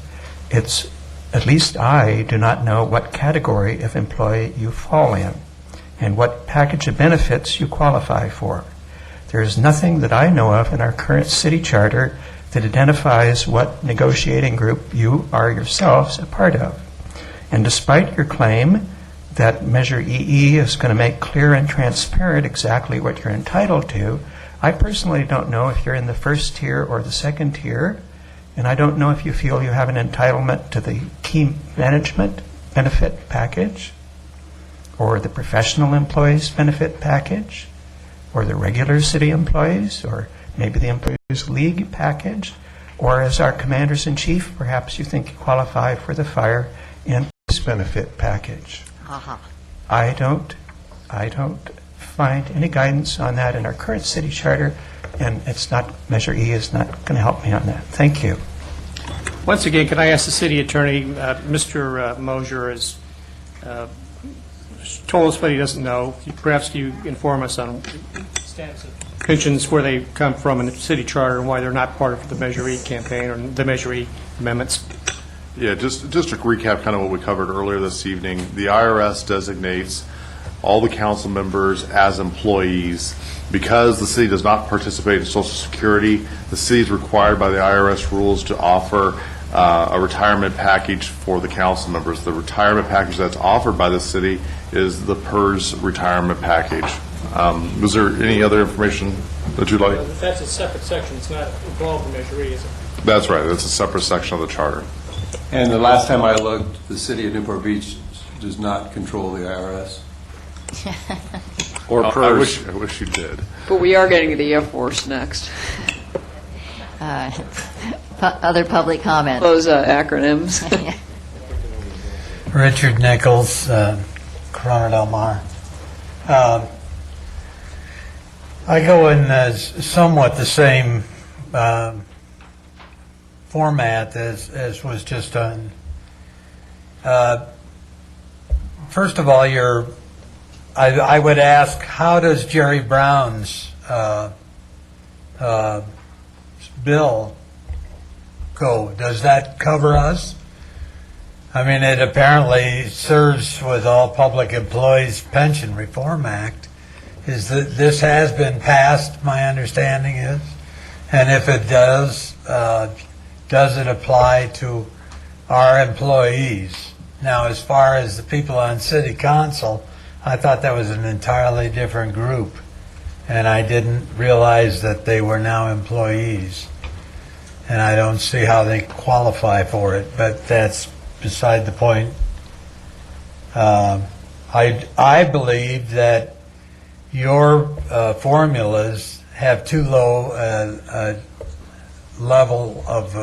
it's, at least I do not know what category of employee you fall in and what package of benefits you qualify for. There is nothing that I know of in our current city charter that identifies what negotiating group you are yourselves a part of. And despite your claim that Measure EE is going to make clear and transparent exactly what you're entitled to, I personally don't know if you're in the first tier or the second tier, And I don't know if you feel you have an entitlement to the key management benefit package, or the professional employees benefit package, or the regular city employees, or maybe the Employees League package, or as our commanders-in-chief, perhaps you think you qualify for the fire and police benefit package. I don't find any guidance on that in our current city charter, and it's not, Measure E is not going to help me on that. Thank you. Once again, can I ask the city attorney, Mr. Mosier has told us what he doesn't know. Perhaps you inform us on status of pensions, where they come from in the city charter, and why they're not part of the Measure E campaign or the Measure E amendments. Yeah, just to recap kind of what we covered earlier this evening, the IRS designates all the council members as employees. Because the city does not participate in Social Security, the city is required by the IRS rules to offer a retirement package for the council members. The retirement package that's offered by the city is the PERS retirement package. Was there any other information that you'd like? That's a separate section. It's not involved in Measure E, is it? That's right. That's a separate section of the charter. And the last time I looked, the city of Newport Beach does not control the IRS. Or PERS. I wish you did. But we are getting to the Air Force next. Other public comment. Those acronyms. Richard Nichols, Corona Del Mar. I go in somewhat the same format as was just done. First of all, I would ask, how does Jerry Brown's bill go? Does that cover us? I mean, it apparently serves with all Public Employees Pension Reform Act. This has been passed, my understanding is, and if it does it apply to our employees? Now, as far as the people on City Council, I thought that was an entirely different group, and I didn't realize that they were now employees, and I don't see how they qualify for it, but that's beside the point. I believe that your formulas have too low a level of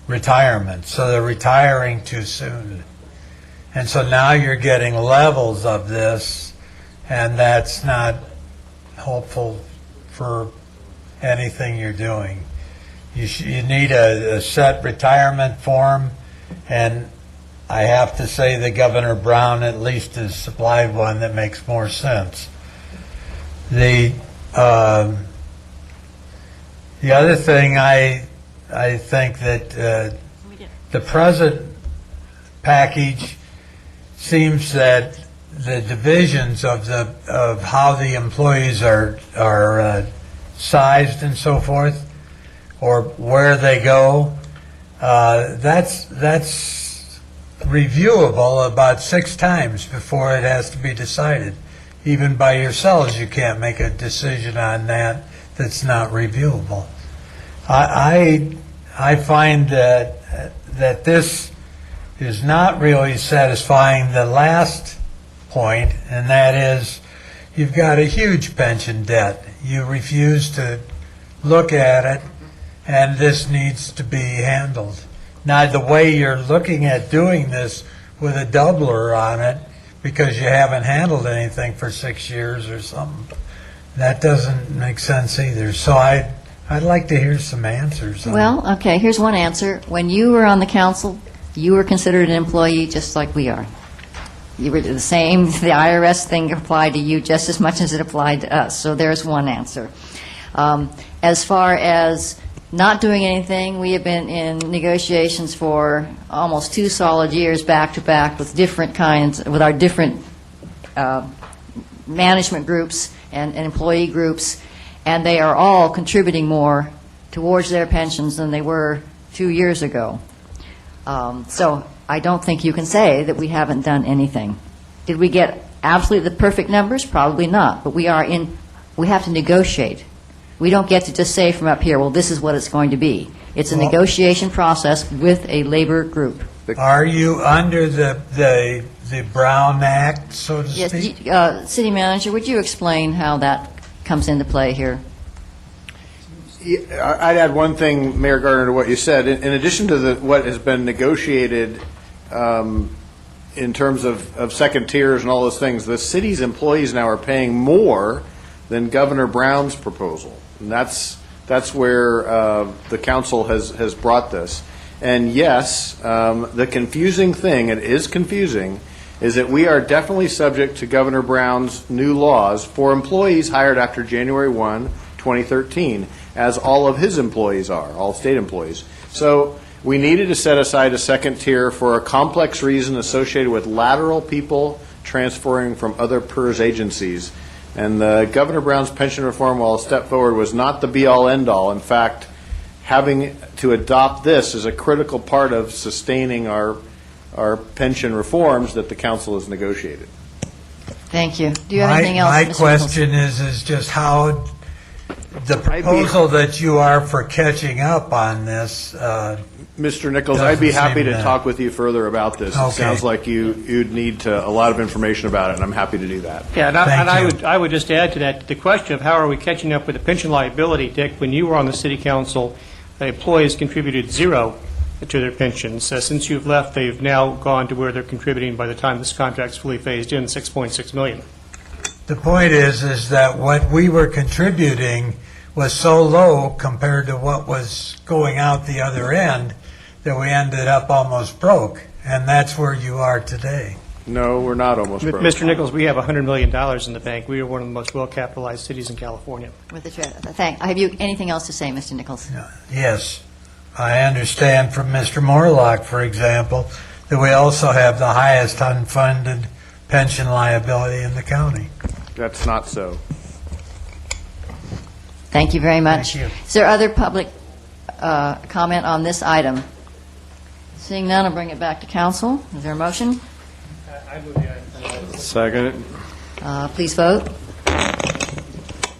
retirement, so they're retiring too soon. And so now you're getting levels of this, and that's not hopeful for anything you're doing. You need a set retirement form, and I have to say that Governor Brown at least has supplied one that makes more sense. The other thing, I think that the present package seems that the divisions of how the employees are sized and so forth, or where they go, that's reviewable about 6 times before it has to be decided. Even by yourselves, you can't make a decision on that that's not reviewable. I find that this is not really satisfying the last point, and that is you've got a huge pension debt. You refuse to look at it, and this needs to be handled. Now, the way you're looking at doing this with a doubler on it, because you haven't handled anything for 6 years or something, that doesn't make sense either. So I'd like to hear some answers. Well, okay, here's one answer. When you were on the council, you were considered an employee just like we are. You were the same. The IRS thing applied to you just as much as it applied to us. So there's one answer. As far as not doing anything, we have been in negotiations for almost 2 solid years back to back with different kinds, with our different management groups and employee groups, and they are all contributing more towards their pensions than they were 2 years ago. So I don't think you can say that we haven't done anything. Did we get absolutely the perfect numbers? Probably not, but we have to negotiate. We don't get to just say from up here, well, this is what it's going to be. It's a negotiation process with a labor group. Are you under the Brown Act, so to speak? Yes, City Manager, would you explain how that comes into play here? I'd add one thing, Mayor Gardner, to what you said. In addition to what has been negotiated in terms of second tiers and all those things, the city's employees now are paying more than Governor Brown's proposal. And that's where the council has brought this. And yes, the confusing thing, it is confusing, is that we are definitely subject to Governor Brown's new laws for employees hired after January 1, 2013, as all of his employees are, all state employees. So we needed to set aside a second tier for a complex reason associated with lateral people transferring from other PERS agencies. And Governor Brown's pension reform, while a step forward, was not the be-all, end-all. In fact, having to adopt this is a critical part of sustaining our pension reforms that the council has negotiated. Thank you. Do you have anything else? My Mr. question is just how the proposal that you are for catching up on this. Mr. Nichols, I'd be happy to that. talk with you further about this. Okay. It sounds like you'd need a lot of information about it, and I'm happy to do that. Yeah, and I would just add to that, the question of how are we catching up with the pension liability, Dick, when you were on the city council, the employees contributed zero to their pensions. Since you've left, they've now gone to where they're contributing, by the time this contract's fully phased in, $6.6 million. The point is that what we were contributing was so low compared to what was going out the other end that we ended up almost broke, and that's where you are today. No, we're not almost broke. Mr. Nichols, we have $100 million in the bank. We are one of the most well-capitalized cities in California. With the have you anything else to say, Mr. Nichols? Yes. I understand from Mr. Morlock, for example, that we also have the highest unfunded pension liability in the county. That's not so. Thank you very much. Thank you. Is there other public comment on this item? Seeing none, I'll bring it back to council. Is there a motion? Second. Please vote.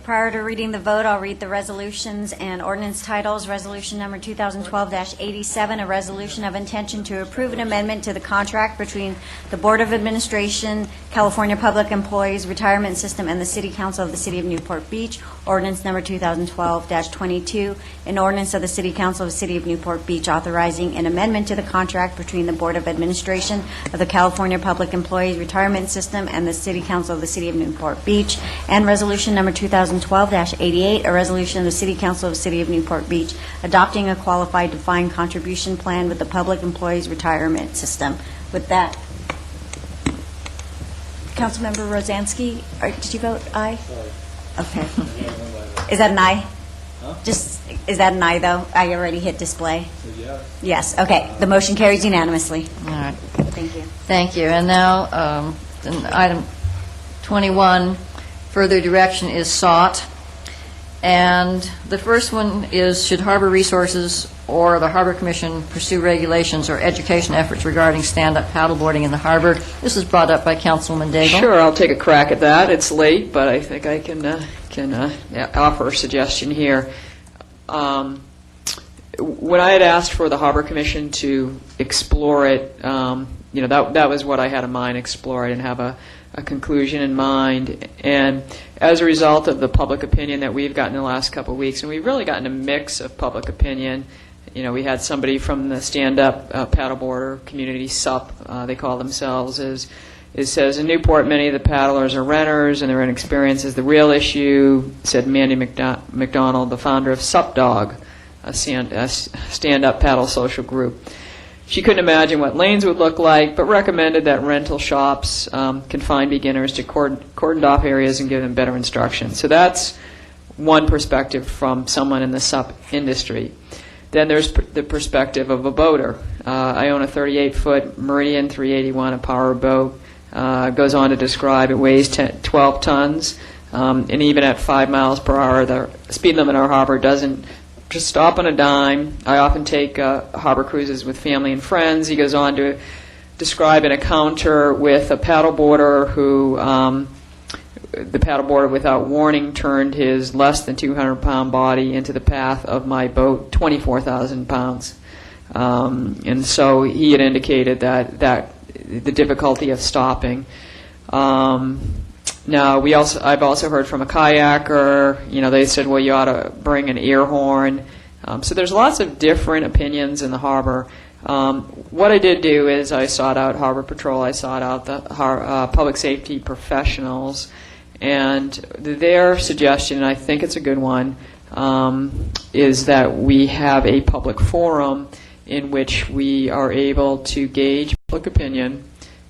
Prior to reading the vote, I'll read the resolutions and ordinance titles. Resolution number 2012-87, a resolution of intention to approve an amendment to the contract between the Board of Administration, California Public Employees Retirement System, and the City Council of the City of Newport Beach. Ordinance number 2012-22, an ordinance of the City Council of the City of Newport Beach authorizing an amendment to the contract between the Board of Administration of the California Public Employees Retirement System and the City Council of the City of Newport Beach. And resolution number 2012-88, a resolution of the City Council of the City of Newport Beach adopting a qualified defined contribution plan with the Public Employees Retirement System. With that, Councilmember Rosansky, did you vote aye? Okay. Is that an aye? Is that an aye, though? I already hit display. Yes. Okay. The motion carries unanimously. All right. Thank you. Thank you. And now, item 21, further direction is sought. And the first one is, should Harbor Resources or the Harbor Commission pursue regulations or education efforts regarding stand-up paddleboarding in the harbor? This was brought up by Councilman Daigle. Sure, I'll take a crack at that. It's late, but I think I can offer a suggestion here. When I had asked for the Harbor Commission to explore it, that was what I had in mind, explore it and have a conclusion in mind. And as a result of the public opinion that we've gotten in the last couple of weeks, and we've really gotten a mix of public opinion. We had somebody from the stand-up paddleboarder community, SUP, they call themselves, it says, in Newport, many of the paddlers are renters and their inexperience is the real issue, said Mandy McDonald, the founder of SUP Dog, a stand-up paddle social group. She couldn't imagine what lanes would look like, but recommended that rental shops confine beginners to cordoned off areas and give them better instruction. So that's one perspective from someone in the SUP industry. Then there's the perspective of a boater. I own a 38-foot Meridian 381, a power boat. Goes on to describe it weighs 12 tons, and even at 5 miles per hour, the speed limit in our harbor doesn't just stop on a dime. I often take harbor cruises with family and friends. He goes on to describe an encounter with a paddleboarder who the paddleboarder without warning turned his less than 200-pound body into the path of my boat, 24,000 pounds. And so he had indicated that the difficulty of stopping. Now, I've also heard from a kayaker. They said, well, you ought to bring an air horn. So there's lots of different opinions in the harbor. What I did do is I sought out Harbor Patrol. I sought out the public safety professionals, and their suggestion, and I think it's a good one, is that we have a public forum in which we are able to gauge public opinion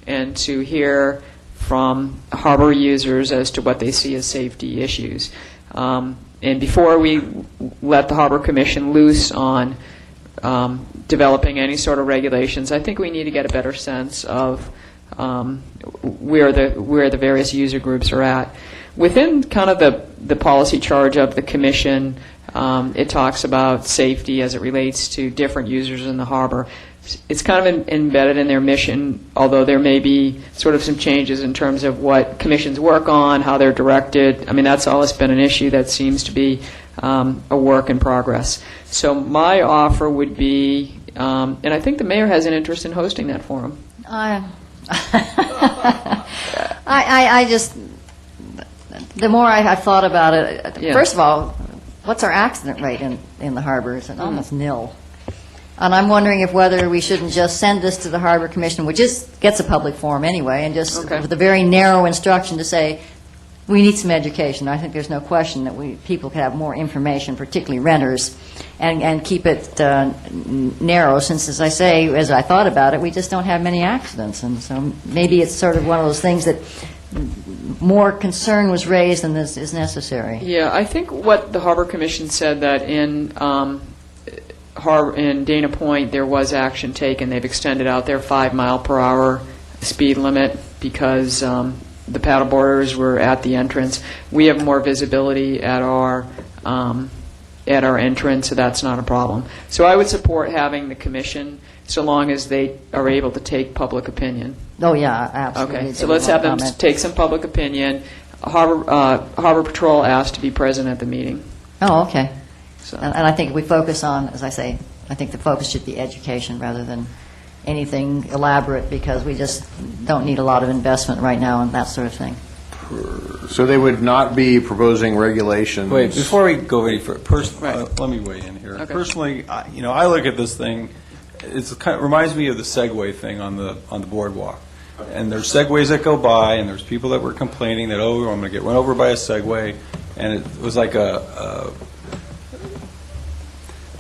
and to hear from harbor users as to what they see as safety issues. And before we let the Harbor Commission loose on developing any sort of regulations, I think we need to get a better sense of where the various user groups are at. Within kind of the policy charge of the Commission, it talks about safety as it relates to different users in the harbor. It's kind of embedded in their mission, although there may be sort of some changes in terms of what commissions work on, how they're directed. I mean, that's always been an issue that seems to be a work in progress. So my offer would be, and I think the mayor has an interest in hosting that forum. I just, the more I've thought about it, first of all, what's our accident rate in the harbor? It's almost nil. And I'm wondering if whether we shouldn't just send this to the Harbor Commission, which gets a public forum anyway, and just with a very narrow instruction to say, we need some education. I think there's no question that people could have more information, particularly renters, and keep it narrow, since, as I say, as I thought about it, we just don't have many accidents. And so maybe it's sort of one of those things that more concern was raised than this is necessary. Yeah, I think what the Harbor Commission said that in Dana Point there was action taken. They've extended out their 5-mile-per-hour speed limit because the paddleboarders were at the entrance. We have more visibility at our entrance, so that's not a problem. So I would support having the commission, so long as they are able to take public opinion. Oh yeah, absolutely. Okay, so let's have them take some public opinion. Harbor Patrol asked to be present at the meeting. Oh, okay. So. And I think if we focus on, as I say, I think the focus should be education rather than anything elaborate, because we just don't need a lot of investment right now and that sort of thing. So they would not be proposing regulations. Wait, before we go any further, let me weigh in here. Okay. Personally, I look at this thing. It reminds me of the Segway thing on the boardwalk. And there's Segways that go by, and there's people that were complaining that, I'm going to get run over by a Segway, and it was like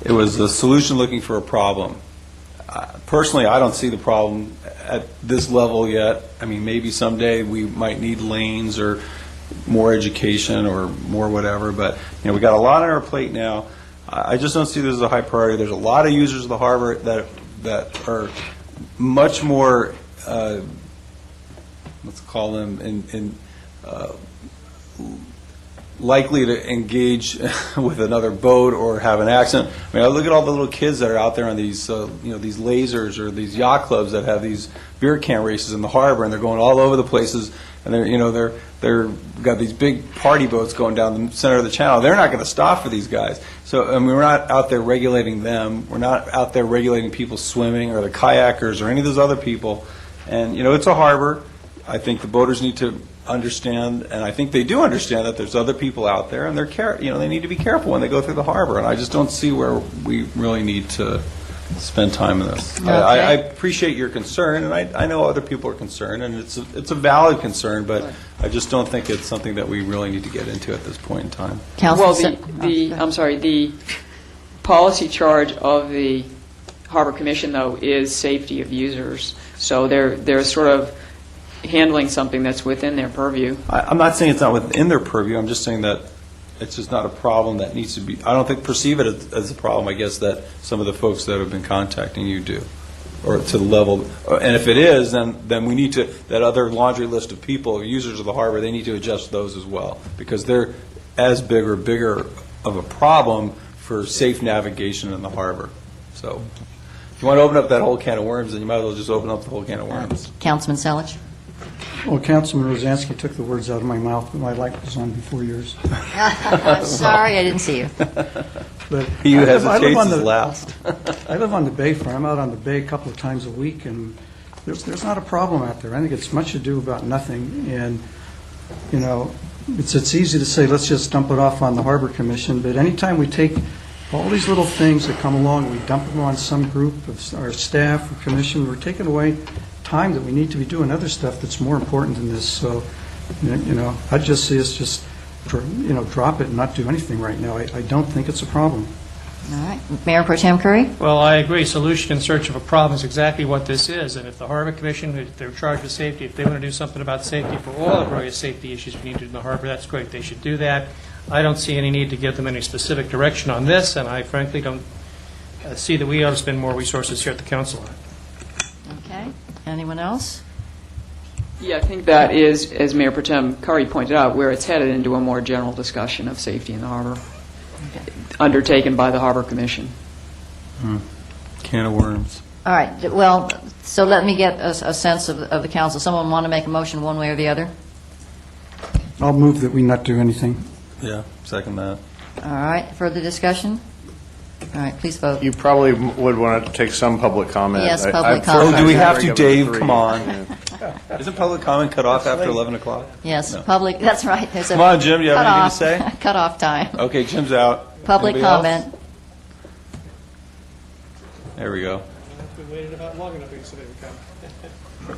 it was a solution looking for a problem. Personally, I don't see the problem at this level yet. I mean, maybe someday we might need lanes or more education or more whatever, but we got a lot on our plate now. I just don't see this as a high priority. There's a lot of users of the harbor that are much more, let's call them, likely to engage with another boat or have an accident. I mean, I look at all the little kids that are out there on these, these lasers or these yacht clubs that have these beer can races in the harbor, and they're going all over the places, and they're got these big party boats going down the center of the channel. They're not going to stop for these guys. So I mean, we're not out there regulating them. We're not out there regulating people swimming or the kayakers or any of those other people. And it's a harbor. I think the boaters need to understand, and I think they do understand, that there's other people out there, and they need to be careful when they go through the harbor. And I just don't see where we really need to spend time in this. Okay. I appreciate your concern, and I know other people are concerned, and it's a valid concern, but I just don't think it's something that we really need to get into at this point in time. Well, the policy charge of the Harbor Commission, though, is safety of users. So they're sort of handling something that's within their purview. I'm not saying it's not within their purview. I'm just saying that it's just not a problem that needs to be. I don't perceive it as a problem, I guess, that some of the folks that have been contacting you do, or to the level. And if it is, then we need to, that other laundry list of people, users of the harbor, they need to adjust those as well, because they're as big or bigger of a problem for safe navigation in the harbor. So if you want to open up that whole can of worms, then you might as well just open up the whole can of worms. Councilman Selich? Well, Councilman Rosansky took the words out of my mouth, but my light was on before yours. Sorry, I didn't see you. But He who I live hesitates on is the- last. I live on the Bayfront. I'm out on the bay a couple of times a week, and there's not a problem out there. I think it's much ado about nothing, and, you know, it's easy to say, let's just dump it off on the Harbor Commission, but anytime we take all these little things that come along, we dump them on some group of our staff or commission, we're taking away time that we need to be doing other stuff that's more important than this. So, you know, I'd just see us just, you know, drop it and not do anything right now. I don't think it's a problem. All right. Mayor Pro Tem Curry? Well, I agree. Solution in search of a problem is exactly what this is. And if the Harbor Commission, if they're charged with safety, if they want to do something about safety for all the various safety issues we need to do in the harbor, that's great. They should do that. I don't see any need to give them any specific direction on this, and I frankly don't see that we ought to spend more resources here at the council on it. Okay. Anyone else? Yeah, I think that is, as Mayor Pro Tem Curry pointed out, where it's headed into a more general discussion of safety in the harbor, undertaken by the Harbor Commission. Can of worms. All right. Well, so let me get a sense of the council. Someone want to make a motion one way or the other? I'll move that we not do anything. Yeah, second that. All right. Further discussion? All right. Please vote. You probably would want to take some public comment. Yes, public comment. Oh, do we have to, Give it Dave? 3. Come on. Yeah. Isn't public comment cut off after 11 o'clock? Yes, No. public, that's right. There's a Come on, Jim, do you have anything to cutoff- Cutoff time. Okay, Jim's out. Public Anybody else? comment. There we go. We waited about long enough for somebody to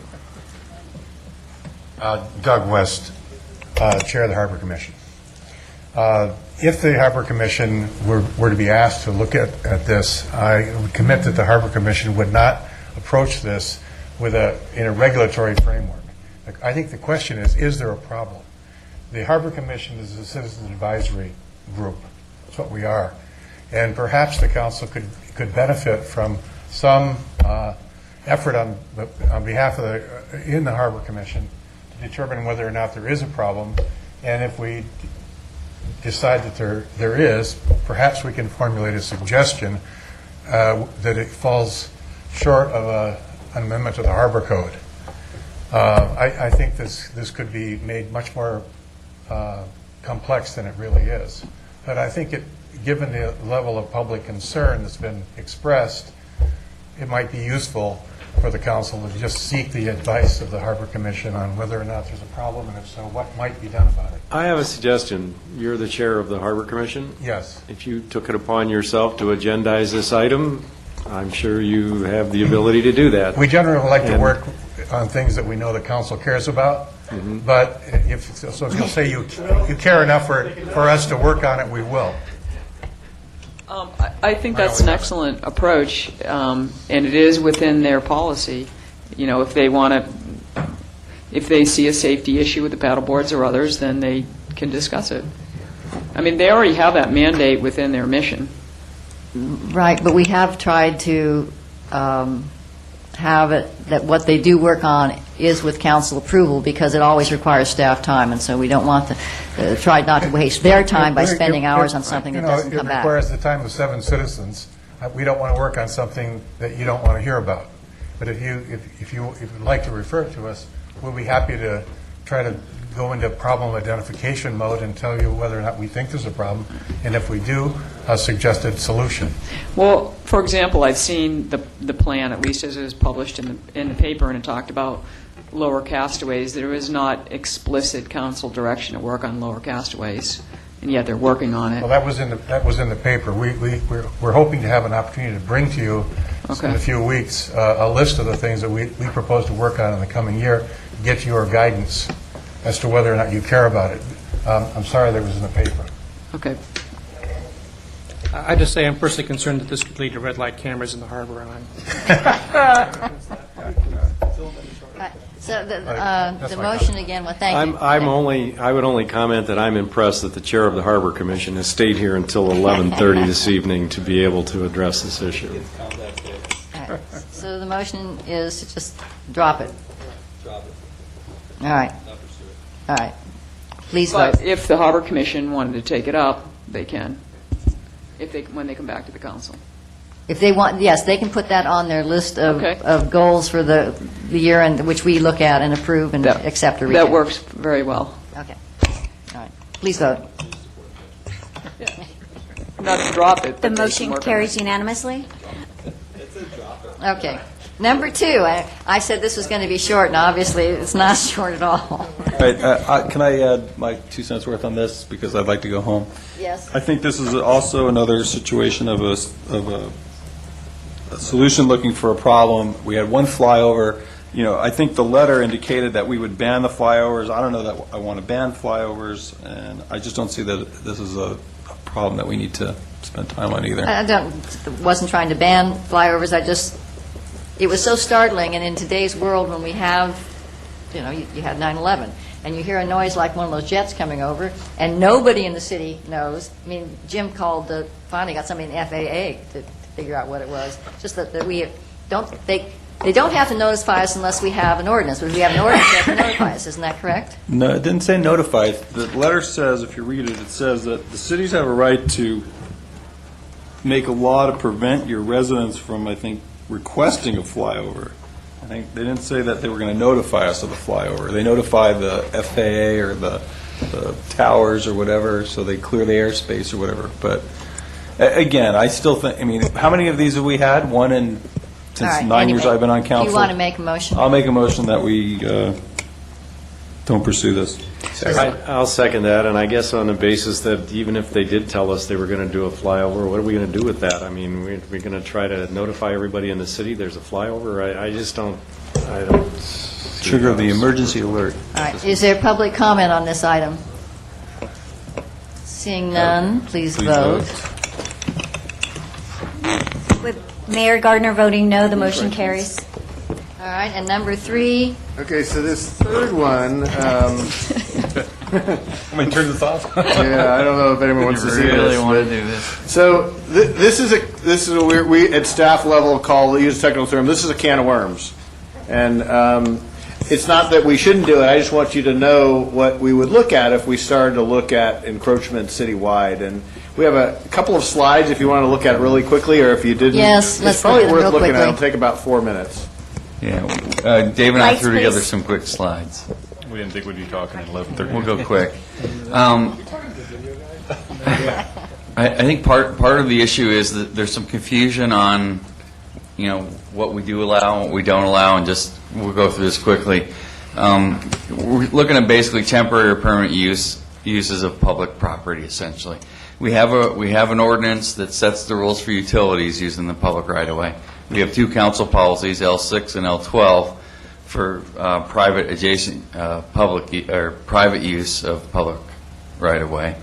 come. Doug West, Chair of the Harbor Commission. If the Harbor Commission were to be asked to look at this, I would commit that the Harbor Commission would not approach this in a regulatory framework. I think the question is there a problem? The Harbor Commission is a citizen advisory group. That's what we are. And perhaps the council could benefit from some effort on behalf of in the Harbor Commission to determine whether or not there is a problem. And if we decide that there is, perhaps we can formulate a suggestion that it falls short of an amendment to the Harbor Code. I think this could be made much more complex than it really is. But I think given the level of public concern that's been expressed, it might be useful for the council to just seek the advice of the Harbor Commission on whether or not there's a problem, and if so, what might be done about it. I have a suggestion. You're the chair of the Harbor Commission. Yes. If you took it upon yourself to agendize this item, I'm sure you have the ability to do that. We generally like to work on things that we know the council cares about, but if you'll say you care enough for us to work on it, we will. I think that's an excellent approach, and it is within their policy. You know, if they see a safety issue with the paddle boards or others, then they can discuss it. I mean, they already have that mandate within their mission. Right, but we have tried to have it that what they do work on is with council approval, because it always requires staff time, and so we don't want to try not to waste their time by spending hours on something that doesn't come It back. requires the time of 7 citizens. We don't want to work on something that you don't want to hear about. But if you would like to refer it to us, we'll be happy to try to go into problem identification mode and tell you whether or not we think there's a problem, and if we do, a suggested solution. Well, for example, I've seen the plan, at least as it was published in the paper, and it talked about lower castaways. There is not explicit council direction to work on lower castaways, and yet they're working on it. Well, that was in the paper. We're hoping to have an opportunity to bring to you in a few weeks a list of the things that we propose to work on in the coming year, get your guidance as to whether or not you care about it. I'm sorry that was in the paper. Okay. I just say I'm personally concerned that this could lead to red light cameras in the harbor, and So the motion again, well, thank you. I would only comment that I'm impressed that the chair of the Harbor Commission has stayed here until 11:30 this evening to be able to address this issue. All right. So the motion is to just drop it. Drop it. All right. Not pursue it. All right. Please But vote. if the Harbor Commission wanted to take it up, they can, when they come back to the council. If they want, yes, they can put that on their list of goals for the year, and which we look at and approve and accept or reject. That works very well. Okay. All right. Please vote. Not to drop it. The motion carries unanimously. Okay. Number 2, I said this was going to be short, and obviously it's not short at all. All right, can I add my 2 cents worth on this, because I'd like to go home? Yes. I think this is also another situation of a solution looking for a problem. We had one flyover. I think the letter indicated that we would ban the flyovers. I don't know that I want to ban flyovers, and I just don't see that this is a problem that we need to spend time on either. I wasn't trying to ban flyovers. It was so startling, and in today's world when we have, you had 9/11, and you hear a noise like one of those jets coming over, and nobody in the city knows. I mean, Jim finally got somebody in the FAA to figure out what it was. Just that we don't, they don't have to notify us unless we have an ordinance. But if we have an ordinance, they have to notify us. Isn't that correct? No, it didn't say notify. The letter says, if you read it, it says that the cities have a right to make a law to prevent your residents from, I think, requesting a flyover. I think they didn't say that they were going to notify us of the flyover. They notify the FAA or the towers or whatever, so they clear the airspace or whatever. But again, I still think, how many of these have we had? One since right, 9 years I've been on council. Do you want to make a motion? I'll make a motion that we don't pursue this. I'll second that, and I guess on the basis that even if they did tell us they were going to do a flyover, what are we going to do with that? We're going to try to notify everybody in the city there's a flyover? I just don't. Trigger the emergency alert. All right. Is there public comment on this item? Seeing none, please vote. With Mayor Gardner voting no, the motion carries. All right, and number 3. Okay, so this third one. Let me turn this off. Yeah, I don't know if anyone wants to see this. Really want to do this? So this is a we at staff level use a technical term. This is a can of worms, and it's not that we shouldn't do it. I just want you to know what we would look at if we started to look at encroachment citywide. And we have a couple of slides if you want to look at it really quickly, or if you didn't. Yes, let's it's probably look at it worth real looking at. quickly. It'll take about 4 minutes. Yeah, Dave and I Lights, threw together please. some quick slides. We didn't think we'd be talking at 11:30. We'll go quick. I think part of the issue is that there's some confusion on, what we do allow, what we don't allow, and we'll go through this quickly. We're looking at basically temporary or permanent uses of public property, essentially. We have an ordinance that sets the rules for utilities using the public right-of-way. We have 2 council policies, L6 and L12, for private adjacent private use of public right-of-way.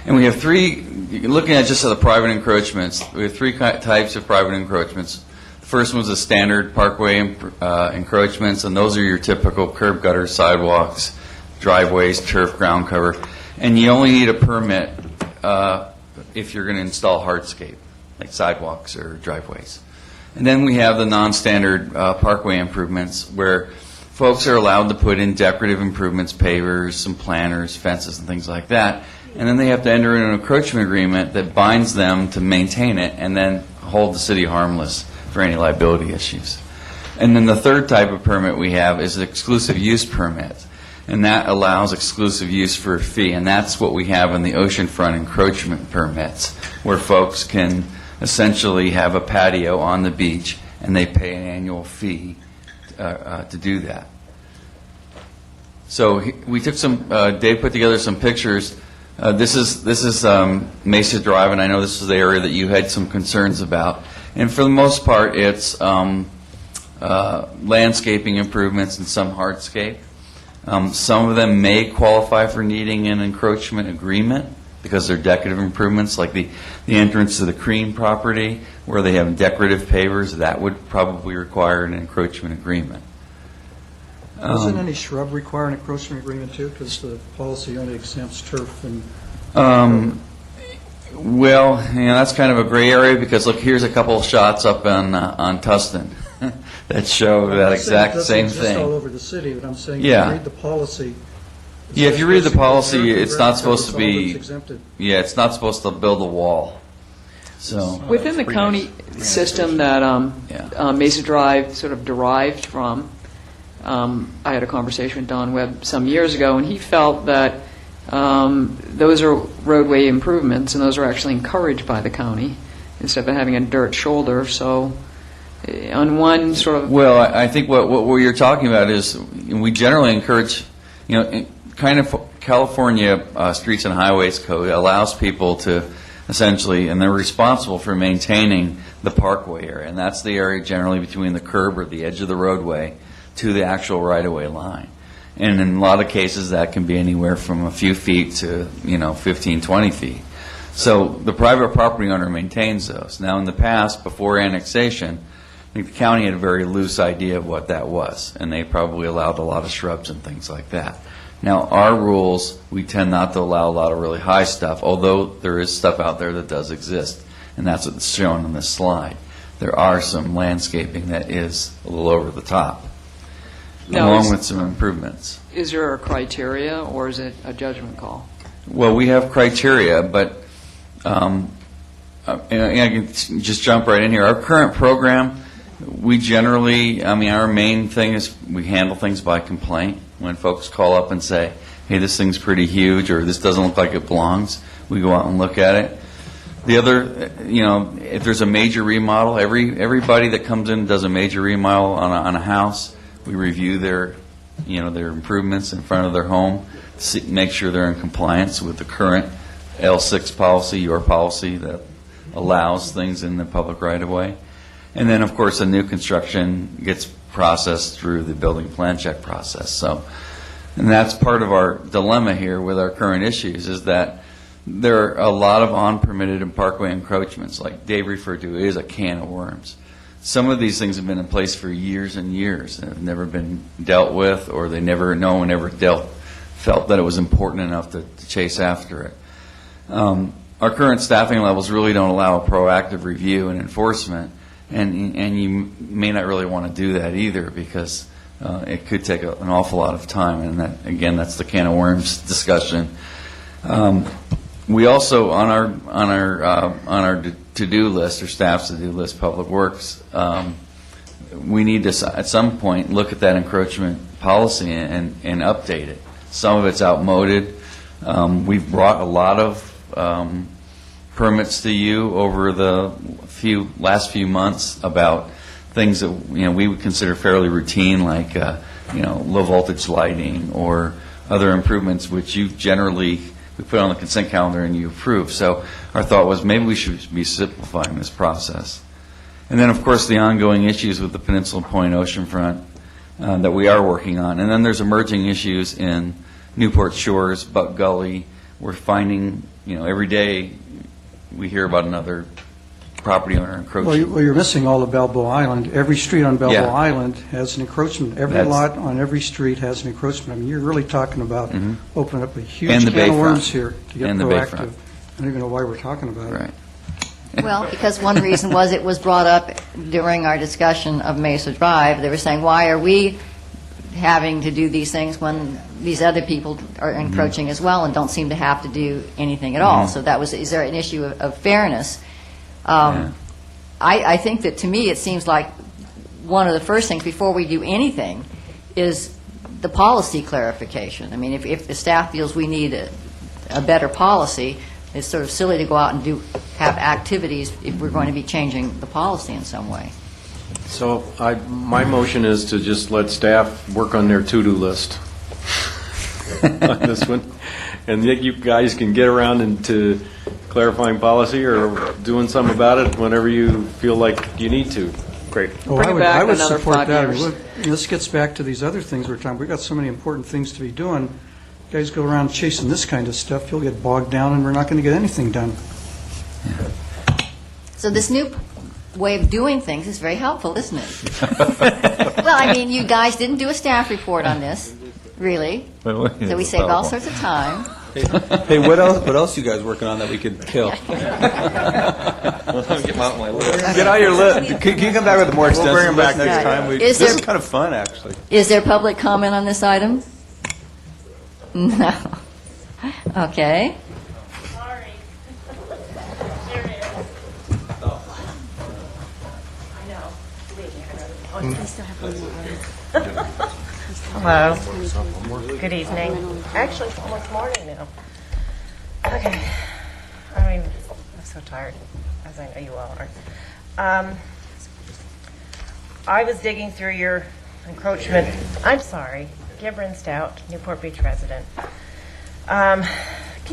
And we have 3, looking at just the private encroachments, we have 3 types of private encroachments. The first one's the standard parkway encroachments, and those are your typical curb gutters, sidewalks, driveways, turf, ground cover. And you only need a permit if you're going to install hardscape, like sidewalks or driveways. And then we have the non-standard parkway improvements, where folks are allowed to put in decorative improvements, pavers, some planters, fences, and things like that. And then they have to enter in an encroachment agreement that binds them to maintain it and then hold the city harmless for any liability issues. And then the third type of permit we have is the exclusive use permit. And that allows exclusive use for a fee. And that's what we have in the oceanfront encroachment permits, where folks can essentially have a patio on the beach, and they pay an annual fee to do that. So we took Dave put together some pictures. This is Mesa Drive, and I know this is the area that you had some concerns about. And for the most part, it's landscaping improvements and some hardscape. Some of them may qualify for needing an encroachment agreement, because they're decorative improvements, like the entrance to the Crean property, where they have decorative pavers. That would probably require an encroachment agreement. Doesn't any shrub require an encroachment agreement too? Because the policy only exempts turf and... Well, that's kind of a gray area, because look, here's a couple of shots up on Tustin that show that exact same thing. It doesn't exist all over the city, but I'm saying Yeah. if you read the policy... Yeah, if you read the policy, it's not supposed to It's all that's be. exempted. Yeah, it's not supposed to build a wall. So Within the county system that Mesa Drive sort of derived from, I had a conversation with Don Webb some years ago, and he felt that those are roadway improvements, and those are actually encouraged by the county instead of having a dirt shoulder. So on one sort of... Well, I think what you're talking about is we generally encourage, kind of California Streets and Highways Code allows people to essentially, and they're responsible for maintaining the parkway area, and that's the area generally between the curb or the edge of the roadway to the actual right-of-way line. And in a lot of cases, that can be anywhere from a few feet to, 15, 20 feet. So the private property owner maintains those. Now, in the past, before annexation, I think the county had a very loose idea of what that was, and they probably allowed a lot of shrubs and things like that. Now, our rules, we tend not to allow a lot of really high stuff, although there is stuff out there that does exist, and that's what's shown on this slide. There are some landscaping that is a little over the top, along with some improvements. Is there a criteria, or is it a judgment call? Well, we have criteria, but and I can just jump right in here. Our current program, we generally, our main thing is we handle things by complaint. When folks call up and say, hey, this thing's pretty huge, or this doesn't look like it belongs, we go out and look at it. The other, if there's a major remodel, everybody that comes in and does a major remodel on a house, we review their improvements in front of their home, make sure they're in compliance with the current L6 policy, your policy that allows things in the public right-of-way. And then, of course, a new construction gets processed through the building plan check process. And that's part of our dilemma here with our current issues, is that there are a lot of unpermitted and parkway encroachments, like Dave referred to, is a can of worms. Some of these things have been in place for years and years and have never been dealt with, or no one ever felt that it was important enough to chase after it. Our current staffing levels really don't allow a proactive review and enforcement, and you may not really want to do that either, because it could take an awful lot of time, and that, again, that's the can of worms discussion. We also, on our to-do list, or staff's to-do list, Public Works, we need to at some point look at that encroachment policy and update it. Some of it's outmoded. We've brought a lot of permits to you over the last few months about things that we would consider fairly routine, like low voltage lighting or other improvements, which you generally we put on the consent calendar and you approve. So our thought was maybe we should be simplifying this process. And then, of course, the ongoing issues with the Peninsula Point oceanfront that we are working on. And then there's emerging issues in Newport Shores, Buck Gully. We're finding, every day we hear about another property owner encroaching. Well, you're missing all of Balboa Island. Every street on Balboa Island has an encroachment. Every lot on every street has an encroachment. You're really talking about opening up a huge can of worms here to get proactive. I don't even know why we're talking about it. Well, because one reason was it was brought up during our discussion of Mesa Drive. They were saying, why are we having to do these things when these other people are encroaching as well and don't seem to have to do anything at all? So that was, is there an issue of fairness? I think that, to me, it seems like one of the first things before we do anything is the policy clarification. I mean, if the staff feels we need a better policy, it's sort of silly to go out and have activities if we're going to be changing the policy in some way. So my motion is to just let staff work on their to-do list on this one, and you guys can get around into clarifying policy or doing something about it whenever you feel like you need to. Great. Oh, I would support that. This gets back to these other things we're talking about. We've got so many important things to be doing. You guys go around chasing this kind of stuff, you'll get bogged down, and we're not going to get anything done. So this new way of doing things is very helpful, isn't it? Well, I mean, you guys didn't do a staff report on this, really. So we saved all sorts of time. Hey, what else you guys working on that we could kill? Get out your list. Can you come back with a more extensive bring them back list next time? This is kind of fun, actually. Is there public comment on this item? No. Okay. Hello. Good evening. Actually, it's almost morning now. Okay. I'm so tired, as I know you all are. I was digging through your encroachment. I'm sorry. Gibran Stout, Newport Beach resident. Can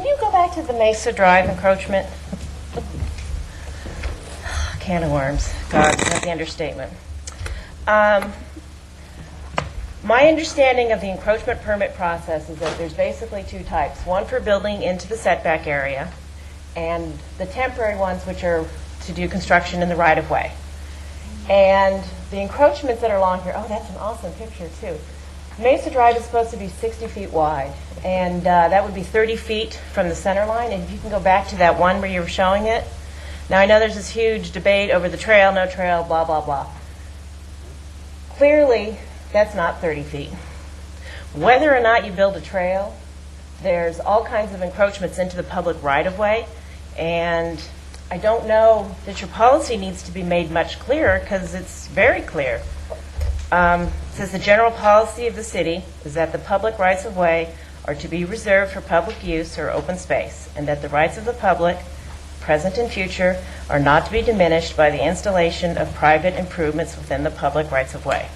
you go back to the Mesa Drive encroachment? Can of worms. God, that's the understatement. My understanding of the encroachment permit process is that there's basically two types. One for building into the setback area, and the temporary ones which are to do construction in the right-of-way. And the encroachments that are along here, oh, that's an awesome picture, too. Mesa Drive is supposed to be 60 feet wide, and that would be 30 feet from the center line. And if you can go back to that one where you were showing it. Now, I know there's this huge debate over the trail, no trail, blah, blah, blah. Clearly, that's not 30 feet. Whether or not you build a trail, there's all kinds of encroachments into the public right-of-way, and I don't know that your policy needs to be made much clearer, because it's very clear. It says the general policy of the city is that the public rights-of-way are to be reserved for public use or open space, and that the rights of the public, present and future, are not to be diminished by the installation of private improvements within the public rights-of-way.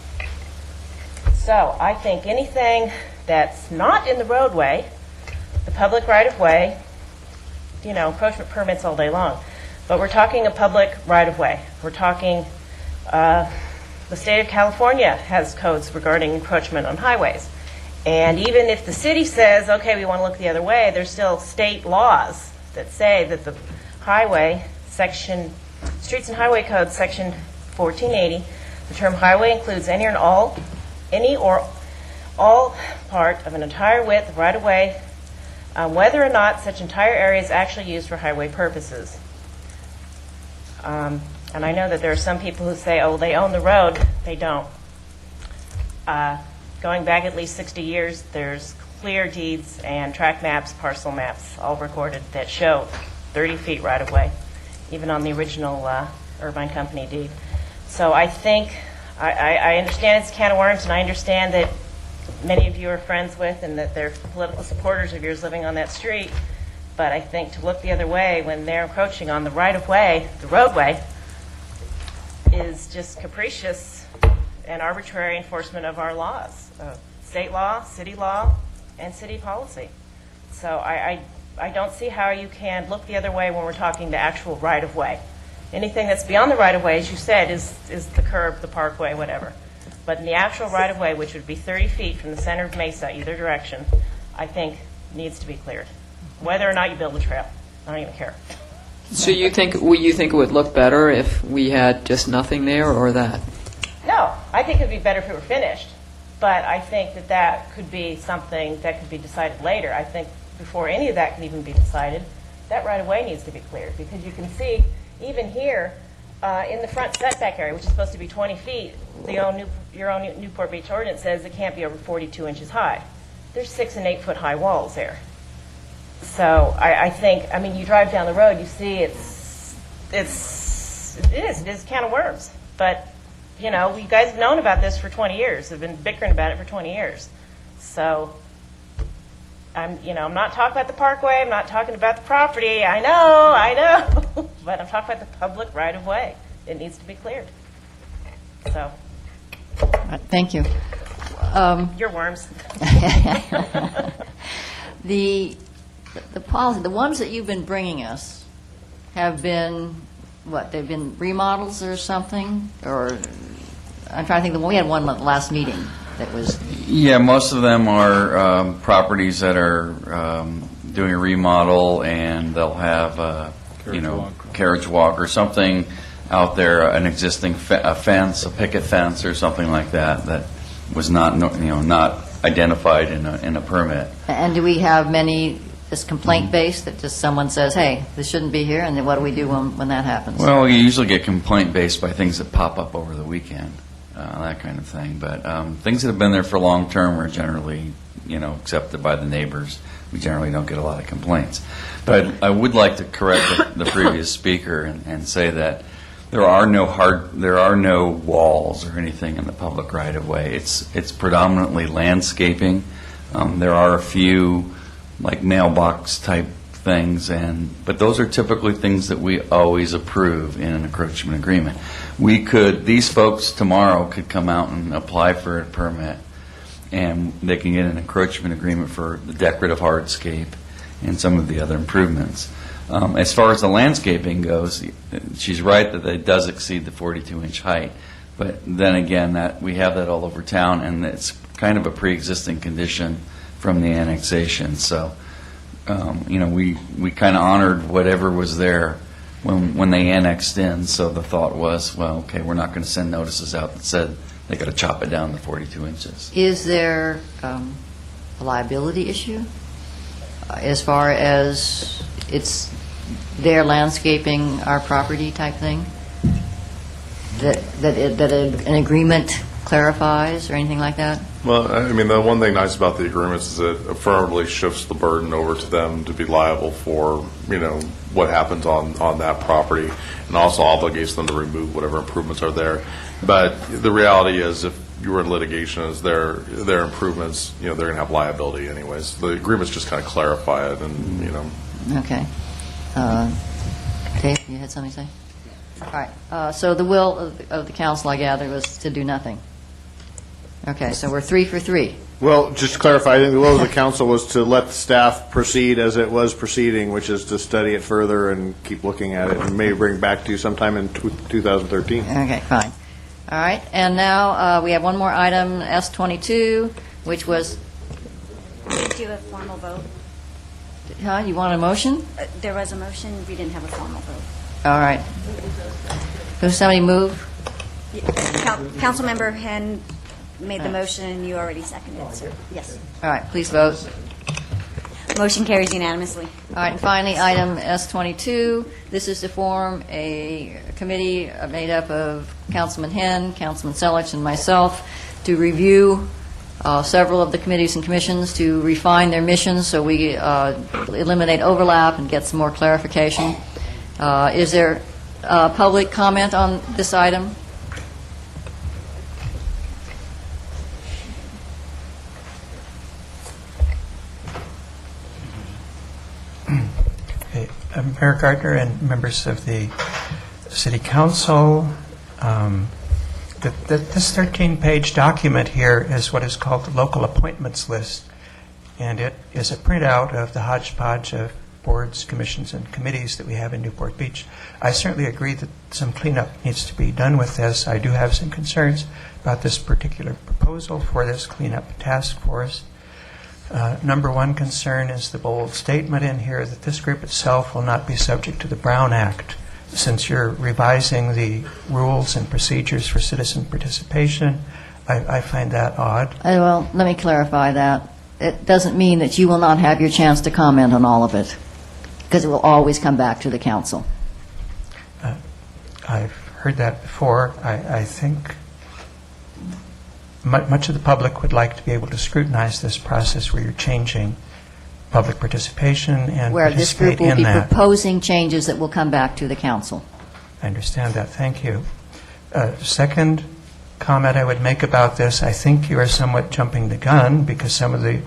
So I think anything that's not in the roadway, the public right-of-way, encroachment permits all day long. But we're talking a public right-of-way. We're talking, the state of California has codes regarding encroachment on highways. And even if the city says, okay, we want to look the other way, there's still state laws that say that the highway section, Streets and Highway Code, section 1480, the term highway includes any or all part of an entire width of right-of-way, whether or not such entire area is actually used for highway purposes. And I know that there are some people who say, oh, they own the road. They don't. Going back at least 60 years, there's clear deeds and track maps, parcel maps, all recorded that show 30 feet right-of-way, even on the original Irvine Company deed. So I think, I understand it's a can of worms, and I understand that many of you are friends with and that they're political supporters of yours living on that street. But I think to look the other way when they're encroaching on the right-of-way, the roadway, is just capricious and arbitrary enforcement of our laws, state law, and city policy. So I don't see how you can look the other way when we're talking the actual right-of-way. Anything that's beyond the right-of-way, as you said, is the curb, the parkway, whatever. But in the actual right-of-way, which would be 30 feet from the center of Mesa, either direction, I think needs to be cleared. Whether or not you build a trail, I don't even care. So you think it would look better if we had just nothing there, or that? No, I think it would be better if it were finished. But I think that could be something that could be decided later. I think before any of that can even be decided, that right-of-way needs to be cleared. Because you can see, even here, in the front setback area, which is supposed to be 20 feet, your own Newport Beach ordinance says it can't be over 42 inches high. There's 6 and 8 foot high walls there. So I think, you drive down the road, you see it is a can of worms. But, you guys have known about this for 20 years, have been bickering about it for 20 years. So, I'm not talking about the parkway, I'm not talking about the property, I know, but I'm talking about the public right-of-way. It needs to be cleared. So. Thank you. Your worms. The policy, the ones that you've been bringing us have been, what, they've been remodels or something? Or, I'm trying to think, we had one last meeting that was... Yeah, most of them are properties that are doing a remodel, and they'll have, carriage walk or something out there, an existing fence, a picket fence or something like that was not, not identified in a permit. And do we have many that's complaint-based, that just someone says, hey, this shouldn't be here, and then what do we do when that happens? Well, you usually get complaint-based by things that pop up over the weekend, that kind of thing. But things that have been there for long-term are generally, accepted by the neighbors. We generally don't get a lot of complaints. But I would like to correct the previous speaker and say that there are no walls or anything in the public right of way. It's predominantly landscaping. There are a few like mailbox type things, but those are typically things that we always approve in an encroachment agreement. These folks tomorrow could come out and apply for a permit, and they can get an encroachment agreement for the decorative hardscape and some of the other improvements. As far as the landscaping goes, she's right that it does exceed the 42-inch height, but then again, that we have that all over town, and it's kind of a pre-existing condition from the annexation. So, we kind of honored whatever was there when they annexed in. So the thought was, well, okay, we're not going to send notices out that said they got to chop it down to 42 inches. Is there a liability issue as far as it's their landscaping our property type thing? That an agreement clarifies or anything like that? Well, I mean, the one thing nice about the agreements is it affirmatively shifts the burden over to them to be liable for, what happens on that property, and also obligates them to remove whatever improvements are there. But the reality is, if you were in litigation, is their improvements, they're going to have liability anyways. The agreements just kind of clarify it, and Okay. Dave, you had something to say? All right. So the will of the council, I gather, was to do nothing. Okay, so we're 3 for 3. Well, just to clarify, I think the will of the council was to let the staff proceed as it was proceeding, which is to study it further and keep looking at it, and maybe bring back to you sometime in 2013. Okay, fine. All right, and now we have one more item, S22, which was... Do a formal vote. You want a motion? There was a motion. We didn't have a formal vote. All right. Does somebody move? Councilmember Henn made the motion, and you already seconded it, sir. Yes. All right, please vote. Motion carries unanimously. All right, and finally, item S22. This is to form a committee made up of Councilman Henn, Councilman Selich, and myself to review several of the committees and commissions to refine their missions so we eliminate overlap and get some more clarification. Is there public comment on this item? Mayor Gardner and members of the City Council, this 13-page document here is what is called the local appointments list, and it is a printout of the hodgepodge of boards, commissions, and committees that we have in Newport Beach. I certainly agree that some cleanup needs to be done with this. I do have some concerns about this particular proposal for this cleanup task force. Number one concern is the bold statement in here that this group itself will not be subject to the Brown Act. Since you're revising the rules and procedures for citizen participation, I find that odd. Well, let me clarify that. It doesn't mean that you will not have your chance to comment on all of it, because it will always come back to the council. I've heard that before. I think much of the public would like to be able to scrutinize this process where you're changing public participation and where this participate group will be in that. proposing changes that will come back to the council. I understand that. Thank you. Second comment I would make about this, I think you are somewhat jumping the gun because some of the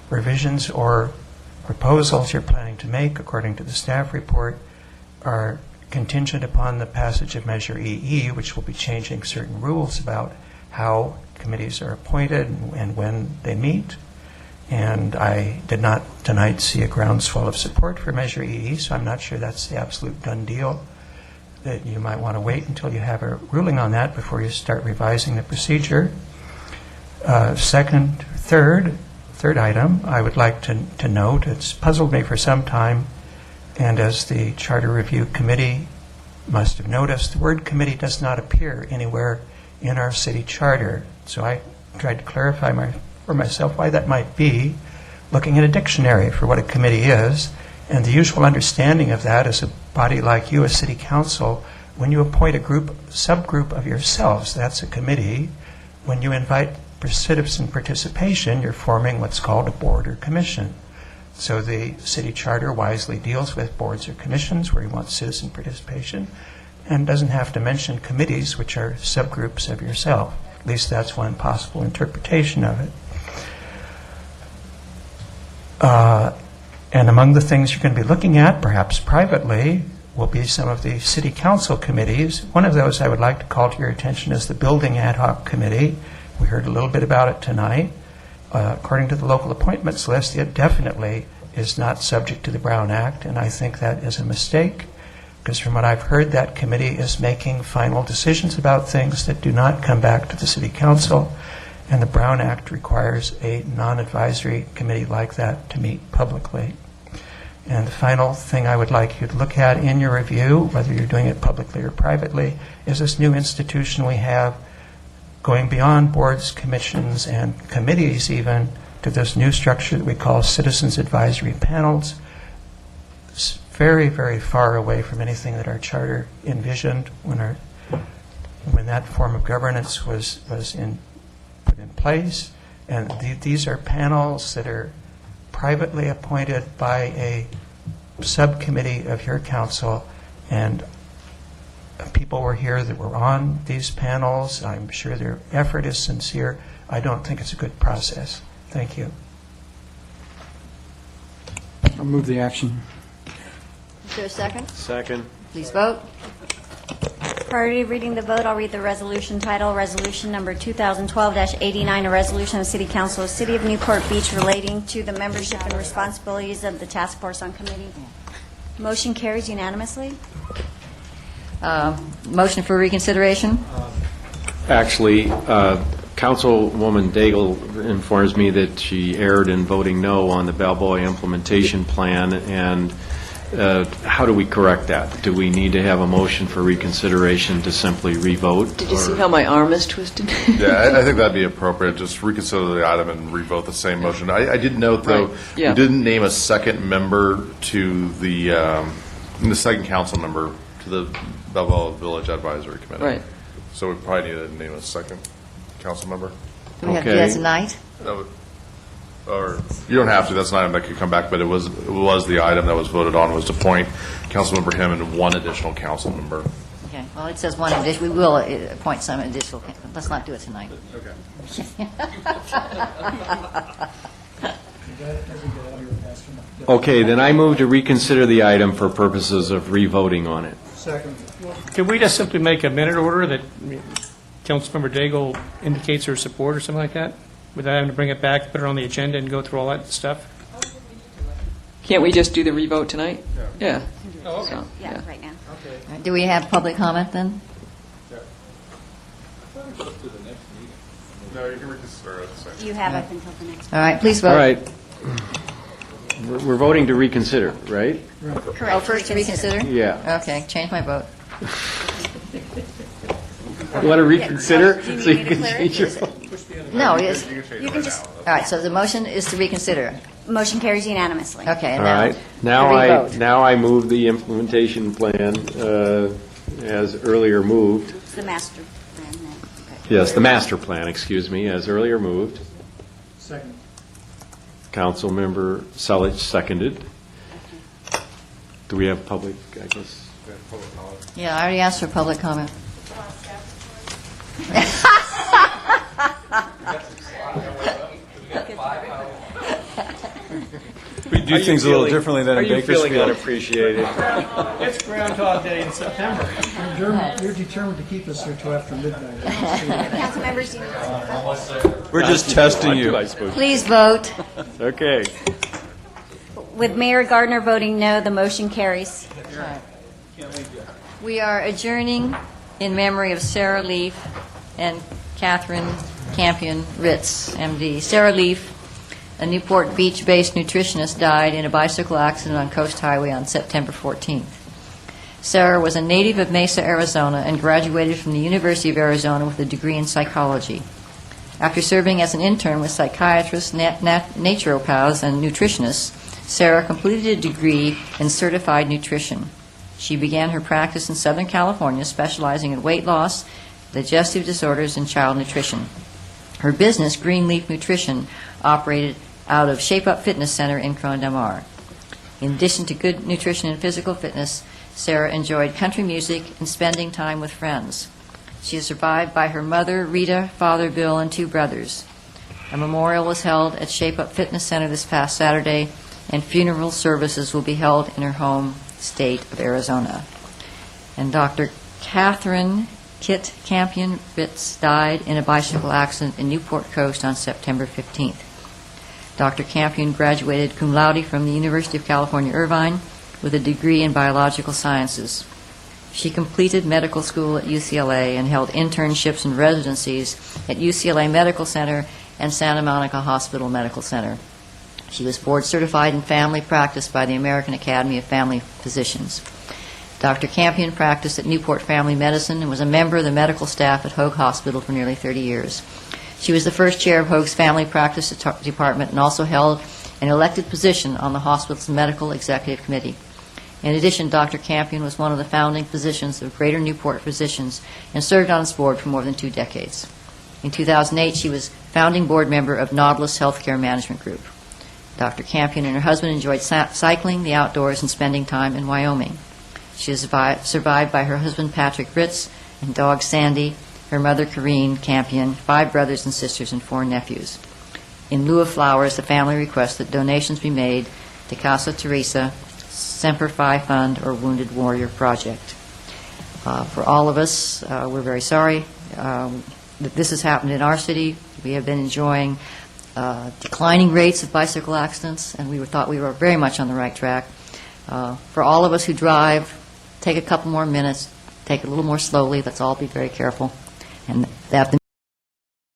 revisions or proposals you're planning to make, according to the staff report, are contingent upon the passage of Measure EE, which will be changing certain rules about how committees are appointed and when they meet. And I did not tonight see a groundswell of support for Measure EE, so I'm not sure that's the absolute done deal, that you might want to wait until you have a ruling on that before you start revising the procedure. Third item, I would like to note, it's puzzled me for some time, and as the Charter Review Committee must have noticed, the word committee does not appear anywhere in our city charter. So I tried to clarify for myself why that might be, looking at a dictionary for what a committee is, and the usual understanding of that is a body like U.S. City Council, when you appoint a subgroup of yourselves, that's a committee. When you invite citizen participation, you're forming what's called a board or commission. So the city charter wisely deals with boards or commissions where you want citizen participation, and doesn't have to mention committees, which are subgroups of yourself. At least that's one possible interpretation of it. And among the things you're going to be looking at, perhaps privately, will be some of the city council committees. One of those I would like to call to your attention is the Building Ad Hoc Committee. We heard a little bit about it tonight. According to the local appointments list, it definitely is not subject to the Brown Act, and I think that is a mistake, because from what I've heard, that committee is making final decisions about things that do not come back to the city council, and the Brown Act requires a non-advisory committee like that to meet publicly. And the final thing I would like you to look at in your review, whether you're doing it publicly or privately, is this new institution we have going beyond boards, commissions, and committees even, to this new structure that we call Citizens Advisory Panels. It's very, very far away from anything that our charter envisioned when that form of governance was put in place. And these are panels that are privately appointed by a subcommittee of your council, and people were here that were on these panels. I'm sure their effort is sincere. I don't think it's a good process. Thank you. I'll move the action. Is there a second? Second. Please vote. Prior to reading the vote, I'll read the resolution title, Resolution Number 2012-89, a resolution of the City Council of the City of Newport Beach relating to the membership and responsibilities of the Task Force on Committee. Motion carries unanimously. Motion for reconsideration? Actually, Councilwoman Daigle informs me that she erred in voting no on the Balboa implementation plan, and how do we correct that? Do we need to have a motion for reconsideration to simply revote? Did you see how my arm is twisted? Yeah, I think that'd be appropriate. Just reconsider the item and revote the same motion. I did note, though, Yeah. we didn't name a second member to the second council member to the Balboa Village Advisory Committee. Right. So we probably need to name a second council member. Do we have to do that tonight? Or you don't have to. That's an item that could come back, but it was the item that was voted on was to appoint Councilmember Him and one additional council member. Okay, well, it says one additional. We will appoint some additional. Let's not do it tonight. Okay. Okay, then I move to reconsider the item for purposes of revoting on it. Second. Can we just simply make a minute order that Councilmember Daigle indicates her support or something like that, without having to bring it back, put it on the agenda, and go through all that stuff? Can't we just do the revote tonight? Yeah. Oh, okay. So, Yeah, right now. Right, do we have public comment then? No, you can reconsider it. You have up until the next. All right, please vote. All right. We're voting to reconsider, right? Correct. Oh, first to reconsider? Yeah. Okay, change my vote. You want to reconsider Do you so need you me to can clear it? change your vote? No, it's, You can just, all right, so the motion is to reconsider. motion carries unanimously. Okay, All now. right. Now revote. now I move the implementation plan as earlier moved. It's the master plan then. Yes, the master plan, excuse me, as earlier moved. Second. Councilmember Selich seconded. Do we have public, I guess? Yeah, I already asked for public comment. We do things a little differently than in Bakersfield. Are you feeling unappreciated? It's Groundhog Day in September. You're determined to keep us here till after midnight. Council members, you need We're just testing you. Please vote. Okay. With Mayor Gardner voting no, the motion carries. We are adjourning in memory of Sarah Leaf and Catherine Campion Ritz, MD. Sarah Leaf, a Newport Beach-based nutritionist, died in a bicycle accident on Coast Highway on September 14th. Sarah was a native of Mesa, Arizona, and graduated from the University of Arizona with a degree in psychology. After serving as an intern with psychiatrists, naturopaths, and nutritionists, Sarah completed a degree in certified nutrition. She began her practice in Southern California, specializing in weight loss, digestive disorders, and child nutrition. Her business, Greenleaf Nutrition, operated out of Shape Up Fitness Center in Corona del Mar. In addition to good nutrition and physical fitness, Sarah enjoyed country music and spending time with friends. She is survived by her mother, Rita, father, Bill, and 2 brothers. A memorial was held at Shape Up Fitness Center this past Saturday, and funeral services will be held in her home state of Arizona. And Dr. Catherine Kit Campion Ritz died in a bicycle accident in Newport Coast on September 15th. Dr. Campion graduated cum laude from the University of California, Irvine with a degree in biological sciences. She completed medical school at UCLA and held internships and residencies at UCLA Medical Center and Santa Monica Hospital Medical Center. She was board certified in family practice by the American Academy of Family Physicians. Dr. Campion practiced at Newport Family Medicine and was a member of the medical staff at Hoag Hospital for nearly 30 years. She was the first chair of Hoag's Family Practice Department and also held an elected position on the hospital's Medical Executive Committee. In addition, Dr. Campion was one of the founding physicians of Greater Newport Physicians and served on its board for more than 2 decades. In 2008, she was founding board member of Nautilus Healthcare Management Group. Dr. Campion and her husband enjoyed cycling, the outdoors, and spending time in Wyoming. She is survived by her husband, Patrick Ritz, and dog Sandy, her mother, Corrine Campion, 5 brothers and sisters, and 4 nephews. In lieu of flowers, the family requests that donations be made to Casa Teresa, Semper Fi Fund, or Wounded Warrior Project. For all of us, we're very sorry that this has happened in our city. We have been enjoying declining rates of bicycle accidents, and we thought we were very much on the right track. For all of us who drive, take a couple more minutes, take it a little more slowly. Let's all be very careful. And that